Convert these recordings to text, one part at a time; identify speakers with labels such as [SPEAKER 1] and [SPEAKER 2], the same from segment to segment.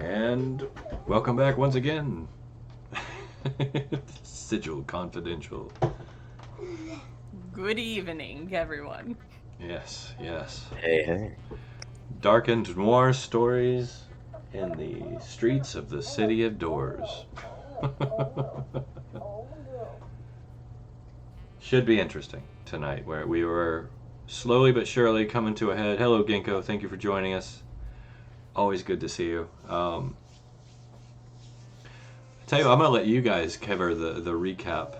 [SPEAKER 1] And welcome back once again. Sigil Confidential.
[SPEAKER 2] Good evening, everyone.
[SPEAKER 1] Yes, yes.
[SPEAKER 3] Hey.
[SPEAKER 1] Darkened noir stories in the streets of the City of Doors. Should be interesting tonight, where we were slowly but surely coming to a head. Hello, Ginkgo. Thank you for joining us. Always good to see you. I tell you, I'm gonna let you guys cover the recap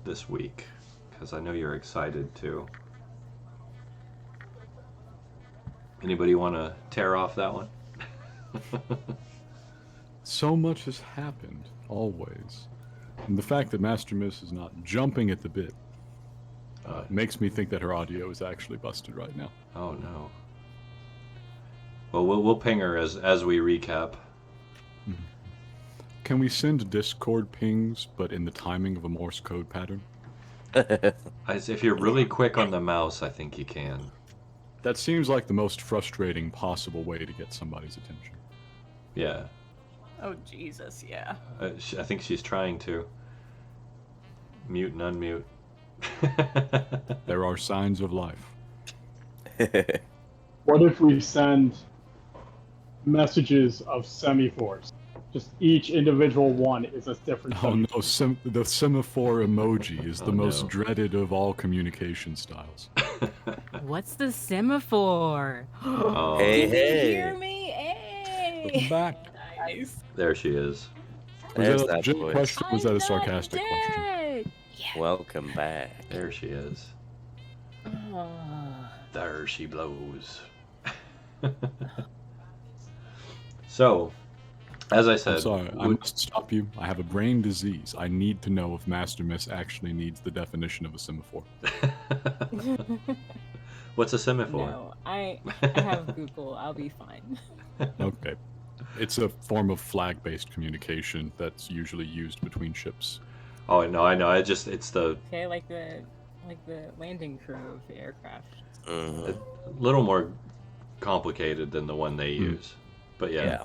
[SPEAKER 1] this week because I know you're excited too. Anybody want to tear off that one?
[SPEAKER 4] So much has happened, always. And the fact that Master Miss is not jumping at the bit makes me think that her audio is actually busted right now.
[SPEAKER 1] Oh no. Well, we'll ping her as we recap.
[SPEAKER 4] Can we send Discord pings, but in the timing of a Morse code pattern?
[SPEAKER 1] If you're really quick on the mouse, I think you can.
[SPEAKER 4] That seems like the most frustrating possible way to get somebody's attention.
[SPEAKER 1] Yeah.
[SPEAKER 2] Oh, Jesus, yeah.
[SPEAKER 1] I think she's trying to. Mute and unmute.
[SPEAKER 4] There are signs of life.
[SPEAKER 5] What if we send messages of semaphores? Just each individual one is a different
[SPEAKER 4] Oh
[SPEAKER 5] semaphore.
[SPEAKER 4] no, the semaphore emoji is the most
[SPEAKER 1] no.
[SPEAKER 4] dreaded of all communication styles.
[SPEAKER 6] What's the semaphore?
[SPEAKER 1] Oh,
[SPEAKER 3] Hey,
[SPEAKER 2] Did you
[SPEAKER 3] hey.
[SPEAKER 2] hear me? Hey!
[SPEAKER 4] Welcome back.
[SPEAKER 2] Nice.
[SPEAKER 1] there she is.
[SPEAKER 4] Was
[SPEAKER 3] There's
[SPEAKER 4] that a
[SPEAKER 3] that
[SPEAKER 4] legit
[SPEAKER 3] voice.
[SPEAKER 4] question or was that a
[SPEAKER 6] I'm
[SPEAKER 4] sarcastic
[SPEAKER 6] not
[SPEAKER 4] question?
[SPEAKER 6] dead. Yeah.
[SPEAKER 3] Welcome back.
[SPEAKER 1] There she is.
[SPEAKER 6] Oh.
[SPEAKER 1] There she blows. So, as I said,
[SPEAKER 4] I'm sorry, I must stop you. I have a brain disease. I need to know if Master Miss actually needs the definition of a semaphore.
[SPEAKER 1] what's a semaphore?
[SPEAKER 6] No, I have Google. I'll be fine.
[SPEAKER 4] Okay. It's a form of flag-based communication that's usually used between ships.
[SPEAKER 1] Oh no, I know. It's the
[SPEAKER 6] Okay, like the landing crew of the aircraft.
[SPEAKER 3] Mhm.
[SPEAKER 1] a little more complicated than the one they use. But yeah.
[SPEAKER 3] Yeah.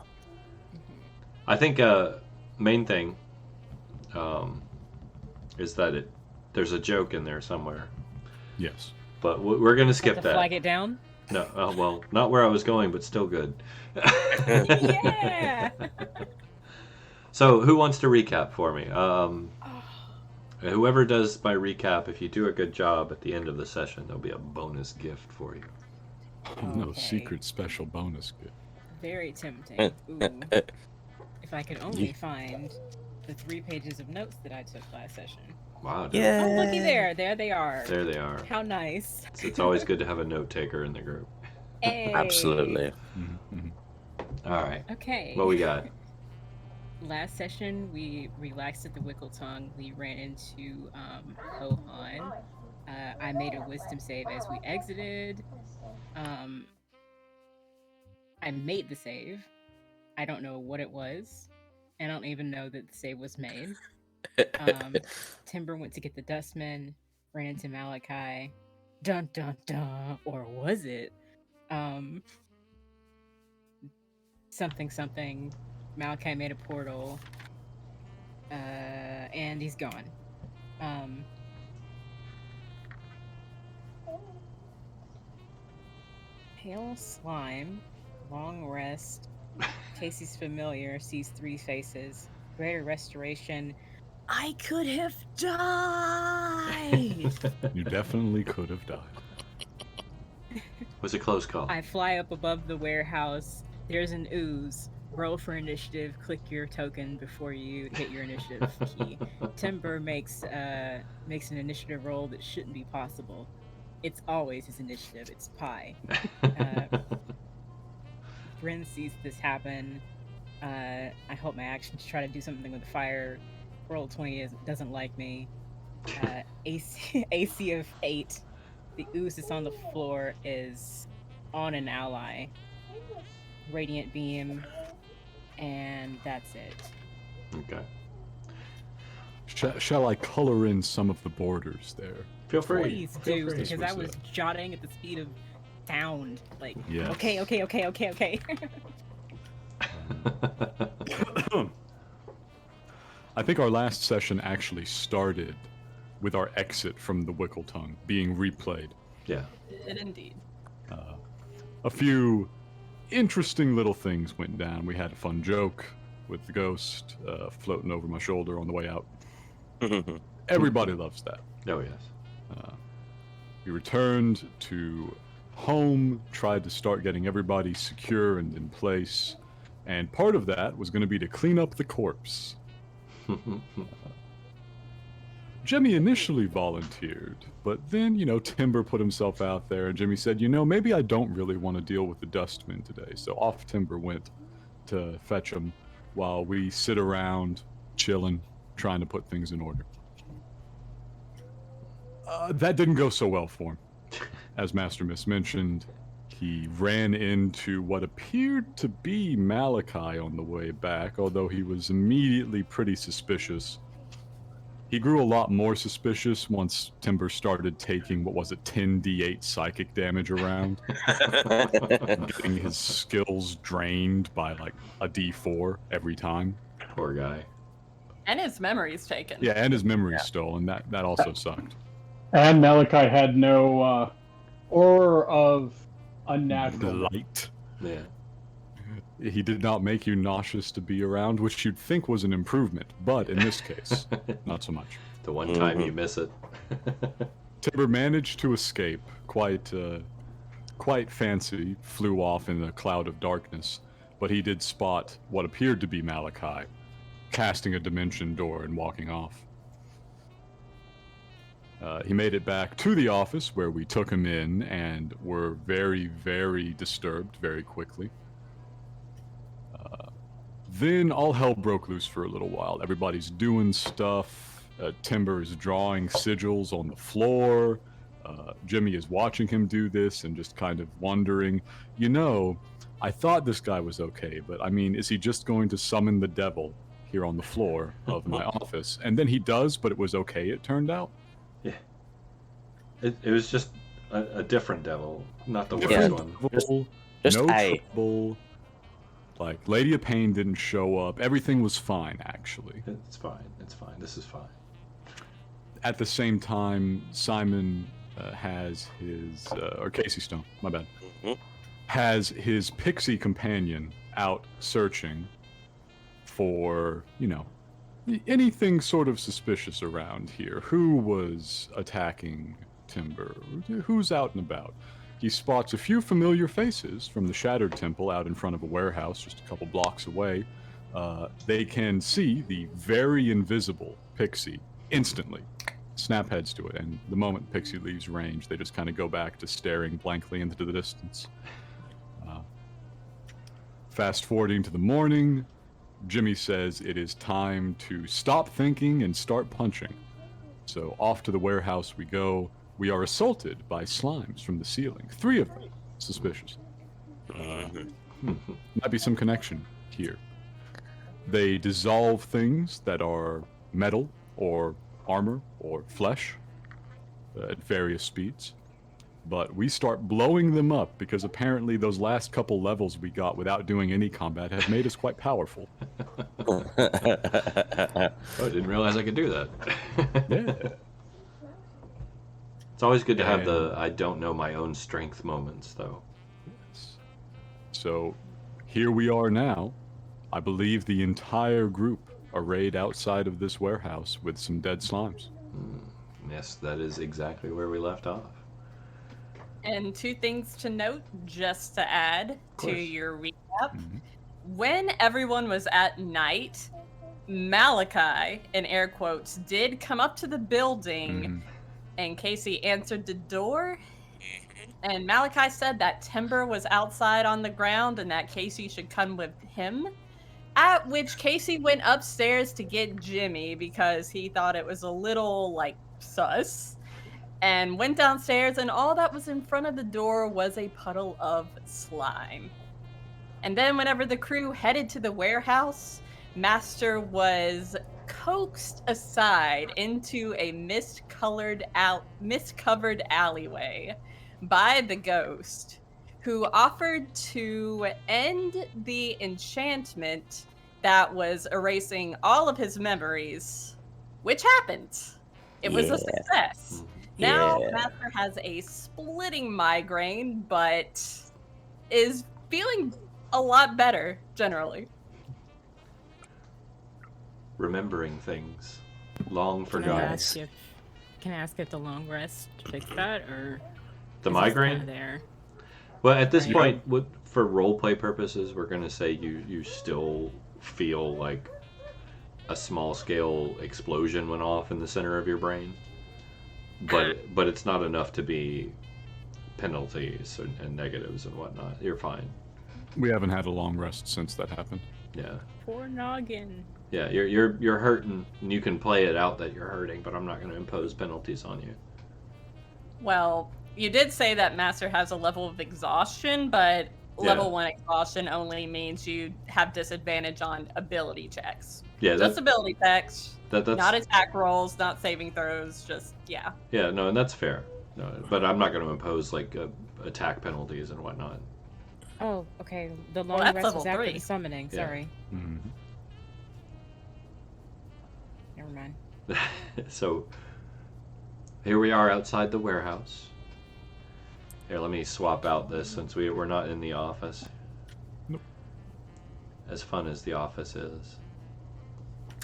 [SPEAKER 1] I think main thing is that there's a joke in there somewhere.
[SPEAKER 4] Yes.
[SPEAKER 1] But we're gonna skip
[SPEAKER 6] To
[SPEAKER 1] that.
[SPEAKER 6] flag it down.
[SPEAKER 1] No, well, not where I was going, but still good.
[SPEAKER 6] Yeah.
[SPEAKER 1] So, who wants to recap for me? Whoever does my recap, if you do a good job at the end of the session, there'll be a bonus gift for you.
[SPEAKER 4] No
[SPEAKER 6] Okay.
[SPEAKER 4] secret special bonus gift.
[SPEAKER 6] Very tempting. Ooh. If I could only find the 3 pages of notes that I took last session.
[SPEAKER 1] Wow. Dude.
[SPEAKER 3] Yeah.
[SPEAKER 6] Oh, looky there. There they are.
[SPEAKER 1] There they are.
[SPEAKER 6] How nice.
[SPEAKER 1] It's always good to have a note taker in the group.
[SPEAKER 6] Hey.
[SPEAKER 3] Absolutely.
[SPEAKER 4] Mhm.
[SPEAKER 1] All right.
[SPEAKER 6] Okay.
[SPEAKER 1] What we got?
[SPEAKER 6] Last session, we relaxed at the Wickletongue. We ran into Hohan. I made a wisdom save as we exited. I made the save. I don't know what it was. I don't even know that the save was made. Tember went to get the Dustman, ran into Malachi. Dun dun dun. Or was it? Something something. Malachi made a portal. And he's gone. Pale slime, long rest. Kasey's familiar, sees 3 faces. Greater restoration. I could have died.
[SPEAKER 4] You definitely could have died.
[SPEAKER 1] Was a close call.
[SPEAKER 6] I fly up above the warehouse. There's an ooze. Roll for initiative. Click your token before you hit your initiative key. Tember makes an initiative roll that shouldn't be possible. It's always his initiative. It's pie. Bryn sees this happen. I hope my actions try to do something with the fire. Roll 20 doesn't like me. AC of 8. The ooze that's on the floor is on an ally. Radiant beam, and that's it.
[SPEAKER 1] Okay.
[SPEAKER 4] Shall I color in some of the borders there?
[SPEAKER 1] Feel free.
[SPEAKER 6] Please
[SPEAKER 1] Feel
[SPEAKER 6] do,
[SPEAKER 1] free.
[SPEAKER 6] because I was jotting at the speed of sound. Like,
[SPEAKER 4] Yes.
[SPEAKER 6] okay.
[SPEAKER 4] I think our last session actually started with our exit from the Wickletongue being replayed.
[SPEAKER 1] Yeah.
[SPEAKER 2] It indeed.
[SPEAKER 4] A few interesting little things went down. We had a fun joke with the ghost floating over my shoulder on the way out. Everybody loves that.
[SPEAKER 1] Oh, yes.
[SPEAKER 4] We returned to home, tried to start getting everybody secure and in place, and part of that was going to be to clean up the corpse. Jimmy initially volunteered, but then, Timber put himself out there, and Jimmy said, maybe I don't really want to deal with the dustmen today. So off Timber went to fetch him while we sit around, chilling, trying to put things in order. That didn't go so well for him. As Master Miss mentioned, he ran into what appeared to be Malachi on the way back, although he was immediately pretty suspicious. He grew a lot more suspicious once Timber started taking, 10d8 psychic damage around. Getting his skills drained by like a d4 every time.
[SPEAKER 1] Poor guy.
[SPEAKER 2] And his memory's taken.
[SPEAKER 4] Yeah, and his memory's stolen. That also sucked.
[SPEAKER 5] And Malachi had no aura of unnatural.
[SPEAKER 4] Delight.
[SPEAKER 1] Yeah.
[SPEAKER 4] He did not make you nauseous to be around, which you'd think was an improvement, but in this case, not so much.
[SPEAKER 1] The one time you miss it.
[SPEAKER 4] Timber managed to escape, quite fancy, flew off in a cloud of darkness, but he did spot what appeared to be Malachi, casting a dimension door and walking off. He made it back to the office where we took him in and were very, very disturbed very quickly. Then all hell broke loose for a little while. Everybody's doing stuff. Timber is drawing sigils on the floor. Jimmy is watching him do this and just kind of wondering, I thought this guy was okay, but I mean, is he just going to summon the devil here on the floor of my office? And then he does, but it was okay, it turned out.
[SPEAKER 1] Yeah. It was just a different devil, not the worst
[SPEAKER 3] Yeah.
[SPEAKER 1] one.
[SPEAKER 3] Just
[SPEAKER 4] no
[SPEAKER 3] I.
[SPEAKER 4] trouble. Like, Lady of Pain didn't show up. Everything was fine, actually.
[SPEAKER 1] It's fine. It's fine. This is fine.
[SPEAKER 4] At the same time, Simon has his, or Kasey Stone, my bad, has his pixie companion out searching for, anything sort of suspicious around here. Who was attacking Timber? Who's out and about? He spots a few familiar faces from the Shattered Temple out in front of a warehouse just a couple blocks away. They can see the very invisible Pixie instantly. Snap heads to it, and the moment Pixie leaves range, they just kind of go back to staring blankly into the distance. Fast forwarding to the morning, Jimmy says it is time to stop thinking and start punching. So off to the warehouse we go. We are assaulted by slimes from the ceiling. 3 of them. Suspicious. Might be some connection here. They dissolve things that are metal or armor or flesh at various speeds. But we start blowing them up because apparently those last couple levels we got without doing any combat have made us quite powerful.
[SPEAKER 1] Oh, I didn't realize I could do that.
[SPEAKER 4] Yeah.
[SPEAKER 1] It's always good to have the I don't know my own strength moments, though.
[SPEAKER 4] So here we are now. I believe the entire group arrayed outside of this warehouse with some dead slimes.
[SPEAKER 1] Yes, that is exactly where we left off.
[SPEAKER 2] And 2 things to note, just to add to
[SPEAKER 1] course.
[SPEAKER 2] your recap. When everyone was at night, Malachi, in air quotes, did come up to the building, and Kasey answered the door. And Malachi said that Tember was outside on the ground and that Kasey should come with him. At which Kasey went upstairs to get Jimmy because he thought it was a little, sus. And went downstairs, and all that was in front of the door was a puddle of slime. And then whenever the crew headed to the warehouse, Master was coaxed aside into a mist-covered alleyway by the ghost, who offered to end the enchantment that was erasing all of his memories, which happened. It was a
[SPEAKER 3] Yeah.
[SPEAKER 2] success. Now,
[SPEAKER 3] Yeah.
[SPEAKER 2] Master has a splitting migraine, but is feeling a lot better generally.
[SPEAKER 1] Remembering things long
[SPEAKER 6] Can I
[SPEAKER 1] forgotten.
[SPEAKER 6] ask if the long rest fixed that, or
[SPEAKER 1] The
[SPEAKER 6] is it
[SPEAKER 1] migraine?
[SPEAKER 6] kinda there?
[SPEAKER 1] Well, at this
[SPEAKER 6] Right.
[SPEAKER 1] point, for roleplay purposes, we're going to say you still feel like a small scale explosion went off in the center of your brain, but it's not enough to be penalties and negatives and whatnot. You're fine.
[SPEAKER 4] We haven't had a long rest since that happened.
[SPEAKER 1] Yeah,
[SPEAKER 6] Poor noggin.
[SPEAKER 1] yeah. You're hurting, and you can play it out that you're hurting, but I'm not going to impose penalties on you.
[SPEAKER 2] Well, you did say that Master has a level of exhaustion, but level 1 exhaustion only means you have disadvantage on ability checks.
[SPEAKER 1] Yeah,
[SPEAKER 2] Just ability checks,
[SPEAKER 1] that's
[SPEAKER 2] not attack rolls, not saving throws, just, yeah.
[SPEAKER 1] yeah. No, and that's fair. No, but I'm not going to impose like attack penalties and whatnot.
[SPEAKER 6] Oh, okay. The long
[SPEAKER 2] that's
[SPEAKER 6] rest
[SPEAKER 2] level
[SPEAKER 6] was after
[SPEAKER 2] 3.
[SPEAKER 6] the summoning.
[SPEAKER 1] Yeah.
[SPEAKER 6] Sorry.
[SPEAKER 4] Mhm.
[SPEAKER 6] Never mind.
[SPEAKER 1] So here we are outside the warehouse. Here, let me swap out this since we're not in the office.
[SPEAKER 4] Nope.
[SPEAKER 1] As fun as the office is.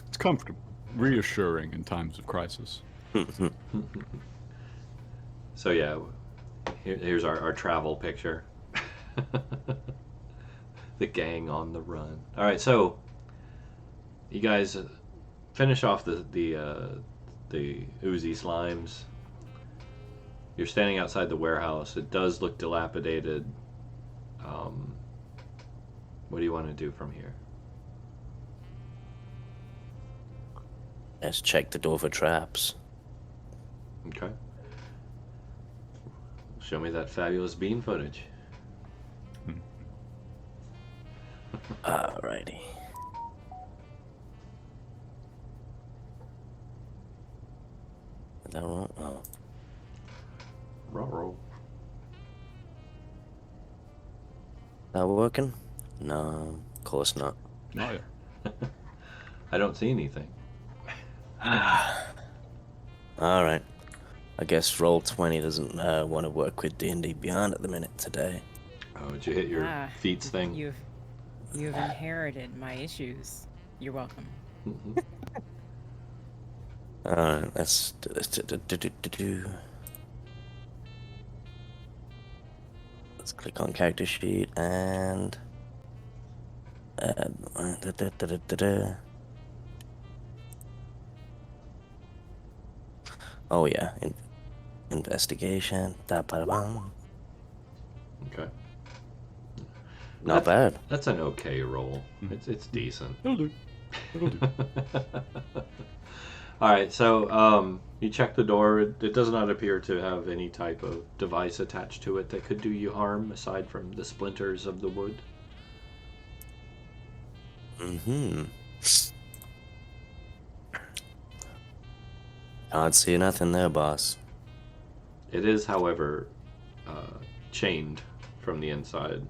[SPEAKER 4] It's comfortable, reassuring in times of crisis.
[SPEAKER 1] So yeah, here's our travel picture. The gang on the run. All right, so you guys finish off the oozy slimes. You're standing outside the warehouse. It does look dilapidated. What do you want to do from here?
[SPEAKER 3] Let's check the door for traps.
[SPEAKER 1] Okay. Show me that fabulous bean footage.
[SPEAKER 3] Alrighty. Is that wrong? Oh.
[SPEAKER 1] Roll.
[SPEAKER 3] That working? No, of course not.
[SPEAKER 4] Oh, yeah.
[SPEAKER 1] I don't see anything.
[SPEAKER 3] Alright. I guess roll 20 doesn't want to work with D&D Beyond at the minute today.
[SPEAKER 1] Oh, did you hit your feats thing?
[SPEAKER 6] You've inherited my issues. You're welcome.
[SPEAKER 1] Mhm.
[SPEAKER 3] Alright, let's do. Let's click on character sheet and add. Oh yeah, investigation. Da-ba-da-bum.
[SPEAKER 1] Okay.
[SPEAKER 3] Not bad.
[SPEAKER 1] That's an okay roll. It's decent.
[SPEAKER 4] It'll do. It'll do.
[SPEAKER 1] All right, so you check the door. It does not appear to have any type of device attached to it that could do you harm, aside from the splinters of the wood.
[SPEAKER 3] Mm-hmm. Can't see nothing there, boss.
[SPEAKER 1] It is, however, chained from the inside.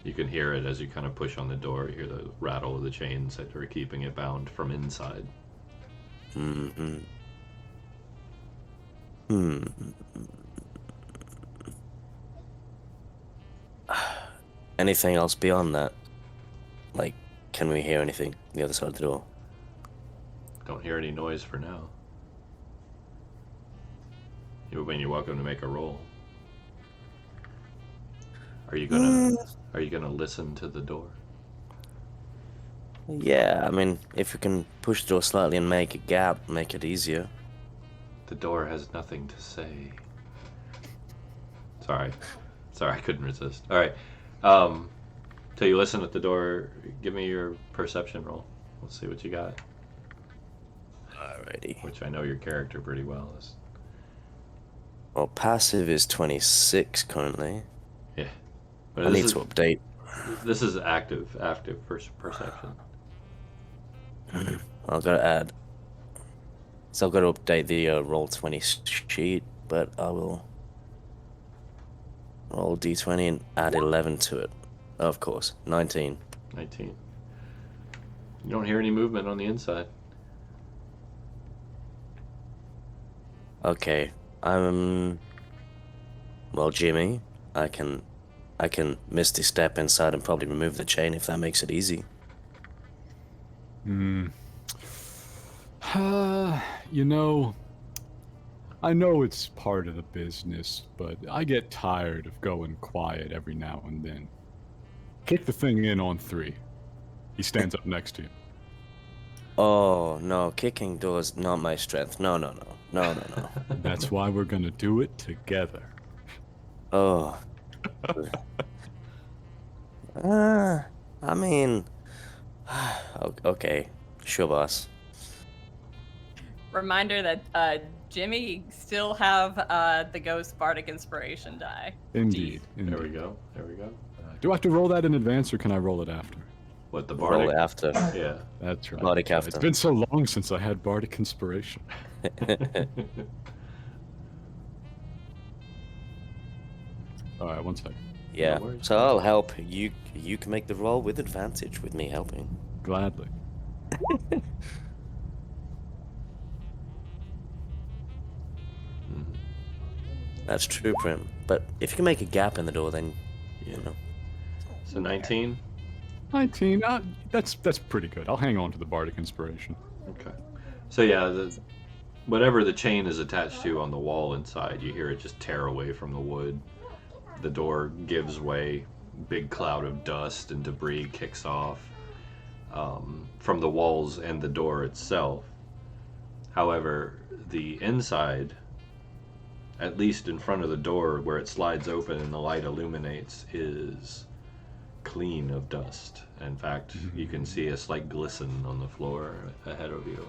[SPEAKER 1] You can hear it as you kind of push on the door. You hear the rattle of the chains that are keeping it bound from inside.
[SPEAKER 3] Mm-hmm. Anything else beyond that? Like, can we hear anything on the other side of the door?
[SPEAKER 1] Don't hear any noise for now. You're welcome to make a roll. Are you gonna listen to the door?
[SPEAKER 3] Yeah, I mean, if we can push the door slightly and make a gap, make it easier.
[SPEAKER 1] The door has nothing to say. Sorry, I couldn't resist. All right, so you listen at the door. Give me your perception roll. Let's see what you got.
[SPEAKER 3] Alrighty.
[SPEAKER 1] Which I know your character pretty well.
[SPEAKER 3] Well, passive is 26 currently.
[SPEAKER 1] Yeah, but
[SPEAKER 3] I
[SPEAKER 1] this
[SPEAKER 3] need
[SPEAKER 1] is,
[SPEAKER 3] to update.
[SPEAKER 1] This is active perception.
[SPEAKER 3] I've got to add. So I've got to update the roll 20 sheet, but I will. Roll d20 and add 11 to it. Of course, 19.
[SPEAKER 1] 19. You don't hear any movement on the inside.
[SPEAKER 3] Okay, well, Jimmy, I can Misty Step inside and probably remove the chain if that makes it easy.
[SPEAKER 4] You know, I know it's part of the business, but I get tired of going quiet every now and then. Kick the thing in on 3. He stands up next to you.
[SPEAKER 3] Oh, no, kicking doors not my strength. No.
[SPEAKER 4] That's why we're gonna do it together.
[SPEAKER 3] Oh. I mean... Okay, sure, boss.
[SPEAKER 2] Reminder that Jimmy still have the Ghost Bardic Inspiration die.
[SPEAKER 4] Indeed.
[SPEAKER 1] There we go.
[SPEAKER 4] Do I have to roll that in advance, or can I roll it after?
[SPEAKER 1] What, the
[SPEAKER 3] Roll
[SPEAKER 1] Bardic?
[SPEAKER 3] it after.
[SPEAKER 1] Yeah.
[SPEAKER 4] That's right.
[SPEAKER 3] Bardic
[SPEAKER 4] It's
[SPEAKER 3] after.
[SPEAKER 4] been so long since I had Bardic Inspiration. Alright, 1 second.
[SPEAKER 3] Yeah,
[SPEAKER 1] No worries.
[SPEAKER 3] so I'll help. You can make the roll with advantage with me helping.
[SPEAKER 4] Gladly.
[SPEAKER 3] That's true, Prim. But if you can make a gap in the door, then, you know.
[SPEAKER 1] So 19?
[SPEAKER 4] 19, that's pretty good. I'll hang on to the Bardic Inspiration.
[SPEAKER 1] Okay. So yeah, whatever the chain is attached to on the wall inside, you hear it just tear away from the wood. The door gives way. Big cloud of dust and debris kicks off from the walls and the door itself. However, the inside, at least in front of the door where it slides open and the light illuminates, is clean of dust. In fact, you can see a slight glisten on the floor ahead of you.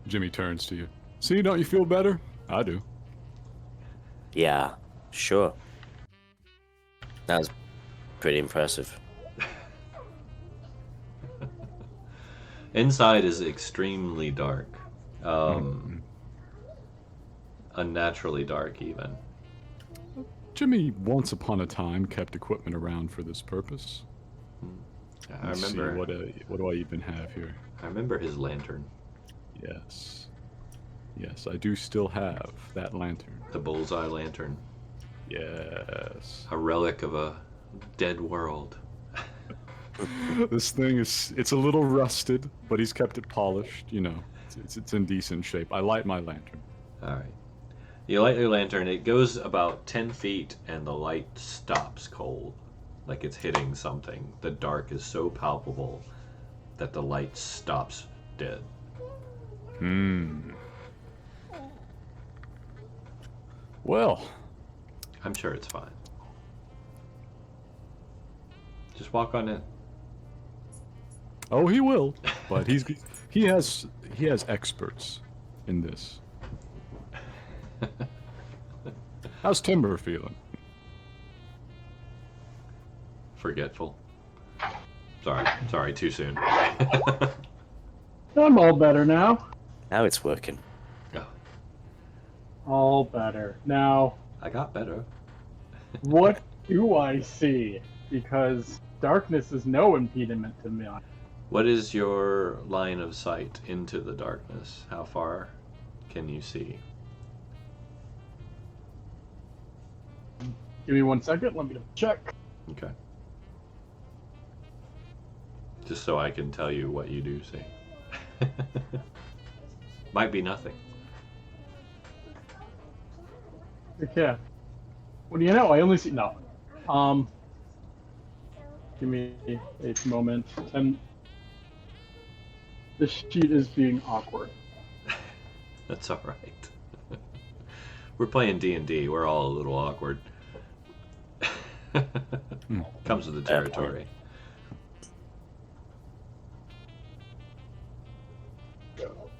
[SPEAKER 4] Jimmy turns to you. See, don't you feel better? I do.
[SPEAKER 3] Yeah, sure. That was pretty impressive.
[SPEAKER 1] Inside is extremely dark. Unnaturally dark, even.
[SPEAKER 4] Jimmy, once upon a time, kept equipment around for this purpose.
[SPEAKER 1] I
[SPEAKER 4] Let's see,
[SPEAKER 1] remember.
[SPEAKER 4] what do I even have here?
[SPEAKER 1] I remember his lantern,
[SPEAKER 4] Yes. Yes, I do still have that lantern.
[SPEAKER 1] the bullseye lantern,
[SPEAKER 4] Yes.
[SPEAKER 1] a relic of a dead world.
[SPEAKER 4] This thing it's a little rusted, but he's kept it polished, you know. It's in decent shape. I light my lantern.
[SPEAKER 1] All right. You light your lantern. It goes about 10 feet, and the light stops cold, like it's hitting something. The dark is so palpable that the light stops dead.
[SPEAKER 4] Well,
[SPEAKER 1] I'm sure it's fine. Just walk on in.
[SPEAKER 4] oh, he will, but he has experts in this. How's Tember feeling?
[SPEAKER 1] Forgetful. Sorry, too soon.
[SPEAKER 5] I'm all better now.
[SPEAKER 3] Now it's working.
[SPEAKER 1] Oh,
[SPEAKER 5] All better. Now,
[SPEAKER 1] I got better.
[SPEAKER 5] what do I see? Because darkness is no impediment to me.
[SPEAKER 1] What is your line of sight into the darkness? How far can you see?
[SPEAKER 5] Give me 1 second. Let me check.
[SPEAKER 1] Okay. Just so I can tell you what you do see. Might be nothing.
[SPEAKER 5] Okay. What do you know? I only see no. Give me a moment. And this sheet is being awkward.
[SPEAKER 1] That's all right. We're playing D&D. We're all a little awkward. Comes with the territory.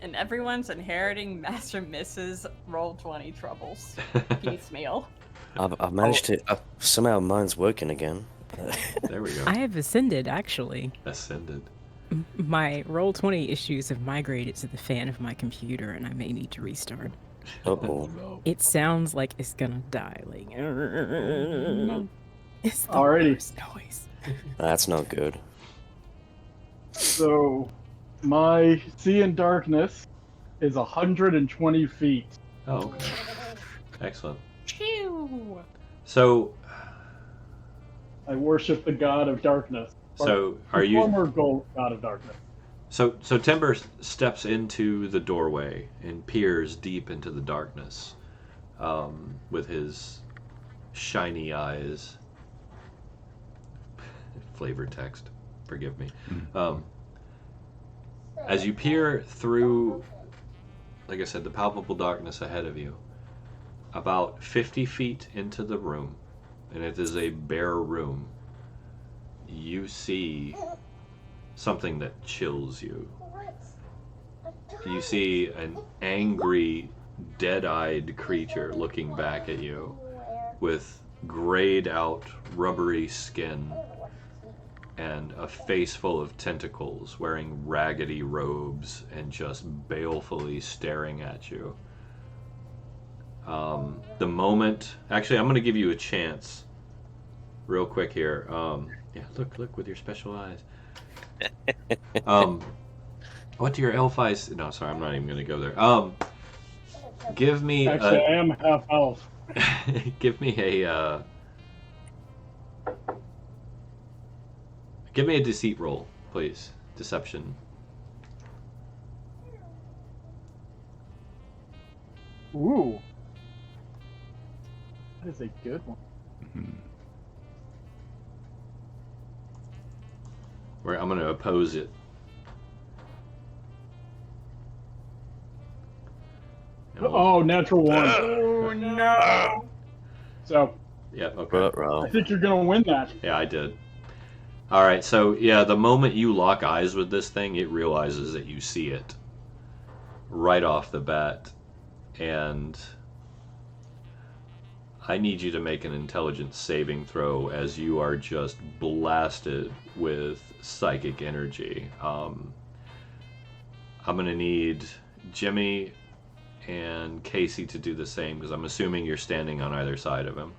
[SPEAKER 2] And everyone's inheriting Master Mrs. Roll20 troubles. Piecemeal.
[SPEAKER 3] I've managed to... somehow mine's working again.
[SPEAKER 1] There we go.
[SPEAKER 6] I have ascended, actually.
[SPEAKER 1] Ascended.
[SPEAKER 6] My Roll20 issues have migrated to the fan of my computer, and I may need to restart.
[SPEAKER 3] Uh-oh.
[SPEAKER 4] No.
[SPEAKER 6] It sounds like it's gonna die. Like it's the
[SPEAKER 5] Alrighty.
[SPEAKER 6] worst noise.
[SPEAKER 3] That's not good.
[SPEAKER 5] So, my sea in darkness is 120 feet.
[SPEAKER 1] Oh, okay. Excellent.
[SPEAKER 2] Phew.
[SPEAKER 1] So,
[SPEAKER 5] I worship the god of darkness.
[SPEAKER 1] so are
[SPEAKER 5] The
[SPEAKER 1] you?
[SPEAKER 5] former god of darkness.
[SPEAKER 1] So Tember steps into the doorway and peers deep into the darkness, with his shiny eyes. Flavored text, forgive me. As you peer through, like I said, the palpable darkness ahead of you, about 50 feet into the room, and it is a bare room, you see something that chills you. You see an angry, dead-eyed creature looking back at you with grayed out, rubbery skin and a face full of tentacles, wearing raggedy robes and just balefully staring at you. The moment... Actually, I'm going to give you a chance real quick here. Yeah, look with your special eyes. What do your elf eyes... No, sorry, I'm not even going to go there. Give me
[SPEAKER 5] Actually, I am half elf.
[SPEAKER 1] give me a give me a deceit roll, please. Deception.
[SPEAKER 5] Ooh. That is a good one.
[SPEAKER 1] Where I'm going to oppose it.
[SPEAKER 5] Oh, natural one.
[SPEAKER 2] Oh no!
[SPEAKER 5] So,
[SPEAKER 1] Yeah, okay.
[SPEAKER 5] I
[SPEAKER 3] Ruh-roh.
[SPEAKER 5] think you're gonna win that.
[SPEAKER 1] Yeah, I did. Alright, so yeah, the moment you lock eyes with this thing, it realizes that you see it right off the bat. And I need you to make an intelligence saving throw as you are just blasted with psychic energy. I'm going to need Jimmy and Kasey to do the same, because I'm assuming you're standing on either side of him,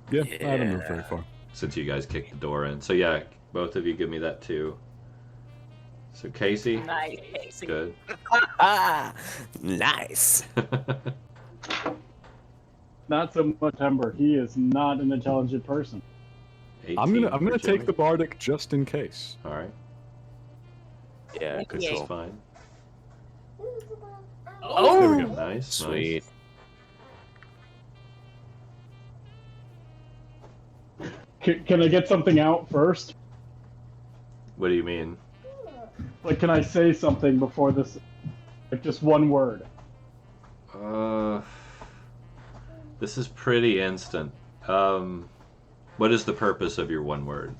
[SPEAKER 4] Yeah, I don't move very far.
[SPEAKER 1] since you guys kicked the door in. So yeah, both of you give me that too. So Kasey,
[SPEAKER 2] Nice, Casey.
[SPEAKER 1] good.
[SPEAKER 3] Nice.
[SPEAKER 5] Not so much Tember. He is not an intelligent person.
[SPEAKER 1] 18
[SPEAKER 4] I'm gonna
[SPEAKER 1] for
[SPEAKER 4] take
[SPEAKER 1] Jimmy.
[SPEAKER 4] the bardic just in case.
[SPEAKER 1] All right,
[SPEAKER 3] Yeah, good
[SPEAKER 2] Yeah.
[SPEAKER 1] that's
[SPEAKER 3] call.
[SPEAKER 1] fine.
[SPEAKER 2] Oh!
[SPEAKER 4] There we go.
[SPEAKER 1] Nice,
[SPEAKER 3] Sweet.
[SPEAKER 5] Can I get something out first?
[SPEAKER 1] What do you mean?
[SPEAKER 5] Like, can I say something before this? Like, just one word.
[SPEAKER 1] This is pretty instant. What is the purpose of your one word?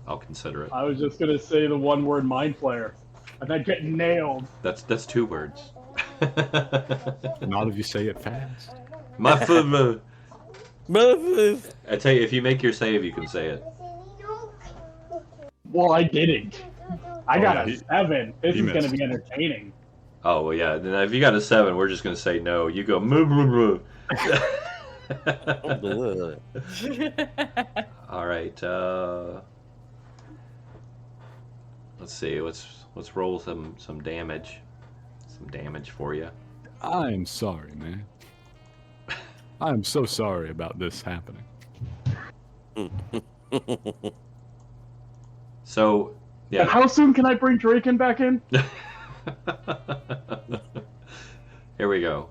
[SPEAKER 1] I'll consider it.
[SPEAKER 5] I was just gonna say the one word mind flayer. And then get nailed.
[SPEAKER 1] That's 2 words.
[SPEAKER 4] Not if you say it fast.
[SPEAKER 1] My foot.
[SPEAKER 3] Move.
[SPEAKER 1] I tell you, if you make your save, you can say it.
[SPEAKER 5] Well, I didn't. I
[SPEAKER 4] Oh,
[SPEAKER 5] got
[SPEAKER 4] yeah,
[SPEAKER 5] a
[SPEAKER 4] he-
[SPEAKER 5] 7. This
[SPEAKER 4] he
[SPEAKER 5] is gonna
[SPEAKER 4] missed.
[SPEAKER 5] be entertaining.
[SPEAKER 1] Oh well, yeah. Then if you got a 7, we're just gonna say no. You go moo moo moo.
[SPEAKER 3] Ugh.
[SPEAKER 1] All right. Let's see. Let's roll some damage. Some damage for you.
[SPEAKER 4] I'm sorry, man. I'm so sorry about this happening.
[SPEAKER 1] So
[SPEAKER 5] And
[SPEAKER 1] yeah.
[SPEAKER 5] how soon can I bring Draken back in?
[SPEAKER 1] Here we go.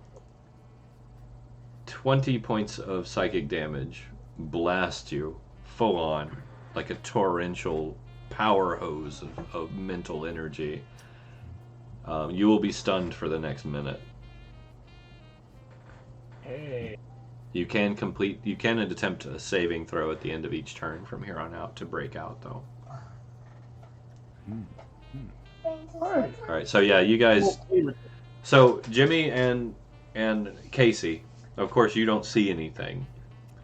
[SPEAKER 1] 20 points of psychic damage blast you full on like a torrential power hose of mental energy. You will be stunned for the next minute.
[SPEAKER 5] Hey.
[SPEAKER 1] You can attempt a saving throw at the end of each turn from here on out to break out, though.
[SPEAKER 5] Alright.
[SPEAKER 1] All right, so yeah, you guys. So Jimmy and Kasey, of course, you don't see anything.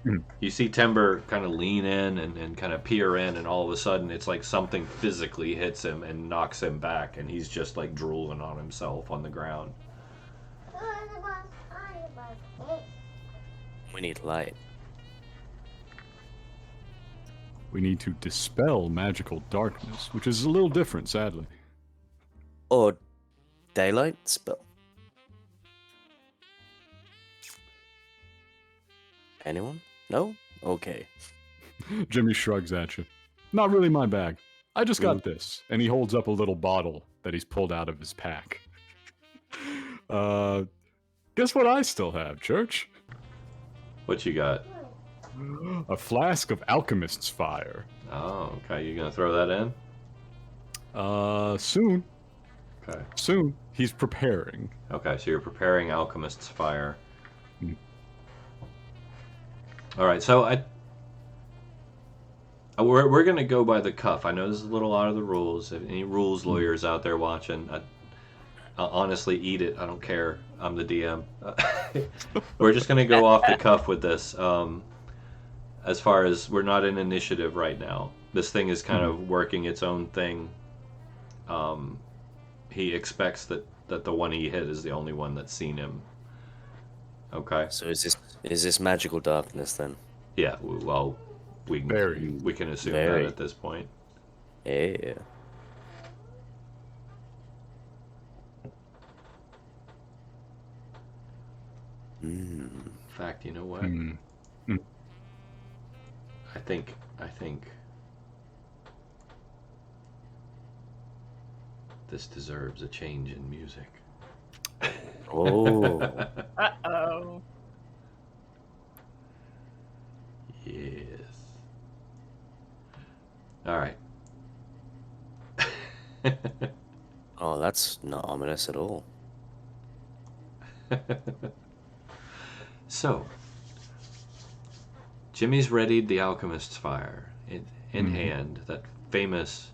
[SPEAKER 4] Mm.
[SPEAKER 1] You see Tember kind of lean in and kind of peer in, and all of a sudden, it's like something physically hits him and knocks him back, and he's just like drooling on himself on the ground.
[SPEAKER 3] We need light.
[SPEAKER 4] We need to dispel magical darkness, which is a little different, sadly.
[SPEAKER 3] Or daylight spell. Anyone? No? Okay.
[SPEAKER 4] Jimmy shrugs at you. Not really my bag. I just got this. And he holds up a little bottle that he's pulled out of his pack. Guess what I still have, Church?
[SPEAKER 1] What you got?
[SPEAKER 4] A flask of alchemist's fire.
[SPEAKER 1] Oh, okay. You gonna throw that in?
[SPEAKER 4] Soon.
[SPEAKER 1] Okay.
[SPEAKER 4] Soon. He's preparing.
[SPEAKER 1] Okay, so you're preparing alchemist's fire.
[SPEAKER 4] Mm.
[SPEAKER 1] All right, so we're gonna go by the cuff. I know this is a little out of the rules. If any rules lawyers out there watching, I'll honestly eat it. I don't care. I'm the DM. We're just gonna go off the cuff with this. As far as we're not in initiative right now, this thing is kind of working its own thing. He expects that the one he hit is the only one that's seen him. Okay.
[SPEAKER 3] So is this magical darkness then?
[SPEAKER 1] Yeah. Well, we can assume that at this point.
[SPEAKER 3] Yeah.
[SPEAKER 1] In fact, you know what? I think this deserves a change in music.
[SPEAKER 3] Oh.
[SPEAKER 2] Uh-oh.
[SPEAKER 1] Yes. All right.
[SPEAKER 3] Oh, that's not ominous at all.
[SPEAKER 1] So, Jimmy's readied the alchemist's fire in hand. That famous,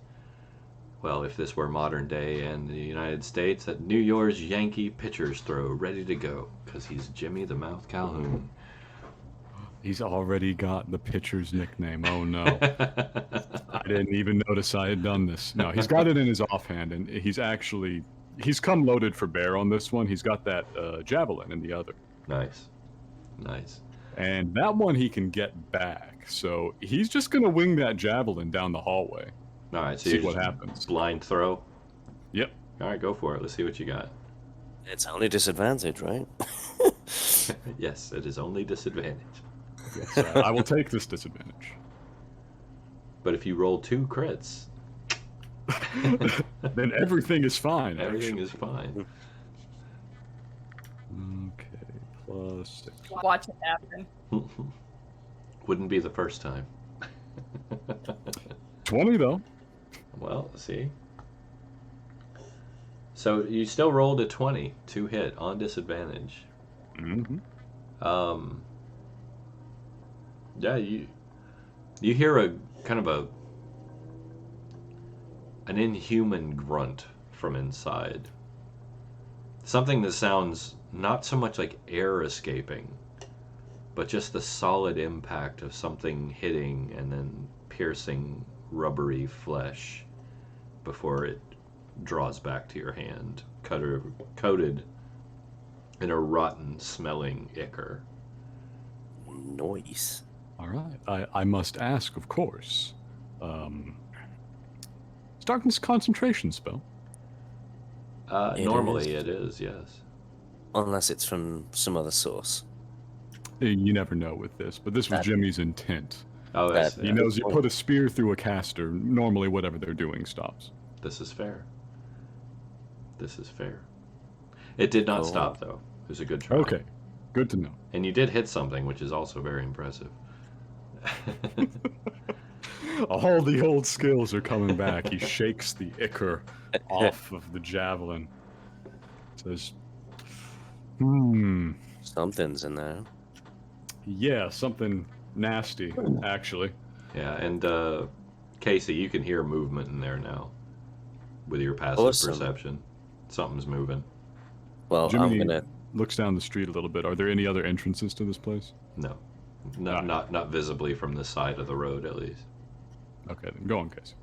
[SPEAKER 1] well, if this were modern day and the United States, that New Year's Yankee pitcher's throw, ready to go, because he's Jimmy the Mouth Calhoun.
[SPEAKER 4] He's already got the pitcher's nickname. Oh no. I didn't even notice I had done this. No, he's got it in his offhand, and he's come loaded for bear on this one. He's got that javelin in the other.
[SPEAKER 1] Nice.
[SPEAKER 4] And that one he can get back. So he's just going to wing that javelin down the hallway.
[SPEAKER 1] All right, so
[SPEAKER 4] see
[SPEAKER 1] you
[SPEAKER 4] what
[SPEAKER 1] just
[SPEAKER 4] happens.
[SPEAKER 1] Blind throw?
[SPEAKER 4] Yep.
[SPEAKER 1] All right, go for it. Let's see what you got.
[SPEAKER 3] It's only disadvantage, right?
[SPEAKER 1] Yes, it is only disadvantage.
[SPEAKER 4] Yes, I will take this disadvantage.
[SPEAKER 1] But if you roll 2 crits,
[SPEAKER 4] then everything is fine.
[SPEAKER 1] everything is fine.
[SPEAKER 4] Okay, plus 6.
[SPEAKER 2] Watch it happen.
[SPEAKER 1] Wouldn't be the first time.
[SPEAKER 4] 20 though.
[SPEAKER 1] Well, see. So you still rolled a 20 to hit on disadvantage.
[SPEAKER 4] Mm-hmm.
[SPEAKER 1] Yeah, you hear a kind of an inhuman grunt from inside. Something that sounds not so much like air escaping, but just the solid impact of something hitting and then piercing rubbery flesh before it draws back to your hand, coated in a rotten smelling ichor.
[SPEAKER 3] Noise.
[SPEAKER 4] All right. I must ask, of course. Is darkness a concentration spell?
[SPEAKER 1] Normally it is, yes.
[SPEAKER 3] Unless it's from some other source.
[SPEAKER 4] You never know with this, but this was Jimmy's intent.
[SPEAKER 1] Oh, that's,
[SPEAKER 4] He knows you put a spear through a caster, normally whatever they're doing stops.
[SPEAKER 1] This is fair. This is fair. It did not stop, though. It was a good try.
[SPEAKER 4] Okay, good to know.
[SPEAKER 1] And you did hit something, which is also very impressive.
[SPEAKER 4] All the old skills are coming back. He shakes the ichor off of the javelin. Says,
[SPEAKER 3] Something's in there.
[SPEAKER 4] yeah, something nasty, actually.
[SPEAKER 1] Yeah, and Kasey, you can hear movement in there now with your passive
[SPEAKER 3] Awesome.
[SPEAKER 1] perception. Something's moving.
[SPEAKER 3] Well,
[SPEAKER 4] Jimmy
[SPEAKER 3] I'm gonna.
[SPEAKER 4] looks down the street a little bit. Are there any other entrances to this place?
[SPEAKER 1] No, not visibly from this side of the road, at least.
[SPEAKER 4] Okay, then go on, Casey.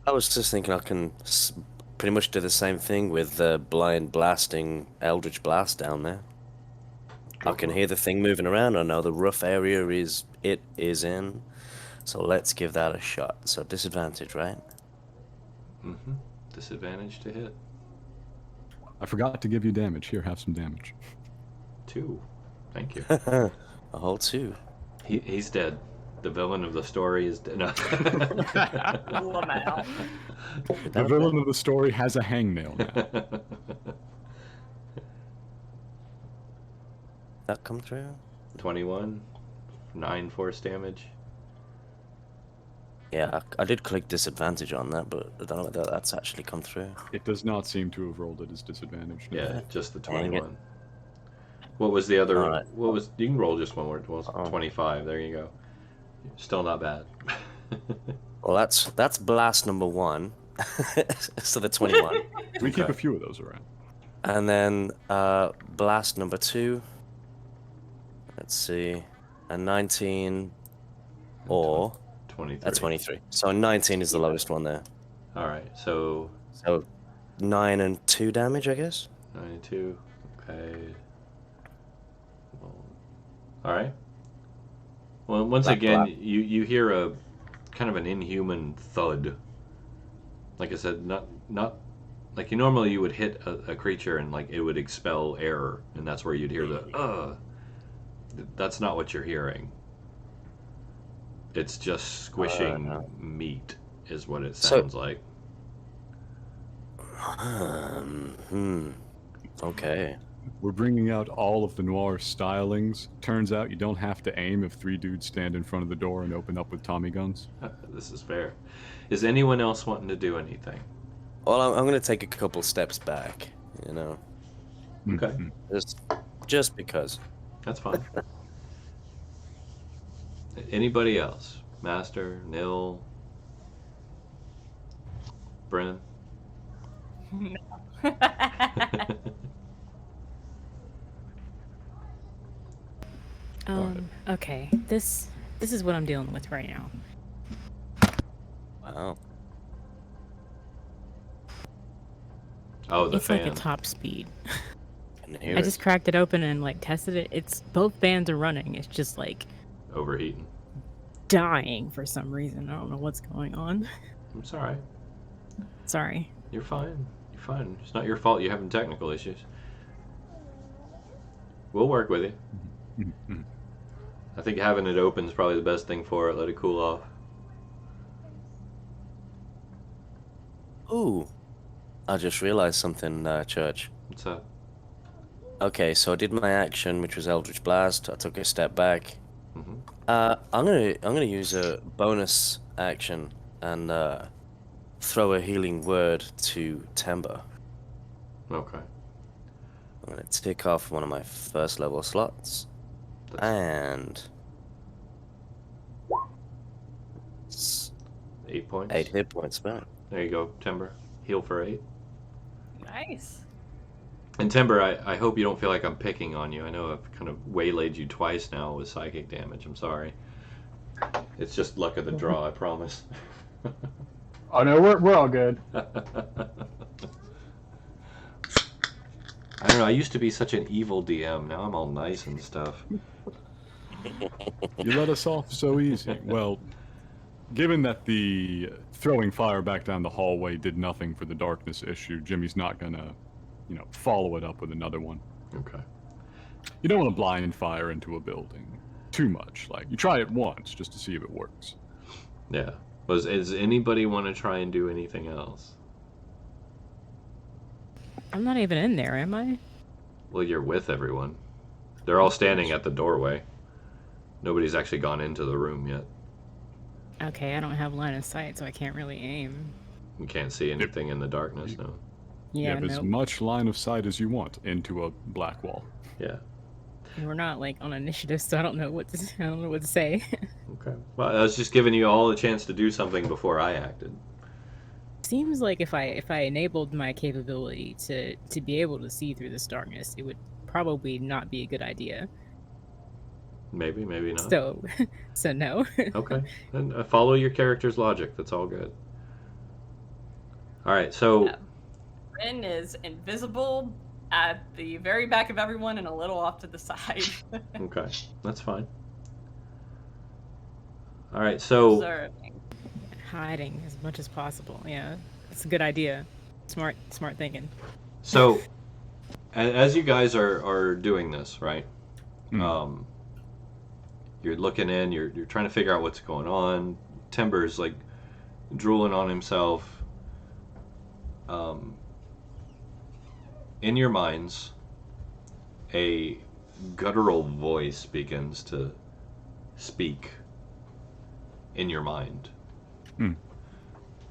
[SPEAKER 3] I was just thinking I can pretty much do the same thing with the blind blasting Eldritch Blast down there. I can hear the thing moving around. I know the rough area is in. So let's give that a shot. So disadvantage, right?
[SPEAKER 1] Mm-hmm. Disadvantage to hit.
[SPEAKER 4] I forgot to give you damage. Here, have some damage.
[SPEAKER 1] 2. Thank you.
[SPEAKER 3] A whole 2.
[SPEAKER 1] He's dead. The villain of the story is dead. No.
[SPEAKER 2] Lamau.
[SPEAKER 4] The villain of the story has a hangnail now.
[SPEAKER 3] That come through?
[SPEAKER 1] 21. 9 force damage.
[SPEAKER 3] Yeah, I did click disadvantage on that, but I don't know whether that's actually come through.
[SPEAKER 4] It does not seem to have rolled it as disadvantage. No.
[SPEAKER 1] Yeah, just the
[SPEAKER 3] Dang it.
[SPEAKER 1] 21. What was the other?
[SPEAKER 3] Alright.
[SPEAKER 1] What was? You can roll just one more. Well,
[SPEAKER 3] Oh.
[SPEAKER 1] 25. There you go. Still not bad.
[SPEAKER 3] Well, that's blast number 1. So the 21.
[SPEAKER 4] We keep
[SPEAKER 1] Okay.
[SPEAKER 4] a few of those around.
[SPEAKER 3] And then blast number 2. Let's see. A 19 or
[SPEAKER 1] 23.
[SPEAKER 3] a 23. So 19 is the lowest one there.
[SPEAKER 1] All right. So
[SPEAKER 3] So 9 and 2 damage, I guess.
[SPEAKER 1] 92. Okay. Well, all right. Well, once
[SPEAKER 3] Black,
[SPEAKER 1] again,
[SPEAKER 3] black.
[SPEAKER 1] you hear a kind of an inhuman thud. Like I said, not like normally you would hit a creature and like it would expel air, and that's where you'd hear the That's not what you're hearing. It's just squishing
[SPEAKER 3] no.
[SPEAKER 1] meat, is what it
[SPEAKER 3] So-
[SPEAKER 1] sounds like.
[SPEAKER 3] Okay.
[SPEAKER 4] We're bringing out all of the noir stylings. Turns out you don't have to aim if 3 dudes stand in front of the door and open up with Tommy guns.
[SPEAKER 1] This is fair. Is anyone else wanting to do anything?
[SPEAKER 3] Well, I'm going to take a couple steps back, you know.
[SPEAKER 1] Okay.
[SPEAKER 3] Just because.
[SPEAKER 1] That's fine. Anybody else? Master, Nil, Brennan?
[SPEAKER 6] Okay. This is what I'm dealing with right now.
[SPEAKER 3] Wow.
[SPEAKER 1] Oh, the
[SPEAKER 6] It's
[SPEAKER 1] fan.
[SPEAKER 6] like a top speed.
[SPEAKER 3] Can hear
[SPEAKER 6] I
[SPEAKER 3] it.
[SPEAKER 6] just cracked it open and like tested it. It's both fans are running. It's just like
[SPEAKER 1] Overheating.
[SPEAKER 6] dying for some reason. I don't know what's going on.
[SPEAKER 1] It's all right.
[SPEAKER 6] Sorry.
[SPEAKER 1] You're fine. You're fine. It's not your fault you're having technical issues. We'll work with you. I think having it open is probably the best thing for it. Let it cool off.
[SPEAKER 3] Ooh. I just realized something, Church.
[SPEAKER 1] What's up?
[SPEAKER 3] Okay, so I did my action, which was Eldritch Blast. I took a step back.
[SPEAKER 1] Mm-hmm.
[SPEAKER 3] I'm gonna use a bonus action and throw a healing word to Tember.
[SPEAKER 1] Okay.
[SPEAKER 3] I'm gonna tick off one of my first level slots, and
[SPEAKER 1] 8 points.
[SPEAKER 3] 8 hit points back.
[SPEAKER 1] There you go, Tember. Heal for 8.
[SPEAKER 2] Nice.
[SPEAKER 1] And Timber, I hope you don't feel like I'm picking on you. I know I've kind of waylaid you twice now with psychic damage. I'm sorry. It's just luck of the draw, I promise.
[SPEAKER 5] Oh no, we're all good.
[SPEAKER 1] I don't know, I used to be such an evil DM. Now I'm all nice and stuff.
[SPEAKER 4] You let us off so easy. Well, given that the throwing fire back down the hallway did nothing for the darkness issue, Jimmy's not gonna, follow it up with another one.
[SPEAKER 1] Okay.
[SPEAKER 4] You don't want to blind fire into a building too much. Like, you try it once just to see if it works.
[SPEAKER 1] Yeah. Does anybody want to try and do anything else?
[SPEAKER 6] I'm not even in there, am I?
[SPEAKER 1] Well, you're with everyone. They're all standing at the doorway. Nobody's actually gone into the room yet.
[SPEAKER 6] Okay, I don't have line of sight, so I can't really aim.
[SPEAKER 1] You can't see anything in the darkness, no.
[SPEAKER 4] You
[SPEAKER 6] Yeah,
[SPEAKER 4] have as
[SPEAKER 6] no.
[SPEAKER 4] much line of sight as you want into a black wall.
[SPEAKER 1] Yeah.
[SPEAKER 6] We're not like on initiative, so I don't know what to say.
[SPEAKER 1] Okay. Well, I was just giving you all a chance to do something before I acted.
[SPEAKER 6] Seems like if I enabled my capability to be able to see through this darkness, it would probably not be a good idea.
[SPEAKER 1] Maybe, maybe not.
[SPEAKER 6] So no.
[SPEAKER 1] Okay. Then follow your character's logic. That's all good. All right. So
[SPEAKER 2] Yeah. Rin is invisible, at the very back of everyone and a little off to the side.
[SPEAKER 1] Okay, that's fine. All right, so
[SPEAKER 2] Observing.
[SPEAKER 6] Hiding as much as possible. Yeah, it's a good idea. Smart thinking.
[SPEAKER 1] so as you guys are doing this, right?
[SPEAKER 4] Mm.
[SPEAKER 1] You're looking in. You're trying to figure out what's going on. Timber's like drooling on himself. In your minds, a guttural voice begins to speak in your mind.
[SPEAKER 4] Hmm.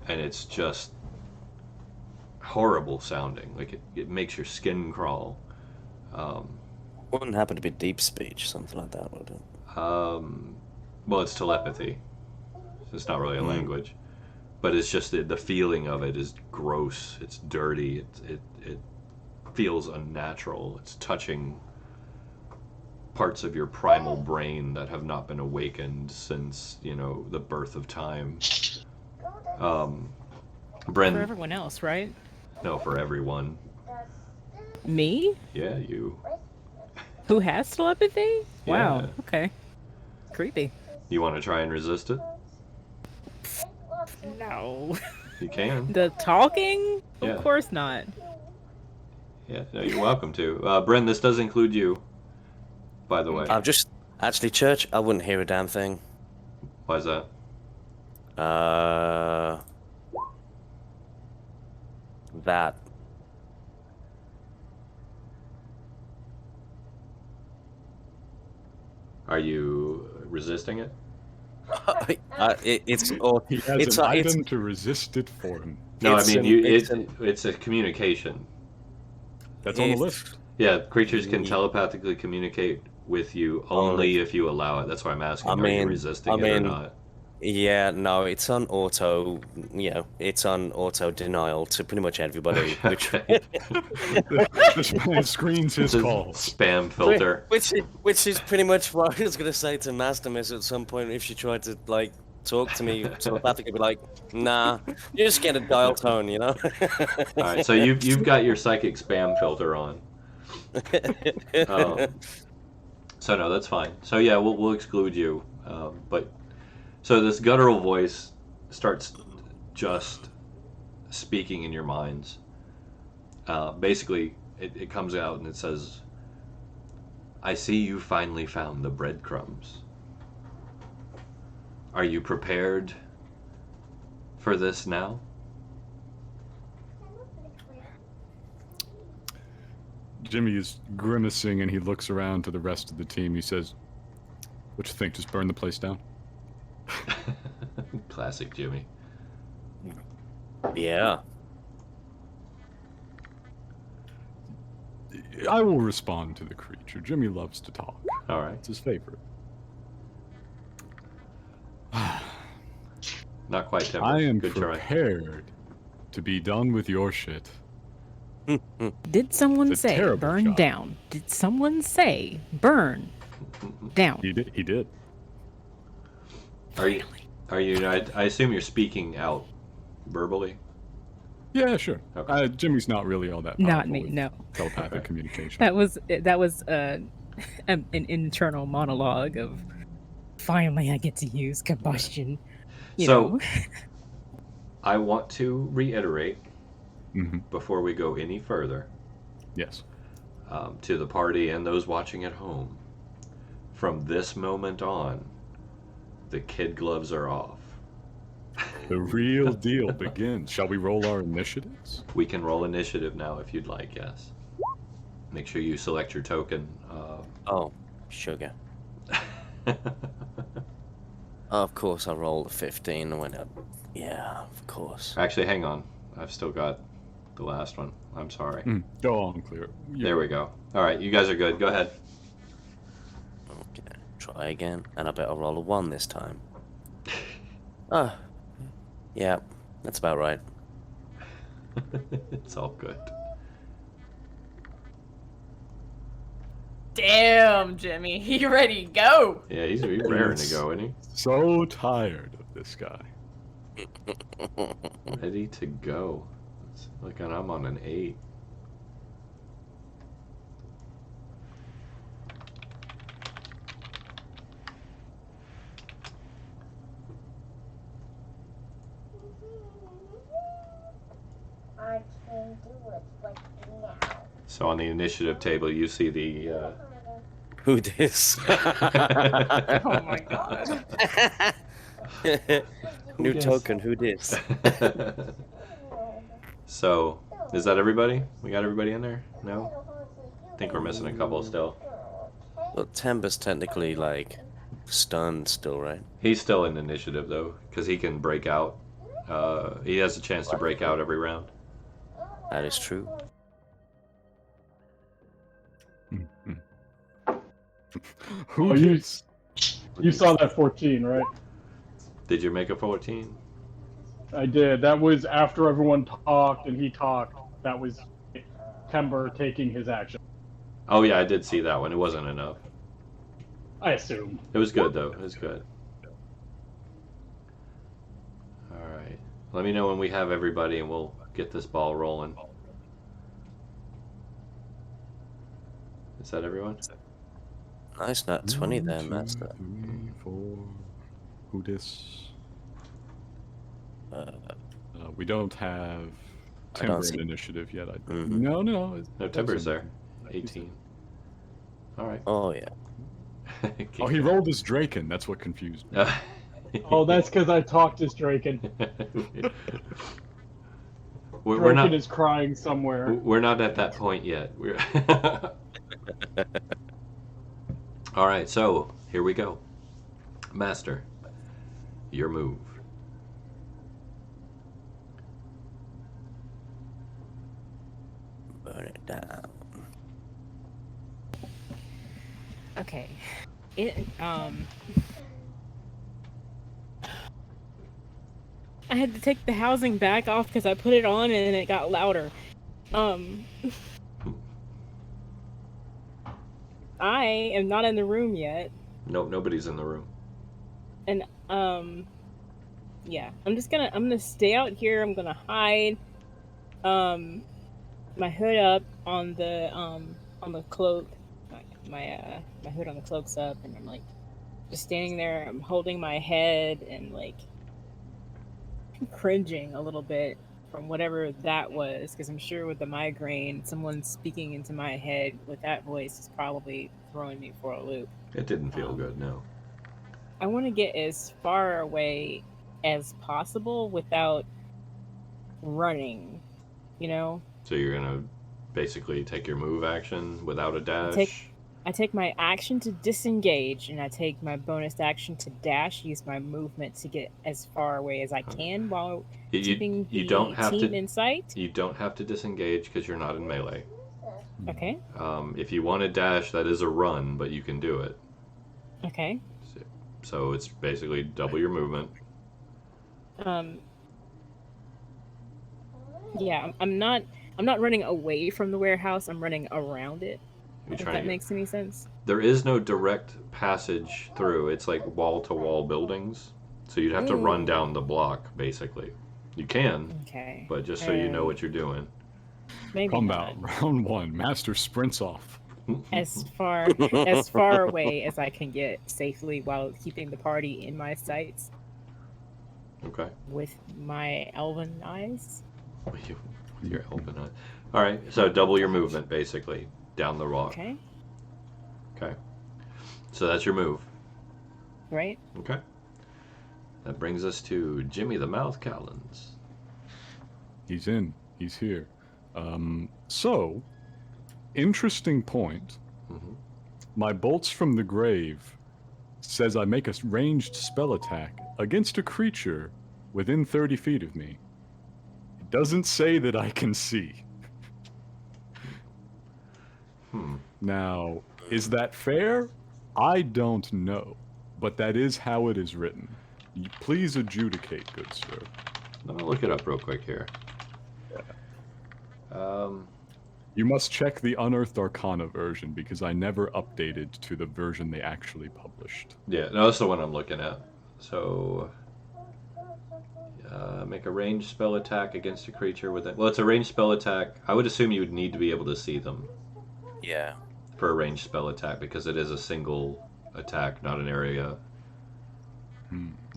[SPEAKER 1] And it's just horrible sounding. Like it makes your skin crawl.
[SPEAKER 3] Wouldn't happen to be deep speech, something like that, would it?
[SPEAKER 1] Well, it's telepathy. It's not really a language. But it's just the feeling of it is gross. It's dirty. It feels unnatural. It's touching parts of your primal brain that have not been awakened since, the birth of time. Bren,
[SPEAKER 6] For everyone else, right?
[SPEAKER 1] no, for everyone.
[SPEAKER 6] Me?
[SPEAKER 1] Yeah, you.
[SPEAKER 6] Who has telepathy? Wow.
[SPEAKER 1] Yeah.
[SPEAKER 6] Okay. Creepy.
[SPEAKER 1] You want to try and resist it?
[SPEAKER 6] No.
[SPEAKER 1] You can.
[SPEAKER 6] The talking?
[SPEAKER 1] Yeah.
[SPEAKER 6] Of course not.
[SPEAKER 1] Yeah, no, you're welcome to. Bren, this does include you, by the way.
[SPEAKER 3] I'm just actually, Church. I wouldn't hear a damn thing.
[SPEAKER 1] Why is that?
[SPEAKER 3] That.
[SPEAKER 1] Are you resisting it?
[SPEAKER 3] It's
[SPEAKER 4] He has
[SPEAKER 3] it's
[SPEAKER 4] an
[SPEAKER 3] it's
[SPEAKER 4] item to resist it for him.
[SPEAKER 1] No,
[SPEAKER 3] It's
[SPEAKER 1] I mean
[SPEAKER 3] an-
[SPEAKER 1] it's a communication.
[SPEAKER 4] That's on the
[SPEAKER 3] it's-
[SPEAKER 4] list.
[SPEAKER 1] Yeah, creatures can telepathically communicate with you only if you allow it. That's why I'm asking. Are you resisting it or not?
[SPEAKER 3] Yeah, no, it's on auto. It's on auto denial to pretty much everybody. Which
[SPEAKER 1] Okay.
[SPEAKER 4] This man screens his
[SPEAKER 1] It's a
[SPEAKER 4] calls.
[SPEAKER 1] spam filter.
[SPEAKER 3] which is pretty much what I was gonna say to Mastermiss at some point if she tried to talk to me telepathically, be like, nah, you just get a dial tone,
[SPEAKER 1] All right, so you've got your psychic spam filter on. So no, that's fine. So yeah, we'll exclude you. But so this guttural voice starts just speaking in your minds. Basically, it comes out and it says, "I see you finally found the breadcrumbs. Are you prepared for this now?"
[SPEAKER 4] Jimmy is grimacing and he looks around to the rest of the team. He says, "What you think? Just burn the place down?"
[SPEAKER 1] Classic Jimmy.
[SPEAKER 3] Yeah.
[SPEAKER 4] I will respond to the creature. Jimmy loves to talk.
[SPEAKER 1] All right.
[SPEAKER 4] It's his favorite.
[SPEAKER 1] Not quite Temper.
[SPEAKER 4] I am
[SPEAKER 1] Good try.
[SPEAKER 4] prepared to be done with your shit.
[SPEAKER 6] Did someone
[SPEAKER 4] It's a
[SPEAKER 6] say
[SPEAKER 4] terrible
[SPEAKER 6] burn
[SPEAKER 4] job.
[SPEAKER 6] down? Did someone say burn down?
[SPEAKER 4] He did. He did.
[SPEAKER 1] Are you? I assume you're speaking out verbally.
[SPEAKER 4] Yeah, sure.
[SPEAKER 1] Okay.
[SPEAKER 4] Jimmy's not really all that.
[SPEAKER 6] Not
[SPEAKER 4] powerful
[SPEAKER 6] me,
[SPEAKER 4] with
[SPEAKER 6] no.
[SPEAKER 4] Telepathic
[SPEAKER 1] Okay.
[SPEAKER 4] communication.
[SPEAKER 6] That was an internal monologue of finally I get to use combustion. You
[SPEAKER 1] So-
[SPEAKER 6] know?
[SPEAKER 1] I want to reiterate
[SPEAKER 4] Hmm.
[SPEAKER 1] before we go any further
[SPEAKER 4] Yes.
[SPEAKER 1] to the party and those watching at home. From this moment on, the kid gloves are off.
[SPEAKER 4] The real deal begins. Shall we roll our initiatives?
[SPEAKER 1] We can roll initiative now if you'd like. Yes. Make sure you select your token.
[SPEAKER 3] Oh, sugar. Of course, I rolled a 15 and went up. Yeah, of course.
[SPEAKER 1] Actually, hang on. I've still got the last one. I'm sorry.
[SPEAKER 4] Go on, clear.
[SPEAKER 1] There we go. All right, you guys are good. Go ahead.
[SPEAKER 3] Okay, try again, and I better roll a 1 this time. Yeah, that's about right.
[SPEAKER 1] It's all good.
[SPEAKER 2] Damn, Jimmy, you ready to go?
[SPEAKER 1] Yeah, he's raring to go, isn't
[SPEAKER 4] So tired of this guy.
[SPEAKER 1] he? Ready to go. Look, and I'm on an 8.
[SPEAKER 7] I can do it like now.
[SPEAKER 1] So on the initiative table, you see the.
[SPEAKER 3] Who dis?
[SPEAKER 2] Oh my god.
[SPEAKER 3] New
[SPEAKER 5] dis?
[SPEAKER 3] token, who dis?
[SPEAKER 1] So, is that everybody? We got everybody in there? No? I think we're missing a couple still.
[SPEAKER 3] Well, Tember's technically, like, stunned still, right?
[SPEAKER 1] He's still in initiative, though, because he can break out. He has a chance to break out every round.
[SPEAKER 3] That is true.
[SPEAKER 4] Who
[SPEAKER 5] Oh, you-
[SPEAKER 4] dis?
[SPEAKER 5] You saw that 14, right?
[SPEAKER 1] Did you make a 14?
[SPEAKER 5] I did. That was after everyone talked and he talked. That was Tember taking his action.
[SPEAKER 1] Oh, yeah, I did see that one. It wasn't enough.
[SPEAKER 5] I assume.
[SPEAKER 1] It was good, though. It was good. Alright. Let me know when we have everybody and we'll get this ball rolling. Is that everyone?
[SPEAKER 3] Nice, not 20 there,
[SPEAKER 4] 1, 2,
[SPEAKER 3] Master.
[SPEAKER 4] 3, 4. Who dis? We don't have
[SPEAKER 3] I
[SPEAKER 4] Timber
[SPEAKER 3] don't see-
[SPEAKER 4] in initiative yet.
[SPEAKER 3] Mhm.
[SPEAKER 4] No.
[SPEAKER 1] No, Timber's there. 18. Alright.
[SPEAKER 3] Oh, yeah.
[SPEAKER 4] Oh, he rolled his Draken. That's what confused me.
[SPEAKER 5] Oh, that's because I talked as Draken.
[SPEAKER 1] We're
[SPEAKER 5] Draken
[SPEAKER 1] not.
[SPEAKER 5] is crying somewhere.
[SPEAKER 1] We're not at that point yet. We're. All right, so here we go. Master, your move.
[SPEAKER 3] Burn it down.
[SPEAKER 6] Okay. I had to take the housing back off because I put it on and it got louder. I am not in the room yet.
[SPEAKER 1] Nope, nobody's in the room.
[SPEAKER 6] And yeah, I'm gonna stay out here. I'm gonna hide my hood up on the cloak. My hood on the cloak's up, and I'm like just standing there. I'm holding my head and like cringing a little bit from whatever that was, because I'm sure with the migraine, someone speaking into my head with that voice is probably throwing me for a loop.
[SPEAKER 1] It didn't feel good, no.
[SPEAKER 6] I want to get as far away as possible without running, you know?
[SPEAKER 1] So you're gonna basically take your move action without a dash.
[SPEAKER 6] I take my action to disengage, and I take my bonus action to dash, use my movement to get as far away as I can while keeping the
[SPEAKER 1] don't have
[SPEAKER 6] team
[SPEAKER 1] to.
[SPEAKER 6] in sight.
[SPEAKER 1] You don't have to disengage because you're not in melee.
[SPEAKER 6] Okay,
[SPEAKER 1] If you want to dash, that is a run, but you can do it.
[SPEAKER 6] okay.
[SPEAKER 1] So it's basically double your movement.
[SPEAKER 6] Yeah, I'm not running away from the warehouse, I'm running around it.
[SPEAKER 1] You're
[SPEAKER 6] If
[SPEAKER 1] trying
[SPEAKER 6] that
[SPEAKER 1] to
[SPEAKER 6] makes any sense.
[SPEAKER 1] There is no direct passage through. It's like wall-to-wall buildings. So you'd have to run down the block, basically. You can,
[SPEAKER 6] Okay.
[SPEAKER 1] but just so you know what you're doing.
[SPEAKER 6] Maybe
[SPEAKER 4] Combat
[SPEAKER 6] not.
[SPEAKER 4] round 1. Master sprints off.
[SPEAKER 6] As far away as I can get safely while keeping the party in my sights
[SPEAKER 1] Okay.
[SPEAKER 6] with my elven eyes.
[SPEAKER 1] With your helping on. All right, so double your movement, basically, down the rock.
[SPEAKER 6] Okay.
[SPEAKER 1] Okay. So that's your move.
[SPEAKER 6] Right?
[SPEAKER 1] Okay. That brings us to Jimmy the Mouth Callons.
[SPEAKER 4] He's in. He's here. So, interesting point.
[SPEAKER 1] Mm-hmm.
[SPEAKER 4] My bolts from the grave says I make a ranged spell attack against a creature within 30 feet of me. It doesn't say that I can see. Now, is that fair? I don't know, but that is how it is written. Please adjudicate, good sir.
[SPEAKER 1] Let me look it up real quick here.
[SPEAKER 4] You must check the Unearthed Arcana version because I never updated to the version they actually published.
[SPEAKER 1] Yeah, no, that's the one I'm looking at. So, make a ranged spell attack against a creature with it. Well, it's a ranged spell attack. I would assume you would need to be able to see them
[SPEAKER 3] Yeah.
[SPEAKER 1] for a ranged spell attack because it is a single attack, not an area.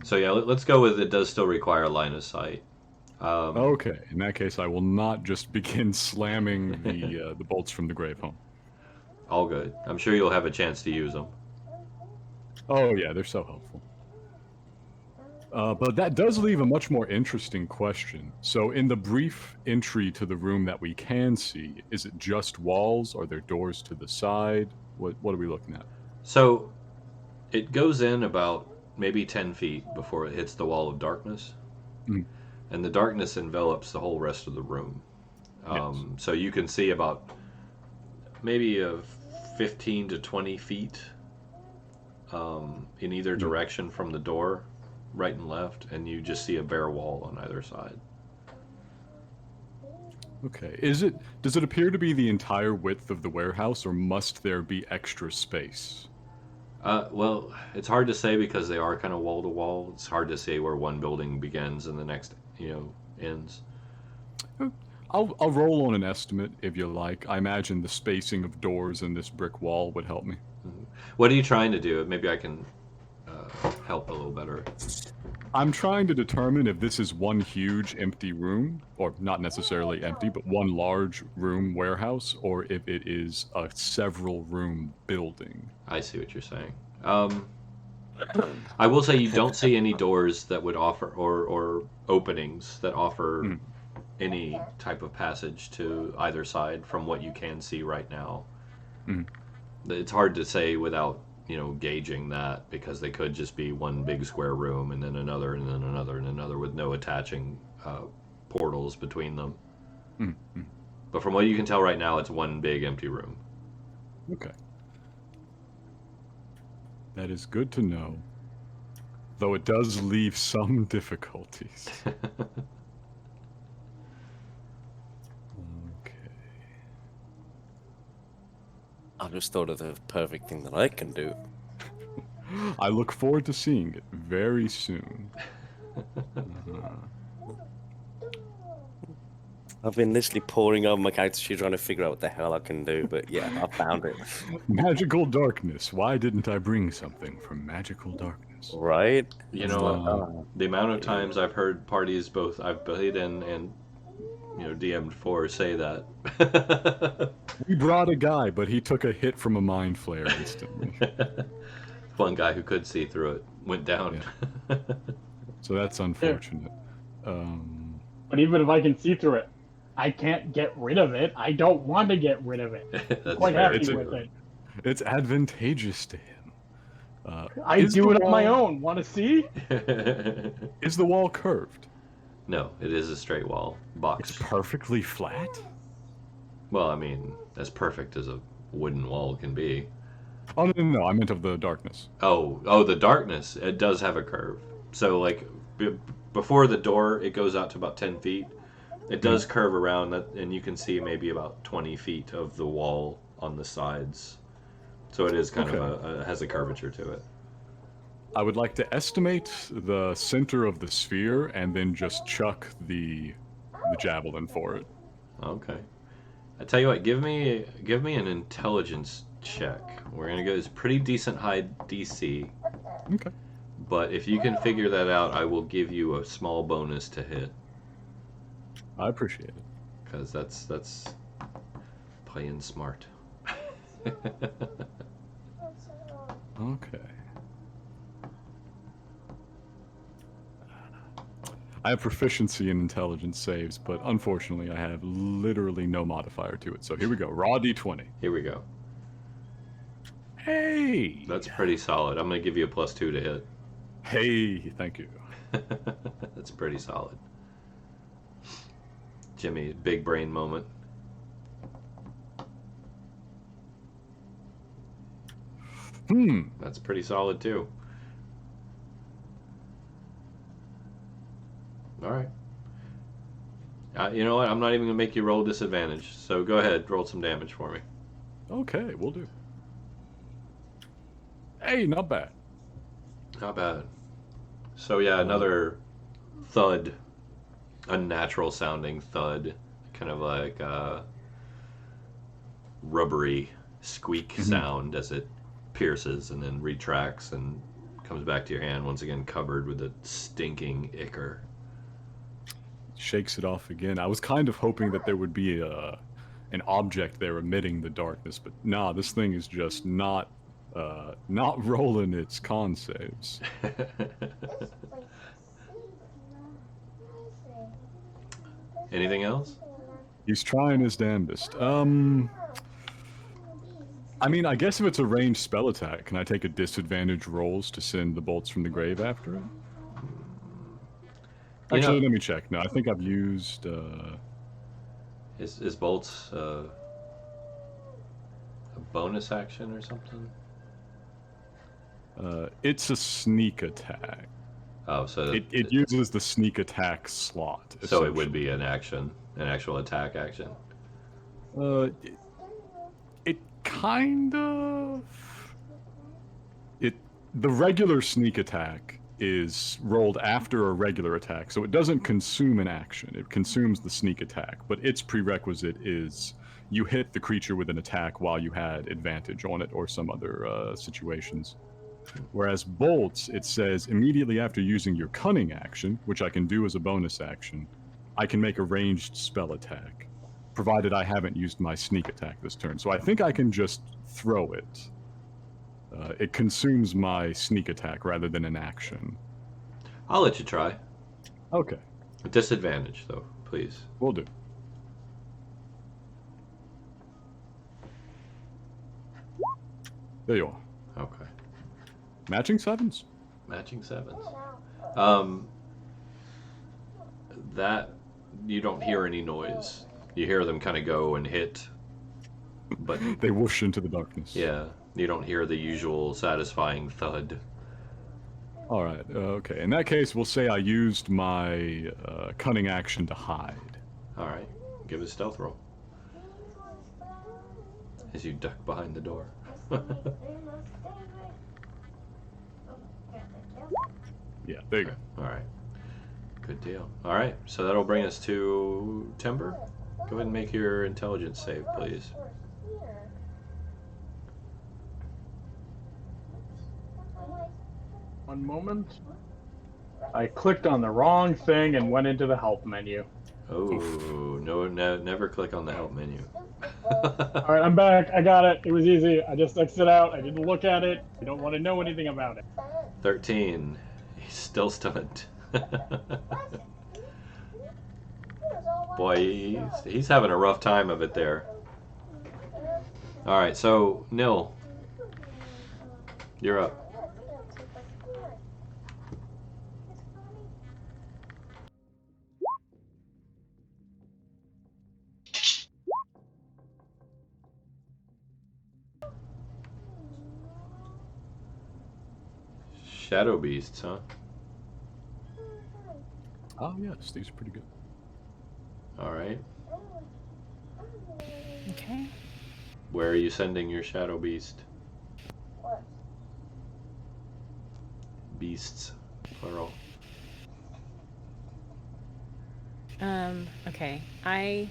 [SPEAKER 1] So yeah, let's go with it does still require line of sight.
[SPEAKER 4] Okay, in that case, I will not just begin slamming the bolts from the grave home.
[SPEAKER 1] All good. I'm sure you'll have a chance to use them.
[SPEAKER 4] Oh yeah, they're so helpful. But that does leave a much more interesting question. So in the brief entry to the room that we can see, is it just walls? Are there doors to the side? What are we looking at?
[SPEAKER 1] So it goes in about maybe 10 feet before it hits the wall of darkness.
[SPEAKER 4] Mm.
[SPEAKER 1] And the darkness envelops the whole rest of the room. So you can see about maybe 15 to 20 feet in either direction from the door, right and left, and you just see a bare wall on either side.
[SPEAKER 4] Okay. Does it appear to be the entire width of the warehouse, or must there be extra space?
[SPEAKER 1] Well, it's hard to say because they are kind of wall to wall. It's hard to say where one building begins and the next, ends.
[SPEAKER 4] I'll roll on an estimate if you like. I imagine the spacing of doors in this brick wall would help me.
[SPEAKER 1] What are you trying to do? Maybe I can help a little better.
[SPEAKER 4] I'm trying to determine if this is one huge empty room, or not necessarily empty, but one large room warehouse, or if it is a several room building.
[SPEAKER 1] I see what you're saying. I will say you don't see any doors that would offer, or openings that offer any type of passage to either side from what you can see right now. It's hard to say without gauging that, because they could just be one big square room and then another and then another and another with no attaching portals between them. But from what you can tell right now, it's one big empty room.
[SPEAKER 4] Okay. That is good to know, though it does leave some difficulties.
[SPEAKER 3] I just thought of the perfect thing that I can do.
[SPEAKER 4] I look forward to seeing it very soon.
[SPEAKER 3] I've been literally poring over my character sheet trying to figure out what the hell I can do, but yeah, I found it.
[SPEAKER 4] Magical darkness. Why didn't I bring something from magical darkness?
[SPEAKER 3] Right?
[SPEAKER 1] The amount of times I've heard parties both I've played and DM'd for say that.
[SPEAKER 4] We brought a guy, but he took a hit from a mind flare instantly.
[SPEAKER 1] One guy who could see through it went down.
[SPEAKER 4] Yeah. So that's unfortunate.
[SPEAKER 5] But even if I can see through it, I can't get rid of it. I don't want to get rid of it.
[SPEAKER 1] That's
[SPEAKER 5] Quite
[SPEAKER 1] fair.
[SPEAKER 5] happy with it.
[SPEAKER 4] It's advantageous to him.
[SPEAKER 5] I do it on my own. Want to see?
[SPEAKER 4] Is the wall curved?
[SPEAKER 1] No, it is a straight wall. Box.
[SPEAKER 4] It's perfectly flat?
[SPEAKER 1] Well, I mean, as perfect as a wooden wall can be.
[SPEAKER 4] Oh, no, I meant of the darkness.
[SPEAKER 1] Oh, the darkness. It does have a curve. So, like, before the door, it goes out to about 10 feet. It does curve around, and you can see maybe about 20 feet of the wall on the sides. So it is kind of has a curvature to it.
[SPEAKER 4] I would like to estimate the center of the sphere and then just chuck the javelin for it.
[SPEAKER 1] Okay. I tell you what, give me an intelligence check. We're gonna go. It's pretty decent high DC.
[SPEAKER 4] Okay.
[SPEAKER 1] But if you can figure that out, I will give you a small bonus to hit.
[SPEAKER 4] I appreciate it.
[SPEAKER 1] Because that's playing smart.
[SPEAKER 4] Okay. I have proficiency in intelligence saves, but unfortunately I have literally no modifier to it. So here we go. Raw D20.
[SPEAKER 1] Here we go.
[SPEAKER 4] Hey!
[SPEAKER 1] That's pretty solid. I'm going to give you a +2 to hit.
[SPEAKER 4] Hey, thank you.
[SPEAKER 1] That's pretty solid. Jimmy, big brain moment. That's pretty solid too. All right. You know what? I'm not even going to make you roll disadvantage. So go ahead, roll some damage for me.
[SPEAKER 4] Okay, we'll do. Hey, not bad.
[SPEAKER 1] Not bad. So yeah, another thud. Unnatural sounding thud. Kind of like a rubbery squeak sound as it pierces and then retracts and comes back to your hand, once again covered with a stinking ichor.
[SPEAKER 4] shakes it off again. I was kind of hoping that there would be an object there emitting the darkness, but nah, this thing is just not rolling its con saves.
[SPEAKER 1] Anything else?
[SPEAKER 4] He's trying his damnedest. I mean, I guess if it's a ranged spell attack, can I take a disadvantage rolls to send the bolts from the grave after it? Actually, let me check. No, I think I've used...
[SPEAKER 1] Is bolts a bonus action or something?
[SPEAKER 4] It's a sneak attack.
[SPEAKER 1] Oh, so...
[SPEAKER 4] It uses the sneak attack slot.
[SPEAKER 1] So it would be an action, an actual attack action?
[SPEAKER 4] It kind of... The regular sneak attack is rolled after a regular attack, so it doesn't consume an action. It consumes the sneak attack, but its prerequisite is you hit the creature with an attack while you had advantage on it or some other situations. Whereas bolts, it says immediately after using your cunning action, which I can do as a bonus action, I can make a ranged spell attack, provided I haven't used my sneak attack this turn. So I think I can just throw it. It consumes my sneak attack rather than an action.
[SPEAKER 1] I'll let you try.
[SPEAKER 4] Okay.
[SPEAKER 1] Disadvantage, though, please.
[SPEAKER 4] Will do. There you are.
[SPEAKER 1] Okay.
[SPEAKER 4] Matching sevens.
[SPEAKER 1] Matching sevens. That you don't hear any noise. You hear them kind of go and hit, but
[SPEAKER 4] they whoosh into the darkness.
[SPEAKER 1] Yeah, you don't hear the usual satisfying thud.
[SPEAKER 4] All right. Okay. In that case, we'll say I used my cunning action to hide.
[SPEAKER 1] All right. Give it a stealth roll as you duck behind the door.
[SPEAKER 4] Yeah, there you go.
[SPEAKER 1] All right. Good deal. All right, so that'll bring us to Tember. Go ahead and make your intelligence save, please.
[SPEAKER 5] One moment. I clicked on the wrong thing and went into the help menu.
[SPEAKER 1] Oh, no, never click on the help menu.
[SPEAKER 5] Alright, I'm back. I got it. It was easy. I just exited out. I didn't look at it. I don't want to know anything about it.
[SPEAKER 1] 13. He's still stunned. Boy, he's having a rough time of it there. Alright, so, Nil. You're up. Shadow beasts, huh?
[SPEAKER 4] Oh yes, these are pretty good.
[SPEAKER 1] All right.
[SPEAKER 6] Okay.
[SPEAKER 1] Where are you sending your shadow beast? Beasts, plural.
[SPEAKER 6] Okay. I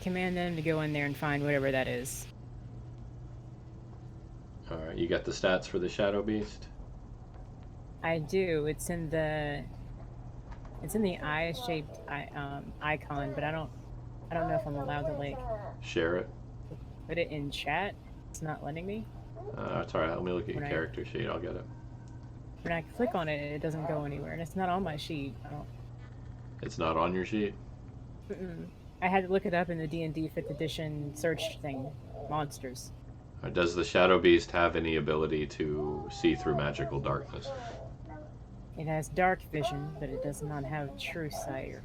[SPEAKER 6] command them to go in there and find whatever that is.
[SPEAKER 1] All right, you got the stats for the shadow beast?
[SPEAKER 6] I do. It's in the eye-shaped icon, but I don't know if I'm allowed to like
[SPEAKER 1] Share it.
[SPEAKER 6] put it in chat. It's not letting me.
[SPEAKER 1] It's all right. Let me look at your character sheet. I'll get it.
[SPEAKER 6] When I click on it, it doesn't go anywhere, and it's not on my sheet.
[SPEAKER 1] It's not on your sheet?
[SPEAKER 6] I had to look it up in the D&D 5th edition search thing. Monsters.
[SPEAKER 1] Does the shadow beast have any ability to see through magical darkness?
[SPEAKER 6] It has dark vision, but it does not have true sight.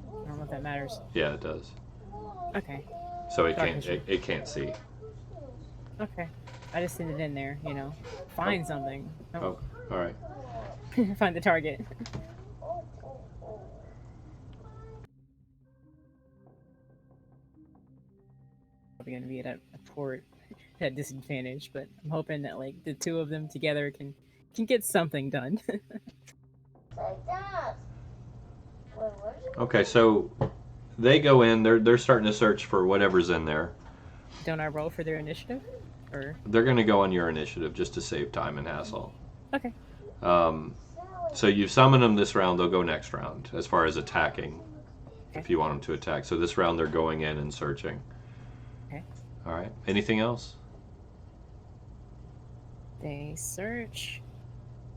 [SPEAKER 6] I don't know if that matters.
[SPEAKER 1] Yeah, it does.
[SPEAKER 6] Okay.
[SPEAKER 1] So it can't see.
[SPEAKER 6] Okay. I just send it in there, you know. Find something.
[SPEAKER 1] Oh, all right.
[SPEAKER 6] Find the target. Probably gonna be at a port at disadvantage, but I'm hoping that like the two of them together can get something done.
[SPEAKER 1] Okay, so they go in. They're starting to search for whatever's in there.
[SPEAKER 6] Don't I roll for their initiative, or
[SPEAKER 1] they're going to go on your initiative just to save time and hassle?
[SPEAKER 6] Okay.
[SPEAKER 1] So you've summoned them this round. They'll go next round as far as attacking, if you want them to attack. So this round they're going in and searching.
[SPEAKER 6] Okay.
[SPEAKER 1] All right. Anything else?
[SPEAKER 6] They search.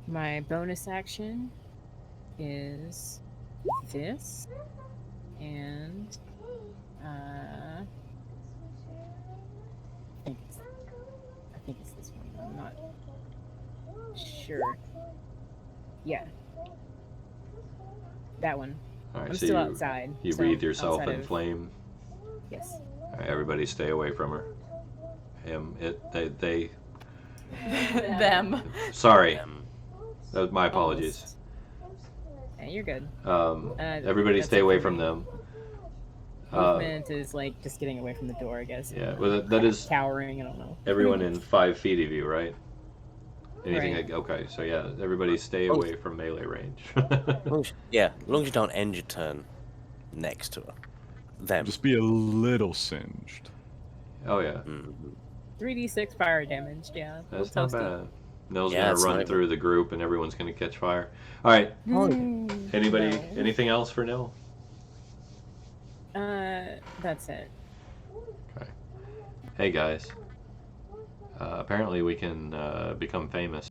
[SPEAKER 6] My bonus action is this, and I think it's this one. I'm not sure. Yeah, that one.
[SPEAKER 1] All right.
[SPEAKER 6] I'm
[SPEAKER 1] so
[SPEAKER 6] still
[SPEAKER 1] you,
[SPEAKER 6] outside.
[SPEAKER 1] you
[SPEAKER 6] so
[SPEAKER 1] wreathe yourself
[SPEAKER 6] outside
[SPEAKER 1] in
[SPEAKER 6] of-
[SPEAKER 1] flame.
[SPEAKER 6] Yes.
[SPEAKER 1] All right, everybody, stay away from her. Him. It. They.
[SPEAKER 2] Them.
[SPEAKER 1] Sorry. My apologies.
[SPEAKER 6] Yeah, you're good.
[SPEAKER 1] Everybody
[SPEAKER 6] that's
[SPEAKER 1] stay
[SPEAKER 6] it
[SPEAKER 1] away
[SPEAKER 6] for
[SPEAKER 1] from
[SPEAKER 6] me.
[SPEAKER 1] them.
[SPEAKER 6] Movement is like just getting away from the door, I guess.
[SPEAKER 1] Yeah, well, that is
[SPEAKER 6] cowering. I don't know.
[SPEAKER 1] everyone in 5 feet of you, right? Anything
[SPEAKER 6] Right.
[SPEAKER 1] okay, so yeah, everybody stay away from melee range.
[SPEAKER 3] Yeah, as long as you don't end your turn next to her. Them.
[SPEAKER 4] Just be a little singed.
[SPEAKER 1] Oh yeah,
[SPEAKER 6] 3d6 fire damage. Yeah.
[SPEAKER 1] that's
[SPEAKER 6] we'll
[SPEAKER 1] not
[SPEAKER 6] toast it.
[SPEAKER 1] bad. Nell's
[SPEAKER 3] Yeah,
[SPEAKER 1] gonna
[SPEAKER 3] it's
[SPEAKER 1] run
[SPEAKER 3] not
[SPEAKER 1] through the group and everyone's gonna catch fire. Alright, anybody,
[SPEAKER 6] No.
[SPEAKER 1] anything else for Nell?
[SPEAKER 6] That's it.
[SPEAKER 1] Okay. Hey guys, apparently we can become famous.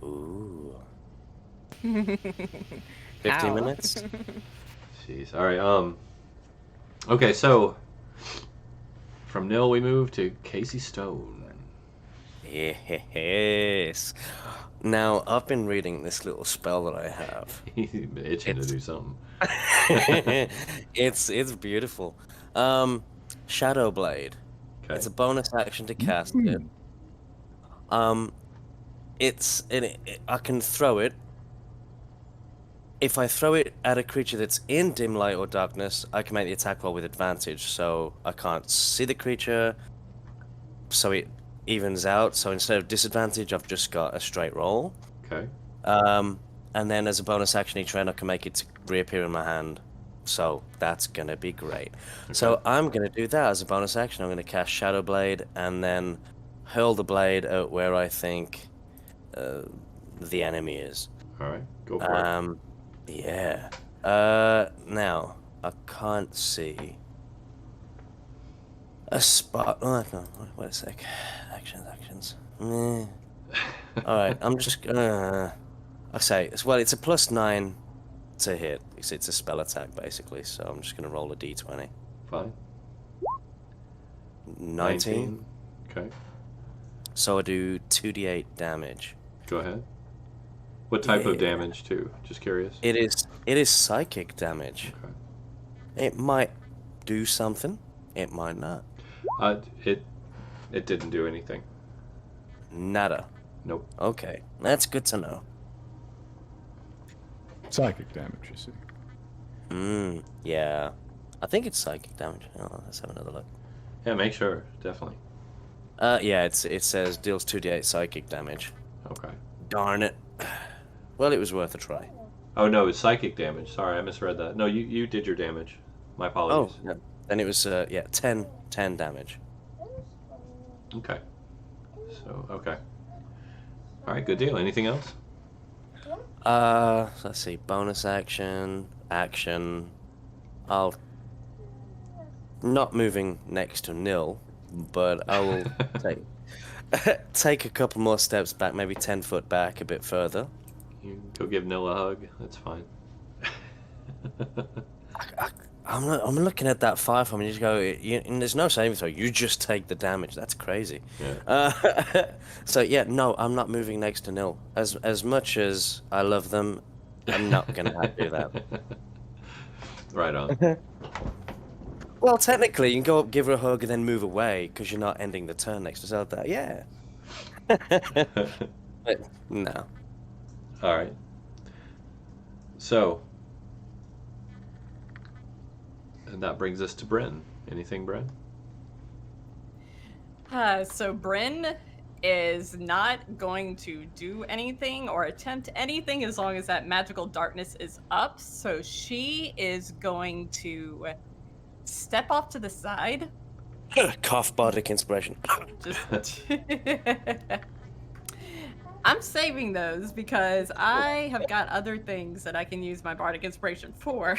[SPEAKER 3] Ooh.
[SPEAKER 6] How?
[SPEAKER 3] 15 minutes?
[SPEAKER 1] Jeez. Alright, okay, so from Nell we move to Kasey Stone.
[SPEAKER 3] Yes. Now, I've been reading this little spell that I have.
[SPEAKER 1] He's itching to do something.
[SPEAKER 3] It's beautiful. Shadow Blade.
[SPEAKER 1] Okay.
[SPEAKER 3] It's a bonus action to cast it. I can throw it. If I throw it at a creature that's in dim light or darkness, I can make the attack roll with advantage. So I can't see the creature, so it evens out. So instead of disadvantage, I've just got a straight roll.
[SPEAKER 1] Okay.
[SPEAKER 3] And then as a bonus action each round, I can make it reappear in my hand. So that's gonna be great. So I'm gonna do that as a bonus action. I'm gonna cast Shadow Blade and then hurl the blade at where I think the enemy is.
[SPEAKER 1] Alright, go for it.
[SPEAKER 3] Yeah. Now I can't see a spot. Oh, no, wait a sec. Actions. All right, I'm just gonna. I say, well, it's a +9 to hit. It's a spell attack basically. So I'm just gonna roll a d20.
[SPEAKER 1] Fine.
[SPEAKER 3] 19.
[SPEAKER 1] Okay,
[SPEAKER 3] So I do 2d8 damage.
[SPEAKER 1] go ahead. What type of
[SPEAKER 3] Yeah.
[SPEAKER 1] damage too? Just curious.
[SPEAKER 3] It is psychic damage.
[SPEAKER 1] Okay.
[SPEAKER 3] It might do something. It might not.
[SPEAKER 1] It didn't do anything.
[SPEAKER 3] Nada.
[SPEAKER 1] Nope.
[SPEAKER 3] Okay, that's good to know.
[SPEAKER 4] Psychic damage, you see.
[SPEAKER 3] Yeah. I think it's psychic damage. Oh, let's have another look.
[SPEAKER 1] Yeah, make sure, definitely.
[SPEAKER 3] Yeah, it says deals 2d8 psychic damage.
[SPEAKER 1] Okay.
[SPEAKER 3] Darn it. Well, it was worth a try.
[SPEAKER 1] Oh no, it's psychic damage. Sorry, I misread that. No, you did your damage. My
[SPEAKER 3] Oh,
[SPEAKER 1] apologies.
[SPEAKER 3] yeah. Then it was 10 damage.
[SPEAKER 1] Okay. So okay. All right, good deal. Anything else?
[SPEAKER 3] Let's see. Bonus action. I'll not moving next to Nil, but I will take a couple more steps back, maybe 10 foot back, a bit further.
[SPEAKER 1] You go give Nil a hug. That's fine.
[SPEAKER 3] I'm looking at that firearm and you just go, and there's no saving throw. You just take the damage. That's crazy.
[SPEAKER 1] Yeah.
[SPEAKER 3] So yeah, no, I'm not moving next to Nil. As much as I love them, I'm not gonna do that.
[SPEAKER 1] Right on.
[SPEAKER 3] Well, technically, you can go up, give her a hug, and then move away because you're not ending the turn next to Zelda. Yeah. But no.
[SPEAKER 1] All right. So, and that brings us to Bryn. Anything, Bryn?
[SPEAKER 2] So Bryn is not going to do anything or attempt anything as long as that magical darkness is up. So she is going to step off to the side.
[SPEAKER 3] Cough bardic inspiration.
[SPEAKER 2] Just I'm saving those because I have got other things that I can use my bardic inspiration for.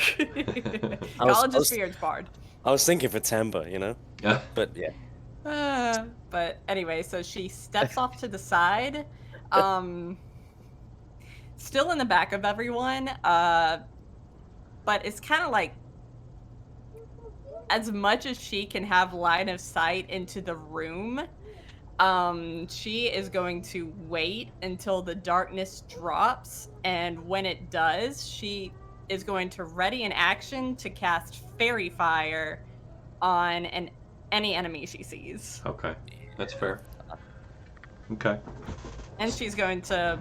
[SPEAKER 2] College of Spirits Bard.
[SPEAKER 3] I was thinking for Tember, you know?
[SPEAKER 1] Yeah.
[SPEAKER 3] But yeah.
[SPEAKER 2] But anyway, so she steps off to the side, still in the back of everyone, but it's kind of like as much as she can have line of sight into the room, she is going to wait until the darkness drops, and when it does, she is going to ready an action to cast Fairy Fire on any enemy she sees.
[SPEAKER 1] Okay, that's fair. Okay.
[SPEAKER 2] And she's going to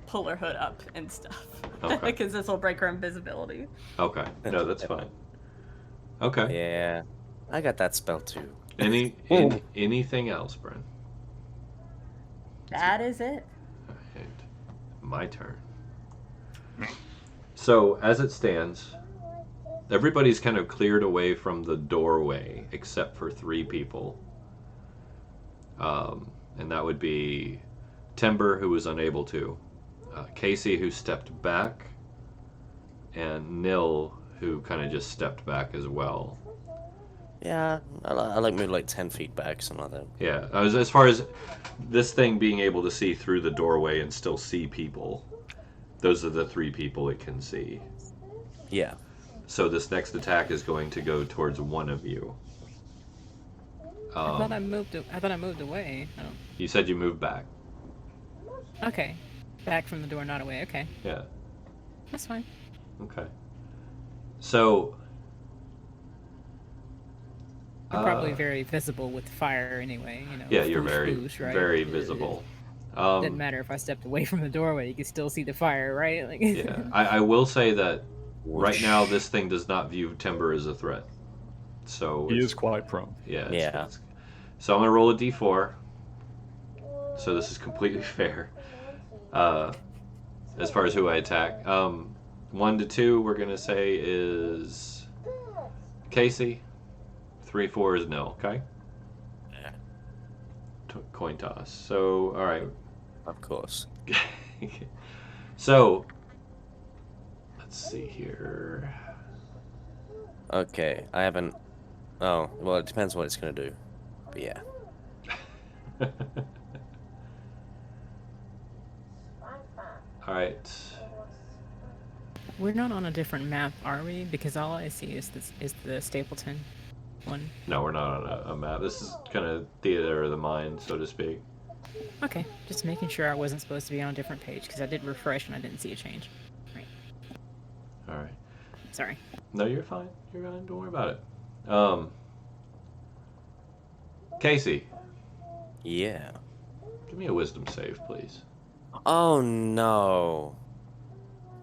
[SPEAKER 2] pull her hood up and stuff.
[SPEAKER 1] Okay.
[SPEAKER 2] Because this will break her invisibility.
[SPEAKER 1] Okay. No, that's fine. Okay.
[SPEAKER 3] Yeah. I got that spell too.
[SPEAKER 1] Anything else, Bryn?
[SPEAKER 2] That is it.
[SPEAKER 1] Alright. My turn. So, as it stands, everybody's kind of cleared away from the doorway except for 3 people. And that would be Tember, who was unable to, Kasey, who stepped back, and Nil, who kind of just stepped back as well.
[SPEAKER 3] Yeah, I like move like 10 feet back, something like that.
[SPEAKER 1] Yeah, as far as this thing being able to see through the doorway and still see people, those are the 3 people it can see.
[SPEAKER 3] Yeah.
[SPEAKER 1] So this next attack is going to go towards one of you.
[SPEAKER 6] I thought I moved away. Oh.
[SPEAKER 1] You said you moved back.
[SPEAKER 6] Okay. Back from the door, not away. Okay.
[SPEAKER 1] Yeah.
[SPEAKER 6] That's fine.
[SPEAKER 1] Okay. So.
[SPEAKER 6] I'm probably very visible with fire anyway, you know.
[SPEAKER 1] Yeah, you're
[SPEAKER 6] right?
[SPEAKER 1] very visible.
[SPEAKER 6] Doesn't matter if I stepped away from the doorway, you can still see the fire, right? Like...
[SPEAKER 1] Yeah, I will say that right now this thing does not view Tember as a threat. So
[SPEAKER 4] he is quite prone.
[SPEAKER 1] Yeah.
[SPEAKER 3] Yeah.
[SPEAKER 1] So I'm gonna roll a d4. So this is completely fair. As far as who I attack, 1 to 2 we're gonna say is Kasey. 3, 4 is Nil. Okay.
[SPEAKER 3] Yeah.
[SPEAKER 1] Coin toss. So all right.
[SPEAKER 3] Of course.
[SPEAKER 1] So let's see here.
[SPEAKER 3] Okay, I haven't. Oh, well, it depends what it's gonna do. But yeah.
[SPEAKER 1] All right.
[SPEAKER 6] We're not on a different map, are we? Because all I see is the Stapleton one.
[SPEAKER 1] No, we're not on a map. This is kind of theater of the mind, so to speak.
[SPEAKER 6] Okay, just making sure I wasn't supposed to be on a different page because I did refresh and I didn't see a change. Right.
[SPEAKER 1] All right.
[SPEAKER 6] Sorry.
[SPEAKER 1] No, you're fine. You're fine. Don't worry about it. Kasey,
[SPEAKER 3] Yeah.
[SPEAKER 1] give me a wisdom save, please.
[SPEAKER 3] Oh no.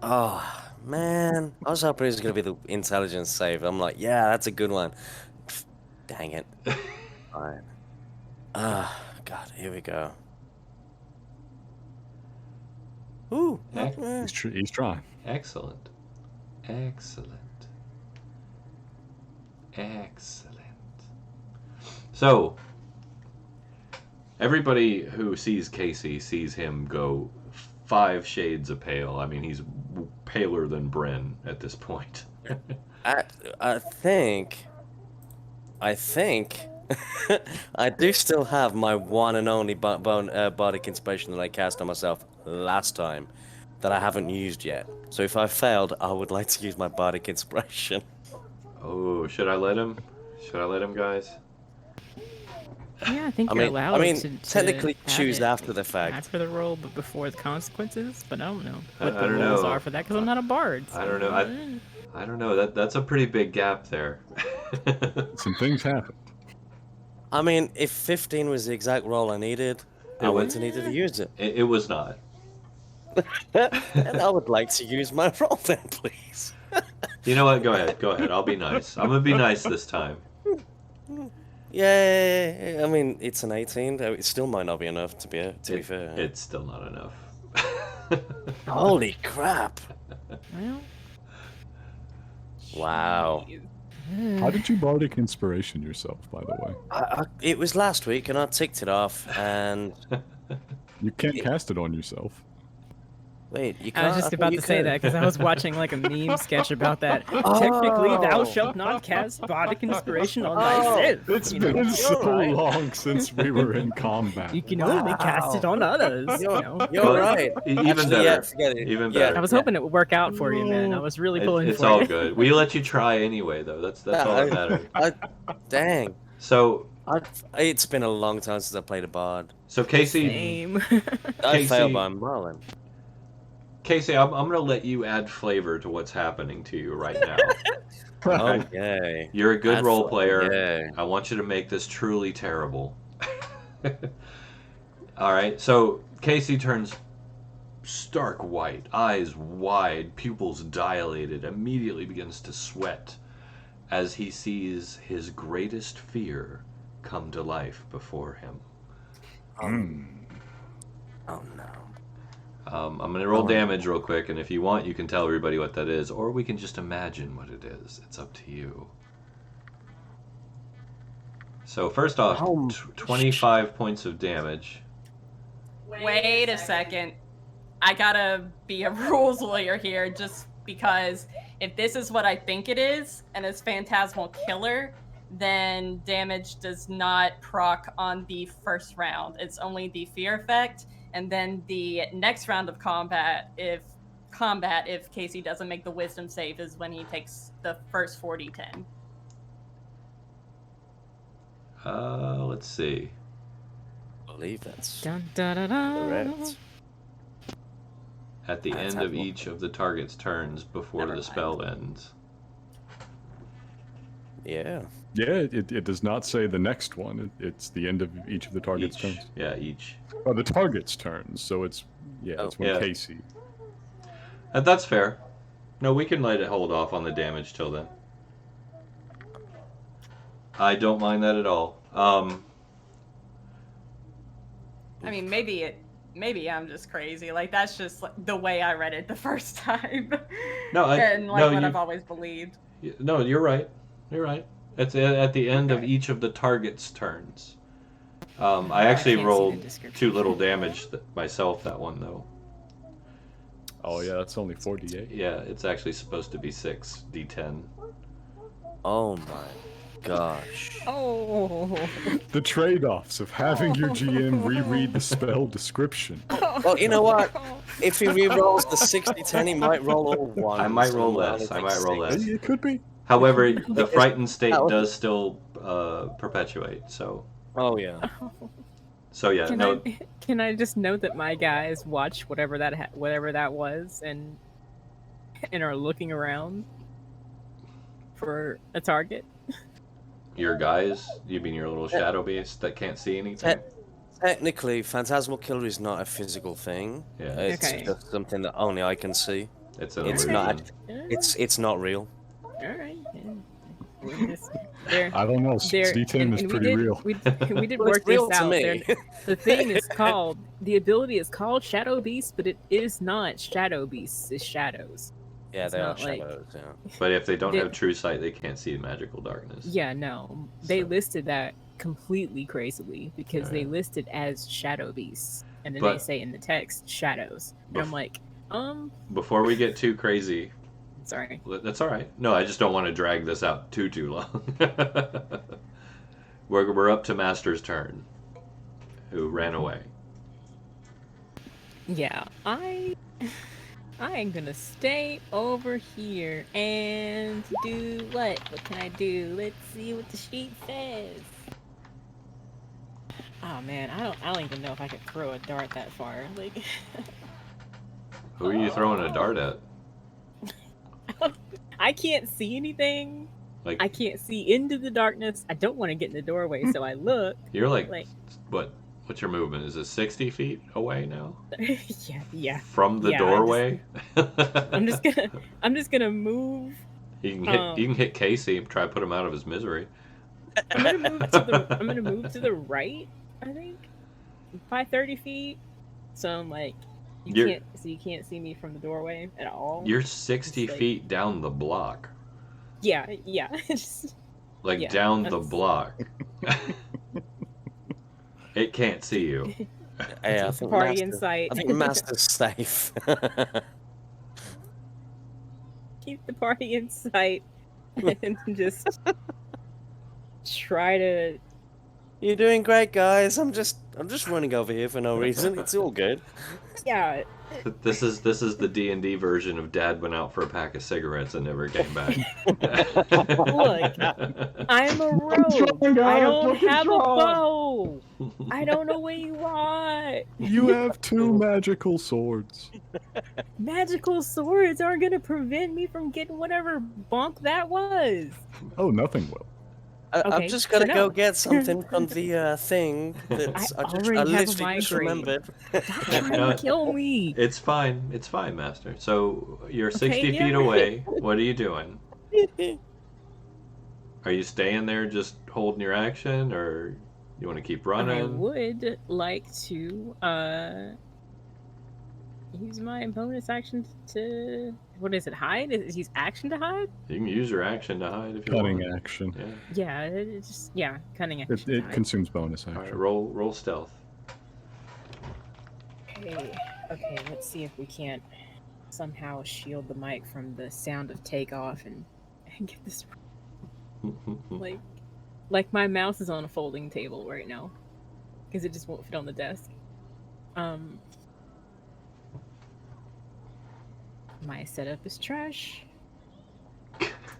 [SPEAKER 3] Oh man, I was hoping it was gonna be the intelligence save. I'm like, yeah, that's a good one. Dang it. Fine. Ah, God, here we go. Ooh.
[SPEAKER 4] He's trying.
[SPEAKER 1] Excellent. Excellent. Excellent. So, everybody who sees Kasey sees him go 5 shades of pale. I mean, he's paler than Bryn at this point.
[SPEAKER 3] I think I do still have my one and only bardic inspiration that I cast on myself last time that I haven't used yet. So if I failed, I would like to use my bardic inspiration.
[SPEAKER 1] Oh, should I let him? Should I let him, guys?
[SPEAKER 6] Yeah, I think you're allowed
[SPEAKER 3] I mean,
[SPEAKER 6] to
[SPEAKER 3] technically
[SPEAKER 6] have
[SPEAKER 3] choose
[SPEAKER 6] it
[SPEAKER 3] after the fact.
[SPEAKER 6] after the roll, but before the consequences. But I don't know
[SPEAKER 1] I
[SPEAKER 6] what the
[SPEAKER 1] don't
[SPEAKER 6] rules
[SPEAKER 1] know.
[SPEAKER 6] are for that because I'm not a bard.
[SPEAKER 1] I don't know. I don't know. That's a pretty big gap there.
[SPEAKER 4] Some things happen.
[SPEAKER 3] I mean, if 15 was the exact roll I needed, I wouldn't have needed to use it.
[SPEAKER 1] It was not.
[SPEAKER 3] And I would like to use my roll then, please.
[SPEAKER 1] You know what? Go ahead. Go ahead. I'll be nice. I'm gonna be nice this time.
[SPEAKER 3] Yeah, I mean, it's an 18. Though it still might not be enough to be fair.
[SPEAKER 1] It's still not enough.
[SPEAKER 3] Holy crap!
[SPEAKER 6] Well,
[SPEAKER 3] Wow.
[SPEAKER 4] How did you bardic inspiration yourself, by the way?
[SPEAKER 3] It was last week, and I ticked it off, and
[SPEAKER 4] You can't cast it on yourself.
[SPEAKER 3] Wait, you
[SPEAKER 6] I
[SPEAKER 3] can't.
[SPEAKER 6] was just
[SPEAKER 3] thought
[SPEAKER 6] about
[SPEAKER 3] you
[SPEAKER 6] to say
[SPEAKER 3] could.
[SPEAKER 6] that because I was watching like a meme sketch about that. Technically, thou
[SPEAKER 3] Oh.
[SPEAKER 6] shalt not cast bardic inspiration on
[SPEAKER 3] Oh.
[SPEAKER 6] thyself.
[SPEAKER 4] It's
[SPEAKER 6] you know?
[SPEAKER 4] been so
[SPEAKER 3] right.
[SPEAKER 4] long since we were in combat.
[SPEAKER 6] You can only cast it on others.
[SPEAKER 3] You're,
[SPEAKER 6] You know?
[SPEAKER 3] you're
[SPEAKER 1] But
[SPEAKER 3] right.
[SPEAKER 1] even
[SPEAKER 3] Actually,
[SPEAKER 1] better.
[SPEAKER 3] yeah, forget it.
[SPEAKER 1] Even
[SPEAKER 3] Yeah.
[SPEAKER 1] better.
[SPEAKER 6] I was hoping it would work out for you, man. I was really pulling
[SPEAKER 1] It's
[SPEAKER 6] for
[SPEAKER 1] all
[SPEAKER 6] you.
[SPEAKER 1] good. We let you try anyway, though. That's all that matters.
[SPEAKER 3] Dang.
[SPEAKER 1] So
[SPEAKER 3] It's been a long time since I played a bard.
[SPEAKER 1] Kasey,
[SPEAKER 6] Same.
[SPEAKER 3] I
[SPEAKER 1] Kasey-
[SPEAKER 3] failed by a mile.
[SPEAKER 1] Kasey, I'm gonna let you add flavor to what's happening to you right now.
[SPEAKER 3] Oh, yay.
[SPEAKER 1] You're a good
[SPEAKER 3] Add
[SPEAKER 1] role
[SPEAKER 3] flavor,
[SPEAKER 1] player.
[SPEAKER 3] yay.
[SPEAKER 1] I want you to make this truly terrible. All right. So Kasey turns stark white, eyes wide, pupils dilated, immediately begins to sweat as he sees his greatest fear come to life before him.
[SPEAKER 3] Oh, no.
[SPEAKER 1] I'm going to roll damage real quick, and if you want, you can tell everybody what that is, or we can just imagine what it is. It's up to you. So first off, 25 points of damage.
[SPEAKER 2] Wait a second. I gotta be a rules lawyer here just because if this is what I think it is, and it's Phantasmal Killer, then damage does not proc on the first round. It's only the fear effect, and then the next round of combat, if Kasey doesn't make the wisdom save, is when he takes the first 4d10.
[SPEAKER 1] Let's see.
[SPEAKER 3] I believe that's
[SPEAKER 6] Dun, dun, dun, dun.
[SPEAKER 3] correct.
[SPEAKER 1] At the
[SPEAKER 3] That's
[SPEAKER 1] end of
[SPEAKER 3] helpful.
[SPEAKER 1] each of the target's turns before
[SPEAKER 2] Never
[SPEAKER 1] the
[SPEAKER 2] mind.
[SPEAKER 1] spell ends.
[SPEAKER 3] Yeah.
[SPEAKER 4] Yeah, it does not say the next one. It's the end of each of the target's
[SPEAKER 1] Each.
[SPEAKER 4] turns.
[SPEAKER 1] Yeah, each.
[SPEAKER 4] Oh, the target's turns. So it's it's when
[SPEAKER 1] Yeah.
[SPEAKER 4] Kasey.
[SPEAKER 1] That's fair. No, we can let it hold off on the damage till then. I don't mind that at all.
[SPEAKER 2] I mean, maybe I'm just crazy. Like, that's just like, the way I read it the first time.
[SPEAKER 1] No,
[SPEAKER 2] and like
[SPEAKER 1] no,
[SPEAKER 2] what
[SPEAKER 1] you-
[SPEAKER 2] I've always believed.
[SPEAKER 1] No, you're right. You're right. It's at the end of each of the target's turns. I actually
[SPEAKER 6] can't see the
[SPEAKER 1] rolled
[SPEAKER 6] description.
[SPEAKER 1] 2 little damage myself that one though.
[SPEAKER 4] Oh yeah, that's only 4d8.
[SPEAKER 1] Yeah, it's actually supposed to be 6d10.
[SPEAKER 3] Oh my gosh.
[SPEAKER 6] Oh.
[SPEAKER 4] The trade-offs of having your GM reread the spell description.
[SPEAKER 3] Well, you know what? If he re-rolls the 60-10, he might roll all ones.
[SPEAKER 1] I might roll
[SPEAKER 3] and
[SPEAKER 1] less. I
[SPEAKER 3] only
[SPEAKER 1] might
[SPEAKER 3] take
[SPEAKER 1] roll
[SPEAKER 3] six.
[SPEAKER 1] less.
[SPEAKER 4] It could be.
[SPEAKER 1] However, the frightened state
[SPEAKER 3] That was-
[SPEAKER 1] does still perpetuate. So
[SPEAKER 3] Oh yeah.
[SPEAKER 1] yeah. No,
[SPEAKER 6] Can I just note that my guys watch whatever that was and are looking around for a target?
[SPEAKER 1] your guys. You mean your little shadow beast that can't see anything?
[SPEAKER 3] Technically, Phantasmal Killer is not a physical thing.
[SPEAKER 1] Yeah.
[SPEAKER 3] It's
[SPEAKER 6] Okay.
[SPEAKER 3] just something that only I can see.
[SPEAKER 1] It's an
[SPEAKER 3] It's
[SPEAKER 1] illusion.
[SPEAKER 3] not. It's not real.
[SPEAKER 6] All right. There.
[SPEAKER 4] I don't know.
[SPEAKER 6] There,
[SPEAKER 4] 6d10 is pretty real.
[SPEAKER 6] We did
[SPEAKER 3] Well,
[SPEAKER 6] work
[SPEAKER 3] it's real
[SPEAKER 6] this
[SPEAKER 3] to
[SPEAKER 6] out.
[SPEAKER 3] me.
[SPEAKER 6] The thing is called, the ability is called Shadow Beast, but it is not Shadow Beasts, it's shadows.
[SPEAKER 3] Yeah,
[SPEAKER 6] It's
[SPEAKER 3] they are
[SPEAKER 6] not like-
[SPEAKER 3] shadows. Yeah.
[SPEAKER 1] But if they don't
[SPEAKER 6] They-
[SPEAKER 1] have true sight, they can't see magical darkness.
[SPEAKER 6] Yeah, no. They
[SPEAKER 1] So-
[SPEAKER 6] listed that completely crazily because
[SPEAKER 1] Oh,
[SPEAKER 6] they
[SPEAKER 1] yeah.
[SPEAKER 6] listed as Shadow Beasts. And then
[SPEAKER 1] But-
[SPEAKER 6] they say in the text, Shadows. And I'm like,
[SPEAKER 1] Before we get too crazy,
[SPEAKER 6] sorry.
[SPEAKER 1] that's all right. No, I just don't want to drag this out too long. We're up to Master's turn, who ran away.
[SPEAKER 6] Yeah, I am gonna stay over here and do what? What can I do? Let's see what the sheet says. Oh man, I don't even know if I could throw a dart that far. Like,
[SPEAKER 1] Who are you throwing a dart at?
[SPEAKER 6] I can't see anything.
[SPEAKER 1] Like
[SPEAKER 6] I can't see into the darkness. I don't want to get in the doorway, so I look.
[SPEAKER 1] you're like
[SPEAKER 6] Like,
[SPEAKER 1] what? What's your movement? Is it 60 feet away now
[SPEAKER 6] yeah.
[SPEAKER 1] from the
[SPEAKER 6] Yeah,
[SPEAKER 1] doorway?
[SPEAKER 6] I'm just gonna move.
[SPEAKER 1] You can hit Kasey and try to put him out of his misery.
[SPEAKER 6] I'm gonna move to the right, I think, by 30 feet. So I'm like, you can't see me from the doorway at all.
[SPEAKER 1] You're 60
[SPEAKER 6] It's like-
[SPEAKER 1] feet down the block.
[SPEAKER 6] Yeah. Just,
[SPEAKER 1] Like
[SPEAKER 6] Yeah,
[SPEAKER 1] down the
[SPEAKER 6] that's-
[SPEAKER 1] block. It can't see you.
[SPEAKER 3] Yeah, I
[SPEAKER 6] The
[SPEAKER 3] think
[SPEAKER 6] party in
[SPEAKER 3] Master,
[SPEAKER 6] sight.
[SPEAKER 3] I think Master's safe.
[SPEAKER 6] Keep the party in sight, and just try to.
[SPEAKER 3] You're doing great, guys. I'm just running over here for no reason. It's all good.
[SPEAKER 6] Yeah,
[SPEAKER 1] This is the D&D version of Dad went out for a pack of cigarettes and never came back.
[SPEAKER 6] Look, I'm a rogue.
[SPEAKER 5] strong,
[SPEAKER 6] I
[SPEAKER 5] guys,
[SPEAKER 6] don't
[SPEAKER 5] looking
[SPEAKER 6] have a
[SPEAKER 5] strong.
[SPEAKER 6] bow. I don't know what you want.
[SPEAKER 4] You have 2 magical swords.
[SPEAKER 6] Magical swords aren't gonna prevent me from getting whatever bonk that was.
[SPEAKER 4] Oh, nothing will.
[SPEAKER 3] I've
[SPEAKER 6] Okay,
[SPEAKER 3] just
[SPEAKER 6] so
[SPEAKER 3] got to go
[SPEAKER 6] no.
[SPEAKER 3] get something from the thing. That's,
[SPEAKER 6] I
[SPEAKER 3] I
[SPEAKER 6] already have a
[SPEAKER 3] literally just
[SPEAKER 6] migraine.
[SPEAKER 3] remembered.
[SPEAKER 6] Stop trying
[SPEAKER 1] No,
[SPEAKER 6] to kill me.
[SPEAKER 1] It's fine, Master. So you're 60
[SPEAKER 6] yeah,
[SPEAKER 1] feet
[SPEAKER 6] right.
[SPEAKER 1] away. What are you doing? Are you staying there just holding your action, or you want to keep
[SPEAKER 6] I
[SPEAKER 1] running?
[SPEAKER 6] would like to use my bonus action to what is it? Hide? Is use action to hide?
[SPEAKER 1] You can use your action to hide if you
[SPEAKER 4] Cunning
[SPEAKER 1] want.
[SPEAKER 4] action.
[SPEAKER 1] Yeah.
[SPEAKER 6] Yeah, it's just cunning action.
[SPEAKER 4] It
[SPEAKER 6] to hide.
[SPEAKER 4] consumes bonus
[SPEAKER 1] All right,
[SPEAKER 4] action.
[SPEAKER 1] roll stealth.
[SPEAKER 6] Okay, let's see if we can't somehow shield the mic from the sound of takeoff and get this like my mouse is on a folding table right now because it just won't fit on the desk. My setup is trash.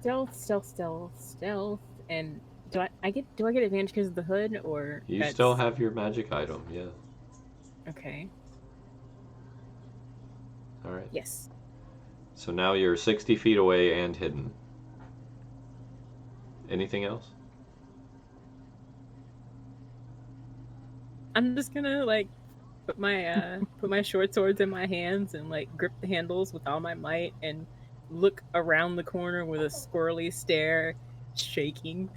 [SPEAKER 6] Stealth, and do I get advantage because of the hood or
[SPEAKER 1] You
[SPEAKER 6] that's...
[SPEAKER 1] still have your magic item, yeah.
[SPEAKER 6] Okay.
[SPEAKER 1] All right.
[SPEAKER 6] Yes.
[SPEAKER 1] So now you're 60 feet away and hidden. Anything else?
[SPEAKER 6] I'm just gonna like put my short swords in my hands and like grip the handles with all my might and look around the corner with a squirrely stare, shaking.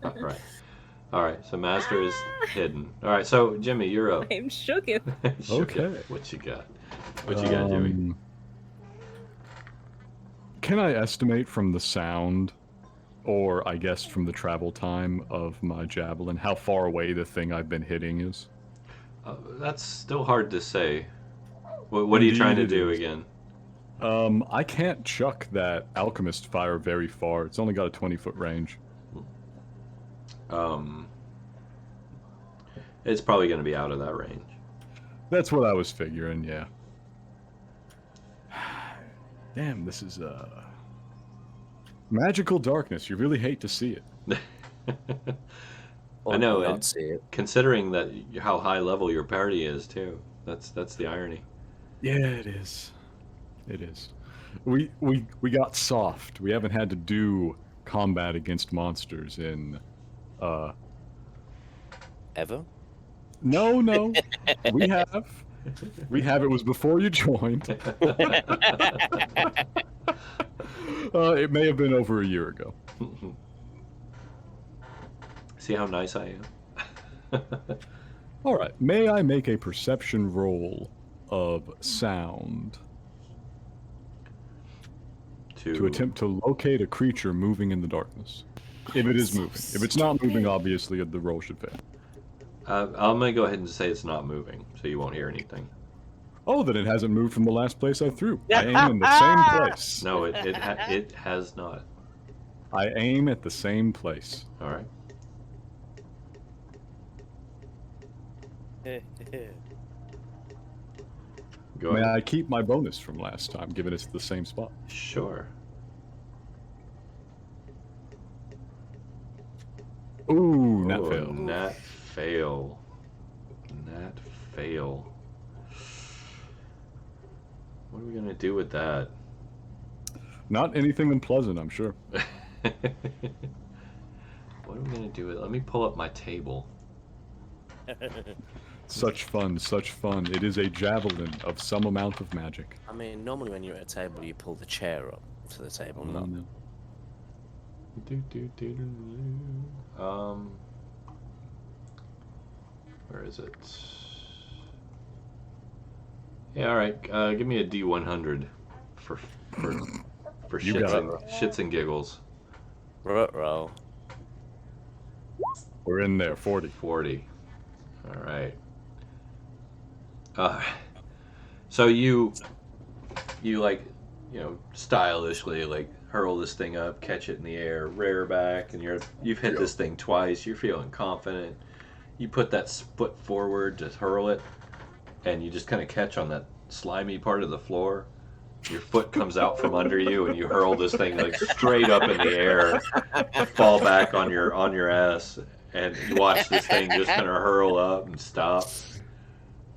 [SPEAKER 1] All right. So Master is hidden. All right. So Jimmy, you're up.
[SPEAKER 6] I'm shooketh.
[SPEAKER 4] Okay.
[SPEAKER 1] What you got? What you got, Jimmy?
[SPEAKER 4] Can I estimate from the sound, or I guess from the travel time of my javelin, how far away the thing I've been hitting is?
[SPEAKER 1] That's still hard to say. What are you trying to do again?
[SPEAKER 4] I can't chuck that alchemist fire very far. It's only got a 20-foot range.
[SPEAKER 1] It's probably going to be out of that range.
[SPEAKER 4] That's what I was figuring, yeah. Damn, this is magical darkness. You really hate to see it.
[SPEAKER 1] I know,
[SPEAKER 3] Not
[SPEAKER 1] and
[SPEAKER 3] see it.
[SPEAKER 1] considering that how high level your party is too. That's the irony.
[SPEAKER 4] Yeah, it is. It is. We got soft. We haven't had to do combat against monsters in
[SPEAKER 3] Ever?
[SPEAKER 4] No. We have. We have. It was before you joined. It may have been over a year ago.
[SPEAKER 1] See how nice I am?
[SPEAKER 4] All right. May I make a perception roll of sound to attempt to locate a creature moving in the darkness? If it is moving. If it's not moving, obviously the roll should fail.
[SPEAKER 1] I'm going to go ahead and say it's not moving, so you won't hear anything.
[SPEAKER 4] Oh, then it hasn't moved from the last place I threw. I aim in the same place.
[SPEAKER 1] No, it has not.
[SPEAKER 4] I aim at the same place.
[SPEAKER 1] All right. Go
[SPEAKER 4] May
[SPEAKER 1] ahead.
[SPEAKER 4] I keep my bonus from last time, given it's the same spot?
[SPEAKER 1] Sure.
[SPEAKER 4] Ooh, nat
[SPEAKER 1] Oh,
[SPEAKER 4] fail.
[SPEAKER 1] Nat fail. Nat fail. What are we gonna do with that?
[SPEAKER 4] Not anything unpleasant, I'm sure.
[SPEAKER 1] What are we gonna do with it? Let me pull up my table.
[SPEAKER 4] Such fun, such fun. It is a javelin of some amount of magic.
[SPEAKER 3] I mean, normally when you're at a table, you pull the chair up to the table, not.
[SPEAKER 4] No.
[SPEAKER 1] Where is it? Yeah, all right. Give me a D100 for
[SPEAKER 4] You got
[SPEAKER 1] shits and giggles.
[SPEAKER 3] Roll.
[SPEAKER 4] We're in there, 40.
[SPEAKER 1] 40. All right. So you like, stylishly like hurl this thing up, catch it in the air, rear back, and you've hit this thing twice. You're feeling confident. You put that foot forward to hurl it, and you just kind of catch on that slimy part of the floor. Your foot comes out from under you, and you hurl this thing like straight up in the air, fall back on your ass, and you watch this thing just kind of hurl up and stop,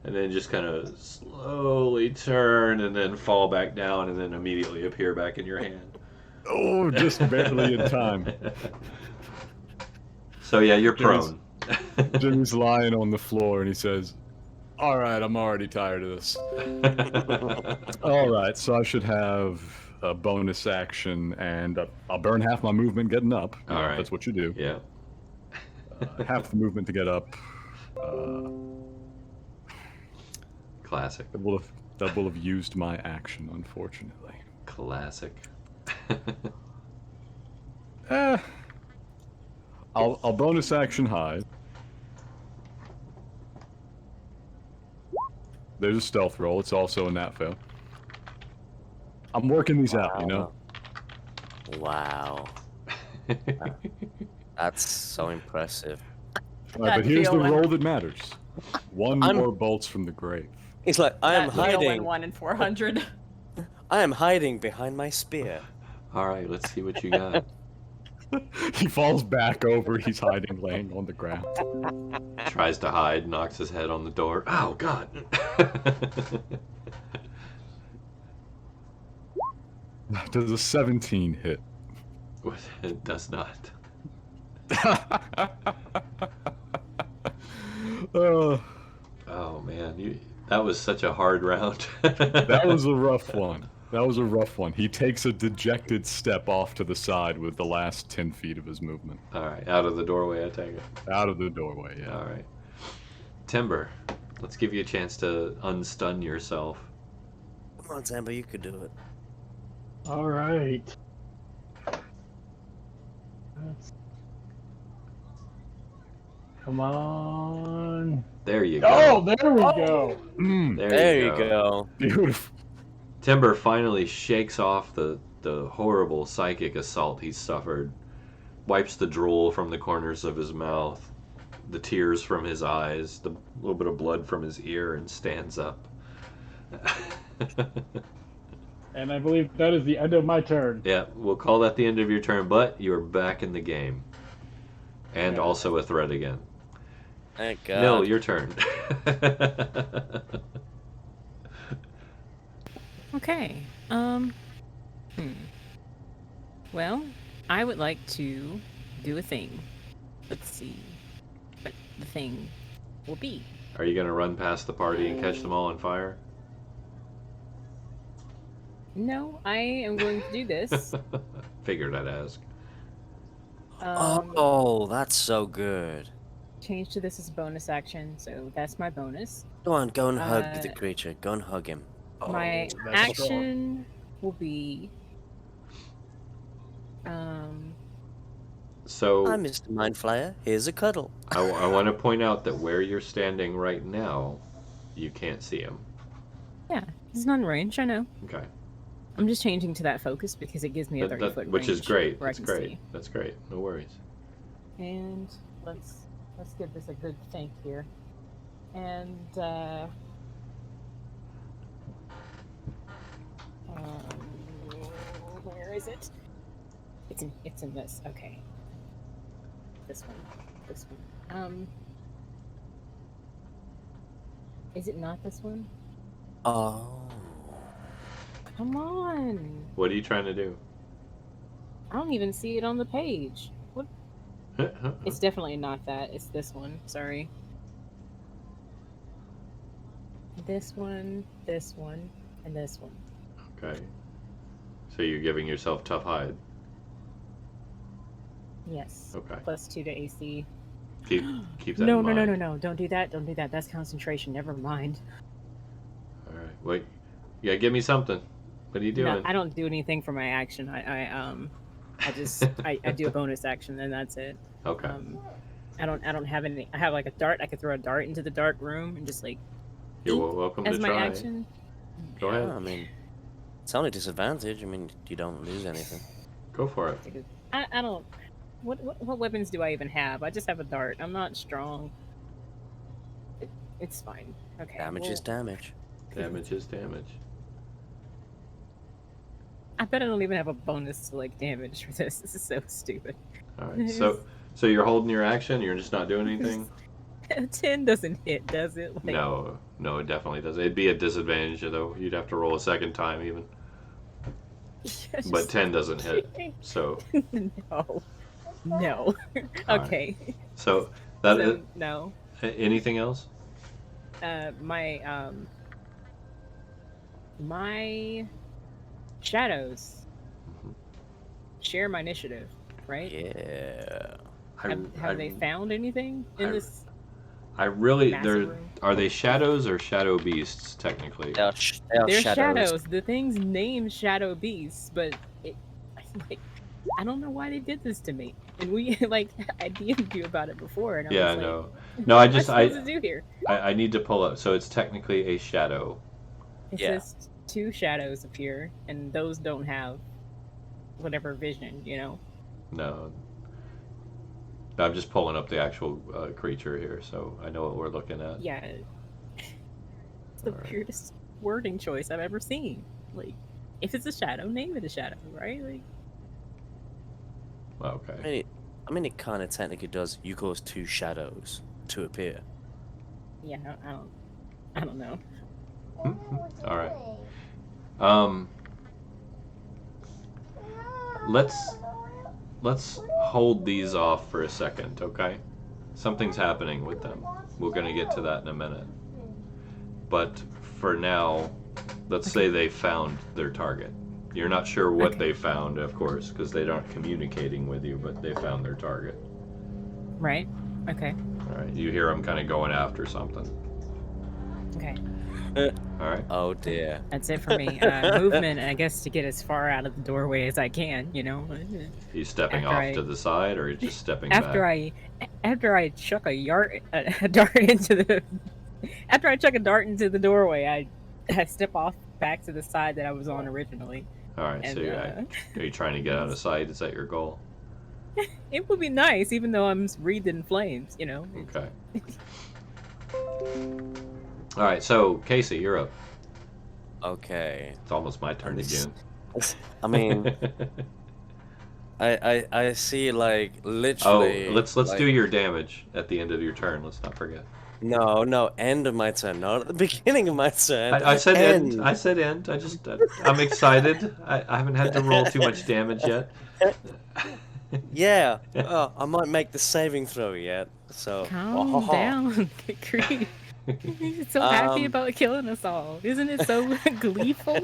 [SPEAKER 1] and then just kind of slowly turn, and then fall back down, and then immediately appear back in your hand.
[SPEAKER 4] Oh, just barely in time.
[SPEAKER 1] So yeah, you're prone.
[SPEAKER 4] Jimmy's lying on the floor, and he says, "All right, I'm already tired of this. All right, so I should have a bonus action, and I'll burn half my movement getting up.
[SPEAKER 1] All right.
[SPEAKER 4] That's what you do.
[SPEAKER 1] Yeah.
[SPEAKER 4] Half the movement to get up.
[SPEAKER 1] Classic.
[SPEAKER 4] That will have used my action, unfortunately.
[SPEAKER 1] Classic.
[SPEAKER 4] I'll bonus action hide. There's a stealth roll. It's also a nat fail. I'm working these out, you know?
[SPEAKER 3] Wow. That's so impressive.
[SPEAKER 4] All right, but
[SPEAKER 2] That
[SPEAKER 4] here's the
[SPEAKER 2] feeling.
[SPEAKER 4] roll that matters. One more bolts from the grave.
[SPEAKER 3] He's like, I am
[SPEAKER 2] That feeling
[SPEAKER 3] hiding.
[SPEAKER 2] 1 in 400.
[SPEAKER 3] I am hiding behind my spear.
[SPEAKER 1] All right, let's see what you got.
[SPEAKER 4] He falls back over. He's hiding, laying on the ground.
[SPEAKER 1] Tries to hide, knocks his head on the door. Oh, God.
[SPEAKER 4] Does a 17 hit?
[SPEAKER 1] It does not.
[SPEAKER 4] Uh,
[SPEAKER 1] Oh, man. That was such a hard round.
[SPEAKER 4] that was a rough one. That was a rough one. He takes a dejected step off to the side with the last 10 feet of his movement.
[SPEAKER 1] All right, out of the doorway, I take it.
[SPEAKER 4] Out of the doorway, yeah.
[SPEAKER 1] All right. Timber, let's give you a chance to unstun yourself.
[SPEAKER 3] Come on, Tember, you could do it.
[SPEAKER 5] All right. Come on.
[SPEAKER 1] There you go.
[SPEAKER 5] Oh, there we go.
[SPEAKER 3] There you go.
[SPEAKER 4] Beautiful.
[SPEAKER 1] Timber finally shakes off the horrible psychic assault he's suffered, wipes the drool from the corners of his mouth, the tears from his eyes, the little bit of blood from his ear, and stands up.
[SPEAKER 5] And I believe that is the end of my turn.
[SPEAKER 1] Yeah, we'll call that the end of your turn, but you're back in the game. And also a threat again.
[SPEAKER 3] Thank God.
[SPEAKER 1] No, your turn.
[SPEAKER 6] Okay. Well, I would like to do a thing. Let's see what the thing will be.
[SPEAKER 1] Are you going to run past the party and catch them all on fire?
[SPEAKER 6] No, I am going to do this.
[SPEAKER 1] Figured I'd ask.
[SPEAKER 3] Oh, that's so good.
[SPEAKER 6] Change to this as a bonus action, so that's my bonus.
[SPEAKER 3] Go on, go and hug the
[SPEAKER 6] Uh,
[SPEAKER 3] creature. Go and hug him.
[SPEAKER 6] My
[SPEAKER 4] that's
[SPEAKER 6] action will be
[SPEAKER 1] So
[SPEAKER 3] Hi, Mr. Mindflayer. Here's a cuddle.
[SPEAKER 1] I want to point out that where you're standing right now, you can't see him.
[SPEAKER 6] yeah, he's not in range, I know.
[SPEAKER 1] Okay.
[SPEAKER 6] I'm just changing to that focus because it gives me a 30-foot
[SPEAKER 1] Which is
[SPEAKER 6] range
[SPEAKER 1] great.
[SPEAKER 6] where I
[SPEAKER 1] That's
[SPEAKER 6] can
[SPEAKER 1] great.
[SPEAKER 6] see.
[SPEAKER 1] That's great. No worries.
[SPEAKER 6] And let's give this a good think here. And where is it? It's in this. Okay. This one. Is it not this one?
[SPEAKER 3] Oh.
[SPEAKER 6] Come on.
[SPEAKER 1] What are you trying to do?
[SPEAKER 6] I don't even see it on the page. What? It's definitely not that. It's this one. Sorry. This one, and this one.
[SPEAKER 1] Okay. So you're giving yourself tough hide.
[SPEAKER 6] Yes.
[SPEAKER 1] Okay.
[SPEAKER 6] +2 to AC.
[SPEAKER 1] Keep that
[SPEAKER 6] No,
[SPEAKER 1] in
[SPEAKER 6] no,
[SPEAKER 1] mind.
[SPEAKER 6] no, no, no. Don't do that. Don't do that. That's concentration. Never mind.
[SPEAKER 1] All right. Wait. Yeah, give me something. What are you doing?
[SPEAKER 6] No, I don't do anything for my action. I just I do a bonus action and that's it.
[SPEAKER 1] Okay.
[SPEAKER 6] I don't have any. I have like a dart. I could throw a dart into the dark room and just like
[SPEAKER 1] You're welcome
[SPEAKER 6] as
[SPEAKER 1] to
[SPEAKER 6] my
[SPEAKER 1] try.
[SPEAKER 6] action.
[SPEAKER 1] Go ahead.
[SPEAKER 3] I mean, it's only disadvantage. I mean, you don't lose anything.
[SPEAKER 1] Go for it.
[SPEAKER 6] I don't. What weapons do I even have? I just have a dart. I'm not strong. It's fine. Okay.
[SPEAKER 3] Damage is damage.
[SPEAKER 1] Damage is damage.
[SPEAKER 6] I bet I don't even have a bonus to like damage for this. This is so stupid.
[SPEAKER 1] All right. So you're holding your action. You're just not doing anything.
[SPEAKER 6] 10 doesn't hit, does it? Like,
[SPEAKER 1] No, it definitely doesn't. It'd be a disadvantage though. You'd have to roll a second time even. But 10 doesn't hit. So
[SPEAKER 6] no. No.
[SPEAKER 1] All
[SPEAKER 6] Okay.
[SPEAKER 1] so that
[SPEAKER 6] So,
[SPEAKER 1] is,
[SPEAKER 6] no.
[SPEAKER 1] anything else?
[SPEAKER 6] My shadows share my initiative, right?
[SPEAKER 3] Yeah.
[SPEAKER 6] Have they found anything in this?
[SPEAKER 1] I really
[SPEAKER 6] massive room?
[SPEAKER 1] Are they shadows or shadow beasts technically?
[SPEAKER 3] They are
[SPEAKER 6] They're
[SPEAKER 3] shadows.
[SPEAKER 6] The thing's named Shadow Beast, but like, I don't know why they did this to me. And we like I DM'd you about it before, and I
[SPEAKER 1] Yeah,
[SPEAKER 6] was like,
[SPEAKER 1] no. No, I just
[SPEAKER 6] what am I supposed to do here?
[SPEAKER 1] I need to pull up. So it's technically a shadow.
[SPEAKER 6] It
[SPEAKER 3] Yeah.
[SPEAKER 6] says 2 shadows appear, and those don't have whatever vision, you know.
[SPEAKER 1] No. I'm just pulling up the actual creature here, so I know what we're looking at.
[SPEAKER 6] Yeah. It's the
[SPEAKER 1] Alright.
[SPEAKER 6] weirdest wording choice I've ever seen. Like, if it's a shadow, name it a shadow, right? Like,
[SPEAKER 1] Okay.
[SPEAKER 3] I mean, it kind of technically does. You cause 2 shadows to appear.
[SPEAKER 6] yeah, I don't know.
[SPEAKER 1] All right. Let's hold these off for a second, okay? Something's happening with them. We're gonna get to that in a minute. But for now, let's say they found their target. You're not sure what
[SPEAKER 6] Okay.
[SPEAKER 1] they found, of course, because they aren't communicating with you, but they found their target.
[SPEAKER 6] Right? Okay.
[SPEAKER 1] All right. You hear them kind of going after something.
[SPEAKER 6] Okay.
[SPEAKER 1] All right.
[SPEAKER 3] Oh dear.
[SPEAKER 6] That's it for me. Movement, I guess, to get as far out of the doorway as I can, you know.
[SPEAKER 1] You stepping
[SPEAKER 6] After
[SPEAKER 1] off
[SPEAKER 6] I-
[SPEAKER 1] to the side, or you just stepping
[SPEAKER 6] After
[SPEAKER 1] back?
[SPEAKER 6] I chuck a dart into the after I chuck a dart into the doorway, I step off back to the side that I was on originally.
[SPEAKER 1] All right.
[SPEAKER 6] And
[SPEAKER 1] So are you trying to get out of sight? Is that your goal?
[SPEAKER 6] it would be nice, even though I'm wreathed in flames, you know.
[SPEAKER 1] Okay. All right. So Kasey, you're up.
[SPEAKER 3] Okay.
[SPEAKER 1] It's almost my turn again.
[SPEAKER 3] I mean, I see like literally.
[SPEAKER 1] let's
[SPEAKER 3] like,
[SPEAKER 1] do your damage at the end of your turn. Let's not forget.
[SPEAKER 3] No, end of my turn, not at the beginning of my turn.
[SPEAKER 1] I said end. I said end. I'm excited. I haven't had to roll too much damage yet.
[SPEAKER 3] Yeah. Oh, I might make the saving throw yet. So.
[SPEAKER 6] Calm down, Creed. He's so happy about killing us all. Isn't it so gleeful?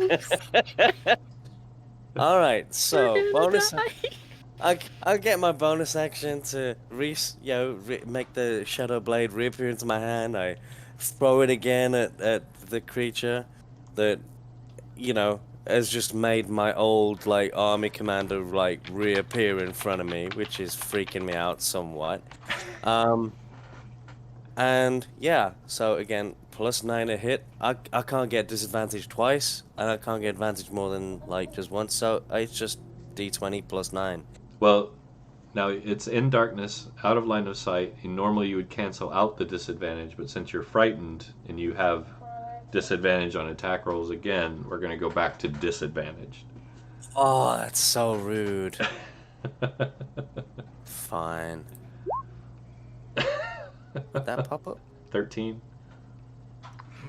[SPEAKER 3] All right. So
[SPEAKER 6] We're gonna
[SPEAKER 3] bonus.
[SPEAKER 6] die.
[SPEAKER 3] I'll get my bonus action to make the shadow blade reappear into my hand. I throw it again at the creature that, has just made my old like army commander like reappear in front of me, which is freaking me out somewhat. And yeah, so again, +9 a hit. I can't get disadvantage twice, and I can't get advantage more than like just once. So it's just D20 +9.
[SPEAKER 1] Well, now it's in darkness, out of line of sight, and normally you would cancel out the disadvantage, but since you're frightened and you have disadvantage on attack rolls again, we're going to go back to disadvantaged.
[SPEAKER 3] Oh, that's so rude. Fine. Did that pop up?
[SPEAKER 1] 13.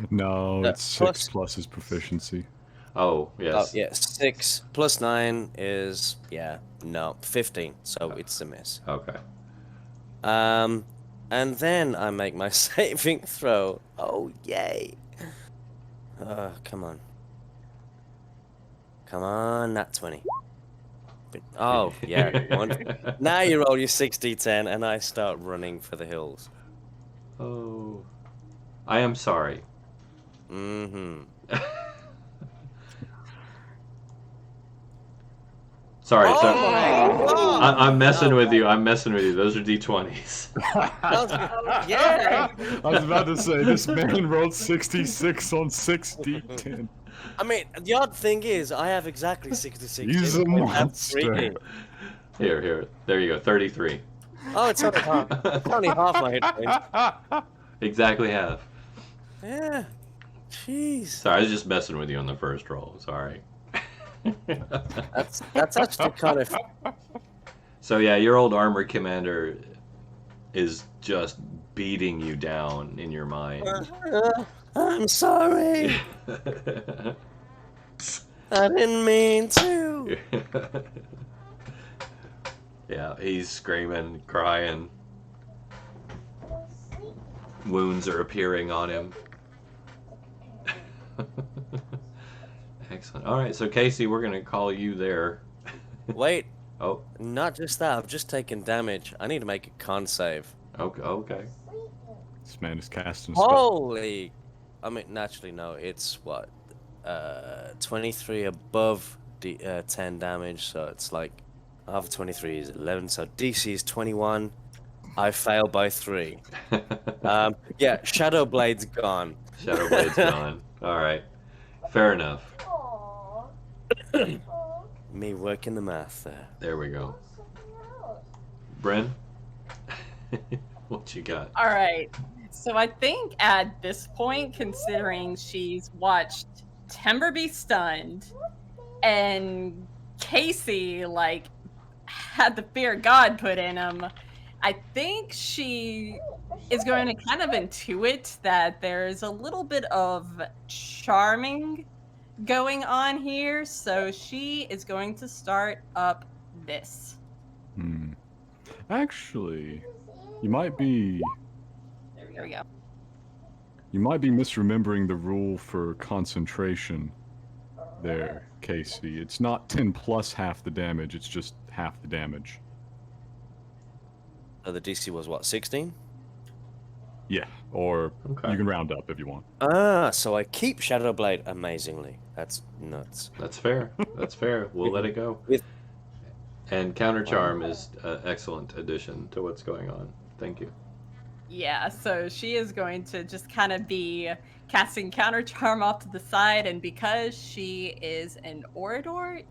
[SPEAKER 4] No, it's 6
[SPEAKER 3] plus-
[SPEAKER 4] plus his proficiency.
[SPEAKER 1] Oh, yes.
[SPEAKER 3] Oh, yeah, 6 +9 is 15. So it's a miss.
[SPEAKER 1] Okay.
[SPEAKER 3] And then I make my saving throw. Oh, yay. Come on. Come on, nat 20. Oh, yeah. Now you roll your 6d10 and I start running for the hills.
[SPEAKER 1] Oh. I am sorry.
[SPEAKER 3] Mm-hmm.
[SPEAKER 1] Sorry.
[SPEAKER 3] Oh my god!
[SPEAKER 1] I'm messing with you. I'm messing with you. Those are d20s.
[SPEAKER 3] Yeah.
[SPEAKER 4] I was about to say, this man rolled 66 on 6d10.
[SPEAKER 3] I mean, the odd thing is, I have exactly 66.
[SPEAKER 4] He's
[SPEAKER 3] hit
[SPEAKER 4] a
[SPEAKER 3] points. That's
[SPEAKER 4] monster.
[SPEAKER 3] freaking-
[SPEAKER 1] Here. There you go. 33.
[SPEAKER 3] Oh, it's only half. It's only half my hit points.
[SPEAKER 1] Exactly half.
[SPEAKER 3] Yeah. Jeez.
[SPEAKER 1] Sorry, I was just messing with you on the first roll. Sorry.
[SPEAKER 3] That's actually kind of.
[SPEAKER 1] So yeah, your old armor commander is just beating you down in your mind.
[SPEAKER 3] I'm sorry. I didn't mean to.
[SPEAKER 1] Yeah, he's screaming, crying. Wounds are appearing on him. Excellent. All right, so Kasey, we're gonna call you there.
[SPEAKER 3] Wait,
[SPEAKER 1] Oh,
[SPEAKER 3] not just that. I've just taken damage. I need to make a con save.
[SPEAKER 1] okay.
[SPEAKER 4] This man is casting a spell.
[SPEAKER 3] Holy! I mean, naturally, no. It's what? 23 above 10 damage, so it's like half of 23 is 11. So DC is 21. I fail by 3. Yeah, Shadow Blade's gone.
[SPEAKER 1] Shadow Blade's gone. All right, fair enough.
[SPEAKER 3] Me working the math there.
[SPEAKER 1] There we go. Bren, what you got?
[SPEAKER 2] All right. So I think at this point, considering she's watched Tember be stunned and Kasey like had the fear of God put in him, I think she is going to kind of intuit that there's a little bit of charming going on here. So she is going to start up this.
[SPEAKER 4] Actually, you might be
[SPEAKER 2] There we go.
[SPEAKER 4] misremembering the rule for concentration there, Kasey. It's not 10 plus half the damage, it's just half the damage.
[SPEAKER 3] So the DC was what, 16?
[SPEAKER 4] Yeah, or
[SPEAKER 1] Okay.
[SPEAKER 4] you can round up if you want.
[SPEAKER 3] So I keep Shadow Blade amazingly. That's nuts.
[SPEAKER 1] That's fair. That's fair. We'll let it go.
[SPEAKER 3] With-
[SPEAKER 1] And Counter Charm is an excellent addition to what's going on. Thank you.
[SPEAKER 2] Yeah, so she is going to just kind of be casting Counter Charm off to the side, and because she is an Orator,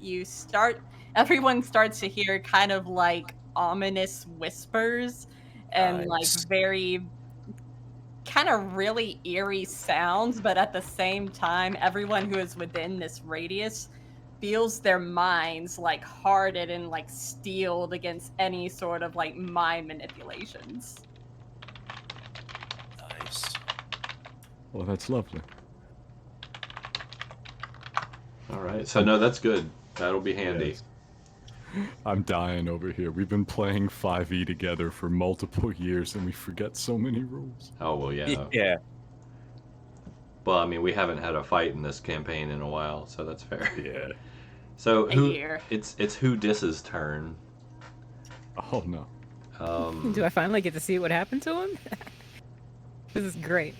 [SPEAKER 2] everyone starts to hear kind of like ominous whispers and like
[SPEAKER 3] Nice.
[SPEAKER 2] very kind of really eerie sounds, but at the same time, everyone who is within this radius feels their minds like hardened and like steeled against any sort of like mind manipulations.
[SPEAKER 3] Nice.
[SPEAKER 4] Well, that's lovely.
[SPEAKER 1] All right. So no, that's good. That'll be handy.
[SPEAKER 4] Yes. I'm dying over here. We've been playing 5e together for multiple years and we forget so many rules.
[SPEAKER 1] Oh well, yeah.
[SPEAKER 3] Yeah.
[SPEAKER 1] Well, I mean, we haven't had a fight in this campaign in a while, so that's fair.
[SPEAKER 4] Yeah.
[SPEAKER 1] So
[SPEAKER 2] A
[SPEAKER 1] who?
[SPEAKER 2] year.
[SPEAKER 1] It's who dis's turn.
[SPEAKER 4] Oh no.
[SPEAKER 6] Do I finally get to see what happened to him? This is great.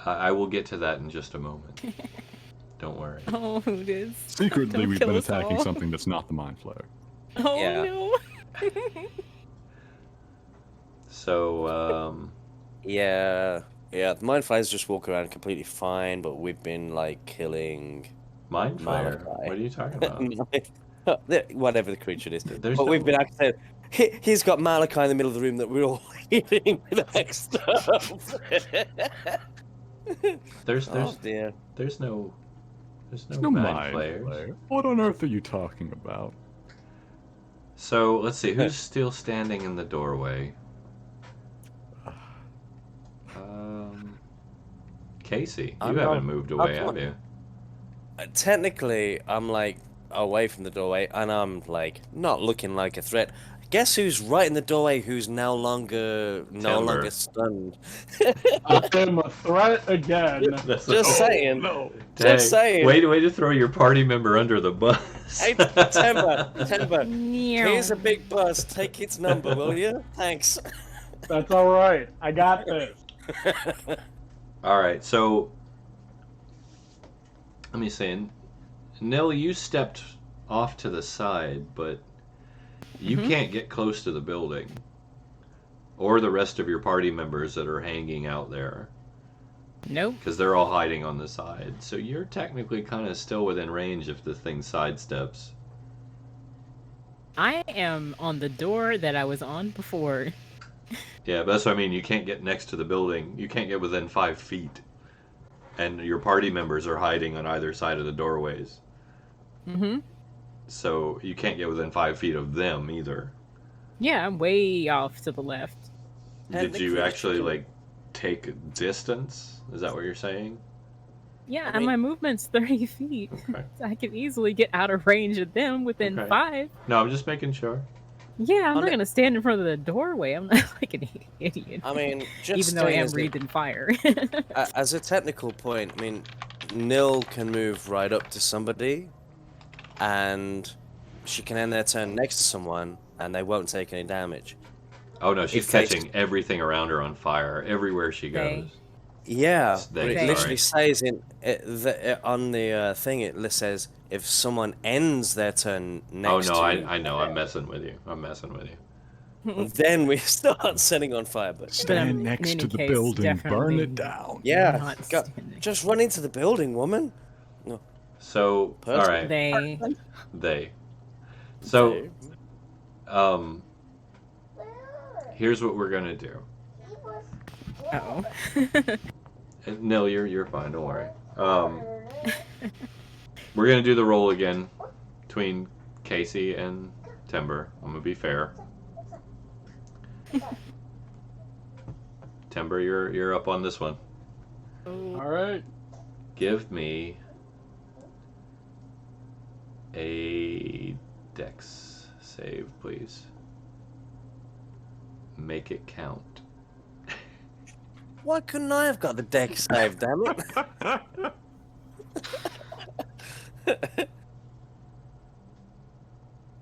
[SPEAKER 1] I will get to that in just a moment. Don't worry.
[SPEAKER 6] Oh, it is.
[SPEAKER 4] Secretly,
[SPEAKER 6] Don't
[SPEAKER 4] we've
[SPEAKER 6] kill
[SPEAKER 4] been
[SPEAKER 6] us
[SPEAKER 4] attacking
[SPEAKER 6] all.
[SPEAKER 4] something that's not the Mind Flayer.
[SPEAKER 6] Oh
[SPEAKER 3] Yeah.
[SPEAKER 6] no.
[SPEAKER 1] So
[SPEAKER 3] Yeah. The Mind Flayers just walk around completely fine, but we've been like killing
[SPEAKER 1] Mind Flayer.
[SPEAKER 3] Malachi.
[SPEAKER 1] What are you talking about?
[SPEAKER 3] whatever the creature is.
[SPEAKER 1] There's
[SPEAKER 3] But we've
[SPEAKER 1] no-
[SPEAKER 3] been actually. He's got Malachi in the middle of the room that we're all hitting with X stuff.
[SPEAKER 1] There's
[SPEAKER 3] Oh dear.
[SPEAKER 1] there's no
[SPEAKER 4] No
[SPEAKER 1] Mind
[SPEAKER 4] Mind
[SPEAKER 1] Flayers.
[SPEAKER 4] Flayer. What on earth are you talking about?
[SPEAKER 1] So let's see who's still standing in the doorway. Kasey, you
[SPEAKER 3] I'm
[SPEAKER 1] haven't
[SPEAKER 3] not-
[SPEAKER 1] moved away,
[SPEAKER 3] I'm
[SPEAKER 1] have you?
[SPEAKER 3] Technically, I'm like away from the doorway, and I'm like not looking like a threat. Guess who's right in the doorway? Who's no longer
[SPEAKER 1] Tember.
[SPEAKER 3] stunned?
[SPEAKER 5] I am a threat again.
[SPEAKER 1] That's
[SPEAKER 3] Just saying.
[SPEAKER 4] No.
[SPEAKER 1] Dang.
[SPEAKER 3] Just saying.
[SPEAKER 1] Way to throw your party member under the bus.
[SPEAKER 3] Hey, Tember, here's a big bus. Take its number, will you? Thanks.
[SPEAKER 5] That's all right. I got this.
[SPEAKER 1] All right, so let me see. Nell, you stepped off to the side, but You can't get close to the building. Or the rest of your party members that are hanging out there.
[SPEAKER 6] Nope.
[SPEAKER 1] Because they're all hiding on the side. So you're technically kind of still within range if the thing sidesteps.
[SPEAKER 6] I am on the door that I was on before.
[SPEAKER 1] Yeah, but that's what I mean. You can't get next to the building. You can't get within 5 feet. And your party members are hiding on either side of the doorways.
[SPEAKER 6] Mm-hmm.
[SPEAKER 1] So you can't get within 5 feet of them either.
[SPEAKER 6] Yeah, I'm way off to the left.
[SPEAKER 1] Did you actually, like, take distance? Is that what you're saying?
[SPEAKER 6] Yeah,
[SPEAKER 3] I
[SPEAKER 6] and
[SPEAKER 3] mean-
[SPEAKER 6] my movement's 30 feet.
[SPEAKER 1] Okay.
[SPEAKER 6] So I can easily get out of range of them within
[SPEAKER 1] Okay.
[SPEAKER 6] 5.
[SPEAKER 1] No, I'm just making sure.
[SPEAKER 6] Yeah, I'm
[SPEAKER 3] On
[SPEAKER 6] not
[SPEAKER 3] the-
[SPEAKER 6] gonna stand in front of the doorway. I'm not like an idiot.
[SPEAKER 3] I mean, just
[SPEAKER 6] even though I
[SPEAKER 3] saying
[SPEAKER 6] am
[SPEAKER 3] as a-
[SPEAKER 6] breathing fire.
[SPEAKER 3] As a technical point, I mean, Nil can move right up to somebody, and she can end their turn next to someone, and they won't take any damage.
[SPEAKER 1] Oh no, she's
[SPEAKER 3] If they-
[SPEAKER 1] catching everything around her on fire everywhere she
[SPEAKER 6] They-
[SPEAKER 1] goes.
[SPEAKER 3] Yeah,
[SPEAKER 1] They-
[SPEAKER 3] but it
[SPEAKER 6] sorry.
[SPEAKER 3] literally says on the thing, it says if someone ends their turn
[SPEAKER 1] Oh
[SPEAKER 3] next
[SPEAKER 1] no,
[SPEAKER 3] to you,
[SPEAKER 1] I know. I'm messing with you. I'm messing with you.
[SPEAKER 3] then we start setting on fire. But
[SPEAKER 6] But I'm-
[SPEAKER 4] Stand
[SPEAKER 6] in
[SPEAKER 4] next
[SPEAKER 6] any
[SPEAKER 4] to the
[SPEAKER 6] case,
[SPEAKER 4] building, burn
[SPEAKER 6] definitely
[SPEAKER 4] it down.
[SPEAKER 3] yeah,
[SPEAKER 6] not
[SPEAKER 3] go-
[SPEAKER 6] standing.
[SPEAKER 3] just run into the building, woman.
[SPEAKER 1] So,
[SPEAKER 3] Person.
[SPEAKER 1] all right,
[SPEAKER 6] They.
[SPEAKER 1] So, here's what we're gonna do.
[SPEAKER 6] Uh-oh.
[SPEAKER 1] No, you're fine. Don't worry. We're gonna do the roll again between Kasey and Tember. I'm gonna be fair. Tember, you're up on this one.
[SPEAKER 5] All right.
[SPEAKER 1] Give me a dex save, please. Make it count.
[SPEAKER 3] Why couldn't I have got the deck save? Damn it!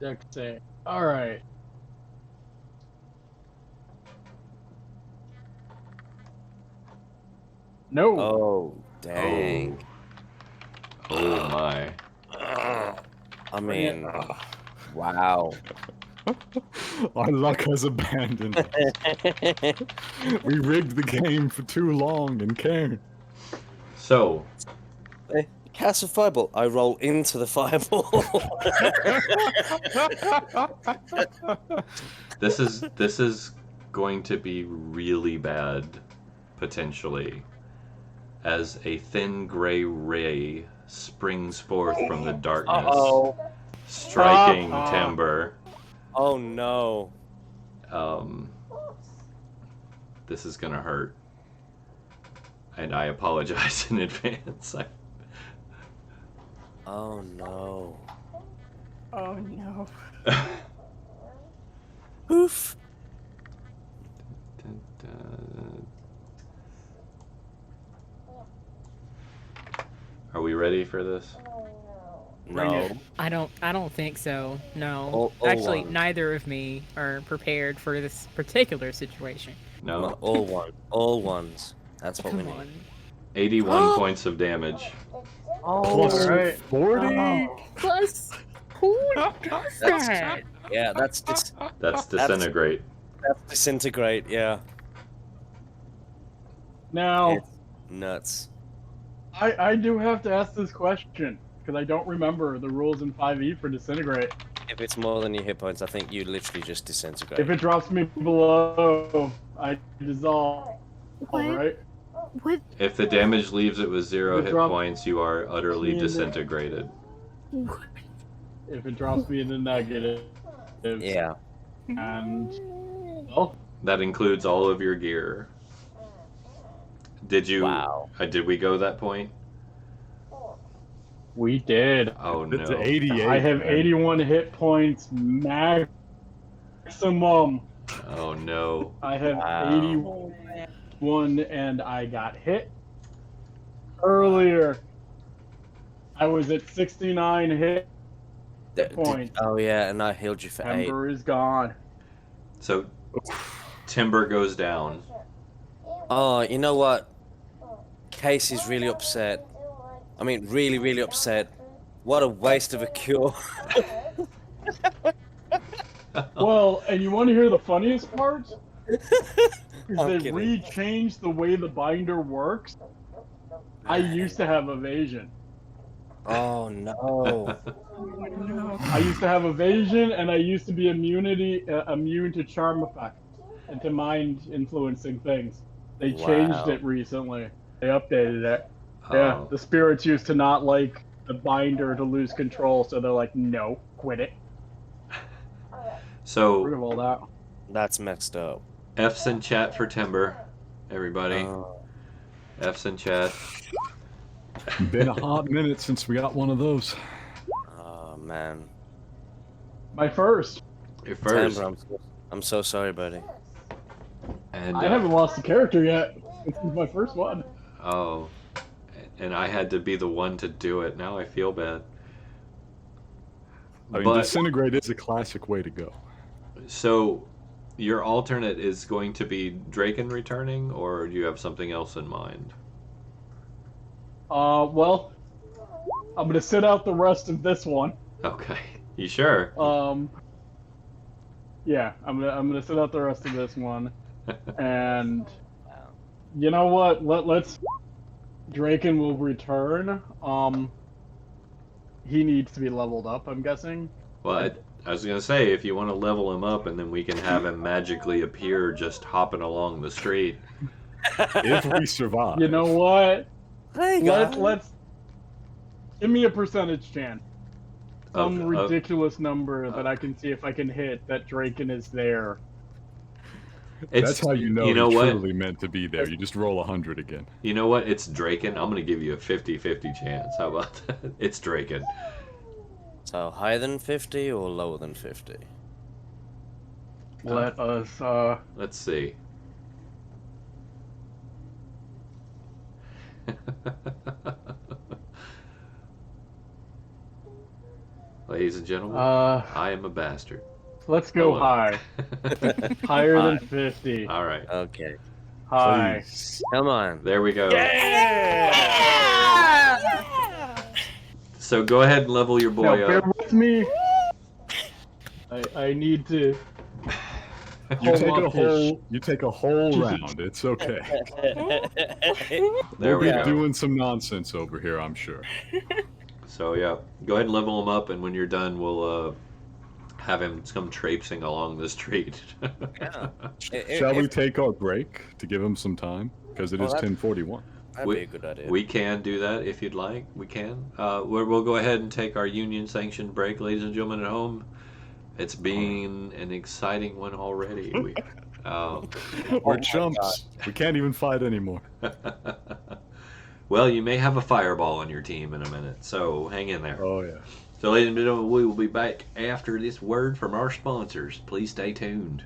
[SPEAKER 5] Dex save. All right. No.
[SPEAKER 3] Oh dang!
[SPEAKER 1] Oh my.
[SPEAKER 3] I mean, wow.
[SPEAKER 4] Our luck has abandoned us. We rigged the game for too long and cared.
[SPEAKER 1] So,
[SPEAKER 3] Cast a fireball. I roll into the fireball.
[SPEAKER 1] this is going to be really bad, potentially, as a thin gray ray springs forth from the darkness,
[SPEAKER 3] Uh-oh.
[SPEAKER 1] striking Tember.
[SPEAKER 3] Oh no.
[SPEAKER 1] This is gonna hurt, and I apologize in advance.
[SPEAKER 3] Oh no.
[SPEAKER 2] Oh no.
[SPEAKER 3] Oof.
[SPEAKER 1] Are we ready for this?
[SPEAKER 3] No.
[SPEAKER 6] I don't think so. No.
[SPEAKER 3] All
[SPEAKER 6] Actually,
[SPEAKER 3] one.
[SPEAKER 6] neither of me are prepared for this particular situation.
[SPEAKER 1] No.
[SPEAKER 3] All one. All ones. That's what we
[SPEAKER 6] Come
[SPEAKER 3] need.
[SPEAKER 6] on.
[SPEAKER 1] 81 points of damage.
[SPEAKER 4] Plus
[SPEAKER 5] Alright.
[SPEAKER 4] 40?
[SPEAKER 6] Plus, who does
[SPEAKER 3] That's-
[SPEAKER 6] that?
[SPEAKER 3] Yeah, that's
[SPEAKER 1] That's disintegrate.
[SPEAKER 3] disintegrate. Yeah.
[SPEAKER 5] Now,
[SPEAKER 3] It's nuts.
[SPEAKER 5] I do have to ask this question because I don't remember the rules in 5e for disintegrate.
[SPEAKER 3] If it's more than your hit points, I think you literally just disintegrate.
[SPEAKER 5] If it drops me below, I dissolve.
[SPEAKER 6] What?
[SPEAKER 5] Right?
[SPEAKER 6] What?
[SPEAKER 1] If the damage leaves it with 0
[SPEAKER 5] It
[SPEAKER 1] hit
[SPEAKER 5] dropped
[SPEAKER 1] points, you are utterly
[SPEAKER 5] me in the-
[SPEAKER 1] disintegrated.
[SPEAKER 5] If it drops me into negative.
[SPEAKER 3] Yeah.
[SPEAKER 5] And well,
[SPEAKER 1] That includes all of your gear. Did you?
[SPEAKER 3] Wow.
[SPEAKER 1] Did we go that point?
[SPEAKER 5] we did.
[SPEAKER 1] Oh
[SPEAKER 4] It's
[SPEAKER 1] no.
[SPEAKER 4] 88.
[SPEAKER 5] I have
[SPEAKER 4] man.
[SPEAKER 5] 81 hit points maximum.
[SPEAKER 1] Oh no.
[SPEAKER 5] I have
[SPEAKER 3] Wow.
[SPEAKER 5] 81 and I got hit earlier. I was at 69 hit points.
[SPEAKER 3] Oh yeah, and I healed you for 8.
[SPEAKER 5] Ember is gone.
[SPEAKER 1] So Timber goes down.
[SPEAKER 3] Oh, you know what? Kasey's really upset. I mean, really, really upset. What a waste of a cure.
[SPEAKER 5] Well, and you want to hear the funniest part? Is
[SPEAKER 3] I'm
[SPEAKER 5] they
[SPEAKER 3] kidding.
[SPEAKER 5] re-changed the way the binder works. I used to have evasion.
[SPEAKER 3] Oh no.
[SPEAKER 5] I used to have evasion, and I used to be immune to charm effects and to mind influencing things. They changed
[SPEAKER 3] Wow.
[SPEAKER 5] it recently. They updated it. Yeah,
[SPEAKER 1] Oh.
[SPEAKER 5] the spirits used to not like the binder to lose control, so they're like, no, quit it. Rid
[SPEAKER 1] So
[SPEAKER 5] of all that.
[SPEAKER 3] That's messed up.
[SPEAKER 1] F's in chat for Timber, everybody.
[SPEAKER 3] Oh,
[SPEAKER 1] F's in chat.
[SPEAKER 4] Been a hot minute since we got one of those.
[SPEAKER 3] oh man.
[SPEAKER 5] My first.
[SPEAKER 1] Your first.
[SPEAKER 3] Tember, I'm so sorry, buddy.
[SPEAKER 1] And
[SPEAKER 5] I haven't lost a character yet. This is my first one.
[SPEAKER 1] oh, and I had to be the one to do it. Now I feel bad.
[SPEAKER 4] I mean,
[SPEAKER 1] But
[SPEAKER 4] disintegrate is a classic way to go.
[SPEAKER 1] so your alternate is going to be Draken returning, or do you have something else in mind?
[SPEAKER 5] Well, I'm gonna sit out the rest of this one.
[SPEAKER 1] Okay, you sure?
[SPEAKER 5] Yeah, I'm gonna sit out the rest of this one, and you know what? Let's. Draken will return. He needs to be leveled up, I'm guessing.
[SPEAKER 1] Well, I was gonna say if you want to level him up, and then we can have him magically appear just hopping along the street.
[SPEAKER 4] If we survive.
[SPEAKER 5] You know what?
[SPEAKER 3] Hey guys.
[SPEAKER 5] Let's give me a percentage chance. Some
[SPEAKER 1] Of-
[SPEAKER 5] ridiculous number that I can see if I can hit that Draken is there.
[SPEAKER 1] It's,
[SPEAKER 4] That's how you know,
[SPEAKER 1] you know
[SPEAKER 4] he
[SPEAKER 1] what?
[SPEAKER 4] truly meant to be there. You just roll 100 again.
[SPEAKER 1] You know what? It's Draken. I'm gonna give you a 50-50 chance. How about that? It's Draken.
[SPEAKER 3] So higher than 50 or lower than 50?
[SPEAKER 5] Let us.
[SPEAKER 1] Let's see. Ladies and gentlemen, I am a bastard.
[SPEAKER 5] Let's go
[SPEAKER 1] Hello.
[SPEAKER 5] high. Higher than
[SPEAKER 1] High.
[SPEAKER 5] 50.
[SPEAKER 1] All right,
[SPEAKER 3] Okay.
[SPEAKER 5] High.
[SPEAKER 4] Please.
[SPEAKER 3] Come on.
[SPEAKER 1] there we go.
[SPEAKER 2] Yeah!
[SPEAKER 1] So go ahead and level your
[SPEAKER 5] Now,
[SPEAKER 1] boy
[SPEAKER 5] bear
[SPEAKER 1] up.
[SPEAKER 5] with me. I need to.
[SPEAKER 4] You take
[SPEAKER 5] hold
[SPEAKER 4] a
[SPEAKER 5] up his-
[SPEAKER 4] whole. You take a whole round. It's okay.
[SPEAKER 1] There we
[SPEAKER 4] We'll be
[SPEAKER 1] go.
[SPEAKER 4] doing some nonsense over here, I'm sure.
[SPEAKER 1] So yeah, go ahead and level him up, and when you're done, we'll have him come traipsing along the street.
[SPEAKER 3] Yeah.
[SPEAKER 4] Shall we take our break to give him some time? Because it
[SPEAKER 3] Well,
[SPEAKER 4] is
[SPEAKER 3] that's-
[SPEAKER 4] 10:41.
[SPEAKER 3] That'd be a good idea.
[SPEAKER 1] We can do that if you'd like. We can. We'll go ahead and take our union-sanctioned break, ladies and gentlemen at home. It's been an exciting one already.
[SPEAKER 4] We're chumps. We can't even fight anymore.
[SPEAKER 1] Well, you may have a fireball on your team in a minute, so hang in there.
[SPEAKER 4] Oh yeah.
[SPEAKER 1] So, ladies and gentlemen, we will be back after this word from our sponsors. Please stay tuned.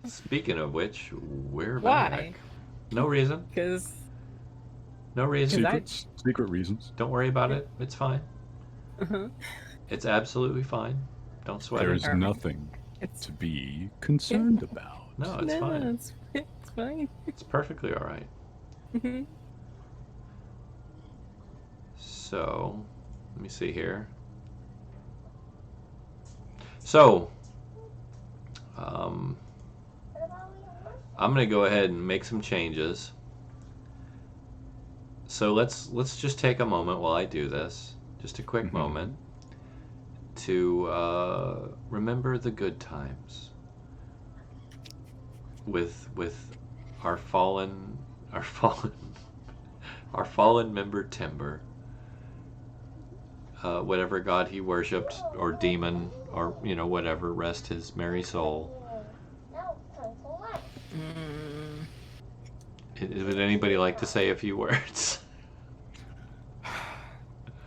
[SPEAKER 1] Speaking of which, we're
[SPEAKER 6] Why?
[SPEAKER 1] back. No reason.
[SPEAKER 6] Because
[SPEAKER 1] No reason.
[SPEAKER 4] Secret reasons.
[SPEAKER 1] Don't worry about it. It's fine.
[SPEAKER 6] uh-huh.
[SPEAKER 1] It's absolutely fine. Don't sweat
[SPEAKER 4] There's
[SPEAKER 1] it.
[SPEAKER 6] Alright.
[SPEAKER 4] nothing
[SPEAKER 6] It's
[SPEAKER 4] to be concerned about.
[SPEAKER 1] No, it's fine.
[SPEAKER 6] It's fine.
[SPEAKER 1] It's perfectly all right.
[SPEAKER 6] Mhm.
[SPEAKER 1] So, let me see here. So, I'm gonna go ahead and make some changes. So let's just take a moment while I do this, just a quick moment, to remember the good times with our fallen member Tember. Whatever god he worshipped, or demon, or whatever, rest his merry soul.
[SPEAKER 7] Now it's time for lunch.
[SPEAKER 1] Would anybody like to say a few words?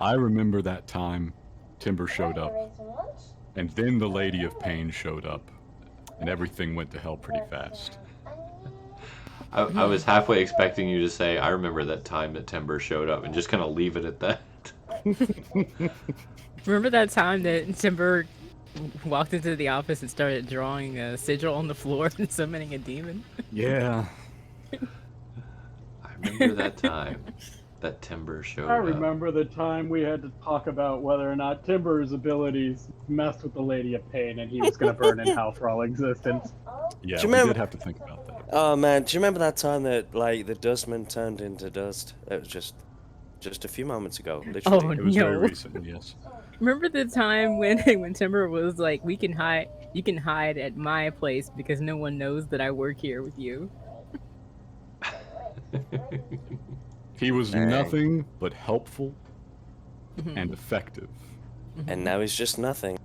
[SPEAKER 4] I remember that time Timber showed up,
[SPEAKER 7] Ready some lunch?
[SPEAKER 4] and then the Lady of Pain showed up, and everything went to hell pretty fast.
[SPEAKER 1] I was halfway expecting you to say, I remember that time that Tember showed up, and just kind of leave it at that.
[SPEAKER 6] Remember that time that Timber walked into the office and started drawing a sigil on the floor and summoning a demon?
[SPEAKER 4] Yeah.
[SPEAKER 1] I remember that time that Tember showed
[SPEAKER 5] I
[SPEAKER 1] up.
[SPEAKER 5] remember the time we had to talk about whether or not Timber's abilities messed with the Lady of Pain, and he was going to burn in hell for all existence.
[SPEAKER 4] Yeah,
[SPEAKER 3] Do you
[SPEAKER 4] we
[SPEAKER 3] remember-
[SPEAKER 4] did have to think about that.
[SPEAKER 3] Oh man, do you remember that time that the dustman turned into dust? It was just a few moments ago, literally.
[SPEAKER 6] Oh
[SPEAKER 4] It was very
[SPEAKER 6] no!
[SPEAKER 4] recent, yes.
[SPEAKER 6] Remember the time when Timber was like, "You can hide at my place because no one knows that I work here with you."
[SPEAKER 4] He was
[SPEAKER 3] Dang.
[SPEAKER 4] nothing but helpful
[SPEAKER 6] Mhm.
[SPEAKER 4] and effective.
[SPEAKER 3] And now he's just nothing.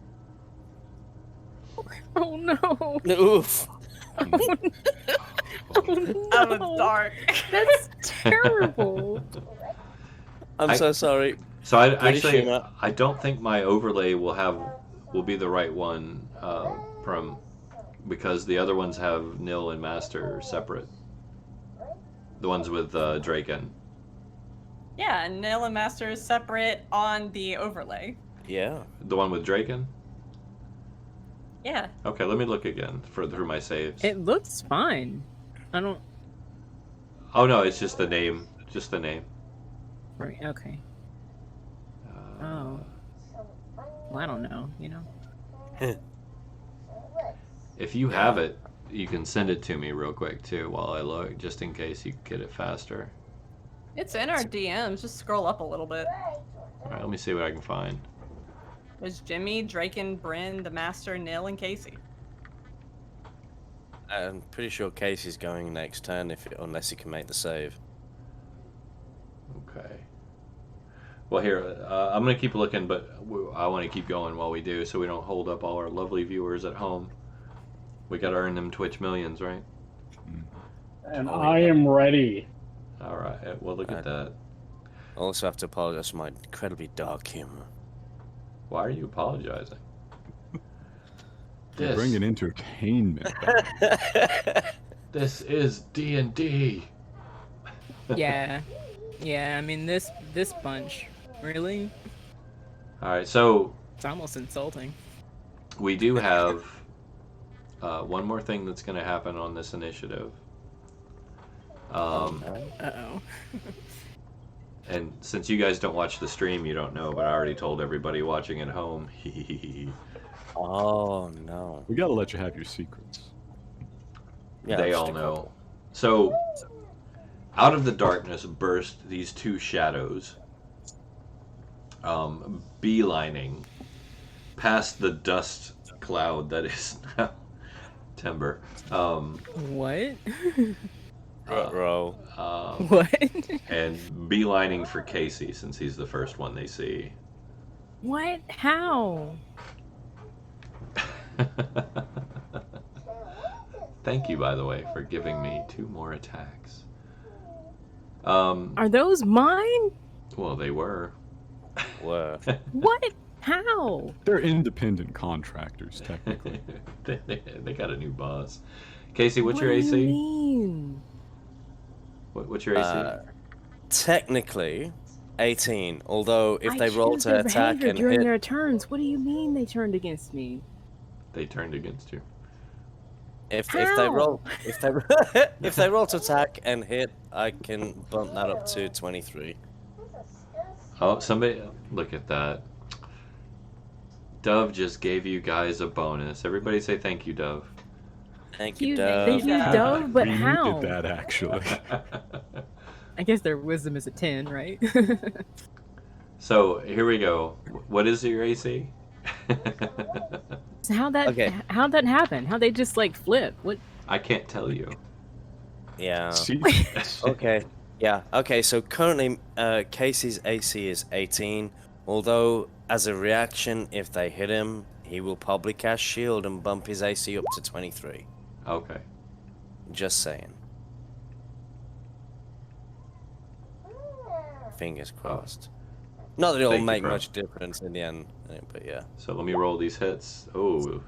[SPEAKER 6] Oh no!
[SPEAKER 3] Oof.
[SPEAKER 6] Oh, no.
[SPEAKER 2] That was dark.
[SPEAKER 6] That's terrible.
[SPEAKER 3] I'm
[SPEAKER 1] I-
[SPEAKER 3] so sorry.
[SPEAKER 1] So I
[SPEAKER 3] British
[SPEAKER 1] actually,
[SPEAKER 3] humor.
[SPEAKER 1] I don't think my overlay will be the right one from, because the other ones have Nil and Master separate. The ones with Draken.
[SPEAKER 2] Yeah, and Nil and Master is separate on the overlay.
[SPEAKER 3] Yeah.
[SPEAKER 1] The one with Draken?
[SPEAKER 2] Yeah.
[SPEAKER 1] Okay, let me look again through my saves.
[SPEAKER 6] It looks fine. I don't.
[SPEAKER 1] Oh no, it's just the name. Just the name.
[SPEAKER 6] Right. Okay.
[SPEAKER 1] Uh,
[SPEAKER 6] Oh. Well, I don't know. You know.
[SPEAKER 1] If you have it, you can send it to me real quick too while I look, just in case you get it faster.
[SPEAKER 2] It's in our DMs. Just scroll up a little bit.
[SPEAKER 1] All right, let me see what I can find.
[SPEAKER 2] There's Jimmy, Draken, Bryn, the Master, Nil, and Kasey.
[SPEAKER 3] I'm pretty sure Casey's going next turn unless he can make the save.
[SPEAKER 1] Okay. Well, here, I'm going to keep looking, but I want to keep going while we do so we don't hold up all our lovely viewers at home. We got to earn them Twitch millions, right?
[SPEAKER 5] And
[SPEAKER 3] Oh,
[SPEAKER 5] I
[SPEAKER 3] yeah.
[SPEAKER 5] am ready.
[SPEAKER 1] All right. Well, look at that.
[SPEAKER 3] I also have to apologize for my incredibly dark humor.
[SPEAKER 1] Why are you apologizing?
[SPEAKER 4] You're bringing entertainment back.
[SPEAKER 1] This is D&D.
[SPEAKER 6] Yeah. Yeah. I mean, this bunch. Really?
[SPEAKER 1] All right, so
[SPEAKER 6] It's almost insulting.
[SPEAKER 1] we do have one more thing that's going to happen on this initiative.
[SPEAKER 6] Uh oh.
[SPEAKER 1] And since you guys don't watch the stream, you don't know, but I already told everybody watching at home.
[SPEAKER 3] Oh no.
[SPEAKER 4] We gotta let you have your secrets.
[SPEAKER 3] Yeah,
[SPEAKER 1] They
[SPEAKER 3] just
[SPEAKER 1] all
[SPEAKER 3] a
[SPEAKER 1] know.
[SPEAKER 3] couple.
[SPEAKER 1] So, out of the darkness burst these two shadows, beelining past the dust cloud that is now Tember.
[SPEAKER 6] What?
[SPEAKER 3] Row.
[SPEAKER 6] What?
[SPEAKER 1] And beelining for Kasey since he's the first one they see.
[SPEAKER 6] What? How?
[SPEAKER 1] Thank you, by the way, for giving me 2 more attacks.
[SPEAKER 6] Are those mine?
[SPEAKER 1] Well, they were.
[SPEAKER 3] Were.
[SPEAKER 6] What? How?
[SPEAKER 4] They're independent contractors, technically.
[SPEAKER 1] they got a new boss. Casey, what's
[SPEAKER 6] What
[SPEAKER 1] your
[SPEAKER 6] do
[SPEAKER 1] AC?
[SPEAKER 6] you mean?
[SPEAKER 1] What's your AC?
[SPEAKER 3] Technically, 18. Although if
[SPEAKER 6] I
[SPEAKER 3] they roll
[SPEAKER 6] choose
[SPEAKER 3] to
[SPEAKER 6] their
[SPEAKER 3] attack
[SPEAKER 6] behavior
[SPEAKER 3] and
[SPEAKER 6] during
[SPEAKER 3] hit,
[SPEAKER 6] their turns. What do you mean they turned against me?
[SPEAKER 1] They turned against you.
[SPEAKER 3] if they
[SPEAKER 6] How?
[SPEAKER 3] roll if they roll to attack and hit, I can bump that up to 23.
[SPEAKER 1] Oh, somebody, look at that. Dove just gave you guys a bonus. Everybody say thank you, Dove.
[SPEAKER 3] Thank you, Dove.
[SPEAKER 6] Thank you, Dove, but
[SPEAKER 4] we
[SPEAKER 6] how?
[SPEAKER 4] needed that, actually.
[SPEAKER 6] I guess their wisdom is a 10, right?
[SPEAKER 1] So here we go. What is your AC?
[SPEAKER 6] So how'd that happen? How'd they just like flip? What?
[SPEAKER 1] I can't tell you.
[SPEAKER 3] Yeah.
[SPEAKER 4] See?
[SPEAKER 3] Okay. Yeah. Okay. So currently, Casey's AC is 18. Although, as a reaction, if they hit him, he will probably cast shield and bump his AC up to 23.
[SPEAKER 1] Okay.
[SPEAKER 3] Just saying. Fingers crossed. Not that it'll
[SPEAKER 1] Thank you,
[SPEAKER 3] make
[SPEAKER 1] bro.
[SPEAKER 3] much difference in the end, but yeah.
[SPEAKER 1] So let me roll these hits. Oh.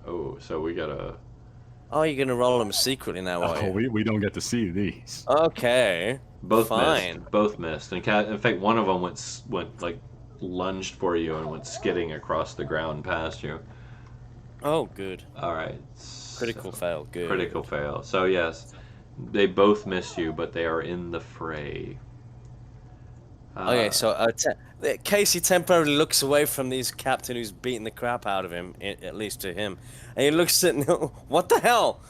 [SPEAKER 1] Oh, so we got a...
[SPEAKER 3] Oh, you're gonna roll them secretly now, are
[SPEAKER 4] Oh,
[SPEAKER 3] you?
[SPEAKER 4] we don't get to see these.
[SPEAKER 3] Okay.
[SPEAKER 1] Both
[SPEAKER 3] Fine.
[SPEAKER 1] missed. Both missed. And in fact, one of them went like lunged for you and went skidding across the ground past you.
[SPEAKER 3] Oh, good.
[SPEAKER 1] All right.
[SPEAKER 3] Critical fail. Good.
[SPEAKER 1] Critical fail. So yes, they both missed you, but they are in the fray.
[SPEAKER 3] Okay, so Casey temporarily looks away from this captain who's beating the crap out of him, at least to him, and he looks at what the hell?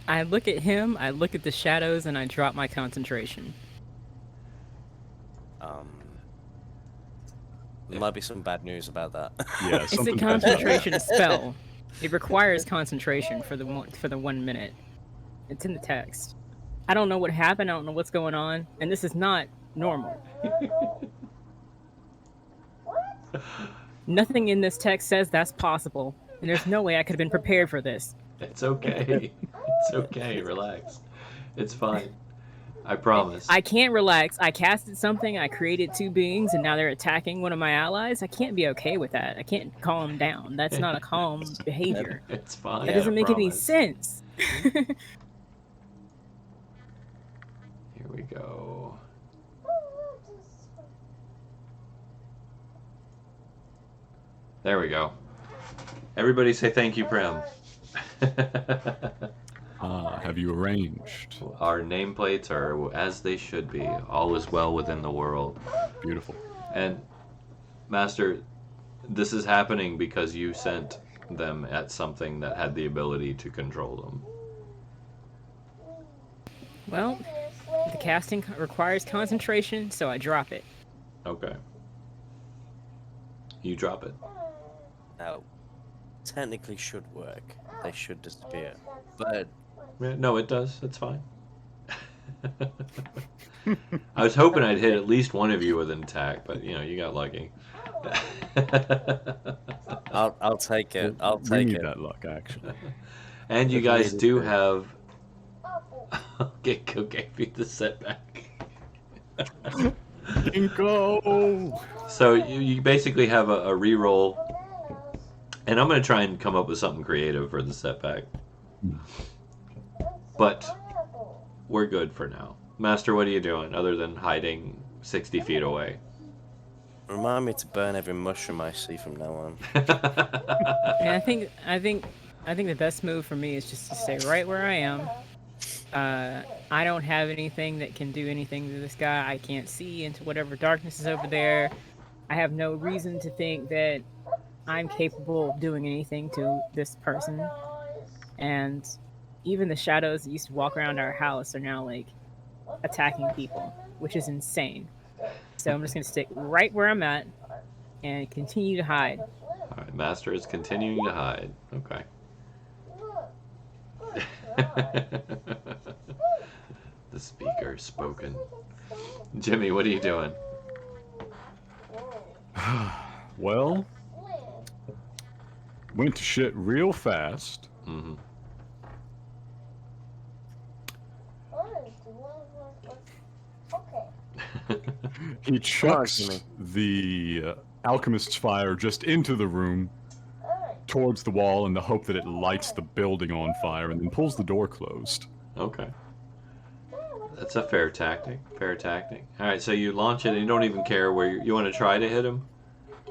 [SPEAKER 6] I look at him, I look at the shadows, and I drop my concentration.
[SPEAKER 3] There might be some bad news about that.
[SPEAKER 4] Yeah,
[SPEAKER 6] It's a
[SPEAKER 4] something bad.
[SPEAKER 6] concentration spell. It requires concentration for the 1 minute. It's in the text. I don't know what happened. I don't know what's going on, and this is not normal. Nothing in this text says that's possible, and there's no way I could have been prepared for this.
[SPEAKER 1] It's okay. It's okay. Relax. It's fine. I promise.
[SPEAKER 6] I can't relax. I casted something. I created two beings, and now they're attacking one of my allies. I can't be okay with that. I can't calm down. That's not a calm behavior.
[SPEAKER 1] It's fine.
[SPEAKER 6] That doesn't
[SPEAKER 1] I
[SPEAKER 6] make any
[SPEAKER 1] promise.
[SPEAKER 6] sense.
[SPEAKER 1] Here we go. There we go. Everybody say thank you, Prim.
[SPEAKER 4] Have you arranged?
[SPEAKER 1] Our nameplates are as they should be. All is well within the world.
[SPEAKER 4] Beautiful.
[SPEAKER 1] And, Master, this is happening because you sent them at something that had the ability to control them.
[SPEAKER 6] Well, the casting requires concentration, so I drop it.
[SPEAKER 1] Okay. You drop it.
[SPEAKER 3] Now, technically should work. They should disappear. But
[SPEAKER 1] No, it does. It's fine. I was hoping I'd hit at least one of you with an attack, but you got lucky.
[SPEAKER 3] I'll take it. I'll
[SPEAKER 4] We
[SPEAKER 3] take
[SPEAKER 4] need
[SPEAKER 3] it.
[SPEAKER 4] that luck, actually.
[SPEAKER 1] And you
[SPEAKER 3] If
[SPEAKER 1] guys
[SPEAKER 3] needed
[SPEAKER 1] do
[SPEAKER 3] to.
[SPEAKER 1] have. Ginkgo gave you the setback.
[SPEAKER 4] Ginkgo!
[SPEAKER 1] So you basically have a reroll, and I'm going to try and come up with something creative for the setback. But we're good for now. Master, what are you doing other than hiding 60 feet away?
[SPEAKER 3] Remind me to burn every mushroom I see from now on.
[SPEAKER 6] And I think the best move for me is just to stay right where I am. I don't have anything that can do anything to this guy. I can't see into whatever darkness is over there. I have no reason to think that I'm capable of doing anything to this person. And even the shadows that used to walk around our house are now like attacking people, which is insane. So I'm just gonna stick right where I'm at and continue to hide.
[SPEAKER 1] All right, Master is continuing to hide. Okay. The speaker spoken. Jimmy, what are you doing?
[SPEAKER 4] Well, went to shit real fast.
[SPEAKER 1] Mm-hmm.
[SPEAKER 7] Okay.
[SPEAKER 3] Jimmy.
[SPEAKER 4] chucks the alchemist's fire just into the room, towards the wall, in the hope that it lights the building on fire, and then pulls the door closed.
[SPEAKER 1] Okay. That's a fair tactic. Fair tactic. All right, so you launch it, and you don't even care where you want to try to hit him.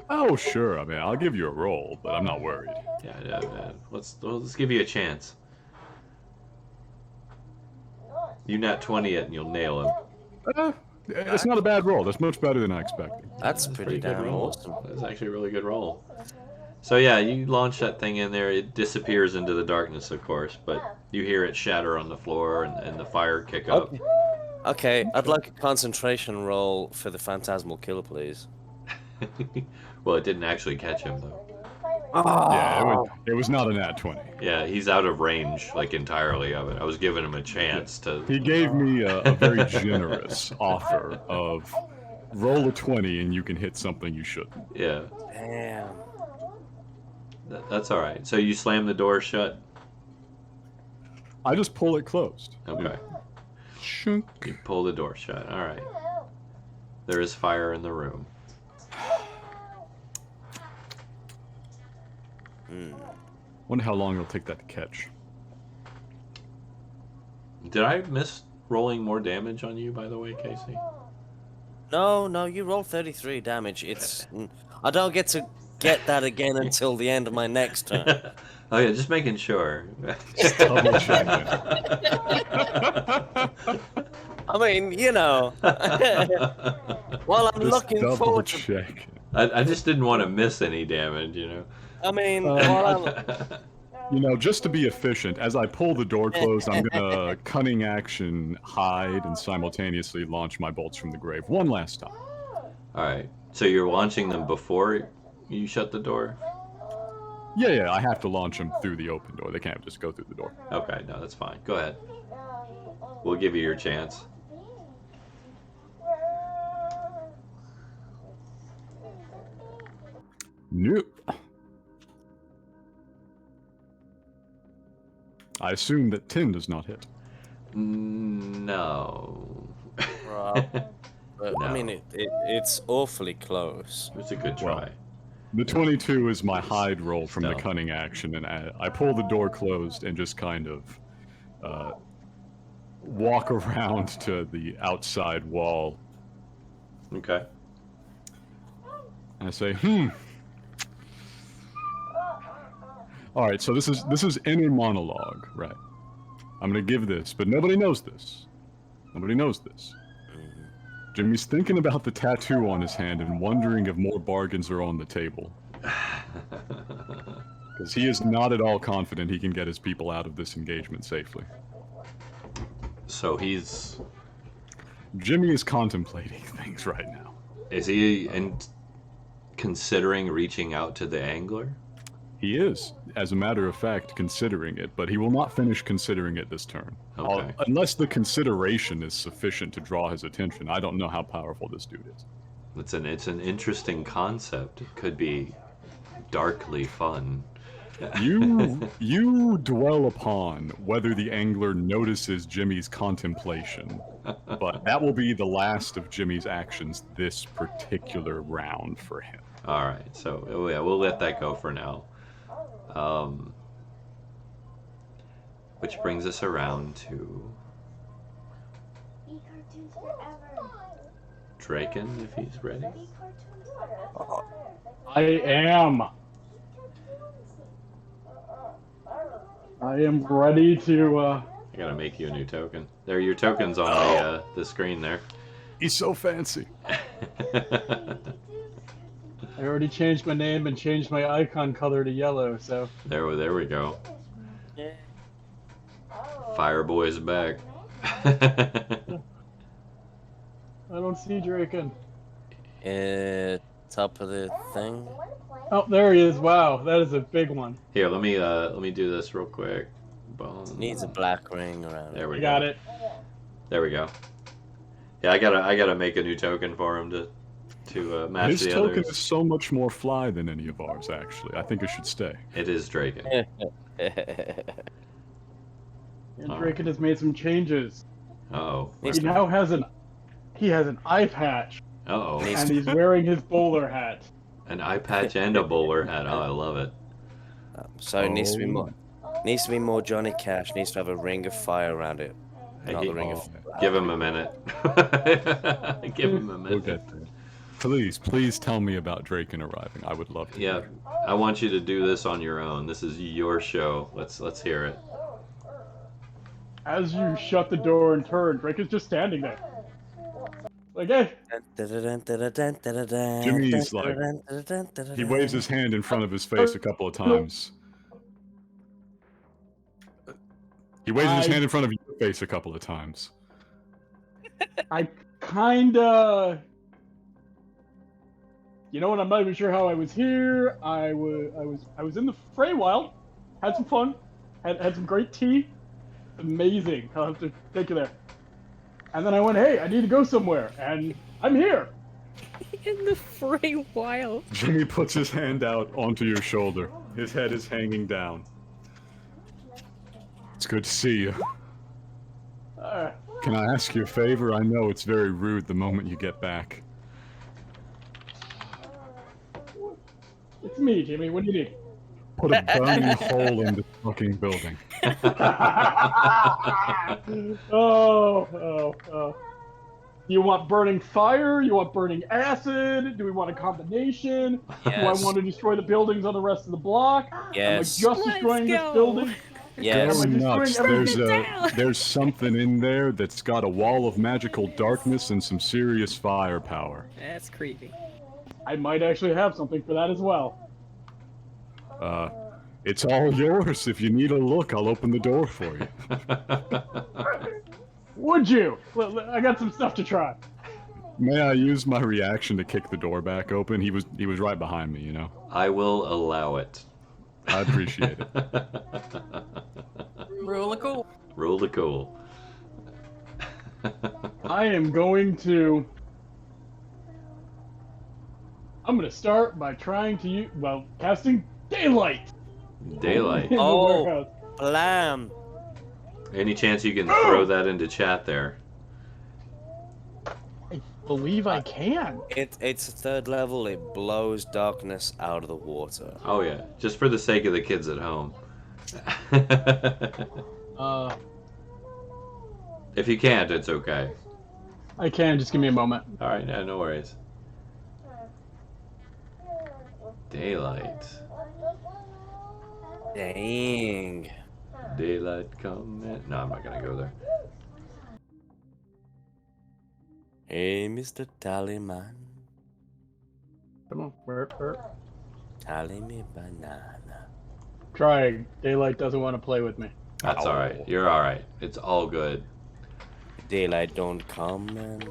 [SPEAKER 4] Oh, sure. I mean, I'll give you a roll, but I'm not worried.
[SPEAKER 1] Yeah. Let's give you a chance. You nat 20 it, and you'll nail him.
[SPEAKER 4] It's not a bad roll. That's much better than I expected.
[SPEAKER 3] That's pretty
[SPEAKER 1] good
[SPEAKER 3] damn
[SPEAKER 1] roll.
[SPEAKER 3] awesome.
[SPEAKER 1] That's actually a really good roll. So yeah, you launch that thing in there. It disappears into the darkness, of course, but you hear it shatter on the floor and the fire kick up.
[SPEAKER 3] Okay, I'd like a concentration roll for the phantasmal kill, please.
[SPEAKER 1] Well, it didn't actually catch him though.
[SPEAKER 4] Yeah, it was not a nat 20.
[SPEAKER 1] Yeah, he's out of range, like entirely of it. I was giving him a chance to.
[SPEAKER 4] He gave me a very generous offer of roll a 20 and you can hit something you shouldn't.
[SPEAKER 1] Yeah.
[SPEAKER 3] Damn.
[SPEAKER 1] That's all right. So you slam the door shut.
[SPEAKER 4] I just pull it closed.
[SPEAKER 1] Okay.
[SPEAKER 4] Shunk.
[SPEAKER 1] You pull the door shut. All right. There is fire in the room.
[SPEAKER 4] Wonder how long it'll take that to catch.
[SPEAKER 1] Did I miss rolling more damage on you, by the way, Kasey?
[SPEAKER 3] No, you rolled 33 damage. It's I don't get to get that again until the end of my next turn.
[SPEAKER 1] Oh yeah, just making sure.
[SPEAKER 4] Just double checking.
[SPEAKER 3] I mean, you know, while I'm
[SPEAKER 4] Just
[SPEAKER 3] looking
[SPEAKER 4] double
[SPEAKER 3] forward to,
[SPEAKER 4] check.
[SPEAKER 1] I just didn't want to miss any damage, you know.
[SPEAKER 3] I mean, while I'm,
[SPEAKER 4] You know, just to be efficient, as I pull the door closed, I'm gonna cunning action hide and simultaneously launch my bolts from the grave one last time.
[SPEAKER 1] All right. So you're launching them before you shut the door?
[SPEAKER 4] Yeah, I have to launch them through the open door. They can't just go through the door.
[SPEAKER 1] Okay, no, that's fine. Go ahead. We'll give you your chance.
[SPEAKER 4] Nope. I assume that 10 does not hit.
[SPEAKER 1] No.
[SPEAKER 3] but, I mean, it's awfully close.
[SPEAKER 1] It was a good try.
[SPEAKER 4] The 22 is my hide roll from the
[SPEAKER 1] Stealth.
[SPEAKER 4] cunning action, and I pull the door closed and just kind of walk around to the outside wall.
[SPEAKER 1] Okay.
[SPEAKER 4] And I say, All right, so this is inner monologue, right? I'm gonna give this, but nobody knows this. Nobody knows this. Jimmy's thinking about the tattoo on his hand and wondering if more bargains are on the table. Because he is not at all confident he can get his people out of this engagement safely.
[SPEAKER 1] So he's...
[SPEAKER 4] Jimmy is contemplating things right now.
[SPEAKER 1] Is he considering reaching out to the angler?
[SPEAKER 4] He is, as a matter of fact, considering it, but he will not finish considering it this turn.
[SPEAKER 1] Okay.
[SPEAKER 4] Unless the consideration is sufficient to draw his attention. I don't know how powerful this dude is.
[SPEAKER 1] It's an interesting concept. It could be darkly fun.
[SPEAKER 4] You dwell upon whether the angler notices Jimmy's contemplation, but that will be the last of Jimmy's actions this particular round for him.
[SPEAKER 1] All right, so yeah, we'll let that go for now. Which brings us around to Draken, if he's ready.
[SPEAKER 5] I am. I am ready to.
[SPEAKER 1] I gotta make you a new token. There, your token's on the screen there.
[SPEAKER 4] He's so fancy.
[SPEAKER 5] I already changed my name and changed my icon color to yellow, so.
[SPEAKER 1] There we go.
[SPEAKER 3] Yeah.
[SPEAKER 1] Fireboy's back.
[SPEAKER 5] I don't see Draken.
[SPEAKER 3] Top of the thing.
[SPEAKER 5] Oh, there he is. Wow, that is a big one.
[SPEAKER 1] Here, let me do this real quick. Boom.
[SPEAKER 3] Needs a black ring around it.
[SPEAKER 1] There we
[SPEAKER 5] I
[SPEAKER 1] go.
[SPEAKER 5] got it.
[SPEAKER 1] There we go. Yeah, I gotta make a new token for him to match
[SPEAKER 4] His
[SPEAKER 1] the
[SPEAKER 4] token
[SPEAKER 1] others.
[SPEAKER 4] is so much more fly than any of ours, actually. I think it should stay.
[SPEAKER 1] It is Draken.
[SPEAKER 5] And
[SPEAKER 1] All
[SPEAKER 5] Draken has made some changes.
[SPEAKER 1] Oh.
[SPEAKER 5] He now has an eye patch.
[SPEAKER 1] Uh-oh.
[SPEAKER 5] and he's wearing his bowler hat.
[SPEAKER 1] An eye patch and a bowler hat. Oh, I love it.
[SPEAKER 3] So it needs to be more. Needs to be more Johnny Cash. Needs to have a ring of fire around it. Not the ring of.
[SPEAKER 1] Give him a minute. Give him a
[SPEAKER 4] We'll
[SPEAKER 1] minute.
[SPEAKER 4] get there. Please tell me about Draken arriving. I would love to.
[SPEAKER 1] Yeah, I want you to do this on your own. This is your show. Let's hear it.
[SPEAKER 5] As you shut the door and turn, Drake is just standing there. Like, hey.
[SPEAKER 4] Jimmy's like, he waves his hand in front of his face a couple of times. He waves his hand in front of your face a couple of times.
[SPEAKER 5] I kinda... You know what? I'm not even sure how I was here. I was in the Feywild. Had some fun. Had some great tea. Amazing. I'll have to take you there. And then I went, hey, I need to go somewhere, and I'm here.
[SPEAKER 6] In the Feywild.
[SPEAKER 4] Jimmy puts his hand out onto your shoulder. His head is hanging down. It's good to see you. Can I ask you a favor? I know it's very rude the moment you get back.
[SPEAKER 5] It's me, Jimmy. What do you need?
[SPEAKER 4] Put a burning hole in the fucking building.
[SPEAKER 5] Oh. You want burning fire? You want burning acid? Do we want a combination?
[SPEAKER 3] Yes.
[SPEAKER 5] Do I want to destroy the buildings on the rest of the block?
[SPEAKER 3] Yes.
[SPEAKER 5] Am I just
[SPEAKER 6] Let's
[SPEAKER 5] destroying this
[SPEAKER 6] go.
[SPEAKER 5] building?
[SPEAKER 3] Yes.
[SPEAKER 4] Go
[SPEAKER 5] Am I
[SPEAKER 4] nuts.
[SPEAKER 5] destroying
[SPEAKER 4] There's
[SPEAKER 5] everything?
[SPEAKER 4] there's something in there that's got a wall of magical darkness and some serious firepower.
[SPEAKER 6] That's creepy.
[SPEAKER 5] I might actually have something for that as well.
[SPEAKER 4] It's all yours. If you need a look, I'll open the door for you.
[SPEAKER 5] Would you? I got some stuff to try.
[SPEAKER 4] May I use my reaction to kick the door back open? He was right behind me, you know.
[SPEAKER 1] I will allow it.
[SPEAKER 4] I appreciate it.
[SPEAKER 2] Rule of cool.
[SPEAKER 1] Rule the cool.
[SPEAKER 5] I am going to... I'm going to start by trying to use... Well, casting Daylight.
[SPEAKER 1] Daylight.
[SPEAKER 5] In the
[SPEAKER 3] Oh.
[SPEAKER 5] warehouse.
[SPEAKER 3] Blam.
[SPEAKER 1] Any chance you can throw that into chat there?
[SPEAKER 5] I believe I can.
[SPEAKER 3] It's a third level. It blows darkness out of the water.
[SPEAKER 1] Oh yeah, just for the sake of the kids at home. If you can't, it's okay.
[SPEAKER 5] I can. Just give me a moment.
[SPEAKER 1] All right, no worries. Daylight.
[SPEAKER 3] Dang.
[SPEAKER 1] Daylight coming. No, I'm not gonna go there.
[SPEAKER 3] Hey, Mr. Tallyman.
[SPEAKER 5] Come on. Where?
[SPEAKER 3] Tally me banana.
[SPEAKER 5] Trying. Daylight doesn't want to play with me.
[SPEAKER 1] That's all right. You're all right. It's all good.
[SPEAKER 3] Daylight don't come and...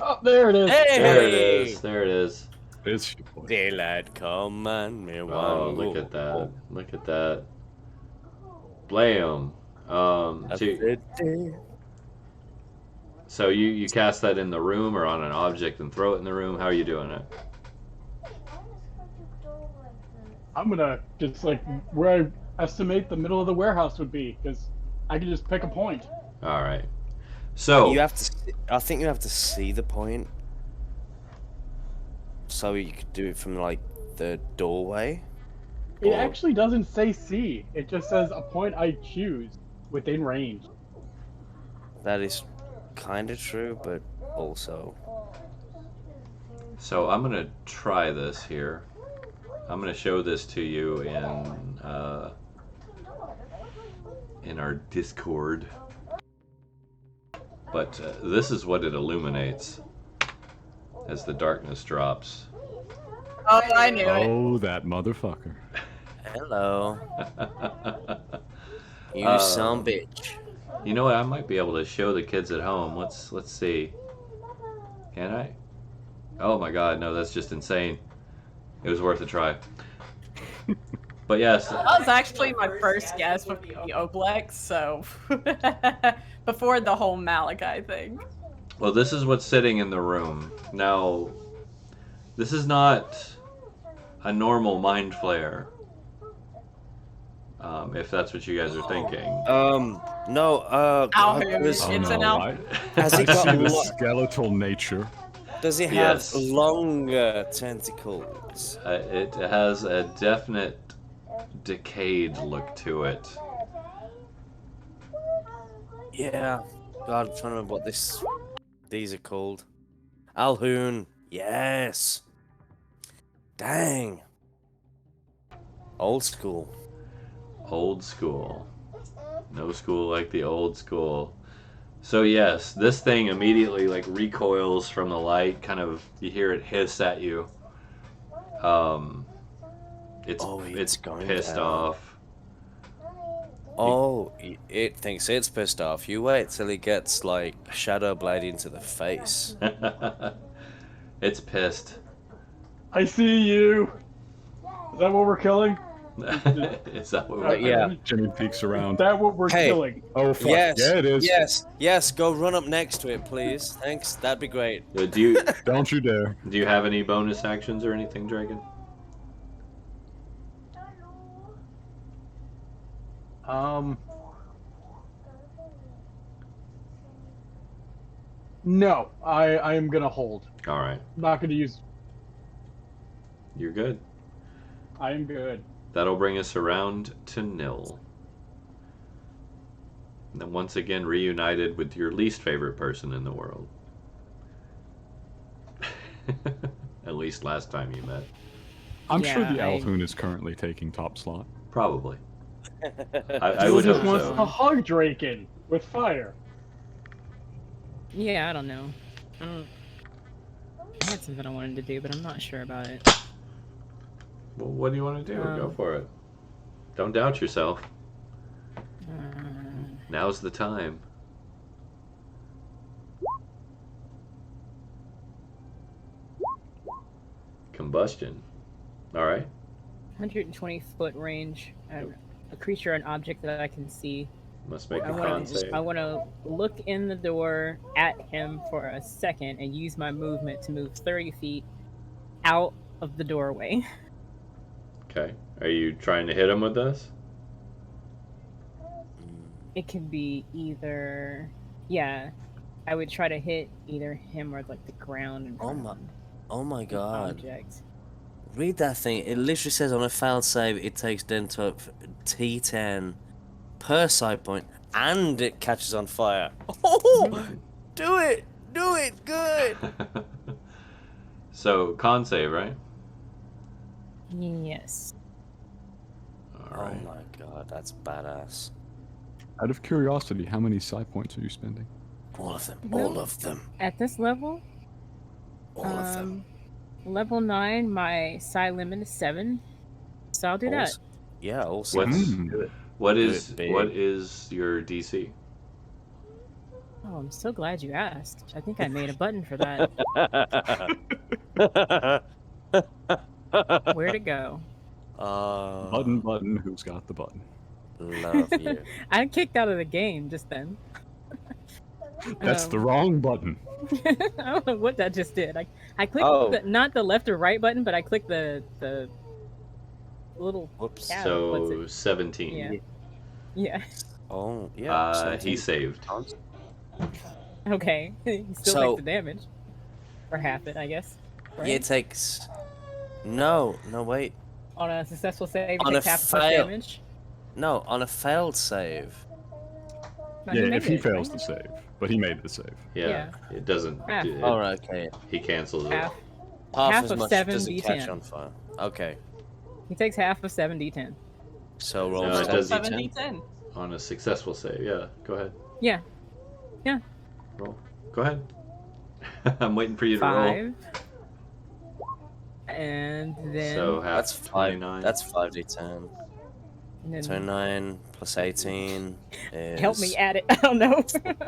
[SPEAKER 5] Oh, there it is.
[SPEAKER 3] Hey!
[SPEAKER 1] There it is. There it is.
[SPEAKER 4] It's your boy.
[SPEAKER 3] Daylight come and me
[SPEAKER 1] Oh,
[SPEAKER 3] one
[SPEAKER 1] look
[SPEAKER 3] go.
[SPEAKER 1] at that. Look at that. Blam. So you cast that in the room or on an object and throw it in the room? How are you doing it?
[SPEAKER 5] I'm gonna just like where I estimate the middle of the warehouse would be, because I can just pick a point.
[SPEAKER 1] All right. So
[SPEAKER 3] You have to. I think you have to see the point, so you could do it from like the doorway.
[SPEAKER 5] It
[SPEAKER 3] Or-
[SPEAKER 5] actually doesn't say C. It just says a point I choose within range.
[SPEAKER 3] That is kind of true, but also.
[SPEAKER 1] So I'm gonna try this here. I'm gonna show this to you in our Discord. But this is what it illuminates as the darkness drops.
[SPEAKER 2] Oh, I knew it.
[SPEAKER 4] Oh, that motherfucker.
[SPEAKER 3] Hello, you some bitch.
[SPEAKER 1] You know what? I might be able to show the kids at home. Let's see. Can I? Oh my God! No, that's just insane. It was worth a try. But yes,
[SPEAKER 2] That was actually my first guess with the Oblex, so before the whole Malachi thing.
[SPEAKER 1] well, this is what's sitting in the room. Now, this is not a normal mind flare. if that's what you guys are thinking.
[SPEAKER 3] No,
[SPEAKER 2] Alhoon,
[SPEAKER 3] does,
[SPEAKER 4] Oh,
[SPEAKER 2] it's
[SPEAKER 4] no,
[SPEAKER 2] an elf.
[SPEAKER 3] Has he
[SPEAKER 4] I
[SPEAKER 3] got
[SPEAKER 4] see the
[SPEAKER 3] lo-
[SPEAKER 4] skeletal nature.
[SPEAKER 3] does he have
[SPEAKER 1] Yes.
[SPEAKER 3] longer tentacles?
[SPEAKER 1] It has a definite decayed look to it.
[SPEAKER 3] Yeah. God, I'm trying to remember what these are called. Alhoon. Yes. Dang. Old school.
[SPEAKER 1] Old school. No school like the old school. So yes, this thing immediately like recoils from the light. Kind of, you hear it hiss at you. It's
[SPEAKER 3] It's going
[SPEAKER 1] pissed
[SPEAKER 3] down.
[SPEAKER 1] off.
[SPEAKER 3] Oh, it thinks it's pissed off. You wait till he gets like shadow blade into the face.
[SPEAKER 1] It's pissed.
[SPEAKER 5] I see you. Is that what we're killing?
[SPEAKER 1] Is that what
[SPEAKER 3] Right, yeah.
[SPEAKER 4] Jimmy peeks
[SPEAKER 5] Is
[SPEAKER 4] around.
[SPEAKER 5] that what we're
[SPEAKER 3] Hey.
[SPEAKER 5] killing?
[SPEAKER 4] Oh, fuck.
[SPEAKER 3] Yes.
[SPEAKER 4] Yeah, it is.
[SPEAKER 3] Yes. Go run up next to it, please. Thanks. That'd be great.
[SPEAKER 4] Don't you dare.
[SPEAKER 1] Do you have any bonus actions or anything, Draken?
[SPEAKER 5] No, I am gonna hold.
[SPEAKER 1] All right,
[SPEAKER 5] I'm not gonna use.
[SPEAKER 1] you're good.
[SPEAKER 5] I am good.
[SPEAKER 1] That'll bring us around to nil. And then once again reunited with your least favorite person in the world. At least last time you met.
[SPEAKER 4] I'm sure
[SPEAKER 6] Yeah,
[SPEAKER 4] the
[SPEAKER 6] I-
[SPEAKER 4] Alhoon is currently taking top slot.
[SPEAKER 1] Probably. I
[SPEAKER 5] Jill
[SPEAKER 1] would
[SPEAKER 5] just
[SPEAKER 1] hope
[SPEAKER 5] wants to
[SPEAKER 1] so.
[SPEAKER 5] hug Draken with fire.
[SPEAKER 6] Yeah, I don't know. I had something I wanted to do, but I'm not sure about it.
[SPEAKER 1] Well, what do you want to do? Go
[SPEAKER 6] Um,
[SPEAKER 1] for it. Don't doubt yourself.
[SPEAKER 6] Uh,
[SPEAKER 1] Now's the time. Combustion. All right.
[SPEAKER 6] 120-foot range. A creature, an object that I can see.
[SPEAKER 1] Must make
[SPEAKER 6] I
[SPEAKER 1] a con save.
[SPEAKER 6] want to look in the door at him for a second and use my movement to move 30 feet out of the doorway.
[SPEAKER 1] Okay. Are you trying to hit him with this?
[SPEAKER 6] It could be either, yeah, I would try to hit either him or like the ground in front of him.
[SPEAKER 3] Oh my god.
[SPEAKER 6] Object.
[SPEAKER 3] Read that thing. It literally says on a failed save it takes Dento T10 per side point and it catches on fire. Oh! Do it! Do it! Good!
[SPEAKER 1] So, con save, right?
[SPEAKER 6] Yes.
[SPEAKER 1] All right.
[SPEAKER 3] Oh my god, that's badass.
[SPEAKER 4] Out of curiosity, how many side points are you spending?
[SPEAKER 3] All of them.
[SPEAKER 6] Well,
[SPEAKER 3] All of them.
[SPEAKER 6] At this level,
[SPEAKER 3] All of them.
[SPEAKER 6] level 9, my psi limit is 7, so I'll do that.
[SPEAKER 3] Also- Yeah, also.
[SPEAKER 1] What's-
[SPEAKER 3] Do it.
[SPEAKER 1] What
[SPEAKER 3] Do
[SPEAKER 1] is
[SPEAKER 3] it big.
[SPEAKER 1] what is your DC?
[SPEAKER 6] Oh, I'm so glad you asked. I think I made a button for that. Where'd it go?
[SPEAKER 4] Button, who's got the button?
[SPEAKER 3] Love you.
[SPEAKER 6] I kicked out of the game just then.
[SPEAKER 4] That's the wrong button.
[SPEAKER 6] I don't know what that just did. I clicked
[SPEAKER 3] Oh.
[SPEAKER 6] not the left or right button, but I clicked the little
[SPEAKER 3] Whoops.
[SPEAKER 6] Yeah,
[SPEAKER 1] So
[SPEAKER 6] what's it?
[SPEAKER 1] 17.
[SPEAKER 6] yeah. Yeah.
[SPEAKER 3] Oh, yeah.
[SPEAKER 1] He
[SPEAKER 3] 17.
[SPEAKER 1] saved.
[SPEAKER 6] Okay. He still
[SPEAKER 3] So-
[SPEAKER 6] takes the damage. Or half it, I guess. Right?
[SPEAKER 3] Yeah, it takes. No, wait.
[SPEAKER 6] On a successful save, it
[SPEAKER 3] On
[SPEAKER 6] takes
[SPEAKER 3] a
[SPEAKER 6] half plus
[SPEAKER 3] fail.
[SPEAKER 6] damage.
[SPEAKER 3] No, on a failed save.
[SPEAKER 6] No,
[SPEAKER 4] Yeah,
[SPEAKER 6] made
[SPEAKER 4] if he
[SPEAKER 6] it,
[SPEAKER 4] fails
[SPEAKER 6] right?
[SPEAKER 4] the save. But he made the save.
[SPEAKER 1] Yeah. It doesn't.
[SPEAKER 6] Half.
[SPEAKER 3] Alright, okay.
[SPEAKER 1] He cancels it.
[SPEAKER 6] Half.
[SPEAKER 3] Half
[SPEAKER 6] Half
[SPEAKER 3] as
[SPEAKER 6] of
[SPEAKER 3] much
[SPEAKER 6] 7
[SPEAKER 3] does it catch
[SPEAKER 6] D10.
[SPEAKER 3] on fire. Okay.
[SPEAKER 6] He takes half of 7d10.
[SPEAKER 3] So roll
[SPEAKER 1] No, it does
[SPEAKER 3] 7d10.
[SPEAKER 2] 7d10.
[SPEAKER 1] On a successful save. Yeah. Go ahead.
[SPEAKER 6] Yeah.
[SPEAKER 1] Roll. Go ahead. I'm waiting for you to roll.
[SPEAKER 6] 5. And then,
[SPEAKER 1] So half
[SPEAKER 3] That's 5.
[SPEAKER 1] 29.
[SPEAKER 3] That's 5d10.
[SPEAKER 6] and then
[SPEAKER 3] 29 plus 18 is.
[SPEAKER 6] help me add it. I don't know.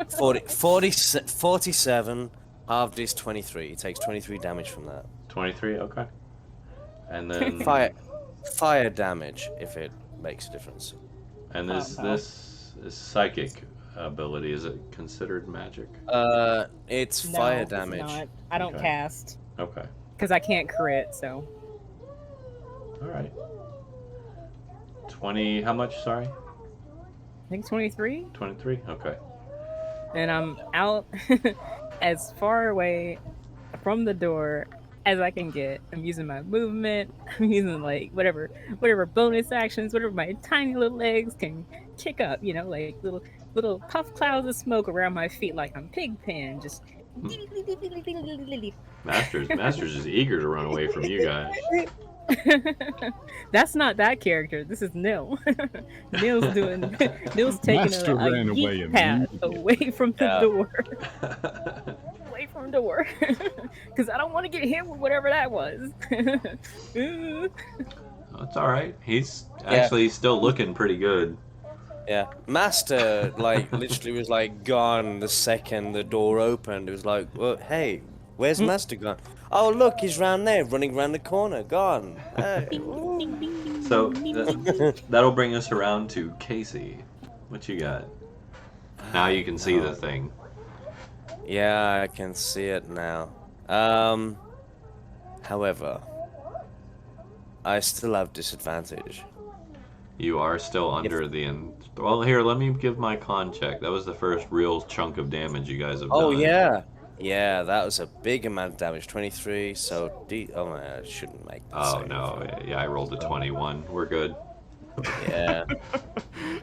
[SPEAKER 3] 47. Halved is 23. He takes 23 damage from that.
[SPEAKER 1] 23. Okay. And then
[SPEAKER 3] Fire damage, if it makes a difference.
[SPEAKER 1] And this
[SPEAKER 6] Uh-huh.
[SPEAKER 1] this is psychic ability. Is it considered magic?
[SPEAKER 3] It's
[SPEAKER 6] No,
[SPEAKER 3] fire
[SPEAKER 6] it's
[SPEAKER 3] damage.
[SPEAKER 6] not. I don't
[SPEAKER 1] Okay.
[SPEAKER 6] cast
[SPEAKER 1] Okay.
[SPEAKER 6] because I can't crit. So
[SPEAKER 1] All right. 20. How much? Sorry.
[SPEAKER 6] I think 23.
[SPEAKER 1] 23. Okay.
[SPEAKER 6] And I'm out as far away from the door as I can get. I'm using my movement. I'm using like whatever bonus actions, whatever my tiny little legs can kick up. You know, like little puff clouds of smoke around my feet, like I'm Pigpen. Just.
[SPEAKER 1] Master's is eager to run away from you guys.
[SPEAKER 6] That's not that character. This is Nil. Nil's taking
[SPEAKER 4] Master
[SPEAKER 6] a
[SPEAKER 4] ran away
[SPEAKER 6] yeet path away from the door. Away from the door. Because I don't want to get hit with whatever that was.
[SPEAKER 1] That's all right. He's actually still looking pretty good.
[SPEAKER 3] Yeah, Master like literally was like gone the second the door opened. It was like, well, hey, where's Master gone? Oh look, he's round there, running round the corner, gone. Hey.
[SPEAKER 1] So that'll bring us around to Kasey. What you got? Now you can see the thing.
[SPEAKER 3] Yeah, I can see it now. However, I still have disadvantage.
[SPEAKER 1] You are still under the well, here, let me give my con check. That was the first real chunk of damage you guys have done.
[SPEAKER 3] Oh yeah. Yeah, that was a big amount of damage. 23, so oh man, I shouldn't make that.
[SPEAKER 1] Oh no, yeah, I rolled a 21. We're good.
[SPEAKER 3] Yeah.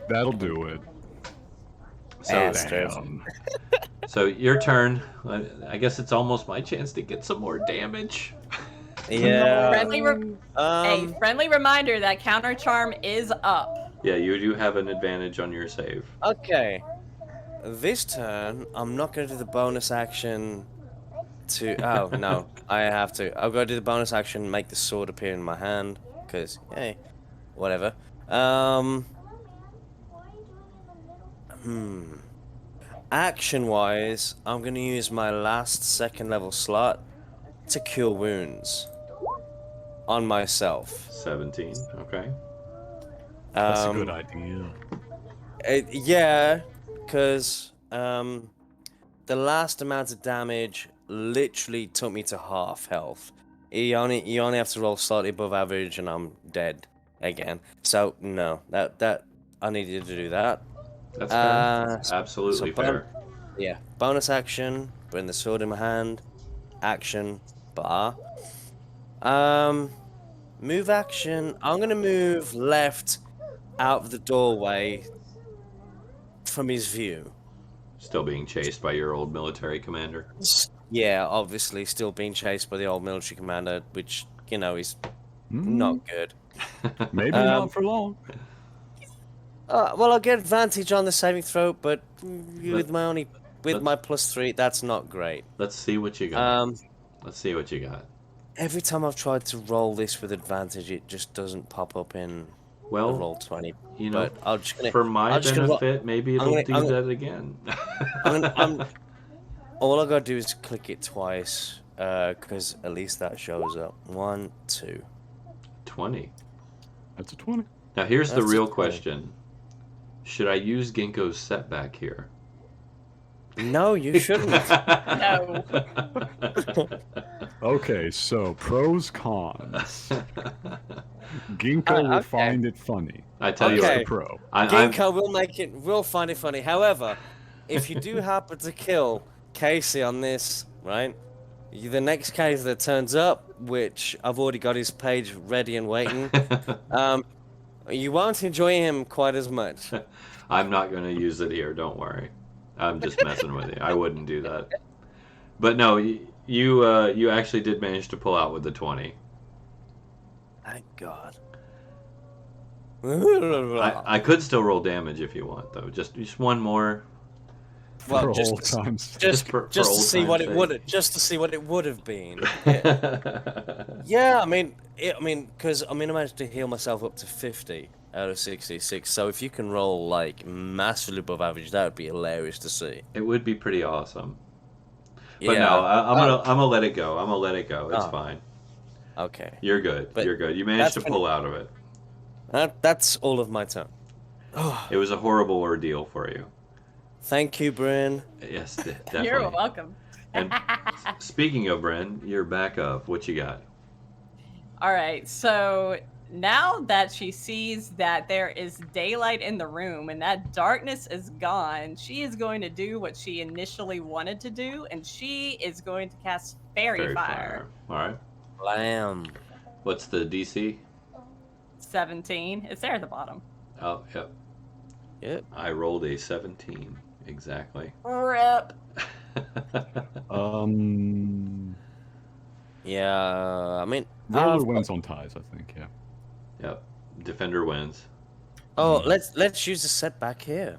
[SPEAKER 4] That'll do it.
[SPEAKER 1] So your turn. I guess it's almost my chance to get some more damage.
[SPEAKER 3] Yeah.
[SPEAKER 2] Friendly reminder that counter charm is up.
[SPEAKER 1] Yeah, you do have an advantage on your save.
[SPEAKER 3] Okay. This turn, I'm not going to do the bonus action to... Oh, no. I have to. I've got to do the bonus action, make the sword appear in my hand. Because, hey, whatever. Action-wise, I'm going to use my last second level slot to cure wounds on myself.
[SPEAKER 1] 17, okay.
[SPEAKER 4] That's a good idea.
[SPEAKER 3] Yeah, because the last amount of damage literally took me to half health. You only have to roll slightly above average, and I'm dead again. So no, that I needed to do that.
[SPEAKER 1] That's fair. Absolutely
[SPEAKER 3] so
[SPEAKER 1] fair.
[SPEAKER 3] Yeah, bonus action, bring the sword in my hand. Action bar. Move action. I'm gonna move left out of the doorway from his view.
[SPEAKER 1] Still being chased by your old military commander.
[SPEAKER 3] Yeah, obviously still being chased by the old military commander, which, you know, is not good.
[SPEAKER 4] Maybe not for long.
[SPEAKER 3] Well, I'll get advantage on the saving throw, but with my +3, that's not great.
[SPEAKER 1] Let's see what you got. Let's see what you got.
[SPEAKER 3] Every time I've tried to roll this with advantage, it just doesn't pop up in the roll 20.
[SPEAKER 1] You know,
[SPEAKER 3] but I'm just gonna,
[SPEAKER 1] for my benefit, maybe it'll do that again.
[SPEAKER 3] All I gotta do is click it twice, because at least that shows up. 1, 2.
[SPEAKER 1] 20.
[SPEAKER 4] That's a 20.
[SPEAKER 1] Now here's the real question. Should I use Ginkgo's setback here?
[SPEAKER 3] No, you shouldn't.
[SPEAKER 2] No.
[SPEAKER 4] Okay, so pros, cons. Ginkgo will find it funny.
[SPEAKER 1] I tell you what,
[SPEAKER 4] pro.
[SPEAKER 3] Ginkgo will find it funny. However, if you do happen to kill Kasey on this, right? The next case that turns up, which I've already got his page ready and waiting, you won't enjoy him quite as much.
[SPEAKER 1] I'm not going to use it here, don't worry. I'm just messing with you. I wouldn't do that. But no, you actually did manage to pull out with the 20.
[SPEAKER 3] Thank God.
[SPEAKER 1] I could still roll damage if you want, though. Just one more.
[SPEAKER 3] Well,
[SPEAKER 4] for old times.
[SPEAKER 3] Just to see what it would have been. Yeah, I mean, because I managed to heal myself up to 50 out of 66. So if you can roll like massively above average, that would be hilarious to see.
[SPEAKER 1] It would be pretty awesome. But yeah. No, I'm gonna let it go. I'm gonna let it go. It's fine.
[SPEAKER 3] Okay.
[SPEAKER 1] You're good.
[SPEAKER 3] But
[SPEAKER 1] you're good. You managed to pull out of it.
[SPEAKER 3] That's all of my turn.
[SPEAKER 1] It was a horrible ordeal for you.
[SPEAKER 3] Thank you, Bryn.
[SPEAKER 1] Yes, definitely.
[SPEAKER 2] You're welcome.
[SPEAKER 1] And speaking of Bryn, you're back up. What you got?
[SPEAKER 2] All right, so now that she sees that there is daylight in the room and that darkness is gone, she is going to do what she initially wanted to do, and she is going to cast Fairy Fire.
[SPEAKER 1] All right.
[SPEAKER 3] Blam.
[SPEAKER 1] What's the DC?
[SPEAKER 2] 17. It's there at the bottom.
[SPEAKER 1] Oh, yep.
[SPEAKER 3] Yep.
[SPEAKER 1] I rolled a 17. Exactly.
[SPEAKER 2] Rip.
[SPEAKER 3] Yeah, I mean,
[SPEAKER 4] Roller wins on ties, I think. Yeah.
[SPEAKER 1] Yep. Defender wins.
[SPEAKER 3] oh, let's use the set back here.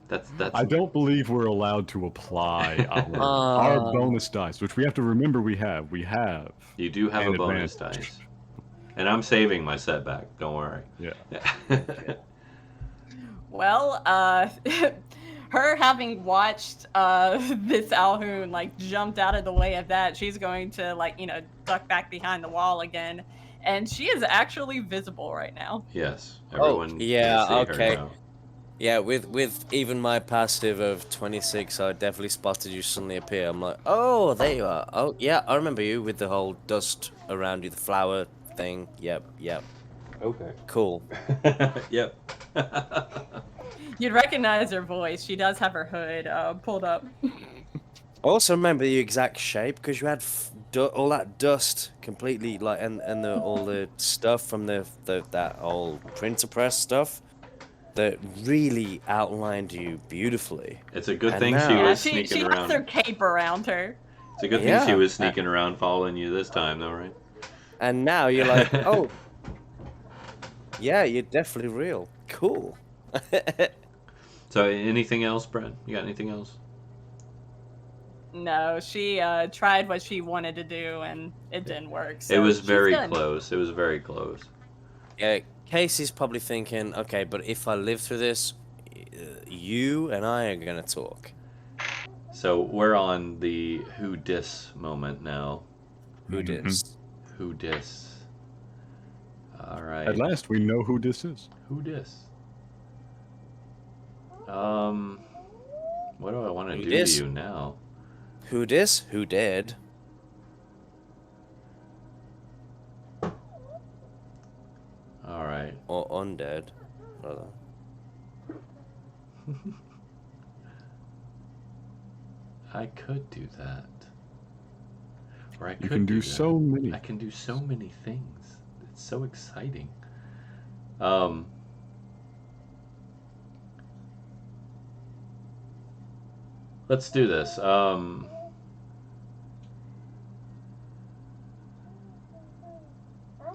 [SPEAKER 1] That's.
[SPEAKER 4] I don't believe we're allowed to apply our bonus dice, which we have to remember we have. We have.
[SPEAKER 1] You do have
[SPEAKER 4] an
[SPEAKER 1] a bonus
[SPEAKER 4] advantage.
[SPEAKER 1] dice. And I'm saving my setback. Don't worry.
[SPEAKER 4] Yeah.
[SPEAKER 2] Well, her having watched this Alhoun like jumped out of the way of that, she's going to like, you know, duck back behind the wall again. And she is actually visible right now.
[SPEAKER 1] Yes. Everyone
[SPEAKER 3] yeah,
[SPEAKER 1] can see
[SPEAKER 3] okay.
[SPEAKER 1] her now.
[SPEAKER 3] Yeah, with even my passive of 26, I definitely spotted you suddenly appear. I'm like, oh, there you are. Oh, yeah, I remember you with the whole dust around you, the flower thing. Yep.
[SPEAKER 1] Okay.
[SPEAKER 3] Cool.
[SPEAKER 1] Yep.
[SPEAKER 2] You'd recognize her voice. She does have her hood pulled up.
[SPEAKER 3] Also remember the exact shape, because you had all that dust completely, like, and all the stuff from that old printer press stuff that really outlined you beautifully.
[SPEAKER 1] It's a good
[SPEAKER 3] And
[SPEAKER 1] thing
[SPEAKER 3] now-
[SPEAKER 1] she
[SPEAKER 2] Yeah,
[SPEAKER 1] was
[SPEAKER 2] she
[SPEAKER 1] sneaking
[SPEAKER 2] has
[SPEAKER 1] around.
[SPEAKER 2] her cape around her.
[SPEAKER 1] It's a good thing
[SPEAKER 3] Yeah.
[SPEAKER 1] she was sneaking around following you this time, though, right?
[SPEAKER 3] And now you're like, oh, yeah, you're definitely real. Cool.
[SPEAKER 1] So, anything else, Brent? You got anything else?
[SPEAKER 2] No, she tried what she wanted to do and it didn't work. So
[SPEAKER 1] It was
[SPEAKER 2] she's
[SPEAKER 1] very
[SPEAKER 2] done.
[SPEAKER 1] close. It was very close.
[SPEAKER 3] Yeah, Casey's probably thinking, okay, but if I live through this, you and I are gonna talk.
[SPEAKER 1] So we're on the who dis moment now.
[SPEAKER 3] Who dis?
[SPEAKER 1] Who dis? All right.
[SPEAKER 4] At last, we know who this is.
[SPEAKER 1] Who dis? What do I want to
[SPEAKER 3] Who
[SPEAKER 1] do
[SPEAKER 3] dis?
[SPEAKER 1] to you now?
[SPEAKER 3] Who dis? Who dead?
[SPEAKER 1] All right.
[SPEAKER 3] Or undead, rather.
[SPEAKER 1] I could do that. Or I could
[SPEAKER 4] You can do
[SPEAKER 1] that.
[SPEAKER 4] so many.
[SPEAKER 1] I can do so many things. It's so exciting. Let's do this.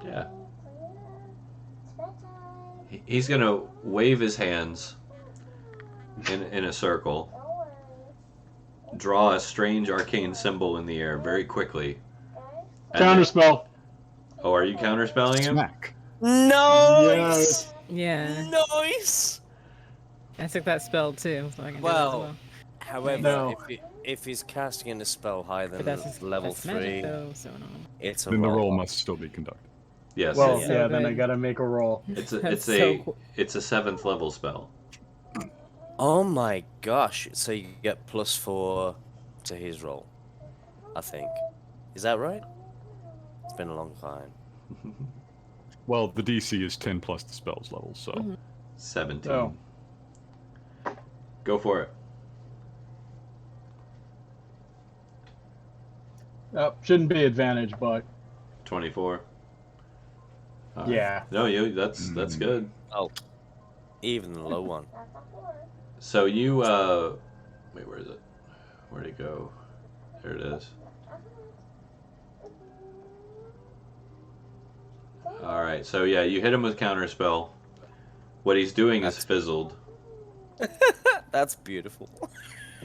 [SPEAKER 1] Yeah. He's gonna wave his hands in a circle, draw a strange arcane symbol in the air very quickly. and then-
[SPEAKER 5] Counterspell.
[SPEAKER 1] Oh, are you counterspelling him?
[SPEAKER 4] Smack.
[SPEAKER 3] Nice!
[SPEAKER 6] Yeah,
[SPEAKER 3] Nice!
[SPEAKER 6] I took that spell too, so I can do that as
[SPEAKER 3] Well,
[SPEAKER 6] well.
[SPEAKER 3] however,
[SPEAKER 5] No.
[SPEAKER 3] if he's casting a spell higher
[SPEAKER 6] But
[SPEAKER 3] than
[SPEAKER 6] that's
[SPEAKER 3] level
[SPEAKER 6] that's magic
[SPEAKER 3] 3,
[SPEAKER 6] though, so no.
[SPEAKER 3] it's a
[SPEAKER 4] Then the roll
[SPEAKER 3] roll.
[SPEAKER 4] must still be conducted.
[SPEAKER 1] Yes.
[SPEAKER 5] Well,
[SPEAKER 6] So
[SPEAKER 5] yeah, then I
[SPEAKER 6] good.
[SPEAKER 5] gotta make a roll.
[SPEAKER 1] it's
[SPEAKER 6] That's
[SPEAKER 1] a
[SPEAKER 6] so cool.
[SPEAKER 1] it's a 7th level spell.
[SPEAKER 3] Oh my gosh! So you get +4 to his roll, I think. Is that right? It's been a long time.
[SPEAKER 4] Well, the DC is 10 plus the spell's level, so
[SPEAKER 1] 17.
[SPEAKER 5] Oh.
[SPEAKER 1] Go for it.
[SPEAKER 5] Shouldn't be advantage, but
[SPEAKER 1] 24. All right.
[SPEAKER 5] yeah.
[SPEAKER 1] No, that's good.
[SPEAKER 3] Oh, even the low one.
[SPEAKER 1] So you wait, where is it? Where'd it go? There it is. All right. So yeah, you hit him with counterspell. What he's doing is fizzled,
[SPEAKER 3] That's beautiful.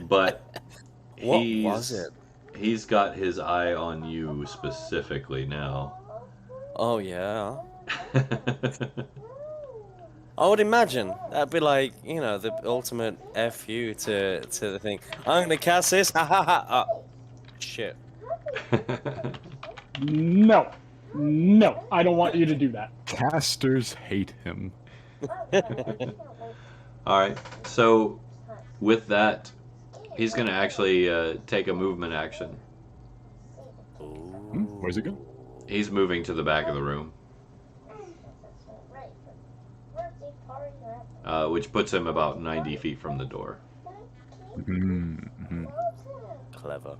[SPEAKER 1] but
[SPEAKER 3] What
[SPEAKER 1] he's,
[SPEAKER 3] was it?
[SPEAKER 1] He's got his eye on you specifically now.
[SPEAKER 3] Oh yeah. I would imagine that'd be like, you know, the ultimate FU to the thing. I'm gonna cast this. Ha ha ha. Oh, shit.
[SPEAKER 5] No. No, I don't want you to do that.
[SPEAKER 4] casters hate him.
[SPEAKER 1] All right. So with that, he's gonna actually take a movement action.
[SPEAKER 4] Where's he go?
[SPEAKER 1] He's moving to the back of the room, which puts him about 90 feet from the door.
[SPEAKER 3] Clever.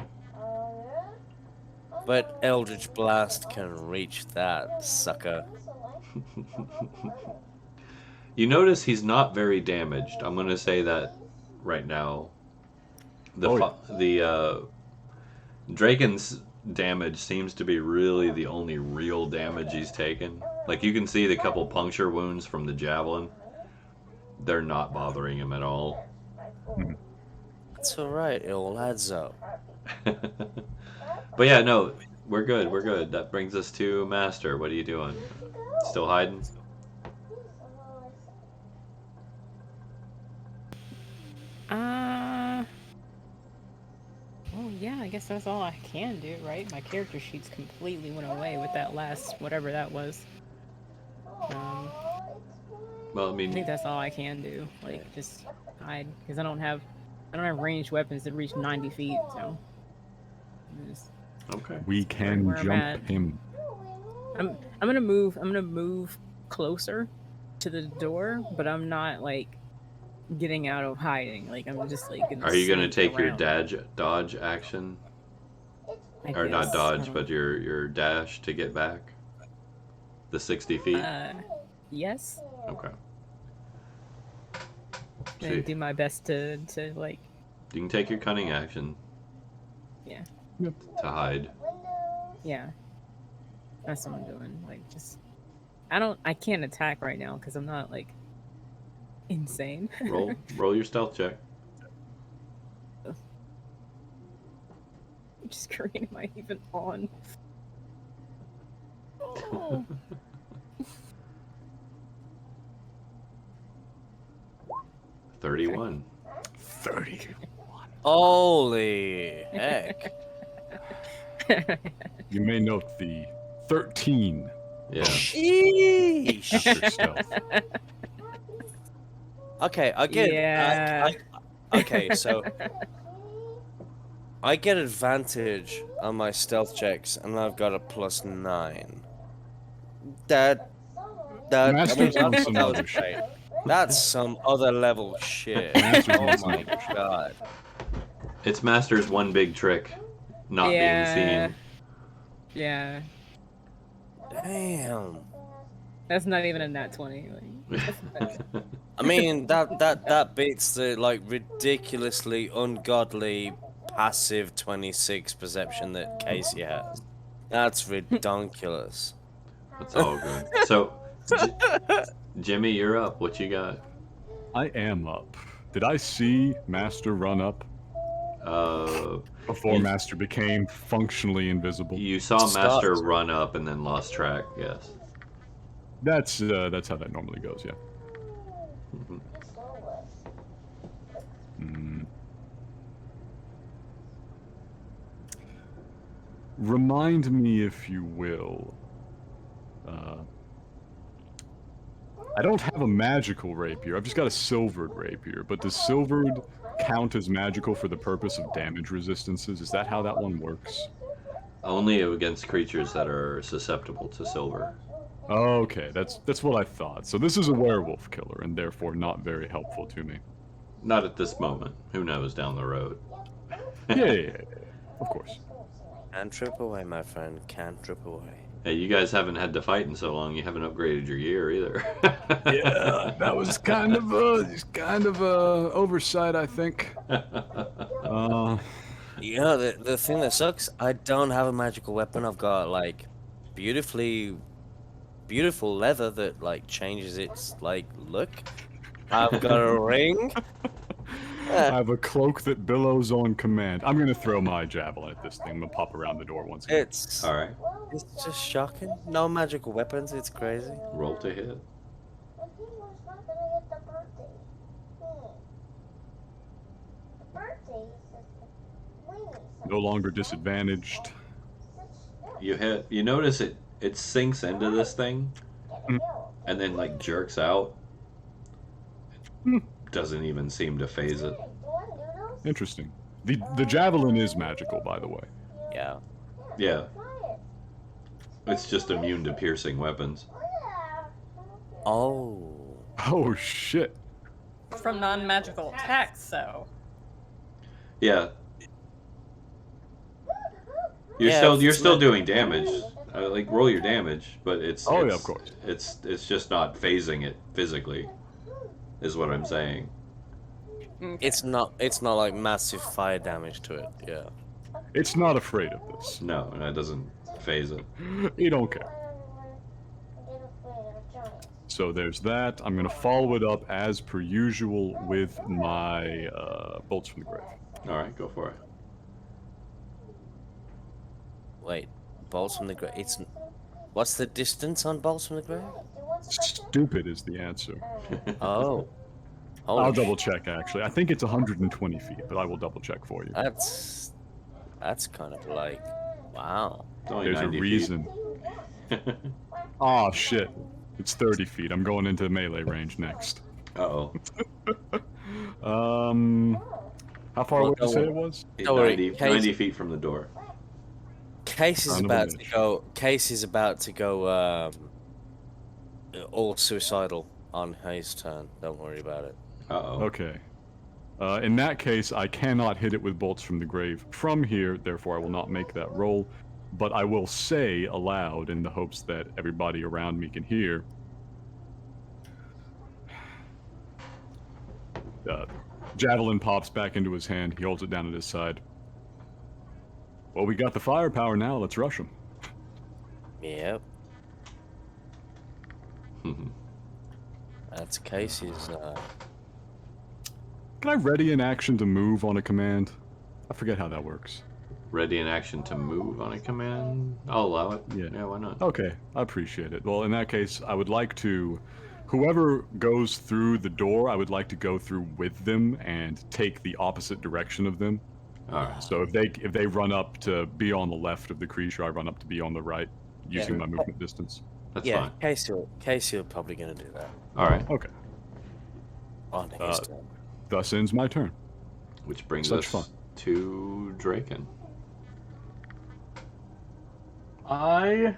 [SPEAKER 3] But Eldritch Blast can reach that sucker.
[SPEAKER 1] You notice he's not very damaged. I'm going to say that right now. The Draken's damage seems to be really the only real damage he's taken. Like, you can see the couple puncture wounds from the javelin. They're not bothering him at all.
[SPEAKER 3] It's alright, it all adds up.
[SPEAKER 1] But yeah, no, we're good, we're good. That brings us to Master. What are you doing? Still hiding?
[SPEAKER 6] Well, yeah, I guess that's all I can do, right? My character sheets completely went away with that last whatever that was.
[SPEAKER 1] Well, I
[SPEAKER 6] I
[SPEAKER 1] mean,
[SPEAKER 6] think that's all I can do. Like, just hide, because I don't have ranged weapons that reach 90 feet. So, just
[SPEAKER 1] okay.
[SPEAKER 4] We can
[SPEAKER 6] where I'm at.
[SPEAKER 4] jump him.
[SPEAKER 6] I'm gonna move. I'm gonna move closer to the door, but I'm not like getting out of hiding. Like, I'm just like.
[SPEAKER 1] Are you going to
[SPEAKER 6] sneak
[SPEAKER 1] take your
[SPEAKER 6] around.
[SPEAKER 1] dodge action?
[SPEAKER 6] I
[SPEAKER 1] Or not
[SPEAKER 6] guess.
[SPEAKER 1] dodge, but your dash to get back? The 60 feet?
[SPEAKER 6] Yes.
[SPEAKER 1] Okay.
[SPEAKER 6] Gonna
[SPEAKER 1] See,
[SPEAKER 6] do my best to like.
[SPEAKER 1] you can take your cunning action
[SPEAKER 6] Yeah.
[SPEAKER 1] to hide.
[SPEAKER 6] Yeah. That's what I'm doing. Like, just. I can't attack right now because I'm not like. Insane.
[SPEAKER 1] Roll your stealth check.
[SPEAKER 6] Which screen am I even on? Oh.
[SPEAKER 1] 31.
[SPEAKER 4] 30.
[SPEAKER 3] Holy heck.
[SPEAKER 4] You may note the 13
[SPEAKER 1] Yeah.
[SPEAKER 3] Sheesh.
[SPEAKER 4] after stealth.
[SPEAKER 3] Okay, I get.
[SPEAKER 6] Yeah.
[SPEAKER 3] Okay, so I get advantage on my stealth checks, and I've got a +9. That.
[SPEAKER 4] Master's on
[SPEAKER 3] that
[SPEAKER 4] some
[SPEAKER 3] was
[SPEAKER 4] other
[SPEAKER 3] great.
[SPEAKER 4] shit.
[SPEAKER 3] That's some other level shit.
[SPEAKER 4] Master's on
[SPEAKER 3] Oh
[SPEAKER 4] some
[SPEAKER 3] my
[SPEAKER 4] other shit.
[SPEAKER 3] god.
[SPEAKER 1] It's Master's one big trick. Not
[SPEAKER 6] Yeah.
[SPEAKER 1] being seen.
[SPEAKER 6] Yeah.
[SPEAKER 3] Damn.
[SPEAKER 6] That's not even a nat 20. Like,
[SPEAKER 3] I mean, that beats the like ridiculously ungodly passive 26 perception that Kasey has. That's redonkulous.
[SPEAKER 1] It's all good. So, Jimmy, you're up. What you got?
[SPEAKER 4] I am up. Did I see Master run up before
[SPEAKER 1] you-
[SPEAKER 4] Master became functionally invisible?
[SPEAKER 1] You saw Master run up and then lost track. Yes.
[SPEAKER 4] That's how that normally goes, yeah.
[SPEAKER 1] Mhm.
[SPEAKER 4] Mm. Remind me, if you will. I don't have a magical rapier. I've just got a silvered rapier. But does silvered count as magical for the purpose of damage resistances? Is that how that one works?
[SPEAKER 1] Only against creatures that are susceptible to silver.
[SPEAKER 4] Okay, that's what I thought. So this is a werewolf killer, and therefore not very helpful to me.
[SPEAKER 1] Not at this moment. Who knows down the road?
[SPEAKER 4] Yeah, of course.
[SPEAKER 3] Can't trip away, my friend. Can't trip away.
[SPEAKER 1] Hey, you guys haven't had to fight in so long. You haven't upgraded your gear either.
[SPEAKER 4] Yeah, that was kind of a oversight, I think.
[SPEAKER 3] You know, the thing that sucks, I don't have a magical weapon. I've got like beautiful leather that like changes its like look. I've got a ring.
[SPEAKER 4] I have a cloak that billows on command. I'm gonna throw my javelin at this thing. I'm gonna pop around the door once again.
[SPEAKER 3] It's
[SPEAKER 1] All right.
[SPEAKER 3] it's just shocking. No magical weapons. It's crazy.
[SPEAKER 1] Roll to hit.
[SPEAKER 4] No longer disadvantaged.
[SPEAKER 1] You hit. You notice it sinks into this thing, and then like jerks out. Doesn't even seem to phase it.
[SPEAKER 4] Interesting. The javelin is magical, by the way.
[SPEAKER 3] Yeah.
[SPEAKER 1] Yeah. It's just immune to piercing weapons.
[SPEAKER 3] Oh.
[SPEAKER 4] Oh shit.
[SPEAKER 2] From non-magical attacks, so.
[SPEAKER 1] Yeah.
[SPEAKER 3] Yeah,
[SPEAKER 1] You're
[SPEAKER 3] it's
[SPEAKER 1] still
[SPEAKER 3] not-
[SPEAKER 1] doing damage. Like roll your damage, but it's
[SPEAKER 4] Oh,
[SPEAKER 1] it's,
[SPEAKER 4] yeah, of course.
[SPEAKER 1] It's just not phasing it physically, is what I'm saying.
[SPEAKER 2] Okay.
[SPEAKER 3] It's not like massive fire damage to it. Yeah.
[SPEAKER 4] It's not afraid of this.
[SPEAKER 1] No, that doesn't phase it.
[SPEAKER 4] He don't care. So there's that. I'm gonna follow it up as per usual with my bolts from the grave.
[SPEAKER 1] All right, go for it.
[SPEAKER 3] Wait, bolts from the grave. What's the distance on bolts from the grave?
[SPEAKER 4] Stupid is the answer.
[SPEAKER 3] Oh.
[SPEAKER 4] I'll
[SPEAKER 3] Holy
[SPEAKER 4] double check actually. I think it's 120 feet, but I will double check for you.
[SPEAKER 3] That's kind of like, wow.
[SPEAKER 1] It's only
[SPEAKER 4] There's a
[SPEAKER 1] 90 feet.
[SPEAKER 4] reason. Oh shit. It's 30 feet. I'm going into melee range next.
[SPEAKER 1] Uh-oh.
[SPEAKER 4] How far
[SPEAKER 3] Well,
[SPEAKER 4] away did you say it was?
[SPEAKER 3] Don't worry,
[SPEAKER 1] 90,
[SPEAKER 3] Case-
[SPEAKER 1] 90 feet from the door.
[SPEAKER 3] Case is
[SPEAKER 4] Son of a
[SPEAKER 3] about to
[SPEAKER 4] bitch.
[SPEAKER 3] go. Case is about to go. All suicidal on his turn. Don't worry about it.
[SPEAKER 1] Uh-oh.
[SPEAKER 4] Okay. In that case, I cannot hit it with bolts from the grave from here, therefore I will not make that roll. But I will say aloud, in the hopes that everybody around me can hear. Javelin pops back into his hand. He holds it down at his side. Well, we got the firepower now. Let's rush him.
[SPEAKER 3] Yep. That's Casey's.
[SPEAKER 4] Can I ready an action to move on a command? I forget how that works.
[SPEAKER 1] Ready in action to move on a command? I'll allow it.
[SPEAKER 4] Yeah.
[SPEAKER 1] Yeah, why not?
[SPEAKER 4] Okay, I appreciate it. Well, in that case, I would like to, whoever goes through the door, I would like to go through with them and take the opposite direction of them.
[SPEAKER 1] All right.
[SPEAKER 4] So if they run up to be on the left of the creature, I run up to be on the right, using
[SPEAKER 3] Yeah.
[SPEAKER 4] my movement distance.
[SPEAKER 1] That's
[SPEAKER 3] Yeah,
[SPEAKER 1] fine.
[SPEAKER 3] Casey will probably gonna do that
[SPEAKER 1] All right.
[SPEAKER 4] Okay,
[SPEAKER 3] on his turn.
[SPEAKER 4] thus ends my turn.
[SPEAKER 1] Which brings
[SPEAKER 4] Such
[SPEAKER 1] us
[SPEAKER 4] fun.
[SPEAKER 1] to Draken.
[SPEAKER 5] I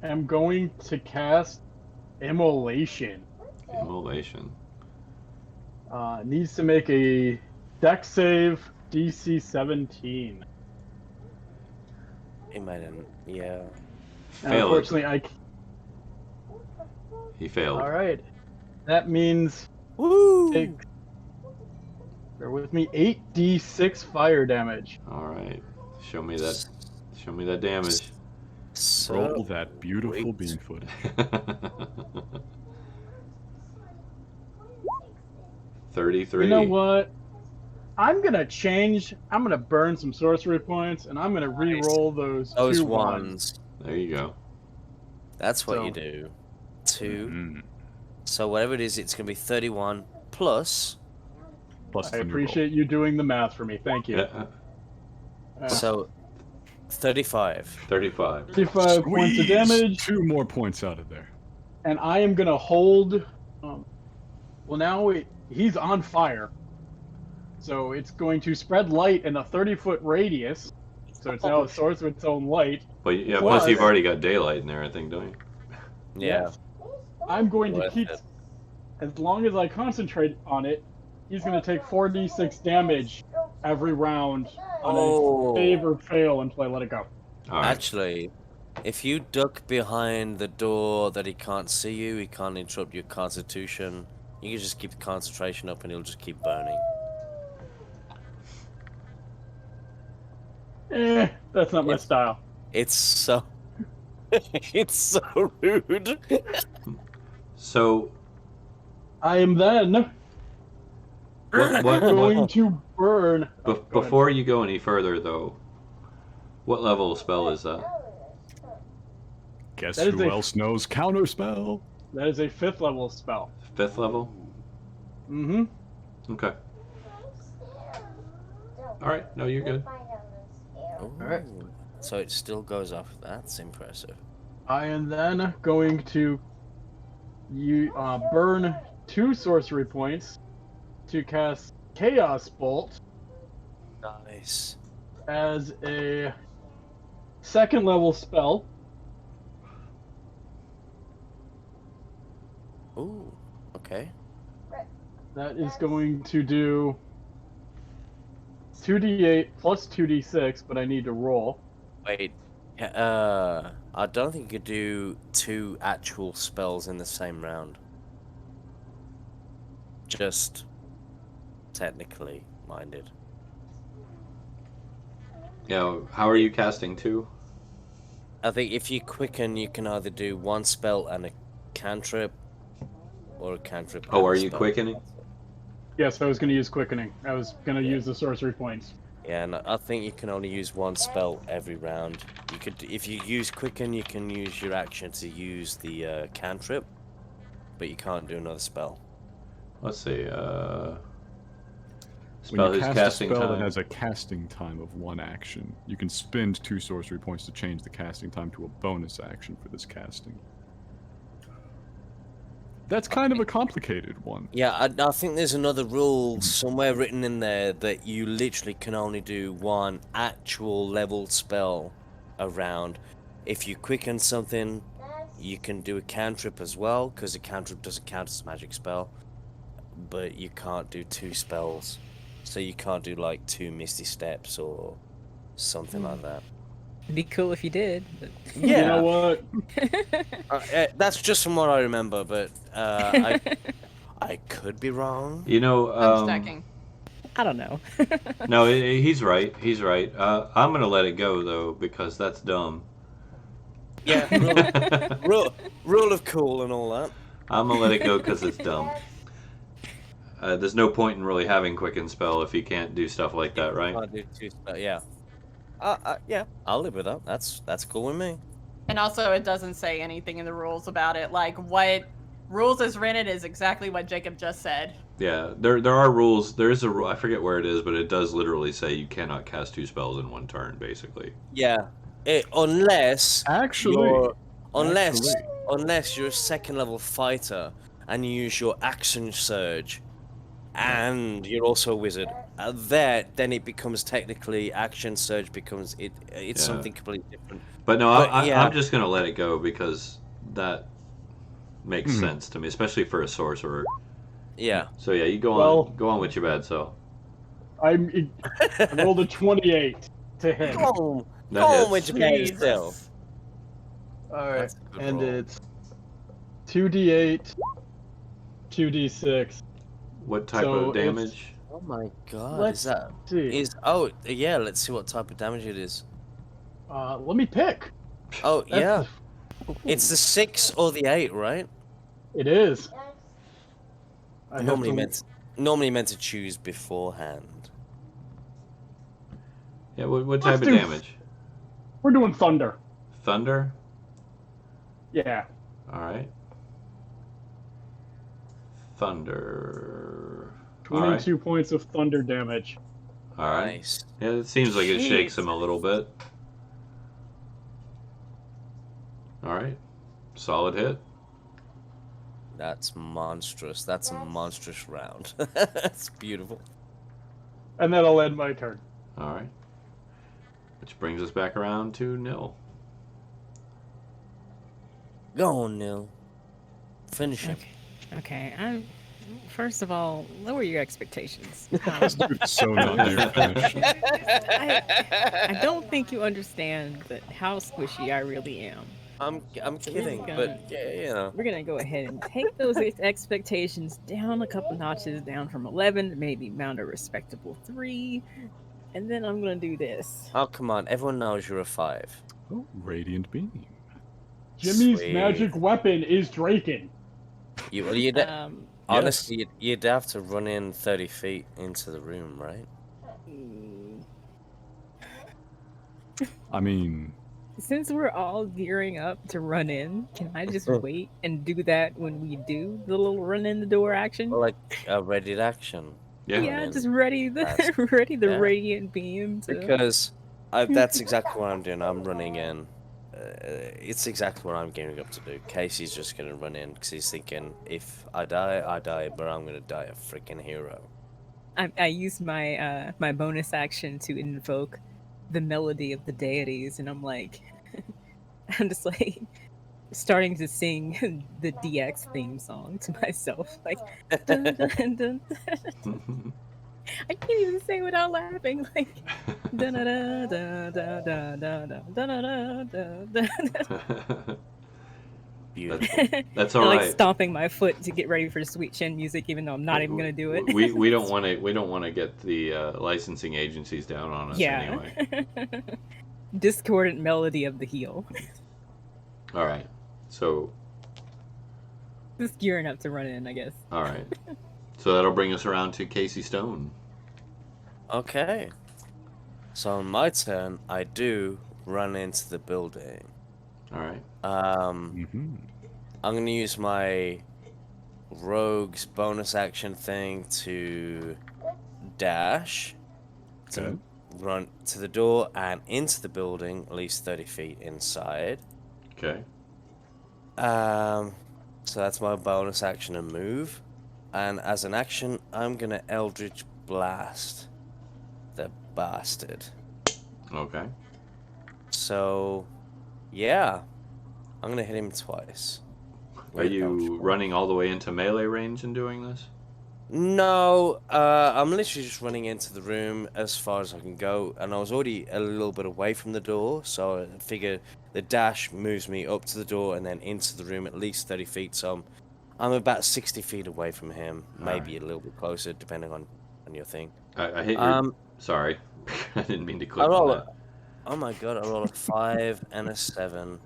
[SPEAKER 5] am going to cast Immolation.
[SPEAKER 1] Immolation.
[SPEAKER 5] Needs to make a Dex save, DC 17.
[SPEAKER 3] He made an yeah.
[SPEAKER 5] And
[SPEAKER 1] Failed.
[SPEAKER 5] unfortunately,
[SPEAKER 1] He failed.
[SPEAKER 5] All right. That means
[SPEAKER 3] Woo!
[SPEAKER 5] take. Bear with me. 8d6 fire damage.
[SPEAKER 1] All right. Show me that. Show me that damage.
[SPEAKER 4] Roll
[SPEAKER 3] So
[SPEAKER 4] that beautiful
[SPEAKER 3] Great.
[SPEAKER 4] bean footage.
[SPEAKER 1] 33.
[SPEAKER 5] You know what? I'm gonna change. I'm gonna burn some sorcery points, and I'm gonna re-roll those
[SPEAKER 3] those
[SPEAKER 5] two
[SPEAKER 3] ones.
[SPEAKER 1] There you go.
[SPEAKER 3] That's what
[SPEAKER 5] So-
[SPEAKER 3] you do. 2.
[SPEAKER 4] Mm.
[SPEAKER 3] So whatever it is, it's gonna be 31 plus.
[SPEAKER 4] Plus
[SPEAKER 5] I
[SPEAKER 4] the new roll.
[SPEAKER 5] appreciate you doing the math for me. Thank you.
[SPEAKER 1] Yeah.
[SPEAKER 3] So 35.
[SPEAKER 1] 35.
[SPEAKER 5] 35 points of
[SPEAKER 4] Squeeze
[SPEAKER 5] damage,
[SPEAKER 4] 2 more points out of there.
[SPEAKER 5] and I am gonna hold. Well, now he's on fire, so it's going to spread light in a 30-foot radius. So it's now a source of its own light.
[SPEAKER 1] But yeah,
[SPEAKER 5] Plus-
[SPEAKER 1] plus you've already got daylight in there, I think, don't you?
[SPEAKER 3] Yeah.
[SPEAKER 5] Yes. I'm going to
[SPEAKER 3] Worth
[SPEAKER 5] keep,
[SPEAKER 3] it.
[SPEAKER 5] as long as I concentrate on it, he's going to take 4d6 damage every round on
[SPEAKER 3] Oh.
[SPEAKER 5] a save or fail until I let it go.
[SPEAKER 1] All right.
[SPEAKER 3] Actually, if you duck behind the door that he can't see you, he can't interrupt your constitution. You can just keep the concentration up and he'll just keep burning.
[SPEAKER 5] That's not my
[SPEAKER 3] It's-
[SPEAKER 5] style.
[SPEAKER 3] It's so it's so rude.
[SPEAKER 1] So,
[SPEAKER 5] I am then
[SPEAKER 1] what,
[SPEAKER 5] going to burn.
[SPEAKER 1] be-
[SPEAKER 5] Go ahead.
[SPEAKER 1] before you go any further, though, what level of spell is that?
[SPEAKER 4] Guess
[SPEAKER 5] That is
[SPEAKER 4] who
[SPEAKER 5] a-
[SPEAKER 4] else knows counterspell?
[SPEAKER 5] That is a 5th level spell.
[SPEAKER 1] 5th level?
[SPEAKER 5] Mm-hmm.
[SPEAKER 1] Okay. All right. No, you're good.
[SPEAKER 3] Alright. So it still goes off. That's impressive.
[SPEAKER 5] I am then going to burn 2 sorcery points to cast Chaos Bolt
[SPEAKER 3] Nice.
[SPEAKER 5] as a 2nd level spell.
[SPEAKER 3] Ooh, okay.
[SPEAKER 5] That is going to do 2d8 plus 2d6, but I need to roll.
[SPEAKER 3] Wait, I don't think you could do 2 actual spells in the same round. Just technically minded.
[SPEAKER 1] Yeah, how are you casting 2?
[SPEAKER 3] I think if you quicken, you can either do 1 spell and a cantrip, or a cantrip.
[SPEAKER 1] Oh,
[SPEAKER 3] and
[SPEAKER 1] are
[SPEAKER 3] a
[SPEAKER 1] you
[SPEAKER 3] spell.
[SPEAKER 1] quickening?
[SPEAKER 5] Yes, I was going to use quickening. I was going to
[SPEAKER 3] Yeah.
[SPEAKER 5] use the sorcery points.
[SPEAKER 3] Yeah, and I think you can only use 1 spell every round. You could, if you use quicken, you can use your action to use the cantrip, but you can't do another spell.
[SPEAKER 1] Let's see.
[SPEAKER 4] When
[SPEAKER 1] Spell
[SPEAKER 4] you
[SPEAKER 1] who's
[SPEAKER 4] cast a
[SPEAKER 1] casting
[SPEAKER 4] spell
[SPEAKER 1] time.
[SPEAKER 4] that has a casting time of 1 action, you can spend 2 sorcery points to change the casting time to a bonus action for this casting. That's kind of a complicated one.
[SPEAKER 3] Yeah, I think there's another rule somewhere written in there that you literally can only do 1 actual level spell a round. If you quicken something, you can do a cantrip as well, because a cantrip doesn't count as a magic spell. But you can't do 2 spells. So you can't do like 2 Misty Steps or something like that.
[SPEAKER 6] It'd be cool if you did. But...
[SPEAKER 3] Yeah.
[SPEAKER 5] You know what?
[SPEAKER 3] That's just from what I remember, but I could be wrong.
[SPEAKER 1] You know,
[SPEAKER 2] I'm checking.
[SPEAKER 6] I don't know.
[SPEAKER 1] no, he's right. He's right. I'm gonna let it go though because that's dumb.
[SPEAKER 3] Yeah, rule of cool and all that.
[SPEAKER 1] I'm gonna let it go because it's dumb. There's no point in really having quicken spell if you can't do stuff like that, right?
[SPEAKER 3] Can't do 2 spells, yeah. Yeah, I'll live with that. That's cool with me.
[SPEAKER 2] And also, it doesn't say anything in the rules about it. Like, what rules is written is exactly what Jacob just said.
[SPEAKER 1] Yeah, there are rules. There is a rule. I forget where it is, but it does literally say you cannot cast 2 spells in 1 turn, basically.
[SPEAKER 3] Yeah, unless
[SPEAKER 4] Actually,
[SPEAKER 3] unless you're a 2nd level fighter and you use your action surge, and you're also a wizard. Then it becomes technically action surge becomes it's
[SPEAKER 1] Yeah.
[SPEAKER 3] something completely different.
[SPEAKER 1] But no,
[SPEAKER 3] But, yeah.
[SPEAKER 1] I'm just gonna let it go because that makes sense to me, especially for a sorcerer.
[SPEAKER 3] Yeah.
[SPEAKER 1] So yeah, you go on with your bad self.
[SPEAKER 5] I rolled a 28 to hit.
[SPEAKER 3] Go
[SPEAKER 1] That
[SPEAKER 3] on
[SPEAKER 1] hits.
[SPEAKER 3] with your bad self.
[SPEAKER 5] All right,
[SPEAKER 3] That's a good
[SPEAKER 5] and
[SPEAKER 3] roll.
[SPEAKER 5] it's 2d8, 2d6.
[SPEAKER 1] What type
[SPEAKER 5] So
[SPEAKER 1] of
[SPEAKER 5] it's-
[SPEAKER 1] damage?
[SPEAKER 3] Oh my god,
[SPEAKER 5] Let's
[SPEAKER 3] is that
[SPEAKER 5] see.
[SPEAKER 3] yeah, let's see what type of damage it is.
[SPEAKER 5] Let me pick.
[SPEAKER 3] Oh
[SPEAKER 5] That's
[SPEAKER 3] yeah. It's the 6 or the 8, right?
[SPEAKER 5] It is. I have
[SPEAKER 3] Normally
[SPEAKER 5] to-
[SPEAKER 3] meant to choose beforehand.
[SPEAKER 1] Yeah, what type of
[SPEAKER 5] do-
[SPEAKER 1] damage?
[SPEAKER 5] We're doing thunder.
[SPEAKER 1] Thunder?
[SPEAKER 5] Yeah.
[SPEAKER 1] All right. Thunder.
[SPEAKER 5] 22 points of thunder damage.
[SPEAKER 1] All right.
[SPEAKER 3] Nice.
[SPEAKER 1] Yeah, it seems like it shakes him a little bit. All right. Solid hit.
[SPEAKER 3] That's monstrous. That's a monstrous round. That's beautiful.
[SPEAKER 5] And that'll end my turn.
[SPEAKER 1] All right. Which brings us back around to nil.
[SPEAKER 3] Go on, Neil. Finish him.
[SPEAKER 6] Okay. First of all, lower your expectations.
[SPEAKER 4] this dude's so not near finished.
[SPEAKER 6] I don't think you understand how squishy I really am.
[SPEAKER 3] I'm kidding,
[SPEAKER 6] gonna-
[SPEAKER 3] but yeah, you know.
[SPEAKER 6] We're gonna go ahead and take those expectations down a couple notches, down from 11 to maybe mount a respectable 3, and then I'm gonna do this.
[SPEAKER 3] Oh come on, everyone knows you're a 5.
[SPEAKER 4] Oh, radiant beam.
[SPEAKER 5] Jimmy's
[SPEAKER 3] Sweet.
[SPEAKER 5] magic weapon is Draken.
[SPEAKER 3] Honestly, you'd have to run in 30 feet into the room, right?
[SPEAKER 4] I mean,
[SPEAKER 6] Since we're all gearing up to run in, can I just wait and do that when we do the little run in the door action?
[SPEAKER 3] Or like a ready action.
[SPEAKER 1] Yeah.
[SPEAKER 6] Yeah,
[SPEAKER 3] in.
[SPEAKER 6] just ready the
[SPEAKER 3] That's- yeah.
[SPEAKER 6] radiant beam to...
[SPEAKER 3] Because that's exactly what I'm doing. I'm running in. It's exactly what I'm gearing up to do. Casey's just gonna run in because he's thinking, if I die, but I'm gonna die a freaking hero.
[SPEAKER 6] I use my my bonus action to invoke the melody of the deities, and I'm like, I'm just like, starting to sing the DX theme song to myself, like. Dun, dun, dun. I can't even sing without laughing. Like, da da da da da da da da da da da.
[SPEAKER 1] That's all
[SPEAKER 6] like
[SPEAKER 1] right.
[SPEAKER 6] stomping my foot to get ready for sweet chin music, even though I'm not even gonna do it.
[SPEAKER 1] we don't want to get the licensing agencies down on us anyway.
[SPEAKER 6] Discordant melody of the heel.
[SPEAKER 1] All right, so
[SPEAKER 6] Just gearing up to run in, I guess.
[SPEAKER 1] all right, so that'll bring us around to Kasey Stone.
[SPEAKER 3] Okay. So on my turn, I do run into the building.
[SPEAKER 1] All right.
[SPEAKER 3] I'm gonna use my rogue's bonus action thing to dash to run to the door and into the building, at least 30 feet inside.
[SPEAKER 1] Okay.
[SPEAKER 3] So that's my bonus action and move. And as an action, I'm gonna Eldritch Blast the bastard.
[SPEAKER 1] Okay.
[SPEAKER 3] So, yeah. I'm gonna hit him twice.
[SPEAKER 1] Are you running all the way into melee range and doing this?
[SPEAKER 3] No, I'm literally just running into the room as far as I can go, and I was already a little bit away from the door, so I figure the dash moves me up to the door and then into the room at least 30 feet, so I'm about 60 feet away from him, maybe a little bit closer, depending on your thing.
[SPEAKER 1] I hit your... Sorry. I didn't mean to click on that.
[SPEAKER 3] Oh my god, I rolled a 5 and a 7.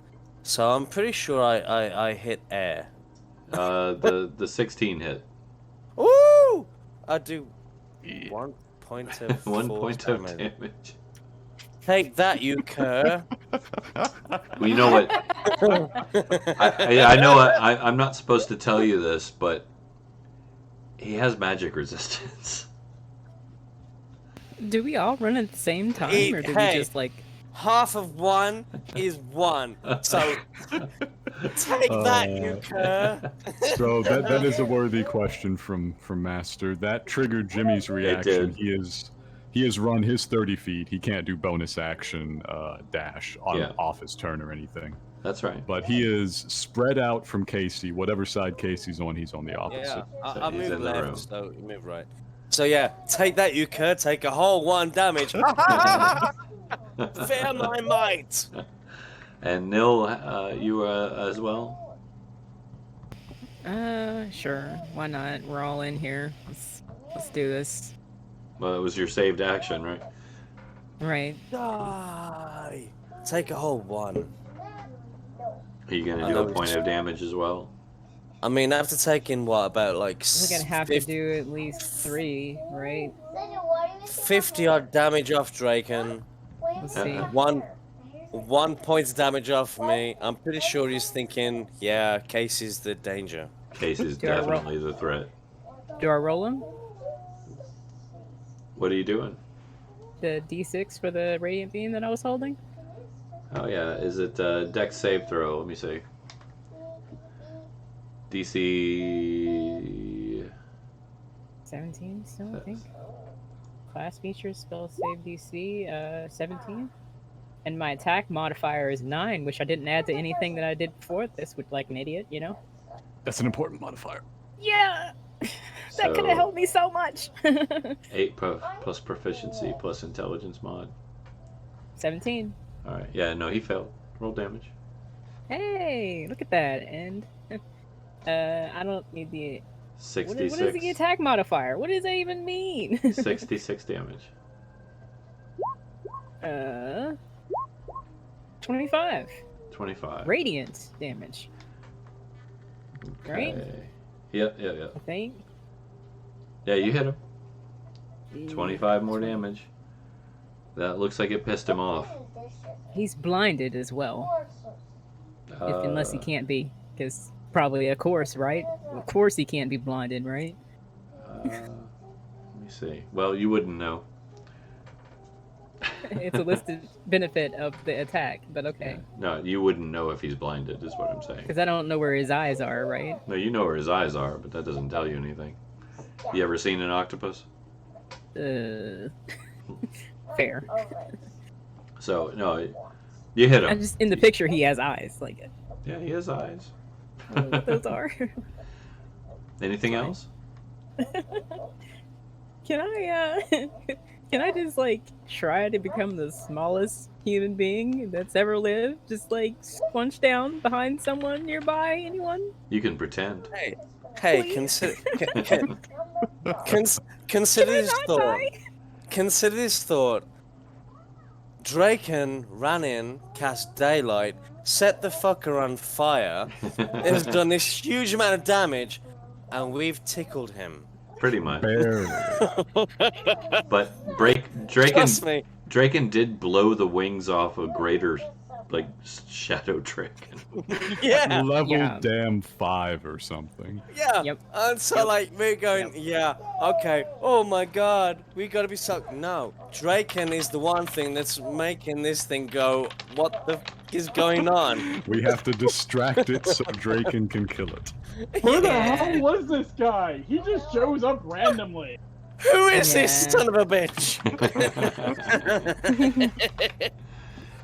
[SPEAKER 3] So I'm pretty sure I hit air.
[SPEAKER 1] The 16 hit.
[SPEAKER 3] Ooh! I do 1 point of
[SPEAKER 1] 1 point of damage.
[SPEAKER 3] Take that, you cur.
[SPEAKER 1] Well, you know what? I know I'm not supposed to tell you this, but he has magic resistance.
[SPEAKER 6] Do we all run at the same time, or do we just like...
[SPEAKER 3] Half of 1 is 1. So take that, you cur.
[SPEAKER 4] So that is a worthy question from Master. That triggered Jimmy's reaction. He has run his 30 feet. He can't do bonus action dash off his turn or anything.
[SPEAKER 1] That's right.
[SPEAKER 4] But he is spread out from Kasey. Whatever side Kasey's on, he's on the opposite.
[SPEAKER 3] Yeah,
[SPEAKER 1] So
[SPEAKER 3] I
[SPEAKER 1] he's
[SPEAKER 3] move
[SPEAKER 1] in the room.
[SPEAKER 3] left, so you move right. So yeah, take that, you cur. Take a whole 1 damage. Fear my might.
[SPEAKER 1] And Nil, you as well?
[SPEAKER 6] Sure. Why not? We're all in here. Let's do this.
[SPEAKER 1] Well, it was your saved action, right?
[SPEAKER 6] Right.
[SPEAKER 3] Die. Take a whole 1.
[SPEAKER 1] Are you gonna do a point of damage as well?
[SPEAKER 3] I mean, after taking what, about like
[SPEAKER 6] We're gonna have to do at least 3, right?
[SPEAKER 3] 50 odd damage off Draken.
[SPEAKER 6] Let's see.
[SPEAKER 3] 1 point of damage off me. I'm pretty sure he's thinking, yeah, Kasey's the danger.
[SPEAKER 1] Kasey's
[SPEAKER 6] Do I roll?
[SPEAKER 1] definitely the threat.
[SPEAKER 6] Do I roll him?
[SPEAKER 1] What are you doing?
[SPEAKER 6] The D6 for the radiant beam that I was holding?
[SPEAKER 1] Oh yeah, is it Dex save throw? Let me see. DC
[SPEAKER 6] 17 still, I think. Class features, spell save DC, 17. And my attack modifier is 9, which I didn't add to anything that I did before this, with like an idiot, you know?
[SPEAKER 4] That's an important modifier.
[SPEAKER 6] Yeah! That could have helped me so much!
[SPEAKER 1] 8 plus proficiency plus intelligence mod.
[SPEAKER 6] 17.
[SPEAKER 1] Alright, yeah, no, he failed. Roll damage.
[SPEAKER 6] Hey, look at that. And I don't need the...
[SPEAKER 1] 66.
[SPEAKER 6] What is the attack modifier? What does that even mean?
[SPEAKER 1] 66 damage.
[SPEAKER 6] 25.
[SPEAKER 1] 25.
[SPEAKER 6] Radiant damage. Right?
[SPEAKER 1] Okay. Yep.
[SPEAKER 6] I think.
[SPEAKER 1] Yeah, you hit him. 25 more damage. That looks like it pissed him off.
[SPEAKER 6] He's blinded as well. Unless he can't be. Because probably, of course, right? Of course he can't be blinded, right?
[SPEAKER 1] Let me see. Well, you wouldn't know.
[SPEAKER 6] It's a listed benefit of the attack, but okay.
[SPEAKER 1] Yeah. No, you wouldn't know if he's blinded, is what I'm saying.
[SPEAKER 6] Because I don't know where his eyes are, right?
[SPEAKER 1] No, you know where his eyes are, but that doesn't tell you anything. You ever seen an octopus?
[SPEAKER 6] Fair.
[SPEAKER 1] So, no, you hit him.
[SPEAKER 6] I'm just in the picture he has eyes, like
[SPEAKER 1] Yeah, he has eyes.
[SPEAKER 6] I don't know what those are.
[SPEAKER 1] Anything else?
[SPEAKER 6] Can I just like try to become the smallest human being that's ever lived? Just like squunch down behind someone nearby? Anyone?
[SPEAKER 1] You can pretend.
[SPEAKER 3] Hey,
[SPEAKER 6] Please.
[SPEAKER 3] consider
[SPEAKER 6] Can I
[SPEAKER 3] this
[SPEAKER 6] not
[SPEAKER 3] thought.
[SPEAKER 6] die?
[SPEAKER 3] Consider this thought. Draken ran in, cast daylight, set the fucker on fire, has done this huge amount of damage, and we've tickled him.
[SPEAKER 1] Pretty much.
[SPEAKER 4] Barely.
[SPEAKER 1] But
[SPEAKER 3] Trust me.
[SPEAKER 1] Draken did blow the wings off a greater, like, shadow Draken.
[SPEAKER 3] Yeah.
[SPEAKER 4] Level
[SPEAKER 6] Yeah.
[SPEAKER 4] damn 5 or something.
[SPEAKER 3] Yeah.
[SPEAKER 6] Yep.
[SPEAKER 3] And so like we're going, yeah, okay. Oh my god, we gotta be so. No, Draken is the one thing that's making this thing go. What the f is going on?
[SPEAKER 4] We have to distract it so Draken can kill it.
[SPEAKER 5] Who the
[SPEAKER 6] Yeah.
[SPEAKER 5] hell was this guy? He just shows up randomly.
[SPEAKER 3] Who is this
[SPEAKER 6] Yeah.
[SPEAKER 3] son of a bitch?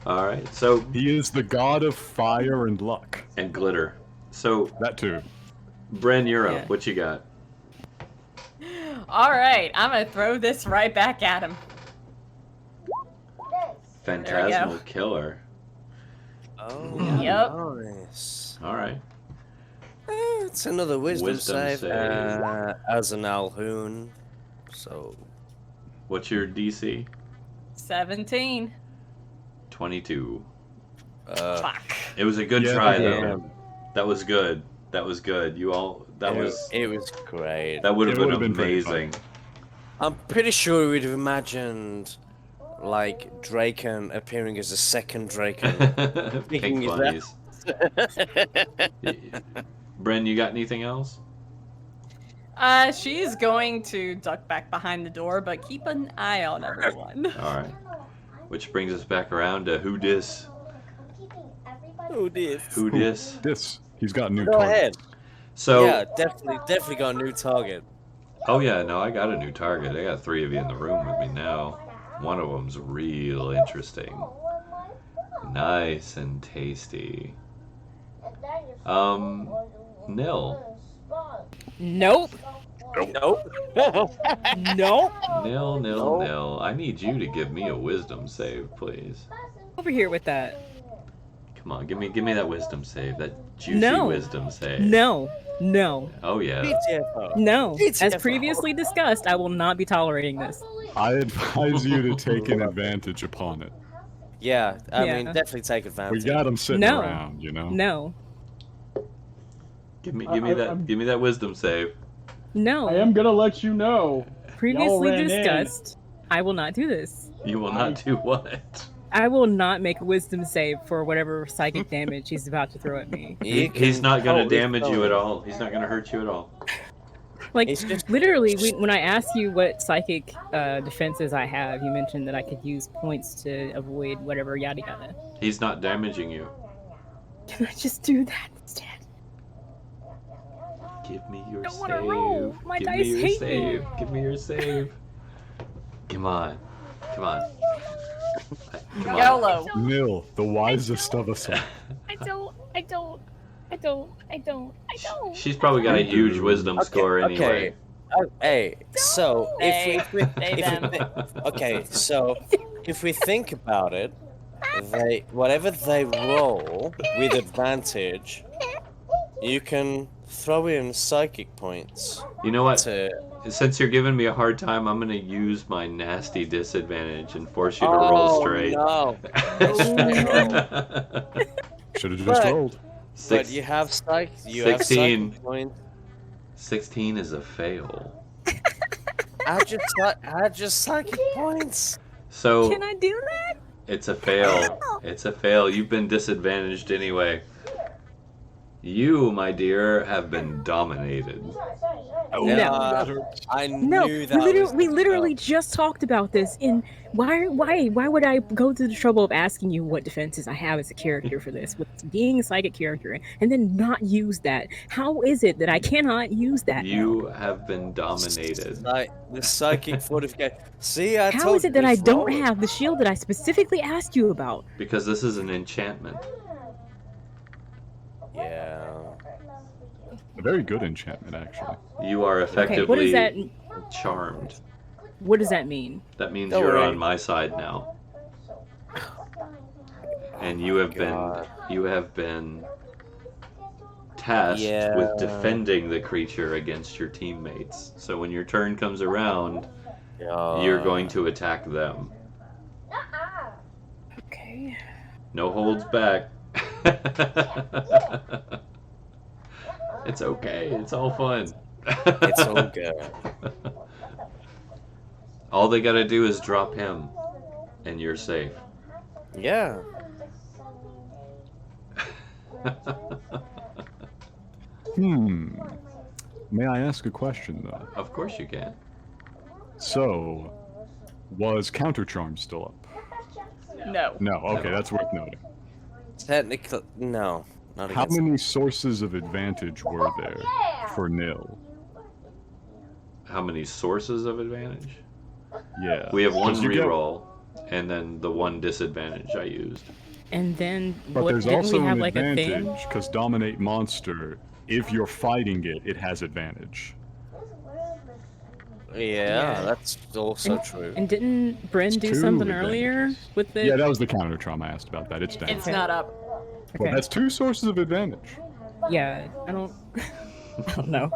[SPEAKER 1] All right. So
[SPEAKER 4] He is the god of fire and luck.
[SPEAKER 1] and glitter. So
[SPEAKER 4] That too.
[SPEAKER 1] Bren, you're
[SPEAKER 6] Yeah.
[SPEAKER 1] up. What you got?
[SPEAKER 2] All right, I'm gonna throw this right back at him. There we go.
[SPEAKER 1] Phantasmal killer.
[SPEAKER 3] Oh,
[SPEAKER 2] Yep.
[SPEAKER 3] nice.
[SPEAKER 1] All right.
[SPEAKER 3] It's another wisdom,
[SPEAKER 1] Wisdom
[SPEAKER 3] save.
[SPEAKER 1] save.
[SPEAKER 3] As an Alhoon. So.
[SPEAKER 1] What's your DC?
[SPEAKER 2] 17.
[SPEAKER 1] 22.
[SPEAKER 2] Fuck.
[SPEAKER 1] It was a good
[SPEAKER 4] Yeah,
[SPEAKER 1] try
[SPEAKER 3] yeah.
[SPEAKER 1] though. That was good. That was good. You all. That was.
[SPEAKER 3] It was great.
[SPEAKER 1] That would have
[SPEAKER 4] It
[SPEAKER 1] been
[SPEAKER 4] would've been pretty fun.
[SPEAKER 1] amazing.
[SPEAKER 3] I'm pretty sure we'd have imagined, like, Draken appearing as a second Draken.
[SPEAKER 1] Pink
[SPEAKER 3] of
[SPEAKER 1] bunnies. Bren, you got anything else?
[SPEAKER 2] She's going to duck back behind the door, but keep an eye on everyone.
[SPEAKER 1] All right. Which brings us back around to who dis?
[SPEAKER 3] Who did?
[SPEAKER 1] Who dis?
[SPEAKER 4] This. He's got new
[SPEAKER 3] Go
[SPEAKER 4] targets.
[SPEAKER 3] ahead.
[SPEAKER 1] So.
[SPEAKER 3] Yeah, definitely got a new target.
[SPEAKER 1] Oh yeah, no, I got a new target. I got 3 of you in the room with me now. One of them's real interesting. Nice and tasty. Nil.
[SPEAKER 6] Nope.
[SPEAKER 3] Nope.
[SPEAKER 6] Nope.
[SPEAKER 1] Nil, nil,
[SPEAKER 3] Nope.
[SPEAKER 1] nil. I need you to give me a wisdom save, please.
[SPEAKER 6] Over here with that.
[SPEAKER 1] Come on, give me that wisdom save. That juicy
[SPEAKER 6] No.
[SPEAKER 1] wisdom save.
[SPEAKER 6] No. No.
[SPEAKER 1] Oh yeah.
[SPEAKER 3] PTFO.
[SPEAKER 6] No. As
[SPEAKER 3] PTFO.
[SPEAKER 6] previously discussed, I will not be tolerating this.
[SPEAKER 4] I advise you to take an advantage upon it.
[SPEAKER 3] Yeah, I
[SPEAKER 6] Yeah.
[SPEAKER 3] mean, definitely take
[SPEAKER 4] We
[SPEAKER 3] advantage.
[SPEAKER 4] got him sitting
[SPEAKER 6] No.
[SPEAKER 4] around, you know?
[SPEAKER 6] No.
[SPEAKER 1] Give me
[SPEAKER 5] I'm-
[SPEAKER 1] give me that wisdom save.
[SPEAKER 6] No.
[SPEAKER 5] I am gonna let you know.
[SPEAKER 6] Previously
[SPEAKER 5] ran in.
[SPEAKER 6] discussed, I will not do this.
[SPEAKER 1] You will not do what?
[SPEAKER 6] I will not make a wisdom save for whatever psychic damage he's about to throw at me.
[SPEAKER 3] You
[SPEAKER 1] He's
[SPEAKER 3] can
[SPEAKER 1] not gonna
[SPEAKER 3] totally
[SPEAKER 1] damage you
[SPEAKER 3] throw
[SPEAKER 1] at
[SPEAKER 3] it.
[SPEAKER 1] all. He's not gonna hurt you at all.
[SPEAKER 6] Like,
[SPEAKER 3] It's just-
[SPEAKER 6] literally, when I asked you what psychic defenses I have, you mentioned that I could use points to avoid whatever yada yada.
[SPEAKER 1] He's not damaging you.
[SPEAKER 6] Can I just do that instead?
[SPEAKER 1] Give me your
[SPEAKER 6] Don't
[SPEAKER 1] save.
[SPEAKER 6] wanna roll. My
[SPEAKER 1] Give
[SPEAKER 6] dice
[SPEAKER 1] me your
[SPEAKER 6] hate me.
[SPEAKER 1] save. Give me your save. Come on. Come on. Come on.
[SPEAKER 2] YOLO.
[SPEAKER 4] Nil, the wisest of us all.
[SPEAKER 6] I don't.
[SPEAKER 1] She's probably got a huge wisdom score anyway.
[SPEAKER 3] Hey, so if we
[SPEAKER 2] They, them.
[SPEAKER 3] okay, so if we think about it, whatever they roll with advantage, you can throw in psychic points
[SPEAKER 1] You know what?
[SPEAKER 3] to.
[SPEAKER 1] Since you're giving me a hard time, I'm gonna use my nasty disadvantage and force you to roll straight.
[SPEAKER 3] No.
[SPEAKER 4] Should have just
[SPEAKER 3] But-
[SPEAKER 4] rolled.
[SPEAKER 3] But you have psychic. You
[SPEAKER 1] 16.
[SPEAKER 3] have psychic points.
[SPEAKER 1] 16 is a fail.
[SPEAKER 3] Add just psychic points.
[SPEAKER 1] So
[SPEAKER 6] Can I do that?
[SPEAKER 1] it's a fail. It's a fail. You've been disadvantaged anyway. You, my dear, have been dominated.
[SPEAKER 4] Oh,
[SPEAKER 3] Yeah,
[SPEAKER 4] that hurts.
[SPEAKER 3] I
[SPEAKER 6] No,
[SPEAKER 3] knew that.
[SPEAKER 6] we literally just talked about this. In why would I go to the trouble of asking you what defenses I have as a character for this, with being a psychic character, and then not use that? How is it that I cannot use that?
[SPEAKER 1] You have been dominated.
[SPEAKER 3] Like the psychic fortification. See, I
[SPEAKER 6] How
[SPEAKER 3] told
[SPEAKER 6] is it
[SPEAKER 3] you
[SPEAKER 6] that I
[SPEAKER 3] it's
[SPEAKER 6] don't
[SPEAKER 3] wrong.
[SPEAKER 6] have the shield that I specifically asked you about?
[SPEAKER 1] Because this is an enchantment.
[SPEAKER 3] Yeah.
[SPEAKER 4] A very good enchantment, actually.
[SPEAKER 1] You are
[SPEAKER 6] Okay,
[SPEAKER 1] effectively
[SPEAKER 6] what does that
[SPEAKER 1] charmed.
[SPEAKER 6] what does that mean?
[SPEAKER 1] That means
[SPEAKER 3] Don't
[SPEAKER 1] you're
[SPEAKER 3] worry.
[SPEAKER 1] on my side now. And you have
[SPEAKER 3] God.
[SPEAKER 1] been tasked
[SPEAKER 3] Yeah.
[SPEAKER 1] with defending the creature against your teammates. So when your turn comes around, you're going to attack them.
[SPEAKER 6] Okay.
[SPEAKER 1] No holds back. It's okay. It's all fun.
[SPEAKER 3] It's all good.
[SPEAKER 1] All they gotta do is drop him, and you're safe.
[SPEAKER 3] Yeah.
[SPEAKER 4] May I ask a question, though?
[SPEAKER 1] Of course you can.
[SPEAKER 4] So, was Counter Charm still up?
[SPEAKER 2] No.
[SPEAKER 4] No, okay, that's worth noting.
[SPEAKER 3] Technically, no. Not
[SPEAKER 4] How
[SPEAKER 3] against.
[SPEAKER 4] many sources of advantage were there for nil?
[SPEAKER 1] How many sources of advantage?
[SPEAKER 4] Yeah.
[SPEAKER 1] We have one
[SPEAKER 4] 'Cause you get-
[SPEAKER 1] reroll, and then the one disadvantage I used.
[SPEAKER 6] And then
[SPEAKER 4] But
[SPEAKER 6] what
[SPEAKER 4] there's
[SPEAKER 6] didn't
[SPEAKER 4] also
[SPEAKER 6] we have
[SPEAKER 4] an
[SPEAKER 6] like a thing?
[SPEAKER 4] advantage, because Dominate Monster, if you're fighting it, it has advantage.
[SPEAKER 3] Yeah, that's also true.
[SPEAKER 6] And didn't Bryn
[SPEAKER 4] It's
[SPEAKER 6] do
[SPEAKER 4] two
[SPEAKER 6] something earlier
[SPEAKER 4] advantages.
[SPEAKER 6] with the
[SPEAKER 4] Yeah, that was the Counter Charm I asked about that. It's down.
[SPEAKER 2] It's not up.
[SPEAKER 4] Well,
[SPEAKER 6] Okay.
[SPEAKER 4] that's two sources of advantage.
[SPEAKER 6] Yeah, I don't I don't know.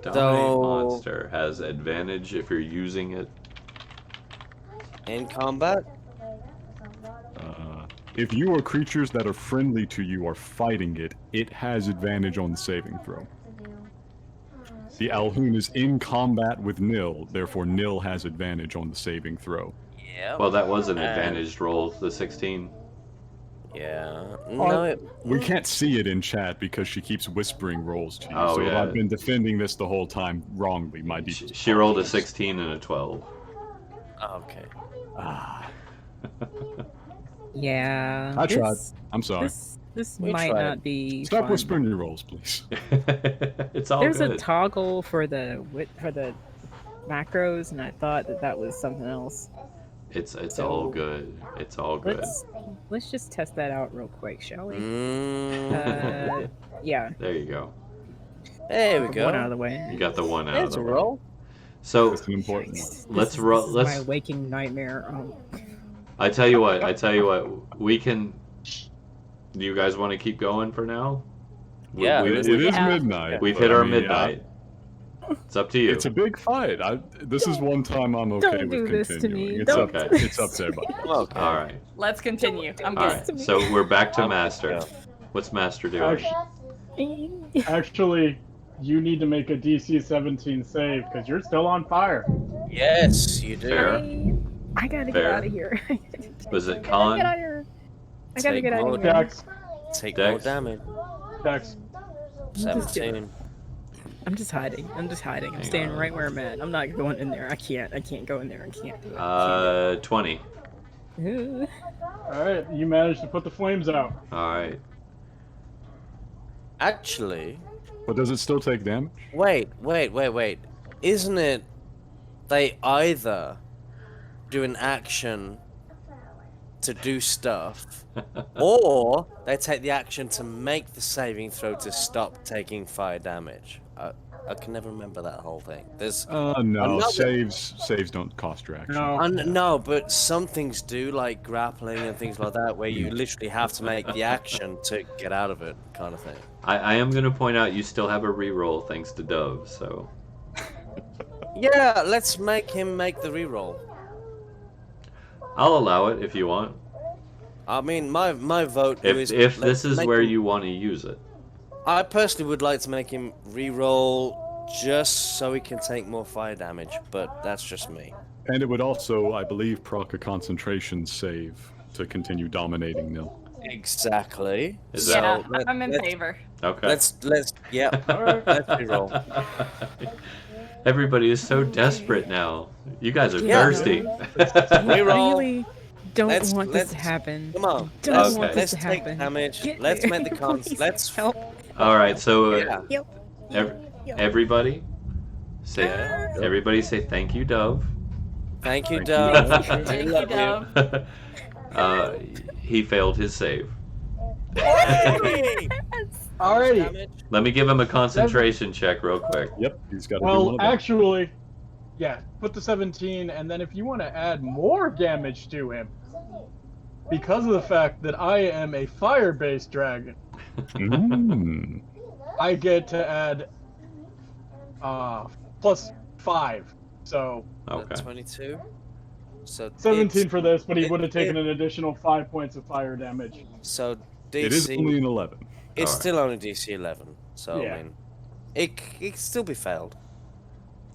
[SPEAKER 1] Dominate
[SPEAKER 3] So-
[SPEAKER 1] Monster has advantage if you're using it.
[SPEAKER 3] In combat?
[SPEAKER 4] If you or creatures that are friendly to you are fighting it, it has advantage on the saving throw. The Alhoon is in combat with Nil, therefore Nil has advantage on the saving throw.
[SPEAKER 3] Yeah.
[SPEAKER 1] Well, that was an advantaged roll, the 16.
[SPEAKER 3] Yeah. No, it,
[SPEAKER 4] We can't see it in chat because she keeps whispering rolls to you.
[SPEAKER 1] Oh,
[SPEAKER 4] so if
[SPEAKER 1] yeah.
[SPEAKER 4] I've been defending this the whole time wrongly, my deepest
[SPEAKER 1] She rolled a
[SPEAKER 4] apologies.
[SPEAKER 1] 16 and a 12.
[SPEAKER 3] okay.
[SPEAKER 4] Ah,
[SPEAKER 6] Yeah.
[SPEAKER 4] I tried.
[SPEAKER 6] this-
[SPEAKER 4] I'm sorry.
[SPEAKER 6] This
[SPEAKER 3] We
[SPEAKER 6] might
[SPEAKER 3] tried.
[SPEAKER 6] not be
[SPEAKER 4] Stop
[SPEAKER 6] fun.
[SPEAKER 4] whispering your rolls, please.
[SPEAKER 1] It's all
[SPEAKER 6] There's
[SPEAKER 1] good.
[SPEAKER 6] a toggle for the macros, and I thought that was something else.
[SPEAKER 1] It's
[SPEAKER 6] So-
[SPEAKER 1] all good. It's all good.
[SPEAKER 6] Let's just test that out real quick, shall we?
[SPEAKER 3] Mm.
[SPEAKER 6] Yeah.
[SPEAKER 1] There you go.
[SPEAKER 3] There we go.
[SPEAKER 6] One out of the way.
[SPEAKER 1] You got the one out of
[SPEAKER 3] There's
[SPEAKER 1] the
[SPEAKER 3] a
[SPEAKER 1] way.
[SPEAKER 3] roll.
[SPEAKER 1] So
[SPEAKER 4] That's an important one.
[SPEAKER 6] This
[SPEAKER 1] let's
[SPEAKER 6] is-
[SPEAKER 1] roll.
[SPEAKER 6] this is
[SPEAKER 1] Let's.
[SPEAKER 6] my waking nightmare. Oh.
[SPEAKER 1] I tell you what. We can. Do you guys want to keep going for now?
[SPEAKER 3] Yeah,
[SPEAKER 4] It is
[SPEAKER 2] Yeah.
[SPEAKER 4] midnight.
[SPEAKER 1] We've
[SPEAKER 4] but
[SPEAKER 1] hit
[SPEAKER 4] I
[SPEAKER 1] our
[SPEAKER 4] mean,
[SPEAKER 1] midnight. It's up to you.
[SPEAKER 4] It's a big fight. This is one time I'm okay
[SPEAKER 6] don't
[SPEAKER 4] with
[SPEAKER 6] do this to
[SPEAKER 4] continuing.
[SPEAKER 6] me.
[SPEAKER 4] It's
[SPEAKER 6] Don't
[SPEAKER 4] up.
[SPEAKER 1] do
[SPEAKER 4] It's up to everybody.
[SPEAKER 3] Okay.
[SPEAKER 1] All right.
[SPEAKER 2] Let's continue. I'm
[SPEAKER 1] All
[SPEAKER 2] good.
[SPEAKER 1] right. So we're back to
[SPEAKER 3] I'm-
[SPEAKER 1] Master.
[SPEAKER 3] yeah.
[SPEAKER 1] What's Master doing?
[SPEAKER 5] Actually, you need to make a DC 17 save because you're still on fire.
[SPEAKER 3] Yes, you do.
[SPEAKER 1] Fair.
[SPEAKER 6] I gotta
[SPEAKER 1] Fair.
[SPEAKER 6] get out of here.
[SPEAKER 1] Was it
[SPEAKER 6] Get
[SPEAKER 1] con?
[SPEAKER 6] out of here. I gotta
[SPEAKER 3] Take
[SPEAKER 6] get out
[SPEAKER 3] more
[SPEAKER 6] of here.
[SPEAKER 5] Dex,
[SPEAKER 3] Take
[SPEAKER 1] Dex.
[SPEAKER 3] more damage.
[SPEAKER 5] Dex.
[SPEAKER 3] 17.
[SPEAKER 6] I'm just hiding. I'm
[SPEAKER 1] Hang
[SPEAKER 6] staying
[SPEAKER 1] on.
[SPEAKER 6] right where I'm at. I'm not going in there. I can't go in there. I can't do it.
[SPEAKER 1] 20.
[SPEAKER 6] Ooh.
[SPEAKER 5] All right, you managed to put the flames out.
[SPEAKER 1] All right.
[SPEAKER 3] Actually,
[SPEAKER 4] But does it still take damage?
[SPEAKER 3] wait. Isn't it they either do an action to do stuff, or they take the action to make the saving throw to stop taking fire damage? I can never remember that whole thing. There's
[SPEAKER 4] No.
[SPEAKER 3] Another-
[SPEAKER 4] Saves don't cost your action.
[SPEAKER 5] No.
[SPEAKER 3] no, but some things do, like grappling and things like that, where you literally have to make the action to get out of it, kind of thing.
[SPEAKER 1] I am going to point out you still have a reroll thanks to Dove, so.
[SPEAKER 3] Yeah, let's make him make the reroll.
[SPEAKER 1] I'll allow it if you want.
[SPEAKER 3] I mean, my vote is
[SPEAKER 1] If
[SPEAKER 3] let's
[SPEAKER 1] this is
[SPEAKER 3] make
[SPEAKER 1] where
[SPEAKER 3] him-
[SPEAKER 1] you want to use it.
[SPEAKER 3] I personally would like to make him reroll just so he can take more fire damage, but that's just me.
[SPEAKER 4] And it would also, I believe, proc a concentration save to continue dominating Nil.
[SPEAKER 3] Exactly.
[SPEAKER 1] Is
[SPEAKER 3] So
[SPEAKER 2] Yeah,
[SPEAKER 3] let-
[SPEAKER 2] I'm in
[SPEAKER 3] let's-
[SPEAKER 2] favor.
[SPEAKER 1] Okay.
[SPEAKER 3] Let's yeah.
[SPEAKER 5] Alright.
[SPEAKER 3] Let's reroll.
[SPEAKER 1] Everybody is so desperate now. You guys are
[SPEAKER 3] Yeah.
[SPEAKER 1] thirsty.
[SPEAKER 6] I
[SPEAKER 3] Reroll.
[SPEAKER 6] really don't
[SPEAKER 3] Let's-
[SPEAKER 6] want this to
[SPEAKER 3] let's-
[SPEAKER 6] happen.
[SPEAKER 3] Come on.
[SPEAKER 6] Don't
[SPEAKER 3] let's
[SPEAKER 1] want
[SPEAKER 6] this
[SPEAKER 3] let's
[SPEAKER 6] to
[SPEAKER 3] take
[SPEAKER 6] happen.
[SPEAKER 3] damage.
[SPEAKER 6] Get
[SPEAKER 3] Let's
[SPEAKER 6] me.
[SPEAKER 3] make the cons.
[SPEAKER 6] Please
[SPEAKER 3] Let's
[SPEAKER 6] help.
[SPEAKER 1] All right, so
[SPEAKER 3] yeah.
[SPEAKER 1] everybody say everybody say thank you, Dove.
[SPEAKER 3] Thank you,
[SPEAKER 4] Thank
[SPEAKER 3] Dove.
[SPEAKER 1] you.
[SPEAKER 3] We
[SPEAKER 2] Thank you,
[SPEAKER 3] love
[SPEAKER 2] Dove.
[SPEAKER 1] He failed his save.
[SPEAKER 3] Hey!
[SPEAKER 5] Alrighty.
[SPEAKER 3] Damage.
[SPEAKER 1] Let me give him a concentration check real quick.
[SPEAKER 4] Yep, he's got to do one
[SPEAKER 5] Well,
[SPEAKER 4] of them.
[SPEAKER 5] actually, yeah, put the 17, and then if you want to add more damage to him, because of the fact that I am a fire-based dragon,
[SPEAKER 4] Mm.
[SPEAKER 5] I get to add +5. So
[SPEAKER 1] Okay.
[SPEAKER 3] 22. So
[SPEAKER 5] 17 for this, but he
[SPEAKER 3] it-
[SPEAKER 5] would have taken
[SPEAKER 3] it-
[SPEAKER 5] an additional 5 points of fire damage.
[SPEAKER 3] So
[SPEAKER 4] It is
[SPEAKER 3] DC.
[SPEAKER 4] only an 11.
[SPEAKER 3] It's
[SPEAKER 1] Alright.
[SPEAKER 3] still only DC 11. So
[SPEAKER 5] Yeah.
[SPEAKER 3] I mean, it can still be failed.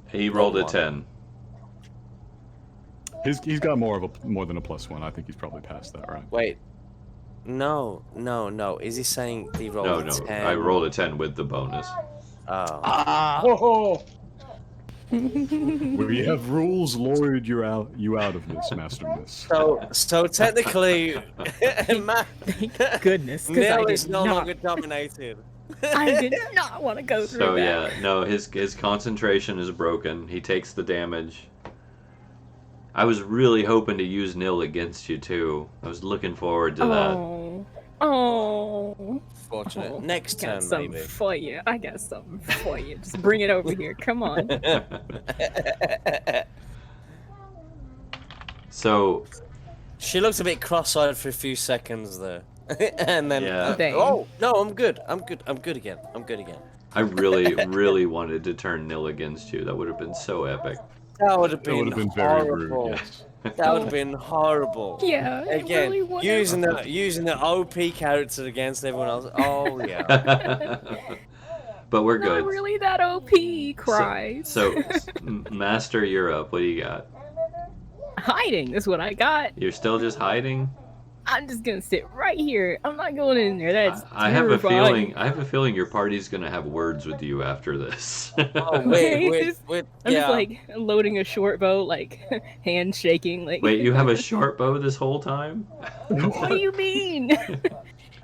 [SPEAKER 1] He rolled a
[SPEAKER 3] One.
[SPEAKER 1] 10.
[SPEAKER 4] He's got more than a +1. I think he's probably past that, right?
[SPEAKER 3] Wait. No. Is he saying he rolled
[SPEAKER 1] No,
[SPEAKER 3] a
[SPEAKER 1] no.
[SPEAKER 3] 10?
[SPEAKER 1] I rolled a 10 with the bonus.
[SPEAKER 3] Oh.
[SPEAKER 5] Oh,
[SPEAKER 4] We have rules, Lloyd. You out of this, Master Miss.
[SPEAKER 3] So technically,
[SPEAKER 6] Thank goodness, because I
[SPEAKER 3] Neil
[SPEAKER 6] did
[SPEAKER 3] is no
[SPEAKER 6] not.
[SPEAKER 3] longer dominated.
[SPEAKER 6] I did not want to go through
[SPEAKER 1] So
[SPEAKER 6] that.
[SPEAKER 1] yeah, no, his concentration is broken. He takes the damage. I was really hoping to use nil against you too. I was looking forward to
[SPEAKER 6] Oh.
[SPEAKER 3] Fortunate.
[SPEAKER 6] Oh,
[SPEAKER 3] Next
[SPEAKER 6] I got
[SPEAKER 3] turn,
[SPEAKER 6] something
[SPEAKER 3] maybe.
[SPEAKER 6] for you. I got something for you. Just bring it over here. Come on.
[SPEAKER 1] that. So
[SPEAKER 3] She looked a bit cross-eyed for a few seconds there, and then
[SPEAKER 1] Yeah.
[SPEAKER 6] Dang.
[SPEAKER 3] oh no, I'm good again.
[SPEAKER 1] I really, really wanted to turn nil against you. That would have been so epic.
[SPEAKER 3] That would have
[SPEAKER 4] That would
[SPEAKER 3] been
[SPEAKER 4] have been very
[SPEAKER 3] horrible.
[SPEAKER 4] rude. Yes.
[SPEAKER 3] That would have been horrible.
[SPEAKER 6] Yeah. I
[SPEAKER 3] Again,
[SPEAKER 6] really wanna-
[SPEAKER 3] using the OP character against everyone else. Oh yeah.
[SPEAKER 1] But we're
[SPEAKER 6] Not
[SPEAKER 1] good.
[SPEAKER 6] really that OP. Cries.
[SPEAKER 1] So, Master, you're up. What do you got?
[SPEAKER 6] Hiding is what I got.
[SPEAKER 1] You're still just hiding?
[SPEAKER 6] I'm just gonna sit right here. I'm not going in there. That's
[SPEAKER 1] I have a
[SPEAKER 6] terrifying.
[SPEAKER 1] feeling your party's gonna have words with you after this.
[SPEAKER 3] Oh
[SPEAKER 6] Okay,
[SPEAKER 3] wait.
[SPEAKER 6] I'm
[SPEAKER 3] Yeah.
[SPEAKER 6] just like loading a short bow, like hand shaking. Like
[SPEAKER 1] Wait, you have a short bow this whole time?
[SPEAKER 6] What do you mean?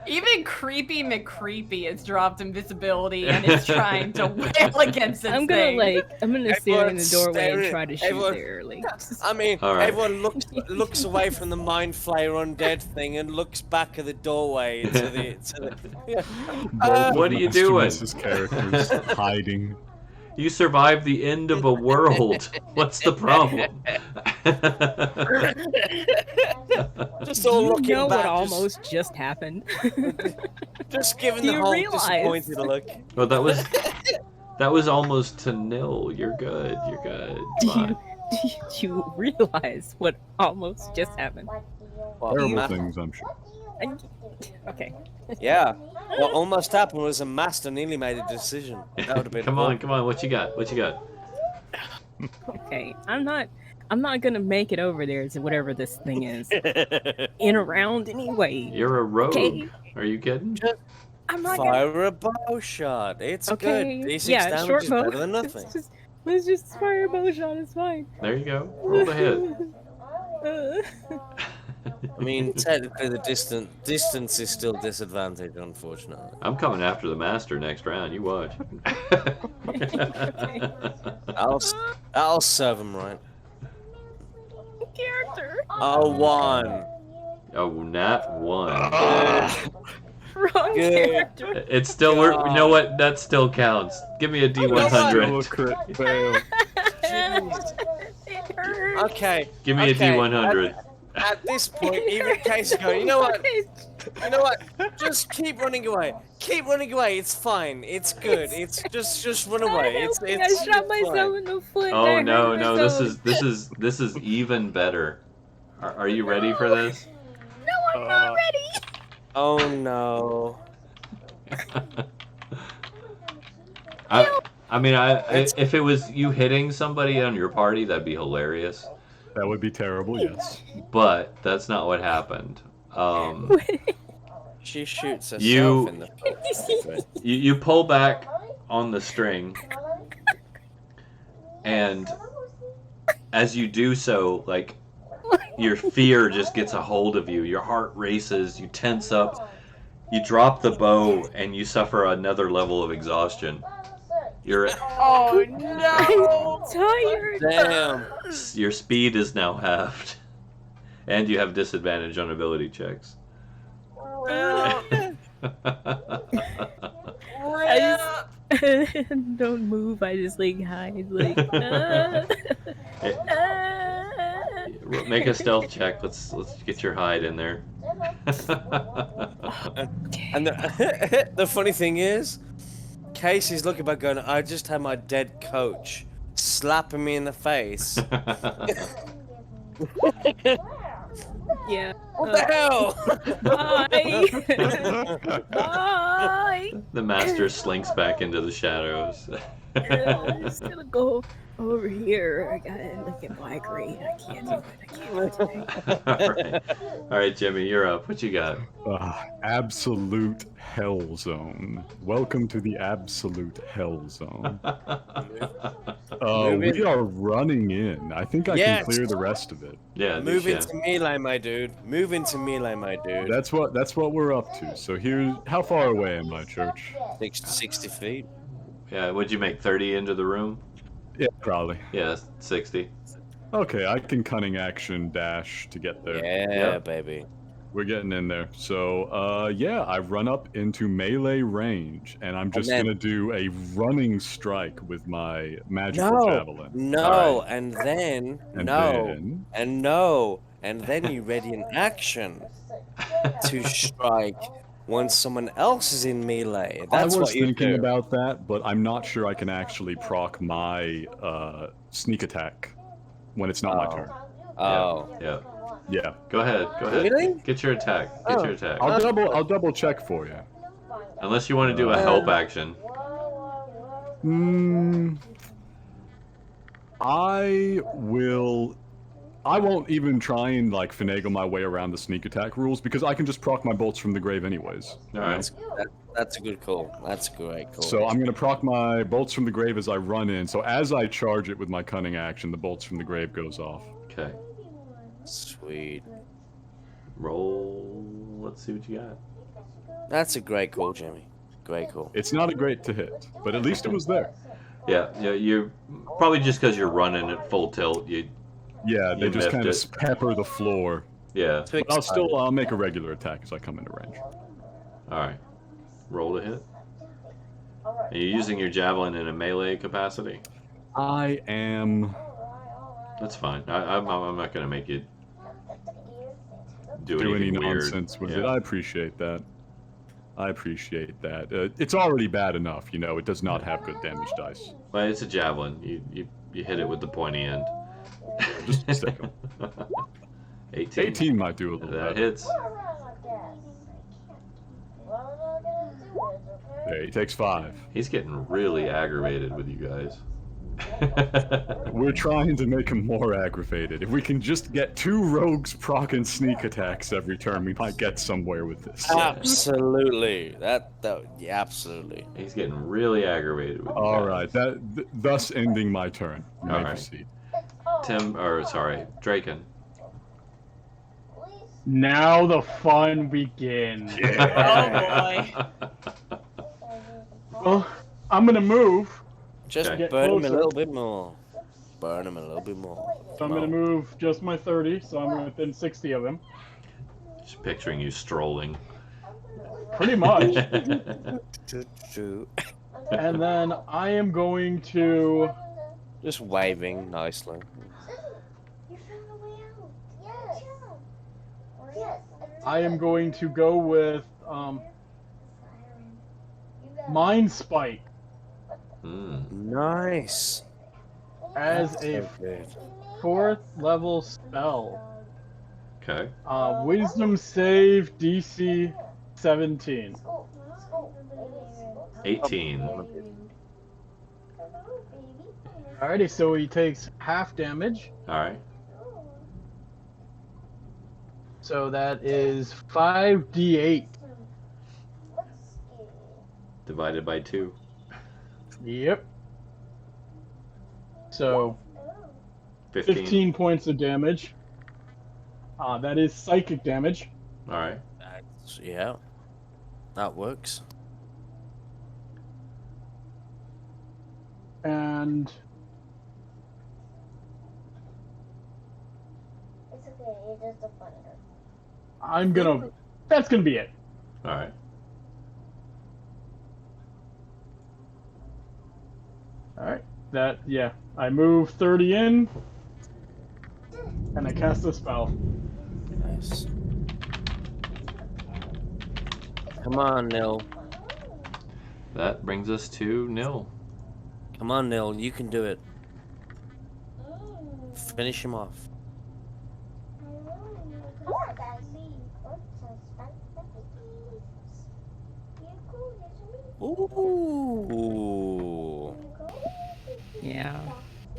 [SPEAKER 2] Even Creepy McCreepy has dropped invisibility and is trying to wail against this
[SPEAKER 6] I'm
[SPEAKER 2] thing.
[SPEAKER 6] gonna stand in the
[SPEAKER 3] Everyone's
[SPEAKER 6] doorway and
[SPEAKER 3] staring-
[SPEAKER 6] try to shoot
[SPEAKER 3] everyone-
[SPEAKER 6] there. Like,
[SPEAKER 3] I mean,
[SPEAKER 1] All right.
[SPEAKER 3] everyone looks away from the mind flayer undead thing and looks back at the doorway to the.
[SPEAKER 1] What are you
[SPEAKER 4] Master
[SPEAKER 1] doing?
[SPEAKER 4] Miss's characters hiding.
[SPEAKER 1] You survived the end of a world. What's the problem?
[SPEAKER 3] Just all
[SPEAKER 6] you
[SPEAKER 3] looking
[SPEAKER 6] know
[SPEAKER 3] back,
[SPEAKER 6] what almost just happened.
[SPEAKER 3] just giving
[SPEAKER 6] Do
[SPEAKER 3] the
[SPEAKER 6] you
[SPEAKER 3] whole
[SPEAKER 6] realize?
[SPEAKER 3] disappointed look.
[SPEAKER 1] Well, that was almost to nil. You're good. You're good.
[SPEAKER 6] Do
[SPEAKER 1] Fine.
[SPEAKER 6] you realize what almost just happened?
[SPEAKER 3] Well,
[SPEAKER 4] Terrible
[SPEAKER 3] ma-
[SPEAKER 4] things, I'm sure.
[SPEAKER 6] Okay.
[SPEAKER 3] Yeah. What almost happened was a master nearly made a decision. That would have been.
[SPEAKER 1] Come on. What you got? What you got?
[SPEAKER 6] Okay. I'm not gonna make it over there to whatever this thing is. In a round anyway.
[SPEAKER 1] You're a rogue.
[SPEAKER 6] Okay.
[SPEAKER 1] Are you kidding?
[SPEAKER 6] I'm not gonna.
[SPEAKER 3] Fire a bow shot. It's
[SPEAKER 6] Okay.
[SPEAKER 3] good. D6
[SPEAKER 6] Yeah,
[SPEAKER 3] damage
[SPEAKER 6] short
[SPEAKER 3] is
[SPEAKER 6] bow.
[SPEAKER 3] better than nothing.
[SPEAKER 6] Let's just fire a bow shot. It's fine.
[SPEAKER 1] There you go. Roll the hit.
[SPEAKER 3] I mean, technically, the distance is still disadvantage, unfortunately.
[SPEAKER 1] I'm coming after the master next round. You watch.
[SPEAKER 3] I'll serve him right.
[SPEAKER 6] Character.
[SPEAKER 3] Oh, 1.
[SPEAKER 1] Oh, nat 1.
[SPEAKER 6] Wrong
[SPEAKER 3] Good.
[SPEAKER 6] character.
[SPEAKER 1] It's still. You know what? That still counts. Give me a
[SPEAKER 4] Still a
[SPEAKER 1] D100.
[SPEAKER 4] crit fail.
[SPEAKER 6] It hurts.
[SPEAKER 3] Okay.
[SPEAKER 1] Give me a
[SPEAKER 3] Okay.
[SPEAKER 1] D100.
[SPEAKER 3] At this point, even Kasey going, you know what? Just keep running away. Keep running away. It's fine. It's good. It's just run away. It's
[SPEAKER 6] I shot myself
[SPEAKER 3] fine.
[SPEAKER 6] in the foot.
[SPEAKER 1] Oh
[SPEAKER 6] I
[SPEAKER 1] no,
[SPEAKER 6] hurt
[SPEAKER 1] no!
[SPEAKER 6] myself.
[SPEAKER 1] This is even better. Are you ready for this?
[SPEAKER 6] No, I'm not ready.
[SPEAKER 3] Oh no.
[SPEAKER 1] I mean, if it was you hitting somebody on your party, that'd be hilarious.
[SPEAKER 4] That would be terrible, yes.
[SPEAKER 1] But that's not what happened.
[SPEAKER 3] She shoots herself
[SPEAKER 1] You-
[SPEAKER 3] in the foot.
[SPEAKER 1] You pull back on the string, and as you do so, like, your fear just gets a hold of you. Your heart races, you tense up, you drop the bow, and you suffer another level of exhaustion.
[SPEAKER 2] Oh no!
[SPEAKER 6] Tired.
[SPEAKER 3] Damn.
[SPEAKER 1] Your speed is now halved, and you have disadvantage on ability checks.
[SPEAKER 6] I just don't move. I just like hide, like.
[SPEAKER 1] Make a stealth check. Let's get your hide in there.
[SPEAKER 3] And the funny thing is, Casey's looking back going, I just had my dead coach slapping me in the face.
[SPEAKER 6] Yeah.
[SPEAKER 3] What the hell?
[SPEAKER 6] Bye. Bye.
[SPEAKER 1] The master slinks back into the shadows.
[SPEAKER 6] I'm just gonna go over here. I gotta look at my grade. I can't do it. I can't do it today.
[SPEAKER 1] All right, Jimmy, you're up. What you got?
[SPEAKER 4] Absolute hell zone. Welcome to the absolute hell zone. We are running in. I think I can clear the rest of it.
[SPEAKER 1] Yeah,
[SPEAKER 3] Move into melee, my dude. Move into melee, my dude.
[SPEAKER 4] That's what we're up to. So here's how far away am I, Church?
[SPEAKER 3] 60 feet.
[SPEAKER 1] Yeah, would you make 30 into the room?
[SPEAKER 4] Yeah, probably.
[SPEAKER 1] Yeah, 60.
[SPEAKER 4] Okay, I can cunning action dash to get there.
[SPEAKER 3] Yeah, baby.
[SPEAKER 4] We're getting in there. So, yeah, I run up into melee range, and I'm just gonna do a running strike with my magical javelin.
[SPEAKER 3] No,
[SPEAKER 1] Right.
[SPEAKER 3] and then you ready in action to strike once someone else is in melee. That's
[SPEAKER 4] I was
[SPEAKER 3] what you
[SPEAKER 4] thinking
[SPEAKER 3] do.
[SPEAKER 4] about that, but I'm not sure I can actually proc my sneak attack when it's not my turn.
[SPEAKER 3] Oh.
[SPEAKER 1] Yeah.
[SPEAKER 4] Yeah.
[SPEAKER 1] Go ahead.
[SPEAKER 3] Really?
[SPEAKER 1] Get your attack. Get your attack.
[SPEAKER 4] I'll double check for you.
[SPEAKER 1] Unless you want to do a help action.
[SPEAKER 4] I won't even try and like finagle my way around the sneak attack rules because I can just proc my bolts from the grave anyways.
[SPEAKER 1] All right.
[SPEAKER 3] That's a good call. That's a great call.
[SPEAKER 4] So I'm gonna proc my bolts from the grave as I run in. So as I charge it with my cunning action, the bolts from the grave goes off.
[SPEAKER 1] Okay.
[SPEAKER 3] Sweet.
[SPEAKER 1] Roll. Let's see what you got.
[SPEAKER 3] That's a great call, Jimmy. Great call.
[SPEAKER 4] It's not a great to hit, but at least it was there.
[SPEAKER 1] Yeah. You're probably just because you're running at full tilt.
[SPEAKER 4] Yeah, they
[SPEAKER 1] You
[SPEAKER 4] just kind of
[SPEAKER 1] miffed it.
[SPEAKER 4] pepper the floor.
[SPEAKER 1] Yeah.
[SPEAKER 4] But I'll make a regular attack as I come into range.
[SPEAKER 1] All right. Roll to hit. Are you using your javelin in a melee capacity?
[SPEAKER 4] I am.
[SPEAKER 1] That's fine. I'm not gonna make you do
[SPEAKER 4] Do any
[SPEAKER 1] anything weird.
[SPEAKER 4] nonsense with
[SPEAKER 1] Yeah.
[SPEAKER 4] it. I appreciate that. It's already bad enough, you know. It does not have good damage dice.
[SPEAKER 1] Well, it's a javelin. You hit it with the pointy end.
[SPEAKER 4] Just a second.
[SPEAKER 1] 18.
[SPEAKER 4] 18 might do a little
[SPEAKER 1] That
[SPEAKER 4] better.
[SPEAKER 1] hits.
[SPEAKER 4] Okay, he takes 5.
[SPEAKER 1] He's getting really aggravated with you guys.
[SPEAKER 4] We're trying to make him more aggravated. If we can just get 2 rogues proc and sneak attacks every turn, we might get somewhere with this.
[SPEAKER 3] Absolutely. Yeah, absolutely.
[SPEAKER 1] He's getting really aggravated with you
[SPEAKER 4] All
[SPEAKER 1] guys.
[SPEAKER 4] right, thus ending my turn. You may
[SPEAKER 1] All right.
[SPEAKER 4] proceed.
[SPEAKER 1] Draken.
[SPEAKER 5] Now the fun begins.
[SPEAKER 2] Oh boy.
[SPEAKER 5] Well, I'm gonna move.
[SPEAKER 3] Just
[SPEAKER 1] Okay.
[SPEAKER 3] burn him a
[SPEAKER 5] Closer.
[SPEAKER 3] little bit more. Burn him a little bit more.
[SPEAKER 5] So I'm gonna move just my 30, so I'm within 60 of him.
[SPEAKER 1] Just picturing you strolling.
[SPEAKER 5] Pretty much.
[SPEAKER 3] True.
[SPEAKER 5] And then I am going to.
[SPEAKER 3] Just waving nicely.
[SPEAKER 5] I am going to go with Mind Spike
[SPEAKER 3] Nice.
[SPEAKER 5] as a
[SPEAKER 3] So good.
[SPEAKER 5] 4th level spell.
[SPEAKER 1] Okay.
[SPEAKER 5] Wisdom save DC 17.
[SPEAKER 1] 18.
[SPEAKER 5] Alrighty, so he takes half damage.
[SPEAKER 1] All right.
[SPEAKER 5] So that is 5d8.
[SPEAKER 1] Divided by 2.
[SPEAKER 5] Yep. So
[SPEAKER 1] 15.
[SPEAKER 5] 15 points of damage. That is psychic damage.
[SPEAKER 1] All right.
[SPEAKER 3] Yeah. That works.
[SPEAKER 5] And
[SPEAKER 7] It's okay, you're just a funny girl.
[SPEAKER 5] I'm gonna. That's gonna be it.
[SPEAKER 1] All right.
[SPEAKER 5] Alright. I move 30 in, and I cast a spell.
[SPEAKER 3] Nice. Come on, Nil.
[SPEAKER 1] That brings us to nil.
[SPEAKER 3] Come on, Nil. You can do it. Finish him off. Ooh.
[SPEAKER 6] Yeah.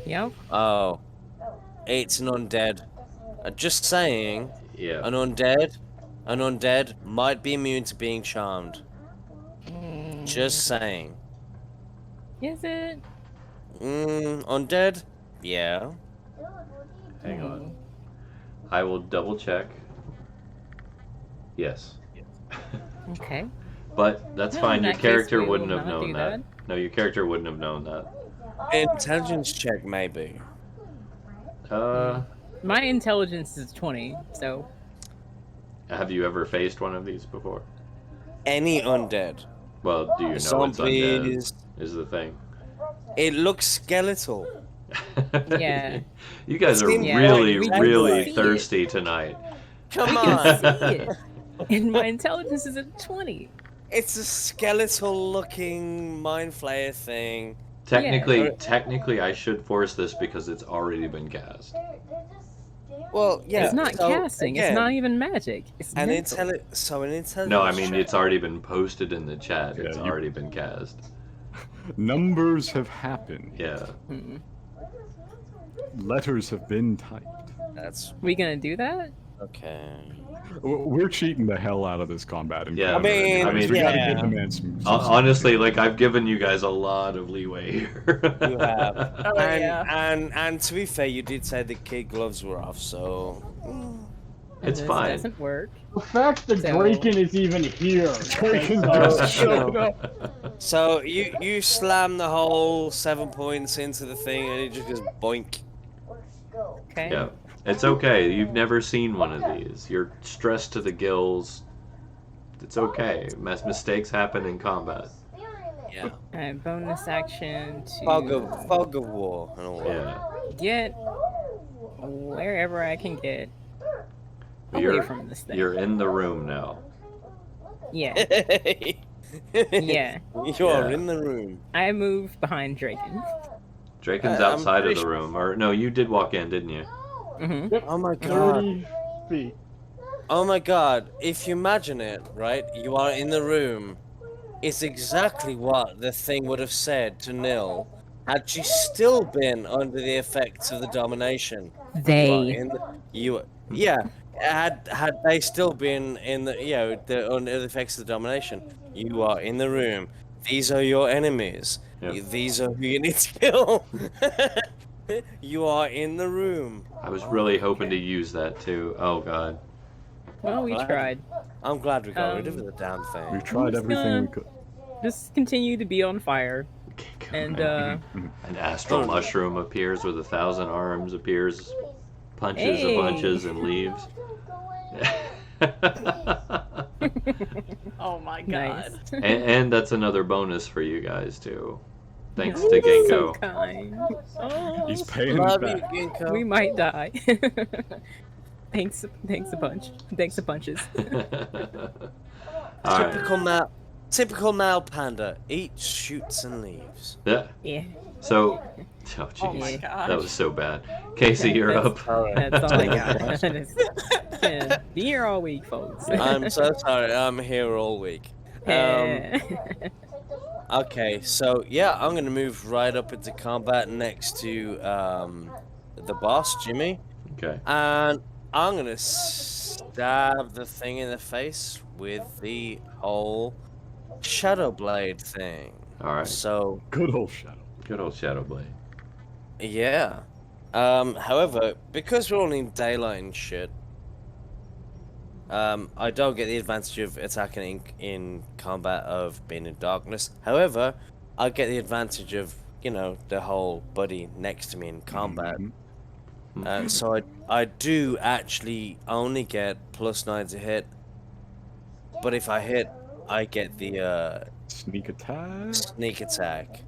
[SPEAKER 6] Yep.
[SPEAKER 3] Oh. It's an undead. Just saying,
[SPEAKER 1] Yeah.
[SPEAKER 3] an undead might be immune to being charmed. Just saying.
[SPEAKER 6] Is it?
[SPEAKER 3] Undead? Yeah.
[SPEAKER 1] Hang on. I will double check. Yes.
[SPEAKER 6] Okay.
[SPEAKER 1] But that's
[SPEAKER 6] No,
[SPEAKER 1] fine.
[SPEAKER 6] in
[SPEAKER 1] Your
[SPEAKER 6] that case,
[SPEAKER 1] character
[SPEAKER 6] we will
[SPEAKER 1] wouldn't have
[SPEAKER 6] not
[SPEAKER 1] known
[SPEAKER 6] do
[SPEAKER 1] that.
[SPEAKER 6] that.
[SPEAKER 1] No, your character wouldn't have known that.
[SPEAKER 3] Intelligence check, maybe.
[SPEAKER 6] My intelligence is 20, so
[SPEAKER 1] Have you ever faced one of these before?
[SPEAKER 3] Any undead.
[SPEAKER 1] Well, do you know it's
[SPEAKER 3] Zombies.
[SPEAKER 1] undead? Is the thing.
[SPEAKER 3] It looks skeletal.
[SPEAKER 6] Yeah.
[SPEAKER 1] You guys are
[SPEAKER 3] Seems
[SPEAKER 1] really,
[SPEAKER 6] like-
[SPEAKER 1] really
[SPEAKER 6] see it.
[SPEAKER 1] thirsty tonight.
[SPEAKER 3] Come
[SPEAKER 6] I
[SPEAKER 3] on.
[SPEAKER 6] can see it. And my intelligence is at 20.
[SPEAKER 3] It's a skeletal looking mind flayer thing.
[SPEAKER 1] Technically, I should force this because it's already been cast.
[SPEAKER 3] Well, yeah.
[SPEAKER 6] It's not
[SPEAKER 3] so,
[SPEAKER 6] casting.
[SPEAKER 3] again,
[SPEAKER 6] it's not even magic. It's
[SPEAKER 3] an
[SPEAKER 6] mental.
[SPEAKER 3] intelligence.
[SPEAKER 1] No, I mean it's already been posted in the chat.
[SPEAKER 4] Yeah,
[SPEAKER 1] It's
[SPEAKER 4] you-
[SPEAKER 1] already been cast.
[SPEAKER 4] Numbers have happened.
[SPEAKER 1] Yeah.
[SPEAKER 6] Hmm.
[SPEAKER 4] Letters have been typed.
[SPEAKER 3] That's
[SPEAKER 6] We gonna do that?
[SPEAKER 3] okay.
[SPEAKER 4] We're cheating the hell out of this combat.
[SPEAKER 1] Yeah,
[SPEAKER 3] I mean,
[SPEAKER 4] we gotta
[SPEAKER 3] yeah.
[SPEAKER 4] give the man some.
[SPEAKER 1] Honestly, like I've given you guys a lot of leeway here.
[SPEAKER 3] You have.
[SPEAKER 2] Oh, yeah.
[SPEAKER 3] And to be fair, you did say the kid gloves were off, so
[SPEAKER 1] It's
[SPEAKER 6] This
[SPEAKER 1] fine.
[SPEAKER 6] doesn't work.
[SPEAKER 5] The fact that
[SPEAKER 6] So-
[SPEAKER 5] Draken is even here.
[SPEAKER 4] Draken
[SPEAKER 5] So-
[SPEAKER 4] just showed up.
[SPEAKER 3] so you slam the whole 7 points into the thing, and it just goes boink.
[SPEAKER 6] Okay.
[SPEAKER 1] Yeah. It's okay. You've never seen one of these. You're stressed to the gills. It's okay. Mistakes happen in combat.
[SPEAKER 3] Yeah.
[SPEAKER 6] Alright, bonus action
[SPEAKER 3] Fog
[SPEAKER 6] to
[SPEAKER 3] of war and all that.
[SPEAKER 1] Yeah.
[SPEAKER 6] get wherever I can get away
[SPEAKER 1] You're,
[SPEAKER 6] from this thing.
[SPEAKER 1] you're in the room now.
[SPEAKER 6] Yeah. Yeah.
[SPEAKER 3] You are
[SPEAKER 1] Yeah.
[SPEAKER 3] in the room.
[SPEAKER 6] I move behind Draken.
[SPEAKER 1] Draken's
[SPEAKER 3] I'm
[SPEAKER 1] outside of
[SPEAKER 3] pretty
[SPEAKER 1] the room. Or no, you did walk in, didn't you?
[SPEAKER 6] Hmm.
[SPEAKER 5] Yep,
[SPEAKER 3] Oh my god.
[SPEAKER 5] 30 feet.
[SPEAKER 3] Oh my god. If you imagine it, right? You are in the room. It's exactly what the thing would have said to Nil had she still been under the effects of the domination.
[SPEAKER 6] They.
[SPEAKER 3] Had they still been in under the effects of the domination, you are in the room. These are your enemies.
[SPEAKER 1] Yep.
[SPEAKER 3] These are who you need to kill. You are in the room.
[SPEAKER 1] I was really hoping to use that too. Oh god.
[SPEAKER 6] Well, we
[SPEAKER 3] What?
[SPEAKER 6] tried.
[SPEAKER 3] I'm glad we got rid of
[SPEAKER 6] Um,
[SPEAKER 3] the damn thing.
[SPEAKER 4] We've tried
[SPEAKER 6] just
[SPEAKER 4] everything
[SPEAKER 6] gonna-
[SPEAKER 4] we could.
[SPEAKER 6] Just continue to be on fire. And,
[SPEAKER 1] An astral
[SPEAKER 3] Oh.
[SPEAKER 1] mushroom appears with 1,000 arms, appears, punches a
[SPEAKER 6] Hey.
[SPEAKER 1] bunches, and leaves.
[SPEAKER 2] Oh my god.
[SPEAKER 6] nice.
[SPEAKER 1] and that's another bonus for you guys too. Thanks
[SPEAKER 6] Oh,
[SPEAKER 1] to
[SPEAKER 6] so
[SPEAKER 1] Ginkgo.
[SPEAKER 6] kind. Oh,
[SPEAKER 4] He's paying us
[SPEAKER 3] Love you,
[SPEAKER 4] back.
[SPEAKER 3] Ginkgo.
[SPEAKER 6] we might die. Thanks a bunch. Thanks a bunches.
[SPEAKER 1] Alright.
[SPEAKER 3] Typical male panda. Eats, shoots, and leaves.
[SPEAKER 1] Yeah.
[SPEAKER 6] Yeah.
[SPEAKER 1] So, oh
[SPEAKER 2] Oh my
[SPEAKER 1] jeez,
[SPEAKER 2] gosh.
[SPEAKER 1] that was so bad. Casey, you're up.
[SPEAKER 3] Alright.
[SPEAKER 6] That's all I got. Yeah, be here all week, folks.
[SPEAKER 3] I'm so sorry. I'm here all week. Okay, so yeah, I'm gonna move right up into combat next to the boss, Jimmy,
[SPEAKER 1] Okay.
[SPEAKER 3] and I'm gonna stab the thing in the face with the whole Shadow Blade thing.
[SPEAKER 1] All right.
[SPEAKER 3] So
[SPEAKER 4] Good old Shadow.
[SPEAKER 1] Good old Shadow Blade.
[SPEAKER 3] yeah. However, because we're all in daylight and shit, I don't get the advantage of attacking in combat of being in darkness. However, I get the advantage of, the whole buddy next to me in combat.
[SPEAKER 4] Mhm.
[SPEAKER 3] So I do actually only get +9 to hit. But if I hit, I get the
[SPEAKER 4] Sneak attack.
[SPEAKER 3] sneak attack.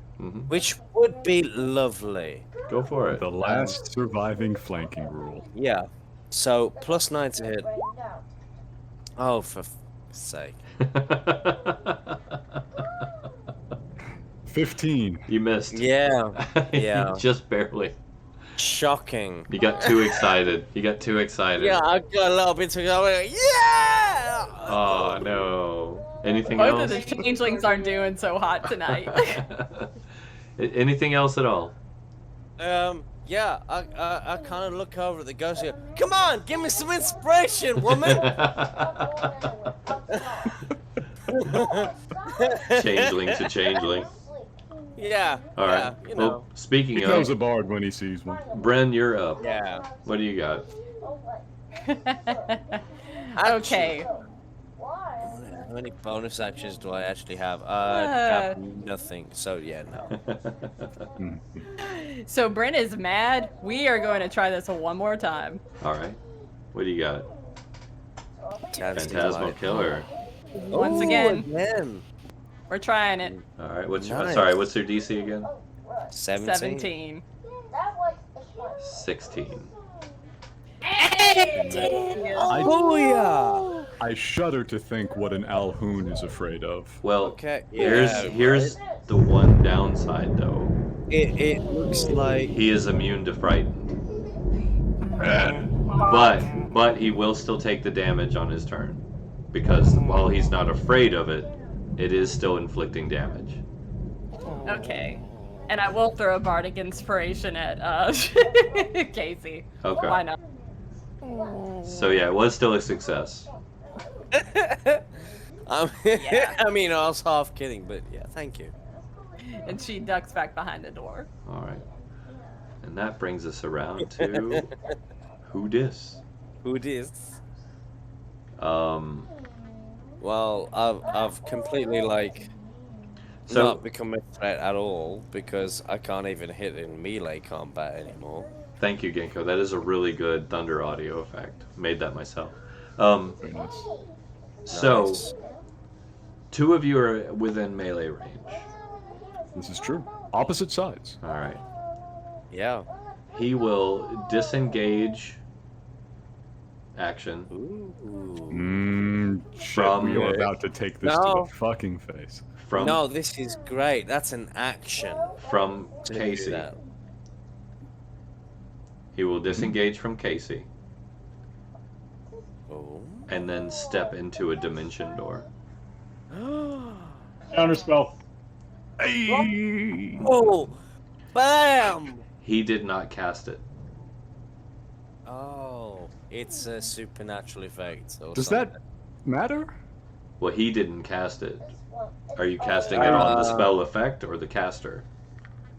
[SPEAKER 3] which would be lovely.
[SPEAKER 1] Go for it.
[SPEAKER 4] The last surviving flanking rule.
[SPEAKER 3] Yeah. So +9 to hit. Oh, for sake.
[SPEAKER 4] 15.
[SPEAKER 1] You missed.
[SPEAKER 3] Yeah. Yeah.
[SPEAKER 1] Just barely.
[SPEAKER 3] Shocking.
[SPEAKER 1] You got too excited. You got too excited.
[SPEAKER 3] Yeah, I got a little bit too excited. Yeah!
[SPEAKER 1] Oh no. Anything
[SPEAKER 2] Both
[SPEAKER 1] else?
[SPEAKER 2] of the changelings aren't doing so hot tonight.
[SPEAKER 1] Anything else at all?
[SPEAKER 3] Yeah, I kind of look over at the ghost here. Come on, give me some inspiration, woman!
[SPEAKER 1] Changeling to changeling.
[SPEAKER 3] Yeah.
[SPEAKER 1] All right.
[SPEAKER 3] Yeah, you
[SPEAKER 1] Well,
[SPEAKER 3] know.
[SPEAKER 1] speaking
[SPEAKER 4] He
[SPEAKER 1] of,
[SPEAKER 4] knows a bard when he sees one.
[SPEAKER 1] Bren, you're up.
[SPEAKER 3] Yeah.
[SPEAKER 1] What do you got?
[SPEAKER 2] Okay.
[SPEAKER 3] How many bonus actions do I actually have? Have nothing. So yeah, no.
[SPEAKER 2] So Bryn is mad. We are going to try this one more time.
[SPEAKER 1] All right. What do you got? Phantasmal
[SPEAKER 3] Light.
[SPEAKER 1] Killer.
[SPEAKER 2] Once
[SPEAKER 3] Ooh,
[SPEAKER 2] again. We're trying it.
[SPEAKER 1] All right. What's
[SPEAKER 3] Nice.
[SPEAKER 1] sorry? What's their DC again?
[SPEAKER 3] 17.
[SPEAKER 2] 17.
[SPEAKER 1] 16.
[SPEAKER 3] Oh yeah.
[SPEAKER 4] I shudder to think what an Alhoon is afraid of.
[SPEAKER 1] Well,
[SPEAKER 3] Okay.
[SPEAKER 1] here's the one downside though.
[SPEAKER 3] It looks like
[SPEAKER 1] He is immune to frightened, but he will still take the damage on his turn, because while he's not afraid of it, it is still inflicting damage.
[SPEAKER 2] Okay. And I will throw a bardic inspiration at Kasey.
[SPEAKER 1] Okay.
[SPEAKER 2] Why not?
[SPEAKER 1] So yeah, it was still a success.
[SPEAKER 2] Yeah.
[SPEAKER 3] I mean, I was half kidding, but yeah, thank you.
[SPEAKER 2] And she ducks back behind the door.
[SPEAKER 1] All right. And that brings us around to who dis.
[SPEAKER 3] Who dis?
[SPEAKER 1] Um.
[SPEAKER 3] Well, I've completely
[SPEAKER 1] So
[SPEAKER 3] not become a threat at all because I can't even hit in melee combat anymore.
[SPEAKER 1] thank you, Ginkgo. That is a really good thunder audio effect. Made that myself.
[SPEAKER 4] Very nice.
[SPEAKER 1] So
[SPEAKER 3] Nice.
[SPEAKER 1] two of you are within melee range.
[SPEAKER 4] This is true. Opposite sides.
[SPEAKER 1] All right.
[SPEAKER 3] Yeah.
[SPEAKER 1] He will disengage action
[SPEAKER 4] Shit,
[SPEAKER 1] From-
[SPEAKER 4] we are about to take this to
[SPEAKER 3] No.
[SPEAKER 4] the fucking face.
[SPEAKER 1] from
[SPEAKER 3] No, this is great. That's an action.
[SPEAKER 1] from
[SPEAKER 3] to do
[SPEAKER 1] Kasey.
[SPEAKER 3] that.
[SPEAKER 1] He will disengage from Kasey
[SPEAKER 3] Oh.
[SPEAKER 1] and then step into a dimension door.
[SPEAKER 5] Counterspell.
[SPEAKER 4] Hey!
[SPEAKER 3] Oh! Bam!
[SPEAKER 1] He did not cast it.
[SPEAKER 3] Oh, it's a supernatural effect. Or
[SPEAKER 4] Does
[SPEAKER 3] something.
[SPEAKER 4] that matter?
[SPEAKER 1] Well, he didn't cast it. Are you casting it on the spell effect or the caster?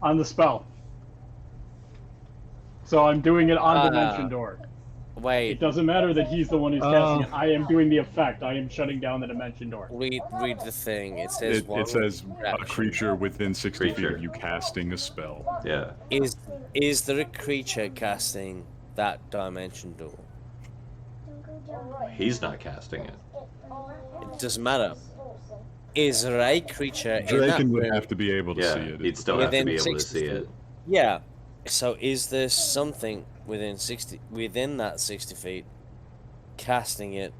[SPEAKER 5] On the spell. So I'm doing it on Dimension Door. It
[SPEAKER 3] Wait,
[SPEAKER 5] doesn't matter that he's the one who's casting it. I am doing the effect. I am shutting down the Dimension Door.
[SPEAKER 3] read the thing. It says
[SPEAKER 4] It says a
[SPEAKER 3] action.
[SPEAKER 4] creature within 60 feet
[SPEAKER 1] Creature.
[SPEAKER 4] of you casting a spell.
[SPEAKER 1] Yeah.
[SPEAKER 3] Is there a creature casting that dimension door?
[SPEAKER 1] He's not casting it.
[SPEAKER 3] It doesn't matter. Is there a creature in that
[SPEAKER 4] Draken would
[SPEAKER 3] room?
[SPEAKER 4] have to be able to
[SPEAKER 1] Yeah,
[SPEAKER 4] see it.
[SPEAKER 1] he'd still have to
[SPEAKER 3] Within
[SPEAKER 1] be able to
[SPEAKER 3] 60
[SPEAKER 1] see it.
[SPEAKER 3] Yeah. So is there something within that 60 feet casting it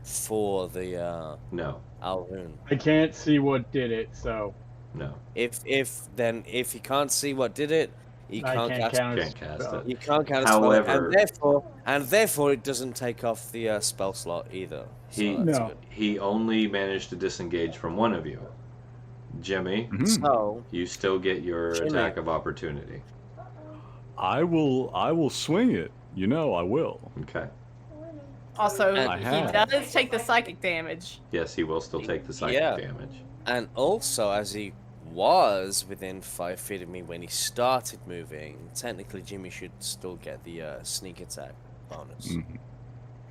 [SPEAKER 3] for the
[SPEAKER 1] No,
[SPEAKER 3] Alhoon?
[SPEAKER 5] I can't see what did it, so
[SPEAKER 1] no,
[SPEAKER 3] If you can't see what did it, you
[SPEAKER 5] I
[SPEAKER 3] can't
[SPEAKER 5] can't
[SPEAKER 3] cast
[SPEAKER 5] counter.
[SPEAKER 1] can't cast it.
[SPEAKER 3] You can't cast
[SPEAKER 1] However-
[SPEAKER 3] and therefore it doesn't take off the spell slot either. So
[SPEAKER 1] He-
[SPEAKER 3] that's
[SPEAKER 5] No.
[SPEAKER 3] good.
[SPEAKER 1] He only managed to disengage from one of you. Jimmy,
[SPEAKER 4] Mhm.
[SPEAKER 3] So
[SPEAKER 1] you still get your
[SPEAKER 3] Jimmy.
[SPEAKER 1] attack of opportunity.
[SPEAKER 4] I will swing it. You know I will.
[SPEAKER 1] Okay.
[SPEAKER 2] Also,
[SPEAKER 3] I
[SPEAKER 2] he
[SPEAKER 4] have.
[SPEAKER 2] does take the psychic damage.
[SPEAKER 1] Yes, he will still take the psychic
[SPEAKER 3] Yeah.
[SPEAKER 1] damage.
[SPEAKER 3] and also as he was within 5 feet of me when he started moving, technically Jimmy should still get the sneak attack bonus.
[SPEAKER 4] Mhm.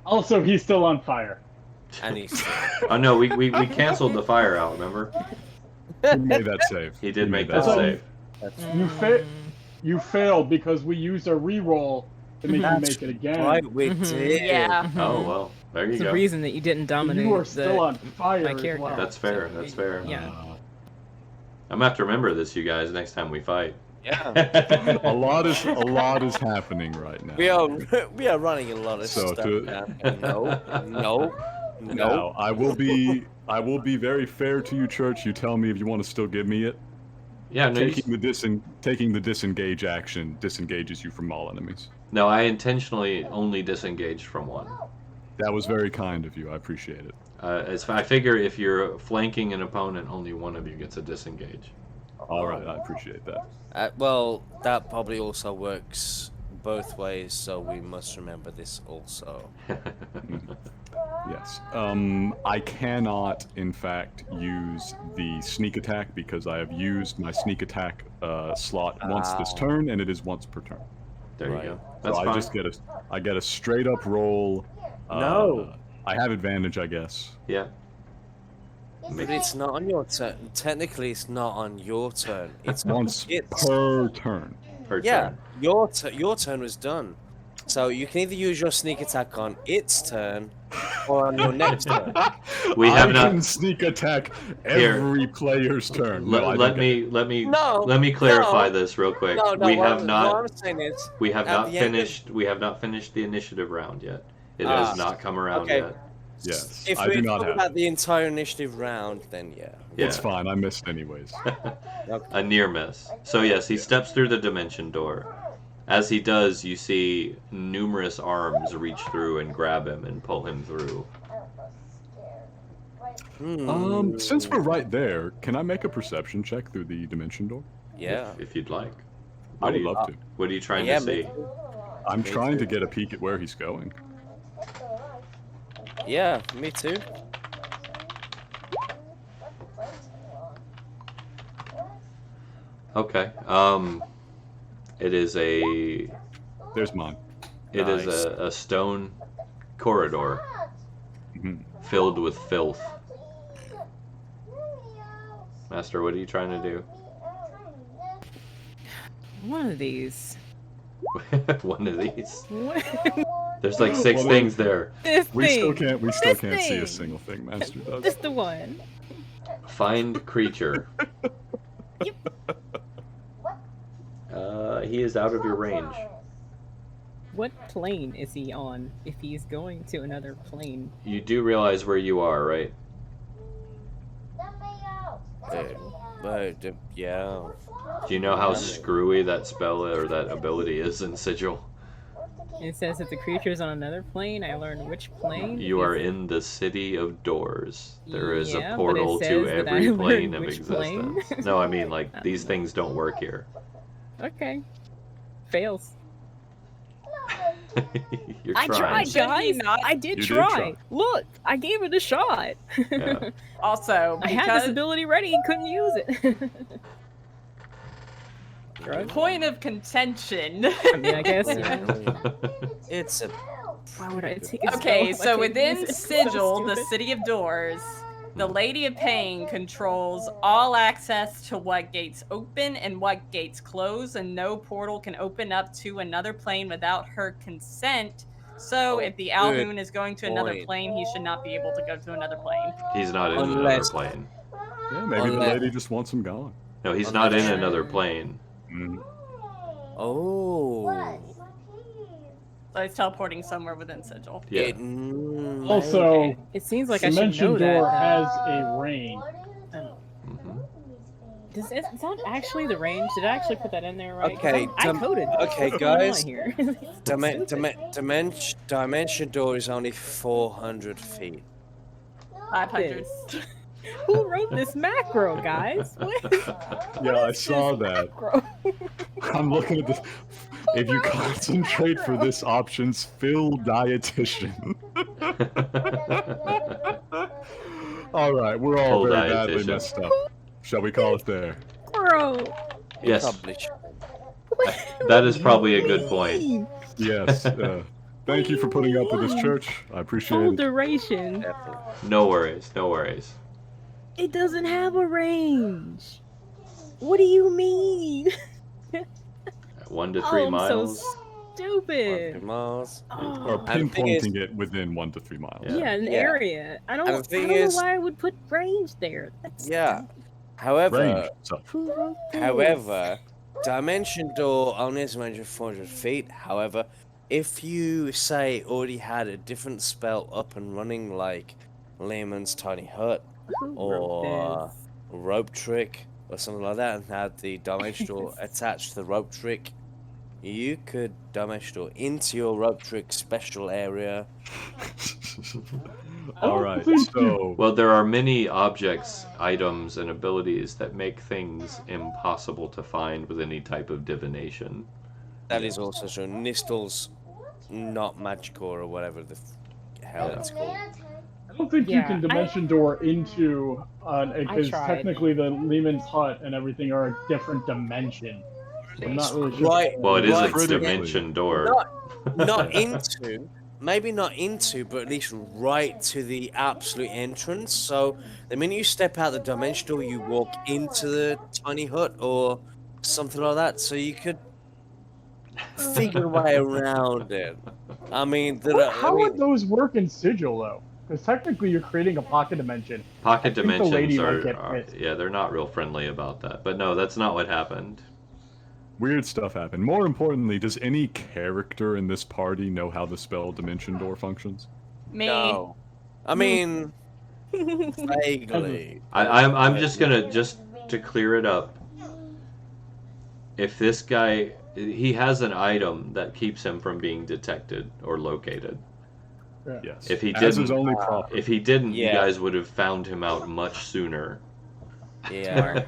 [SPEAKER 5] Also, he's still on fire.
[SPEAKER 3] And he's
[SPEAKER 1] Oh no, we canceled the fire out. Remember?
[SPEAKER 4] He made that save.
[SPEAKER 1] He did make
[SPEAKER 4] made
[SPEAKER 1] that
[SPEAKER 5] That's-
[SPEAKER 1] save.
[SPEAKER 5] You failed because we used a reroll to make you make it again.
[SPEAKER 3] right, we
[SPEAKER 6] Mhm.
[SPEAKER 3] did.
[SPEAKER 2] Yeah.
[SPEAKER 1] Oh well, there you
[SPEAKER 6] It's the
[SPEAKER 1] go.
[SPEAKER 6] reason that you didn't dominate
[SPEAKER 5] You are still on fire
[SPEAKER 6] my
[SPEAKER 5] as
[SPEAKER 6] character.
[SPEAKER 5] well.
[SPEAKER 1] That's fair. That's fair.
[SPEAKER 6] Yeah.
[SPEAKER 1] I'm gonna have to remember this, you guys, next time we fight.
[SPEAKER 3] Yeah.
[SPEAKER 4] A lot is happening right now.
[SPEAKER 3] We are running a lot of
[SPEAKER 4] So
[SPEAKER 3] stuff.
[SPEAKER 4] to-
[SPEAKER 3] No.
[SPEAKER 4] Now, I will be very fair to you, Church. You tell me if you want to still give me it.
[SPEAKER 1] Yeah, no,
[SPEAKER 4] Taking the disengage action disengages you from all enemies.
[SPEAKER 1] no, I intentionally only disengaged from one.
[SPEAKER 4] That was very kind of you. I appreciate it.
[SPEAKER 1] I figure if you're flanking an opponent, only one of you gets a disengage.
[SPEAKER 4] All right, I appreciate that.
[SPEAKER 3] Well, that probably also works both ways, so we must remember this also.
[SPEAKER 4] Yes. I cannot, in fact, use the sneak attack because I have used my sneak attack slot once this turn, and it is once per turn.
[SPEAKER 1] There
[SPEAKER 3] Right.
[SPEAKER 1] you go. That's
[SPEAKER 4] So
[SPEAKER 1] fine.
[SPEAKER 4] I just get a straight up roll.
[SPEAKER 3] No.
[SPEAKER 4] I have advantage, I guess.
[SPEAKER 1] Yeah.
[SPEAKER 3] But it's not on your turn. Technically, it's not on your turn. It's
[SPEAKER 4] Once
[SPEAKER 3] it's
[SPEAKER 4] per turn.
[SPEAKER 1] Per
[SPEAKER 3] yeah.
[SPEAKER 1] turn.
[SPEAKER 3] Your turn was done. So you can either use your sneak attack on its turn or on your next turn.
[SPEAKER 1] We have
[SPEAKER 4] I
[SPEAKER 1] not.
[SPEAKER 4] can sneak attack
[SPEAKER 1] Here.
[SPEAKER 4] every player's turn. No, I
[SPEAKER 1] Let
[SPEAKER 4] don't
[SPEAKER 1] me
[SPEAKER 3] No,
[SPEAKER 1] clarify
[SPEAKER 3] no.
[SPEAKER 1] this real quick.
[SPEAKER 3] No,
[SPEAKER 1] we
[SPEAKER 3] what
[SPEAKER 1] have not.
[SPEAKER 3] I'm saying is,
[SPEAKER 1] We have
[SPEAKER 3] at
[SPEAKER 1] not
[SPEAKER 3] the end of-
[SPEAKER 1] finished. We have not finished the initiative round yet. It
[SPEAKER 3] Ah,
[SPEAKER 1] has not come around
[SPEAKER 3] okay.
[SPEAKER 1] yet.
[SPEAKER 4] Yes,
[SPEAKER 3] if
[SPEAKER 4] I
[SPEAKER 3] we
[SPEAKER 4] do not
[SPEAKER 3] talk
[SPEAKER 4] have.
[SPEAKER 3] about the entire initiative round, then yeah.
[SPEAKER 1] Yeah.
[SPEAKER 4] It's fine. I missed anyways.
[SPEAKER 1] A near miss. So yes, he steps through the dimension door. As he does, you see numerous arms reach through and grab him and pull him through.
[SPEAKER 4] Since we're right there, can I make a perception check through the dimension door?
[SPEAKER 3] Yeah.
[SPEAKER 1] If you'd like.
[SPEAKER 4] I
[SPEAKER 1] What
[SPEAKER 4] would
[SPEAKER 1] are you-
[SPEAKER 4] love to.
[SPEAKER 1] What are you trying
[SPEAKER 3] Yeah,
[SPEAKER 1] to
[SPEAKER 3] me
[SPEAKER 1] see?
[SPEAKER 3] too.
[SPEAKER 4] I'm
[SPEAKER 3] Me
[SPEAKER 4] trying
[SPEAKER 3] too.
[SPEAKER 4] to get a peek at where he's going.
[SPEAKER 3] Yeah, me too.
[SPEAKER 1] Okay. It is a
[SPEAKER 4] There's mine.
[SPEAKER 1] It is
[SPEAKER 3] Nice.
[SPEAKER 1] a stone corridor
[SPEAKER 4] Mhm.
[SPEAKER 1] filled with filth. Master, what are you trying to do?
[SPEAKER 6] One of these.
[SPEAKER 1] One of these.
[SPEAKER 6] What?
[SPEAKER 1] There's like six
[SPEAKER 4] Well,
[SPEAKER 1] things there.
[SPEAKER 6] This
[SPEAKER 4] We still
[SPEAKER 6] thing.
[SPEAKER 4] can't see
[SPEAKER 6] thing.
[SPEAKER 4] a single thing Master does.
[SPEAKER 6] Just the one.
[SPEAKER 1] Find creature. He is out of your range.
[SPEAKER 6] What plane is he on if he's going to another plane?
[SPEAKER 1] You do realize where you are, right?
[SPEAKER 3] Yeah.
[SPEAKER 1] Do you know how screwy that spell or that ability is in Sigil?
[SPEAKER 6] It says if the creature is on another plane, I learn which plane.
[SPEAKER 1] You are
[SPEAKER 6] is-
[SPEAKER 1] in the city of doors. There is
[SPEAKER 6] Yeah,
[SPEAKER 1] a
[SPEAKER 6] but it
[SPEAKER 1] portal to
[SPEAKER 6] says that I
[SPEAKER 1] every
[SPEAKER 6] learned
[SPEAKER 1] plane of
[SPEAKER 6] which plane.
[SPEAKER 1] existence. No, I mean like these things don't work here.
[SPEAKER 6] Okay. Fails.
[SPEAKER 1] You're
[SPEAKER 6] I
[SPEAKER 1] trying.
[SPEAKER 6] tried,
[SPEAKER 2] Should he
[SPEAKER 6] guys.
[SPEAKER 2] not?
[SPEAKER 6] I did
[SPEAKER 4] You did
[SPEAKER 6] try.
[SPEAKER 4] try.
[SPEAKER 6] Look, I gave it a shot.
[SPEAKER 1] Yeah.
[SPEAKER 2] Also,
[SPEAKER 6] I had
[SPEAKER 2] because
[SPEAKER 6] this ability ready, couldn't use it. Drug?
[SPEAKER 2] point of contention.
[SPEAKER 6] I mean, I guess.
[SPEAKER 3] It's a.
[SPEAKER 6] Why would I take a
[SPEAKER 2] Okay,
[SPEAKER 6] spell
[SPEAKER 2] so
[SPEAKER 6] if I couldn't
[SPEAKER 2] within
[SPEAKER 6] use it? So
[SPEAKER 2] Sigil, the
[SPEAKER 6] stupid.
[SPEAKER 2] City of Doors, the Lady of Pain controls all access to what gates open and what gates close, and no portal can open up to another plane without her consent. So, if the Alhoon is going to another
[SPEAKER 3] point.
[SPEAKER 2] plane, he should not be able to go to another plane.
[SPEAKER 1] He's not in
[SPEAKER 3] Unless-
[SPEAKER 1] another plane.
[SPEAKER 4] Yeah, maybe the
[SPEAKER 3] Unless-
[SPEAKER 4] lady just wants him gone.
[SPEAKER 1] No, he's not in
[SPEAKER 3] Unless-
[SPEAKER 1] another plane.
[SPEAKER 4] Mm.
[SPEAKER 3] Oh.
[SPEAKER 2] So he's teleporting somewhere within Sigil.
[SPEAKER 1] Yeah.
[SPEAKER 5] Also,
[SPEAKER 6] Okay. It seems like I should
[SPEAKER 5] Dimension
[SPEAKER 6] know
[SPEAKER 5] Door
[SPEAKER 6] that.
[SPEAKER 5] has a range.
[SPEAKER 1] Mhm.
[SPEAKER 6] Is that actually the range? Did I actually put that in there right? 'Cause
[SPEAKER 3] Okay,
[SPEAKER 6] I coded. that.
[SPEAKER 3] okay,
[SPEAKER 6] What's going on
[SPEAKER 3] guys.
[SPEAKER 6] here?
[SPEAKER 3] Dimension door is only 400 feet.
[SPEAKER 2] 500.
[SPEAKER 6] This. Who wrote this macro, guys? What?
[SPEAKER 4] Yeah, I saw that.
[SPEAKER 6] Macro?
[SPEAKER 4] I'm looking at this. If you concentrate for this options, fill dietitian. All right, we're all
[SPEAKER 1] Full
[SPEAKER 4] very badly
[SPEAKER 1] dietitian.
[SPEAKER 4] messed up. Shall we call it there?
[SPEAKER 6] Bro.
[SPEAKER 1] Yes,
[SPEAKER 3] Probably should.
[SPEAKER 1] that is probably a good point.
[SPEAKER 4] Yes. Thank you for putting up with this, Church. I appreciate
[SPEAKER 6] Full
[SPEAKER 4] it.
[SPEAKER 6] duration.
[SPEAKER 3] Definitely.
[SPEAKER 1] No worries, no worries.
[SPEAKER 6] It doesn't have a range. What do you mean?
[SPEAKER 1] 1 to 3
[SPEAKER 6] I'm
[SPEAKER 1] miles.
[SPEAKER 6] so stupid.
[SPEAKER 3] 100 miles.
[SPEAKER 4] Or
[SPEAKER 3] And the thing is-
[SPEAKER 4] pinpointing it within 1 to 3 miles.
[SPEAKER 1] Yeah.
[SPEAKER 6] Yeah, an
[SPEAKER 3] Yeah.
[SPEAKER 6] area. I don't
[SPEAKER 3] And the thing
[SPEAKER 6] know
[SPEAKER 3] is-
[SPEAKER 6] why I would put range there. That's
[SPEAKER 3] Yeah. However,
[SPEAKER 4] Range. So,
[SPEAKER 3] However, Dimension Door only has a range of 400 feet. However, if you, say, already had a different spell up and running, like Lehman's Tiny Hut, or Rope Trick, or something like that, and had the Dimension Door attached to the Rope Trick, you could Dimension Door into your Rope Trick special area.
[SPEAKER 4] all right. So,
[SPEAKER 1] Well, there are many objects, items, and abilities that make things impossible to find with any type of divination.
[SPEAKER 3] That is also true. Nistel's not magical or whatever the hell it's called.
[SPEAKER 5] I don't think you
[SPEAKER 6] Yeah,
[SPEAKER 5] can dimension door into because
[SPEAKER 6] tried.
[SPEAKER 5] technically the Lehman's Hut and everything are a different dimension. I'm not really sure.
[SPEAKER 3] Right.
[SPEAKER 1] Well, it is
[SPEAKER 3] right
[SPEAKER 1] its
[SPEAKER 3] to the-
[SPEAKER 1] dimension door.
[SPEAKER 3] Not into, maybe not into, but at least right to the absolute entrance. So the minute you step out the dimension door, you walk into the tiny hut or something like that. So you could figure a way around it. I mean,
[SPEAKER 5] How would those work in Sigil though? Because technically you're creating a pocket dimension.
[SPEAKER 1] Pocket
[SPEAKER 5] I think the lady
[SPEAKER 1] dimensions
[SPEAKER 5] might get
[SPEAKER 1] are
[SPEAKER 5] pissed.
[SPEAKER 1] yeah, they're not real friendly about that. But no, that's not what happened.
[SPEAKER 4] weird stuff happened. More importantly, does any character in this party know how the spell Dimension Door functions?
[SPEAKER 2] Me.
[SPEAKER 3] no. I mean, vaguely.
[SPEAKER 1] I'm just gonna to clear it up. If this guy he has an item that keeps him from being detected or located.
[SPEAKER 4] Yes.
[SPEAKER 1] If he
[SPEAKER 4] As
[SPEAKER 1] didn't,
[SPEAKER 4] is only proper.
[SPEAKER 1] if he didn't, you
[SPEAKER 3] Yeah.
[SPEAKER 1] guys would have found him out much sooner.
[SPEAKER 3] Yeah.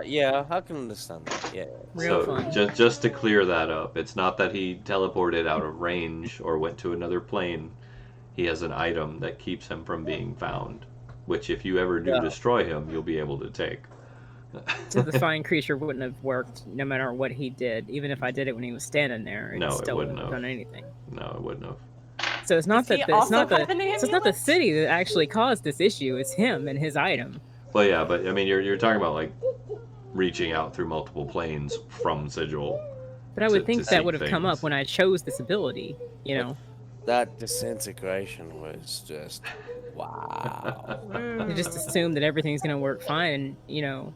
[SPEAKER 3] Yeah, I can understand that. Yeah.
[SPEAKER 6] Real
[SPEAKER 1] So
[SPEAKER 6] fun.
[SPEAKER 1] just to clear that up, it's not that he teleported out of range or went to another plane. He has an item that keeps him from being found, which if you ever do
[SPEAKER 3] Yeah.
[SPEAKER 1] destroy him, you'll be able to take.
[SPEAKER 6] So the flying creature wouldn't have worked no matter what he did, even if I did it when he was standing there.
[SPEAKER 1] No, it
[SPEAKER 6] still
[SPEAKER 1] wouldn't
[SPEAKER 6] wouldn't have
[SPEAKER 1] have.
[SPEAKER 6] done anything.
[SPEAKER 1] No, it wouldn't have.
[SPEAKER 6] So it's not
[SPEAKER 2] Does he
[SPEAKER 6] that
[SPEAKER 2] also have an
[SPEAKER 6] so it's not the
[SPEAKER 2] amulet?
[SPEAKER 6] city that actually caused this issue. It's him and his item.
[SPEAKER 1] Well, yeah, but I mean, you're talking about like reaching out through multiple planes from Sigil.
[SPEAKER 6] But I would
[SPEAKER 1] To
[SPEAKER 6] think
[SPEAKER 1] seek
[SPEAKER 6] that would have come
[SPEAKER 1] things.
[SPEAKER 6] up when I chose this ability. You know,
[SPEAKER 3] That disintegration was just wow.
[SPEAKER 6] you just assume that everything's gonna work fine, you know,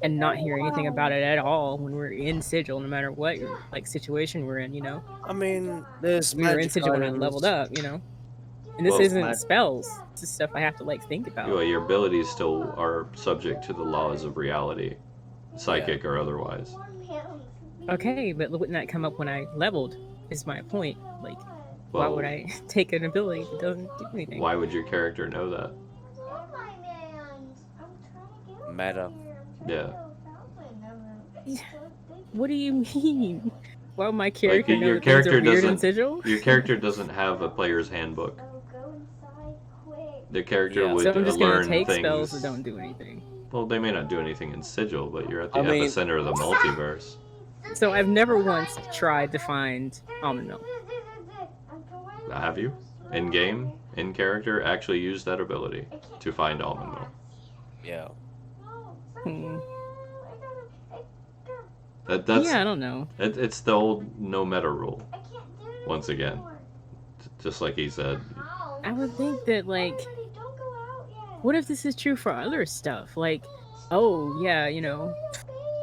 [SPEAKER 6] and not hear anything about it at all when we're in Sigil, no matter what like situation we're in. You know,
[SPEAKER 3] I mean, there's
[SPEAKER 6] we were in
[SPEAKER 3] magic
[SPEAKER 6] Sigil when I
[SPEAKER 3] items.
[SPEAKER 6] leveled up. You know, and this
[SPEAKER 1] Well,
[SPEAKER 6] isn't spells. This is stuff I have to like think about.
[SPEAKER 1] Well, your abilities still are subject to the laws of reality, psychic or otherwise.
[SPEAKER 6] Okay, but wouldn't that come up when I leveled? Is my point. Like, why
[SPEAKER 1] Well,
[SPEAKER 6] would I take an ability that doesn't do anything?
[SPEAKER 1] Why would your character know that?
[SPEAKER 3] Meta.
[SPEAKER 1] Yeah.
[SPEAKER 6] What do you mean? Why would my character
[SPEAKER 1] Like,
[SPEAKER 6] know
[SPEAKER 1] your
[SPEAKER 6] that things
[SPEAKER 1] character
[SPEAKER 6] are weird in
[SPEAKER 1] doesn't-
[SPEAKER 6] Sigil?
[SPEAKER 1] Your character doesn't have a player's handbook. The character
[SPEAKER 3] Yeah.
[SPEAKER 1] would
[SPEAKER 6] So I'm just gonna
[SPEAKER 1] learn
[SPEAKER 6] take
[SPEAKER 1] things.
[SPEAKER 6] spells that don't do anything.
[SPEAKER 1] Well, they may not do anything in Sigil, but you're at the
[SPEAKER 3] I mean-
[SPEAKER 1] epicenter of the multiverse.
[SPEAKER 6] So I've never once tried to find almond milk.
[SPEAKER 1] Have you? In game, in character, actually use that ability to find almond milk.
[SPEAKER 3] Yeah.
[SPEAKER 6] Hmm.
[SPEAKER 1] That's
[SPEAKER 6] Yeah, I don't know.
[SPEAKER 1] it's the old no meta rule. Once again, just like he said.
[SPEAKER 6] I would think that, like, what if this is true for other stuff? Like, oh yeah, you know,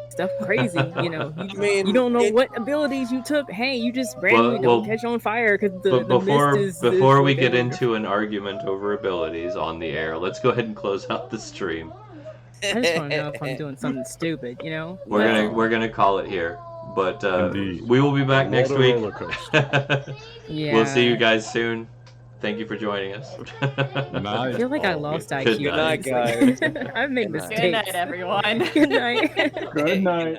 [SPEAKER 6] stuff crazy. You know,
[SPEAKER 3] I mean,
[SPEAKER 6] you don't know
[SPEAKER 3] it-
[SPEAKER 6] what abilities you took. Hey, you just randomly
[SPEAKER 1] well,
[SPEAKER 6] don't catch on fire because
[SPEAKER 1] But
[SPEAKER 6] the
[SPEAKER 1] before
[SPEAKER 6] mist is.
[SPEAKER 1] before we
[SPEAKER 6] is
[SPEAKER 1] get
[SPEAKER 6] whatever.
[SPEAKER 1] into an argument over abilities on the air, let's go ahead and close out the stream.
[SPEAKER 6] I just want to know if I'm doing something stupid. You know.
[SPEAKER 1] We're gonna call it here, but
[SPEAKER 4] Indeed.
[SPEAKER 1] we will be back
[SPEAKER 4] What
[SPEAKER 1] next
[SPEAKER 4] a
[SPEAKER 1] week.
[SPEAKER 4] roller coaster.
[SPEAKER 6] Yeah.
[SPEAKER 1] We'll see you guys soon. Thank you for joining us.
[SPEAKER 6] I feel like I lost
[SPEAKER 1] Good
[SPEAKER 6] IQ.
[SPEAKER 1] night,
[SPEAKER 3] guys.
[SPEAKER 6] I've made
[SPEAKER 3] Good night.
[SPEAKER 6] mistakes.
[SPEAKER 2] Good night, everyone.
[SPEAKER 6] Good night.
[SPEAKER 5] Good night.